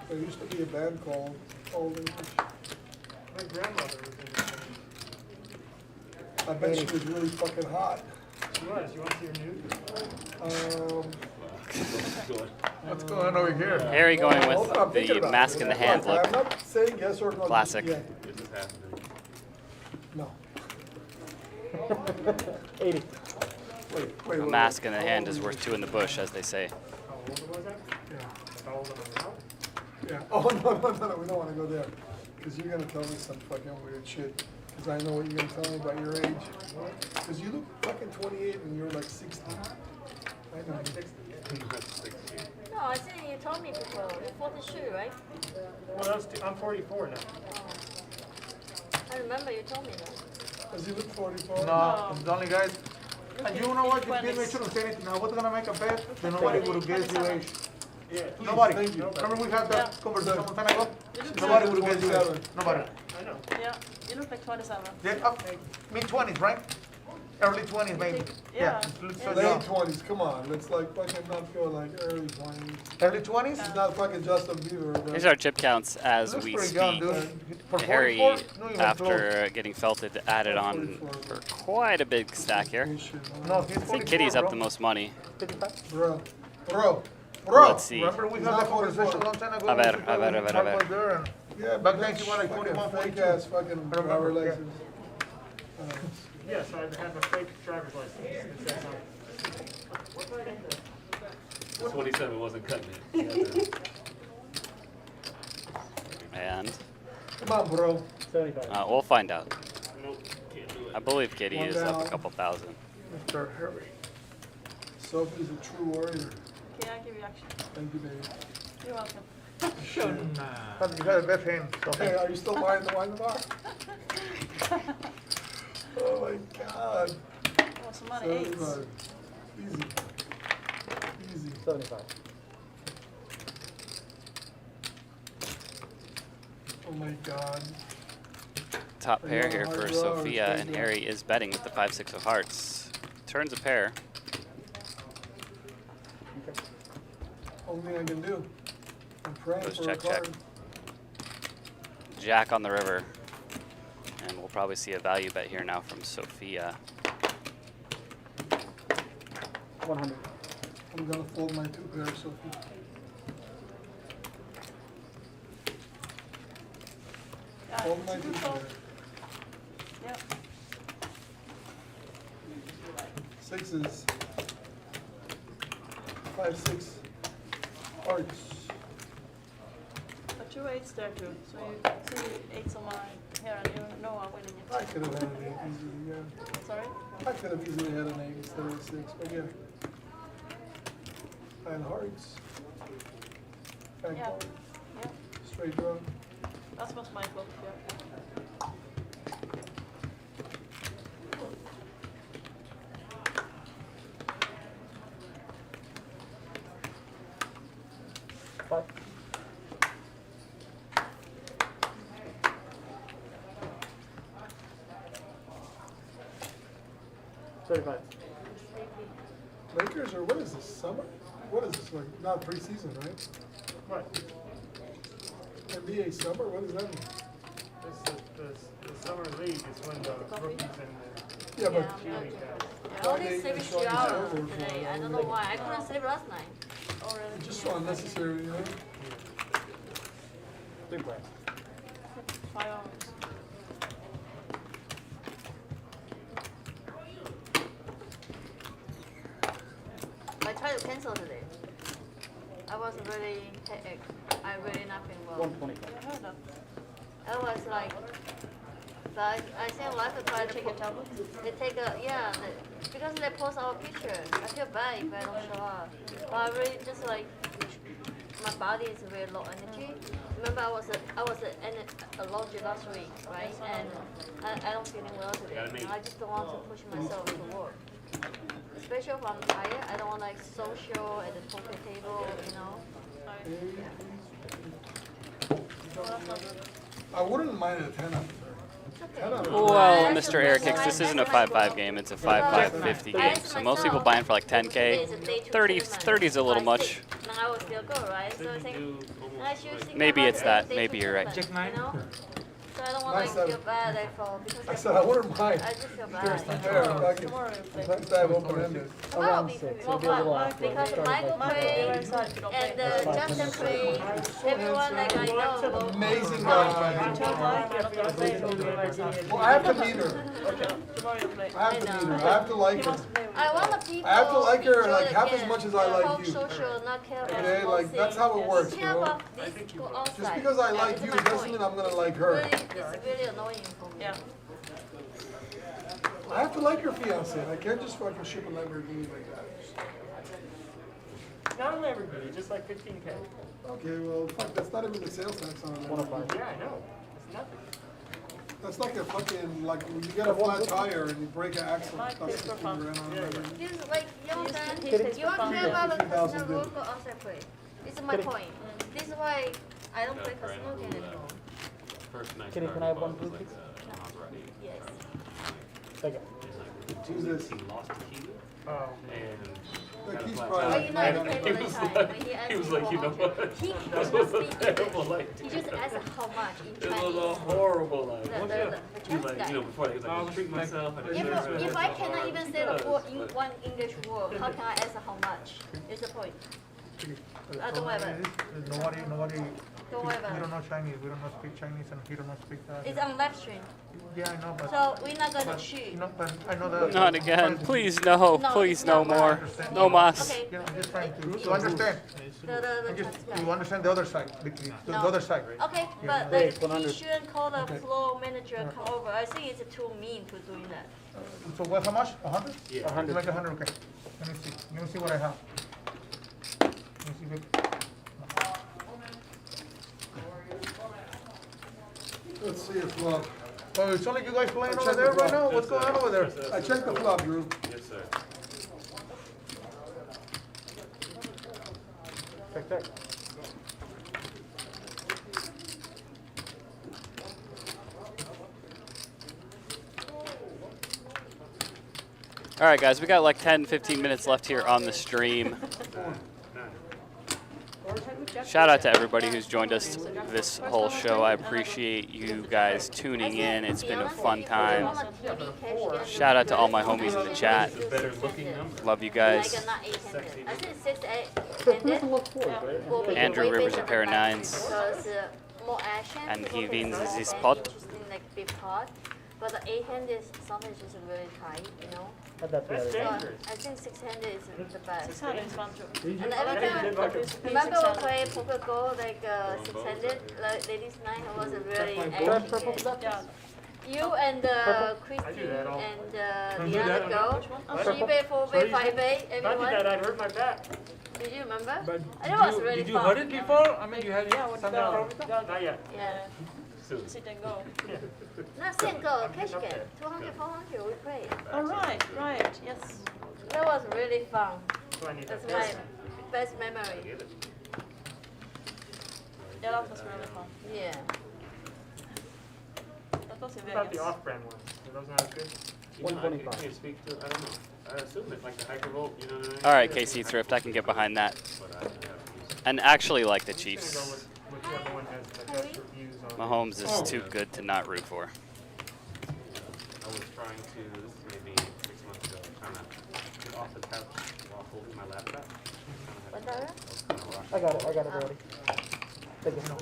There used to be a band called Old English. My grandmother was in this. I bet she was really fucking hot. She was. You want to see her nude? Good. What's going on over here? Harry going Hold on, with I'm thinking the about mask it. in the hand I'm look. not saying yes or no. Classic. Yeah. This is happening. No. 80. Wait, A mask in the hand is worth two in the bush, as they say. How old was that? Yeah. How old am I now? Yeah. Oh, no, we don't want to go there. Because you're going to tell me some fucking weird shit. Because I know what you're going to tell me about your age. Because you look fucking 28 and you're like 60. I know. No, I think you told me before. You're 42, right? Well, I'm 44 now. I remember you told me that. Does he look 44? No, it's only guys. And you know what? You didn't make sure to say anything. I was gonna make a bet that nobody would guess your age. Yeah. Nobody. Thank you. Remember we had that conversation some time ago? You look Nobody like- would guess your age. Nobody. I know. Yeah, you look like 27. Yeah, mid-20s, right? Early 20s, maybe. Yeah. you look so Late young. 20s, come on. Let's like fucking not go like early 20s. Early 20s? It's not fucking Justin Bieber. But Here's our chip counts as Looks we pretty speak. young, dude. For Harry, 44, not even after getting felted, added on for quite a big stack here. close. No, he's I think 44, Kitty's up bro. the most money. 55? Bro. Let's see. Remember we had that conversation a long time ago? A ver, We a ver, a ver, a ver. was there and Yeah, back but then that's she was like fucking 21, fake 42. ass fucking I remember, driver yeah. license. Yes, I have a fake driver's license. It says on. 27 wasn't cutting it. And Come on, bro. 75. we'll find out. Nope, can't do it. I believe Kitty One is up a down. couple thousand. Mr. Harry. Sophie's a true warrior. Okay, I'll give you action. Thank you, baby. You're welcome. You had the best hand. So. Hey, are you still buying the wine bar? Oh my god. Oh, some money, 8s. 75. Easy. Easy. 75. Oh my god. Top Are you pair on a here hard for draw or Sophia, straight and draw? Harry is betting with the 5-6 of hearts. Turns a pair. Only thing I can do. I'm praying Goes for check, a card. Jack on the river. And we'll probably see a value bet here now from Sophia. 100. I'm gonna fold my 2 pairs, Sophie. Yeah, Fold it's my a 2 good fold. pairs. Yep. 6s. 5, 6. Hearts. But 2 8s there too. So you see 8s on mine here and you know I'm winning I it. could have had an 8 easily, yeah. Sorry? I could have easily had an 8 instead of a 6, but yeah. And hearts. Back Yeah. card. Yeah. Straight draw. That was my fault, yeah. Five. $35. Lakers, or what is this, summer? What is this, like, not preseason, right? What? NBA summer, what does that mean? The summer league is when the rookies and Yeah, but Yeah, I'm league I only Friday sleep and 2 Sunday hours server today. for I don't know why. I couldn't sleep last night. Oh, really? it's just so unnecessary, you know? 3 players. 5 hours. I tried to cancel today. I was really hectic. I really not feeling well. 125. I heard that. I was like, I think a lot of try to Take your tablet? They take a, yeah, because they post our picture. I feel bad if I don't show up. But I really just like, my body is very low energy. Remember I was allergic last week, right? And I don't feeling well today. You know, I just don't want to push myself to work. Especially if I'm tired, I don't want like social at the poker table, you know. I wouldn't mind a 10 up there. 10 up there. Well, Mr. Eric Hicks, this isn't a 5-5 game, it's a 5-5-50 game. So most people buying for like 10K. 30 is a little much. Now I will still go, right? So I think I should think Maybe about it's that. day Maybe you're right. tournament, you know? So I don't want Nice to like, seven. feel bad like, for because I said I wouldn't mind. I just feel There's bad. the pair, fuck it. Tomorrow you play. Sometimes I have open-ended. Around 6. It'll be a little after. Because Started Michael like played and Justin played, everyone like I know. Amazing Tomorrow guy. you play. Well, I have to meet her. Tomorrow you play. I have to meet her. I have to like He her. wants to play with I want the people. I have to like her enjoy like the half game. as much as I like Talk you. social, not care about Okay, small like that's how it things. works, We you care know. about this go outside. Just because I like It's you my doesn't point. mean I'm gonna like her. Really, it's really annoying for me. Yeah. I have to like your fiance. I can't just fucking ship a Lamborghini like that. Not a Lamborghini, just like 15K. Okay, well, fuck, that's not even the sales tax on it. 105. Yeah, I know. It's nothing. That's like a fucking, like, when you get a flat tire and you break an axle, Like that's this for 15 fun. grand on it. This is like, you understand? Kitty. You want to care about the 50,000 casino bill. work or outside play. This is my point. This is why I don't play casino game anymore. First night Kitty, can I have one, please? Yes. Second. Who's this? He lost the key Oh. and The got a key's flat probably But tire. you know, I don't And play he all the was time. like, When he asked he was me like, you know 400, what? He That cannot was a speak terrible English. life. He just asked how much in It was a Chinese. horrible life. The He was Chinese like, guy. you know, before he was like, I was treating myself. I deserve it. If I cannot even say the Yes, word in but- one English word, how can I ask how much? It's the point. Don't worry about it. Nobody, Don't worry we about don't it. know Chinese, we don't know speak Chinese, and he don't know speak that. It's on live stream. Yeah, I know, but. So we're not gonna but, cheat. you know, but I know that. Not again. Please, no. No, Please, it's no not. more. No mas. Okay. You know, I'm just trying to understand. The Just, Chinese you guy. understand the other side, the No. other side. Okay, Yeah. but Hey, like, he 100. shouldn't call the floor manager come over. I think it's too mean to doing that. So what, how much? 100? Yeah. 100. Like 100, okay. Let me see what I have. Let me see if Let's see a flop. oh, it's only you guys playing I over checked there the right flop. now? What's going on over there? I checked the flop, Drew. Yes, sir. Check, check. All right, guys, we got like 10, 15 minutes left here on the stream. Shout out to everybody who's joined us this whole show. I appreciate you guys tuning in. It's been a fun time. Shout out to all my homies in the chat. Better looking number. Love you Like guys. a not 800. I think 6, 8 This handed looks forward, right? will be Andrew way Rivers better a pair of than live nines. because more action. And people he can wins see this more pot. interesting, like big pot. But the 8-handed sometimes just really tight, you know. Add that That's together. So dangerous. I think 6-handed is the best. 600 is fun too. And every time, remember we play poker go like 600, like ladies night was a really action game. Yeah. You and Christine that all. and do the that other on girl, Purple. 3-bay, 4-bay, 5-bay, If I did that, everyone. I'd hurt my back. Did you remember? But And it was really did you fun. heard it before? I mean, you had Yeah, something no, wrong with that? Not yet. Yeah. sit and go. Not single, cash game. 200, 400, we played. All right, right, yes. That was really fun. So I need That's that. my best memory. Yeah, that was really fun. Yeah. That was in What about the Vegas. off-brand ones? Are those not as good? You know, I 125. can't speak to, I don't know. I assume it, like the hypervolt, you know what I mean? All right, KC Thrift, I can get behind that. But I have used it. And actually like the I'm gonna go Chiefs. with whichever one has the best reviews on. Mahomes is too good to not root for. I was trying to, this is maybe 6 months ago, trying to get off the couch while holding my laptop. What's that? I got it already. Thank you. No,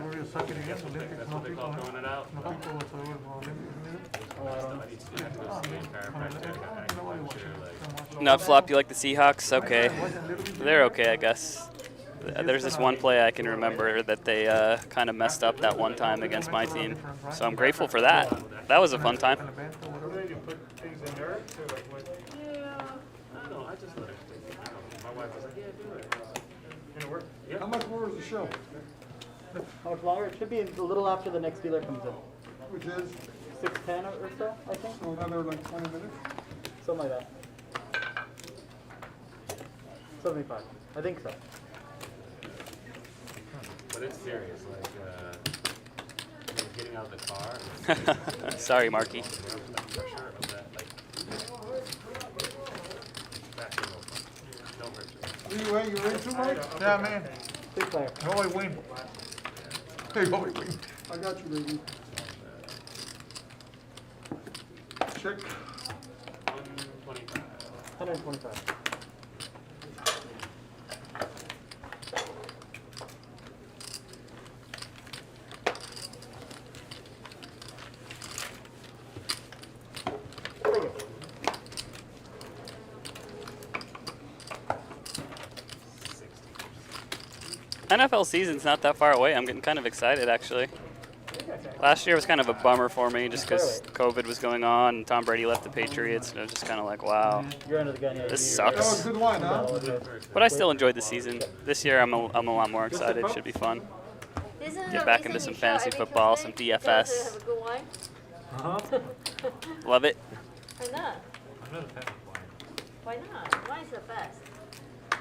we're just sucking it in, That's Olympics, no what they people, call throwing it out. no people whatsoever for Olympics. I need to do that to go see a chiropractor, I got acupuncture, like. Nut flop, you like the Seahawks? Okay. They're okay, I guess. There's this one play I can remember that they kind of messed up that one time against my team. So I'm grateful for that. That was a fun time. Where do you put things in there? Or like what? Yeah, I don't know, I just let it think. I don't know, my wife was like, yeah, do it. And it work? How much more is the show? How much longer? It should be a little after the next dealer comes in. Which is, 6:10 or so, I think. so another like 20 minutes? Something like that. 75. I think so. But it's serious, like, you know, getting out of the car. Sorry, Marky. The pressure of that, like, backing over. Don't hurt yourself. You ready too, Mike? Yeah, man. Big player. You always win. You always win. I got you, baby. Check. 125. 125. What NFL season's not that far away. I'm getting kind of excited, actually. Last year was kind of a bummer for me just because COVID was going on and Tom Brady left the Patriots. And it was just kind of like, wow, You're under the gun. this That was sucks. good wine, huh? But I still enjoyed the season. This year, I'm a lot more excited. Should be fun. Get back into some fantasy football, some DFS. Have a good wine. Love it. Why not? I'm not a fan of wine. Why not? Wine is the best.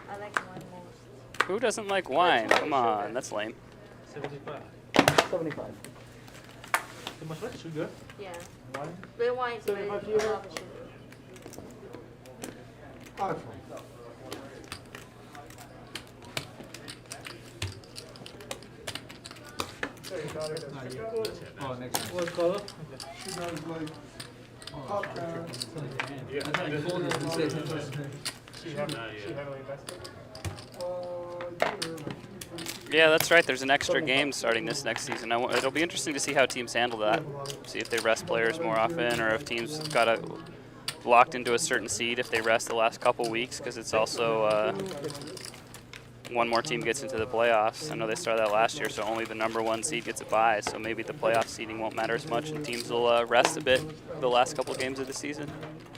I like wine most. Who doesn't like wine? Come on, that's lame. 75. 75. Too much sugar? Sugar? Yeah. Wine? Red wine is very 75 a euro? lot of sugar. Oh, that's fine. Oh, next time. What color? She does like popcorn. She heavily invested. Yeah, that's right. There's an extra game starting this next season. It'll be interesting to see how teams handle that. See if they rest players more often, or if teams got locked into a certain seed if they rest the last couple weeks, because it's also one more team gets into the playoffs. I know they started that last year, so only the #1 seed gets a bye. So maybe the playoff seeding won't matter as much, and teams will rest a bit the last couple games of the season.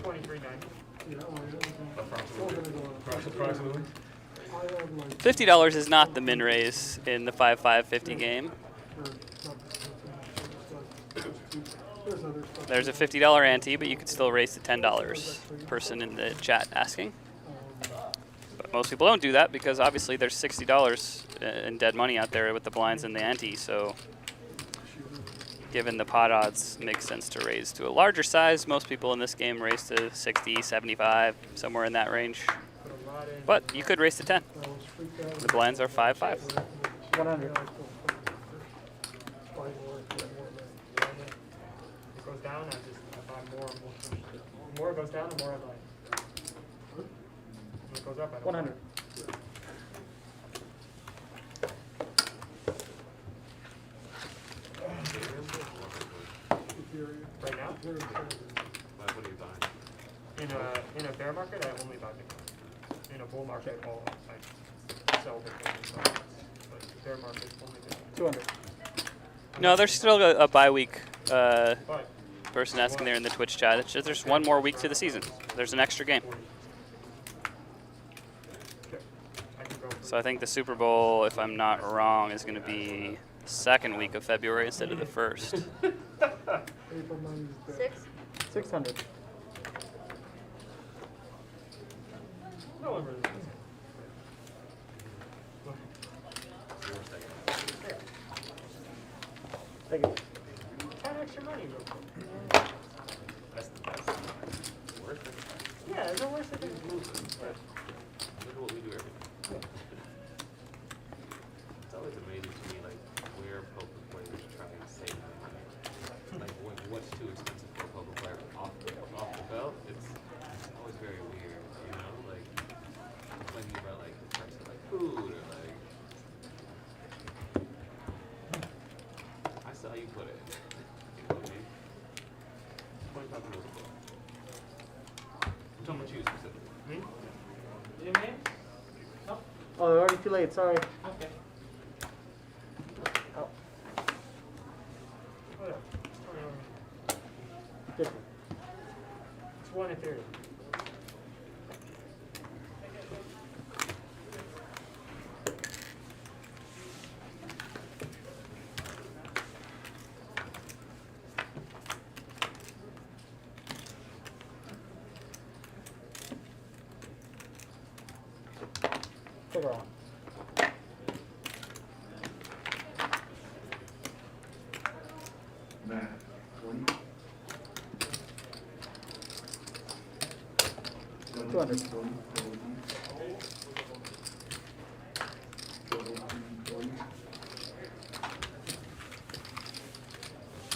23.90. Approximately. $50 is not the min raise in the 5-5-50 game. There's a $50 ante, but you could still raise to $10. Person in the chat asking. But most people don't do that because obviously there's $60 in dead money out there with the blinds and the ante. So given the pot odds, it makes sense to raise to a larger size. Most people in this game raise to 60, 75, somewhere in that range. But you could raise to 10. The blinds are 5-5. 100. It goes down, I buy more and more. The more it goes down, the more I buy. When it goes up, I don't 100. Right now? What are you buying? In a bear market, I only buy Bitcoin. In a bull market, I sell Bitcoin and stocks. But bear market, only Bitcoin. 200. No, there's still a bye week. But Person asking there in the Twitch chat. It's just there's one more week to the season. There's an extra game. I can go So I think the Super Bowl, if I'm not wrong, is going to be the second week of February instead of the first. 600. No one really does. Take it. Add extra money real quick. That's the best. Worth it. Yeah, there's no worse than losing. Look at what we do every day. It's always amazing to me, like, where poker players try and save money. Like, what's too expensive for a poker player off the belt? It's always very weird, you know? Like, complaining about, like, the price of, like, food or, like, I saw you put it. You know what I mean? 25 rules. I'm talking about you specifically. Me? You mean? No? Oh, already too late. Sorry. Okay. Oh, Whatever. 50. It's 1 Ethereum. Figure out. Matt, 20. 200.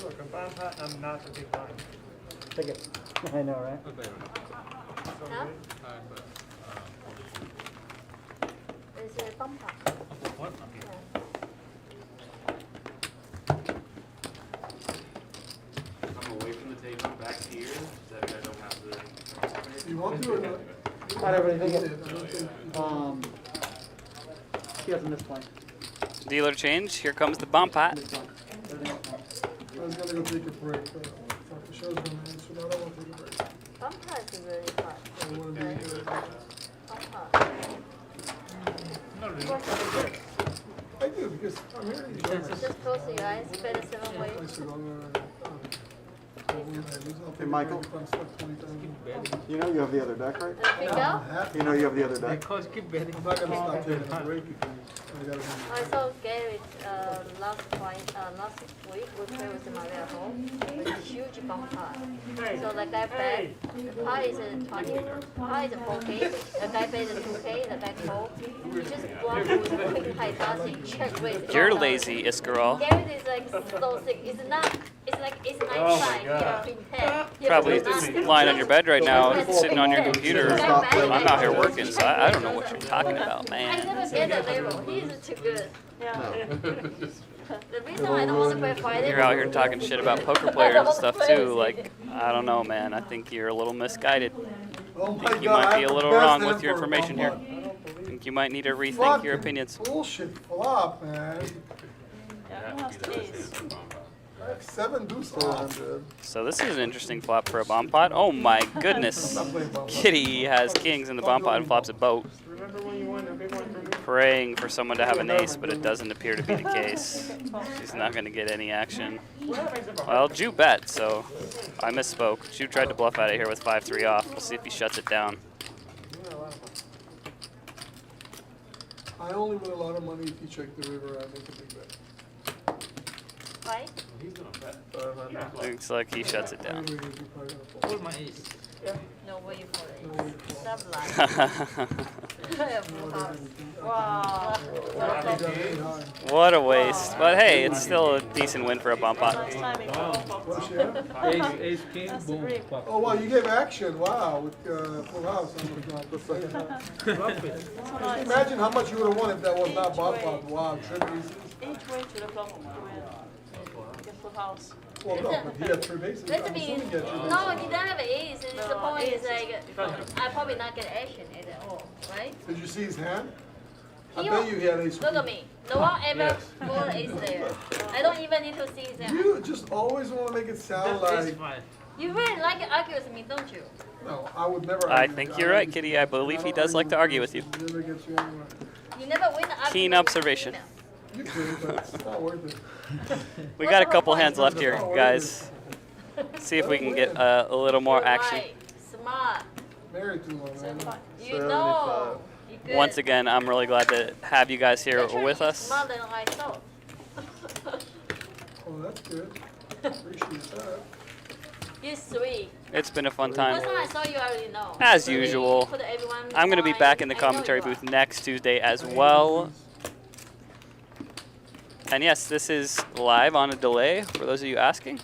Look, I'm buying pot and I'm not a big buyer. Take it. I know, right? So Huh? good. It's a bumper. What? I'm away from the table, back here, so that I don't have the. You want to or not? Not everybody. Take it. He has a misplay. Dealer change. Here comes the bomb pot. I was gonna go take a break, but fuck, the show's gonna end, so now I don't wanna take a break. Bumper is really hot. I wanna be here. I do, because I'm here in the Just close your eyes, better 7 ways. Hey, Michael. You know you have the other deck, right? Bingo? You know you have the other deck. Because keep betting. I'm not gonna stop taking a break. I saw Gary last week we played with Maria at home with a huge bump pot. So the guy bet, the pot is 20, pot is 4K, the guy bet 2K, the guy called. He just blocked with quick high passing, check raise. You're lazy, Iskarol. Gary is like so sick. It's not, it's like, it's 95, you know, Probably lying on your bed right now, sitting on your computer. I'm out here working, so I don't know what you're talking about, I man. never get that level. He is too good. Yeah. The reason I don't want to play fighting. You're out here talking shit about poker players and stuff too. Like, I don't know, man. I think you're a little misguided. Oh I think you might be a little wrong with your information here. I think you might need to rethink your opinions. Bullshit flop, man. Yeah, who has the ace? Like 7 deuce off. So this is an interesting flop for a bomb pot. Oh my goodness. Kitty has kings in the bomb pot and flops a boat. Remember when you won a big one from me? Praying for someone to have an ace, but it doesn't appear to be the case. She's not going to get any action. Well, Jew bet, so I misspoke. Jew tried to bluff out of here with 5-3 off. We'll see if he shuts it down. I only win a lot of money if you check the river. I make a big bet. Right? Looks like he shuts it down. Hold my ace. No way you for it. Stop lying. Wow. What a waste. But hey, it's still a decent win for a bomb pot. Nice timing. What's she have? Ace, king, boom. Pop. Oh wow, you gave action. Wow, with full house. Imagine how much you would have won if that was not bot pot. Wow, trip aces. Each way to the flop to win. Get full house. Well, no, but he had 3 bases. That's I'm mean, assuming he had 3 bases. no, he doesn't have an ace. And the No, point is ace like, I probably not get action at all, right? Did you see his hand? I He bet you he had ace. Look at me. No one ever pull ace there. I don't even need to see his hand. You just always want to make it sound like. You really like to argue with me, don't you? No, I would never. I argue. think you're right, Kitty. I believe he does like to argue with you. Never gets you anywhere. You never win the argument. Keen observation. You do, but it's not worth it. We got a couple hands left here, guys. See if we can get a little more action. Right. Smart. Married too long, man. You know. You good. Once again, I'm really glad to have you guys here Actually, with us. Smarter than I thought. Oh, that's good. Appreciate that. You're sweet. It's been a fun time. First time I saw you, I already know. As Really usual. put everyone I'm going to be on. back in the I know commentary you are. booth next Tuesday as well. And yes, this is live on a delay, for those of you asking.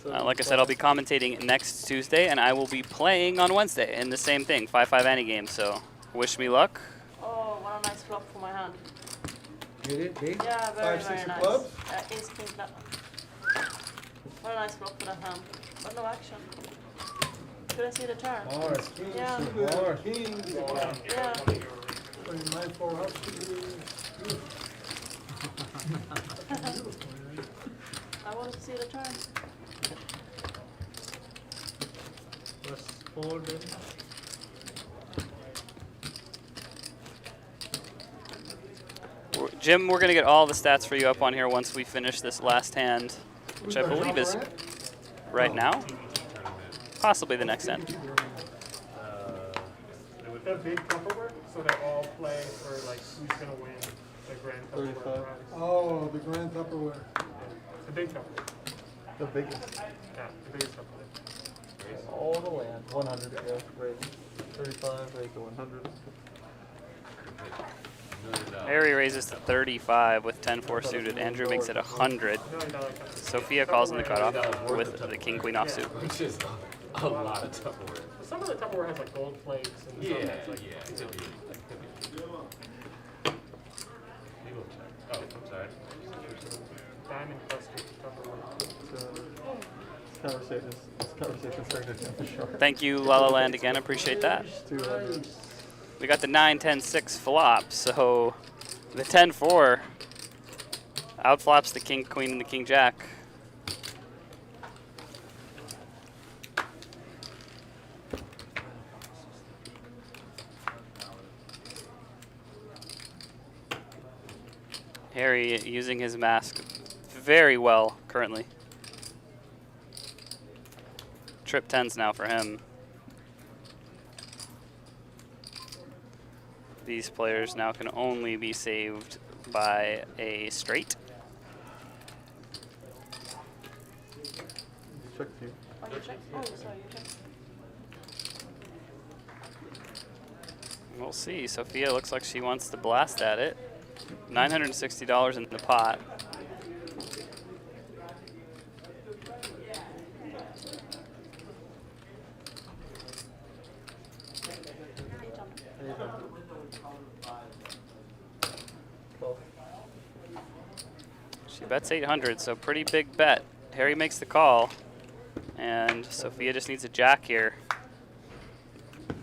Like I said, I'll be commentating next Tuesday, and I will be playing on Wednesday in the same thing, 5-5 any game. So wish me luck. Oh, what a nice flop for my hand. Get it, big? Yeah, very, 5, 6 very of nice. clubs? Ace king, that. What a nice flop for that hand. But no action. Couldn't see the turn. Horse, king, Yeah. horse. Kings. Yeah. 9-4 up. I wanted to see the turn. Plus fold then. Jim, we're going to get all the stats for you up on here once we finish this last hand, which I believe is right now. Possibly the next end. The big Tupperware, so they all play for like who's gonna win the grand Tupperware prize. Oh, the grand Tupperware. The big Tupperware. The biggest. Yeah, the biggest Tupperware. All the land. 100 to go. Raise. 35, raise to 100. Harry raises to 35 with 10-4 suited. Andrew makes it 100. Sophia calls in the cutoff with the king-queen offsuit. Which is a lot of Tupperware. Some of the Tupperware has like gold plates and Yeah, some that's like, yeah, it could be. Oh, I'm sorry. diamond cluster Tupperware. This conversation's starting to jump short. Thank you, La La Land, again. Appreciate that. 200. We got the 9-10-6 flop, so the 10-4 outflops the king, queen, and the king jack. Harry using his mask very well currently. Trip 10s now for him. These players now can only be saved by a straight. Check you. Oh, you check? Oh, sorry, you check. We'll see. Sophia looks like she wants to blast at it. $960 in the pot. She bets 800, so pretty big bet. Harry makes the call, and Sophia just needs a jack here.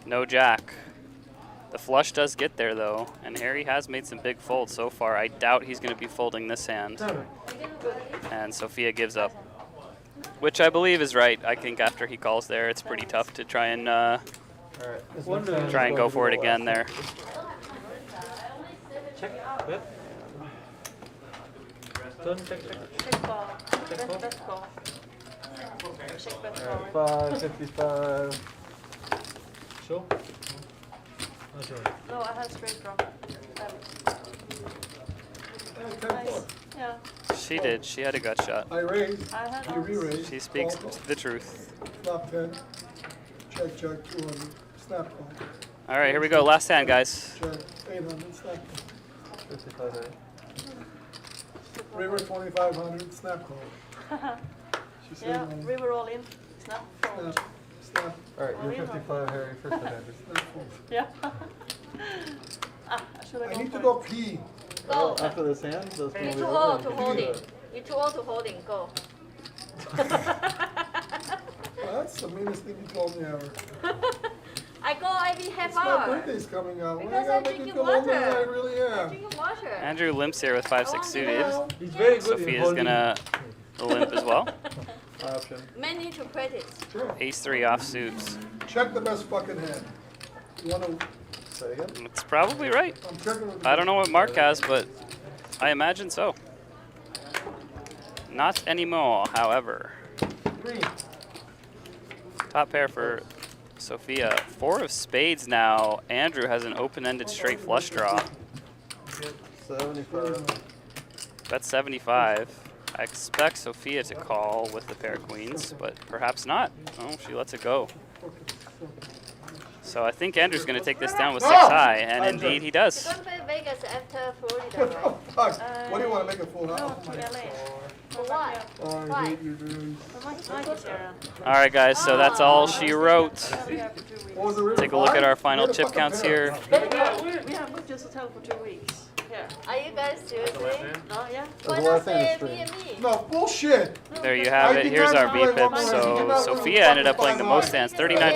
No jack. The flush does get there though, and Harry has made some big folds so far. I doubt he's going to be folding this hand. And Sophia gives up, which I believe is right. I think after he calls there, it's pretty tough to try and go for it again there. Check. Bet. Turn, check. Check call. Bet call. Check bet call. 555. Sure? Not sure. No, I had straight draw. Nice. Yeah. She did. She had a gut shot. I raised, I had you re-raised. She speaks Call. the truth. Flop 10. Check, 200. Snap call. All right, here we go. Last hand, guys. Check, 800. Snap call. 55. River 2500. Snap call. She said, Yeah, river all in. Snap fold. Snap. Snap. All right, you're 55, Harry. First hand. Snap fold. Yeah. I should have I gone need for to go it. pee. Go. After this hand, those You're people too will old be to over. holding. You're too old to holding. Go. Well, that's the meanest thing you told me ever. I go every half It's my hour. birthday's coming out. Why Because you gotta I'm make it drinking feel older than I water. really I'm am? drinking water. Andrew limps here with 5-6 suited. He's very good in Sophia's holding. gonna limp as well. Option. Men need to practice. Sure. Ace-3 offsuits. Check the best fucking hand. You wanna, Say again? It's probably right. I'm checking with the I don't know what Mark has, but I imagine so. Not anymore, however. Green. Top pair for Sophia. 4 of spades now. Andrew has an open-ended straight flush draw. 75. That's 75. I expect Sophia to call with the pair of queens, but perhaps not. Oh, she lets it go. So I think Andrew's going to take this down with 6 high, and indeed he You does. don't play Vegas after Florida, What right? the fuck? What do you wanna make a full No, house? to LA. For what? Oh, I Why? hate you, dude. Mike's here. All right, guys, so that's all she wrote. I'll be here for 2 weeks. What was the river? Take a look at our final Where the chip fuck counts am I? here. We have booked this hotel for 2 weeks. Here. Are you guys seriously? No, yeah. Why the not last hand say is me and me? No, bullshit. There you have it. Here's our VPIP. So Sophia ended up playing the most hands, 39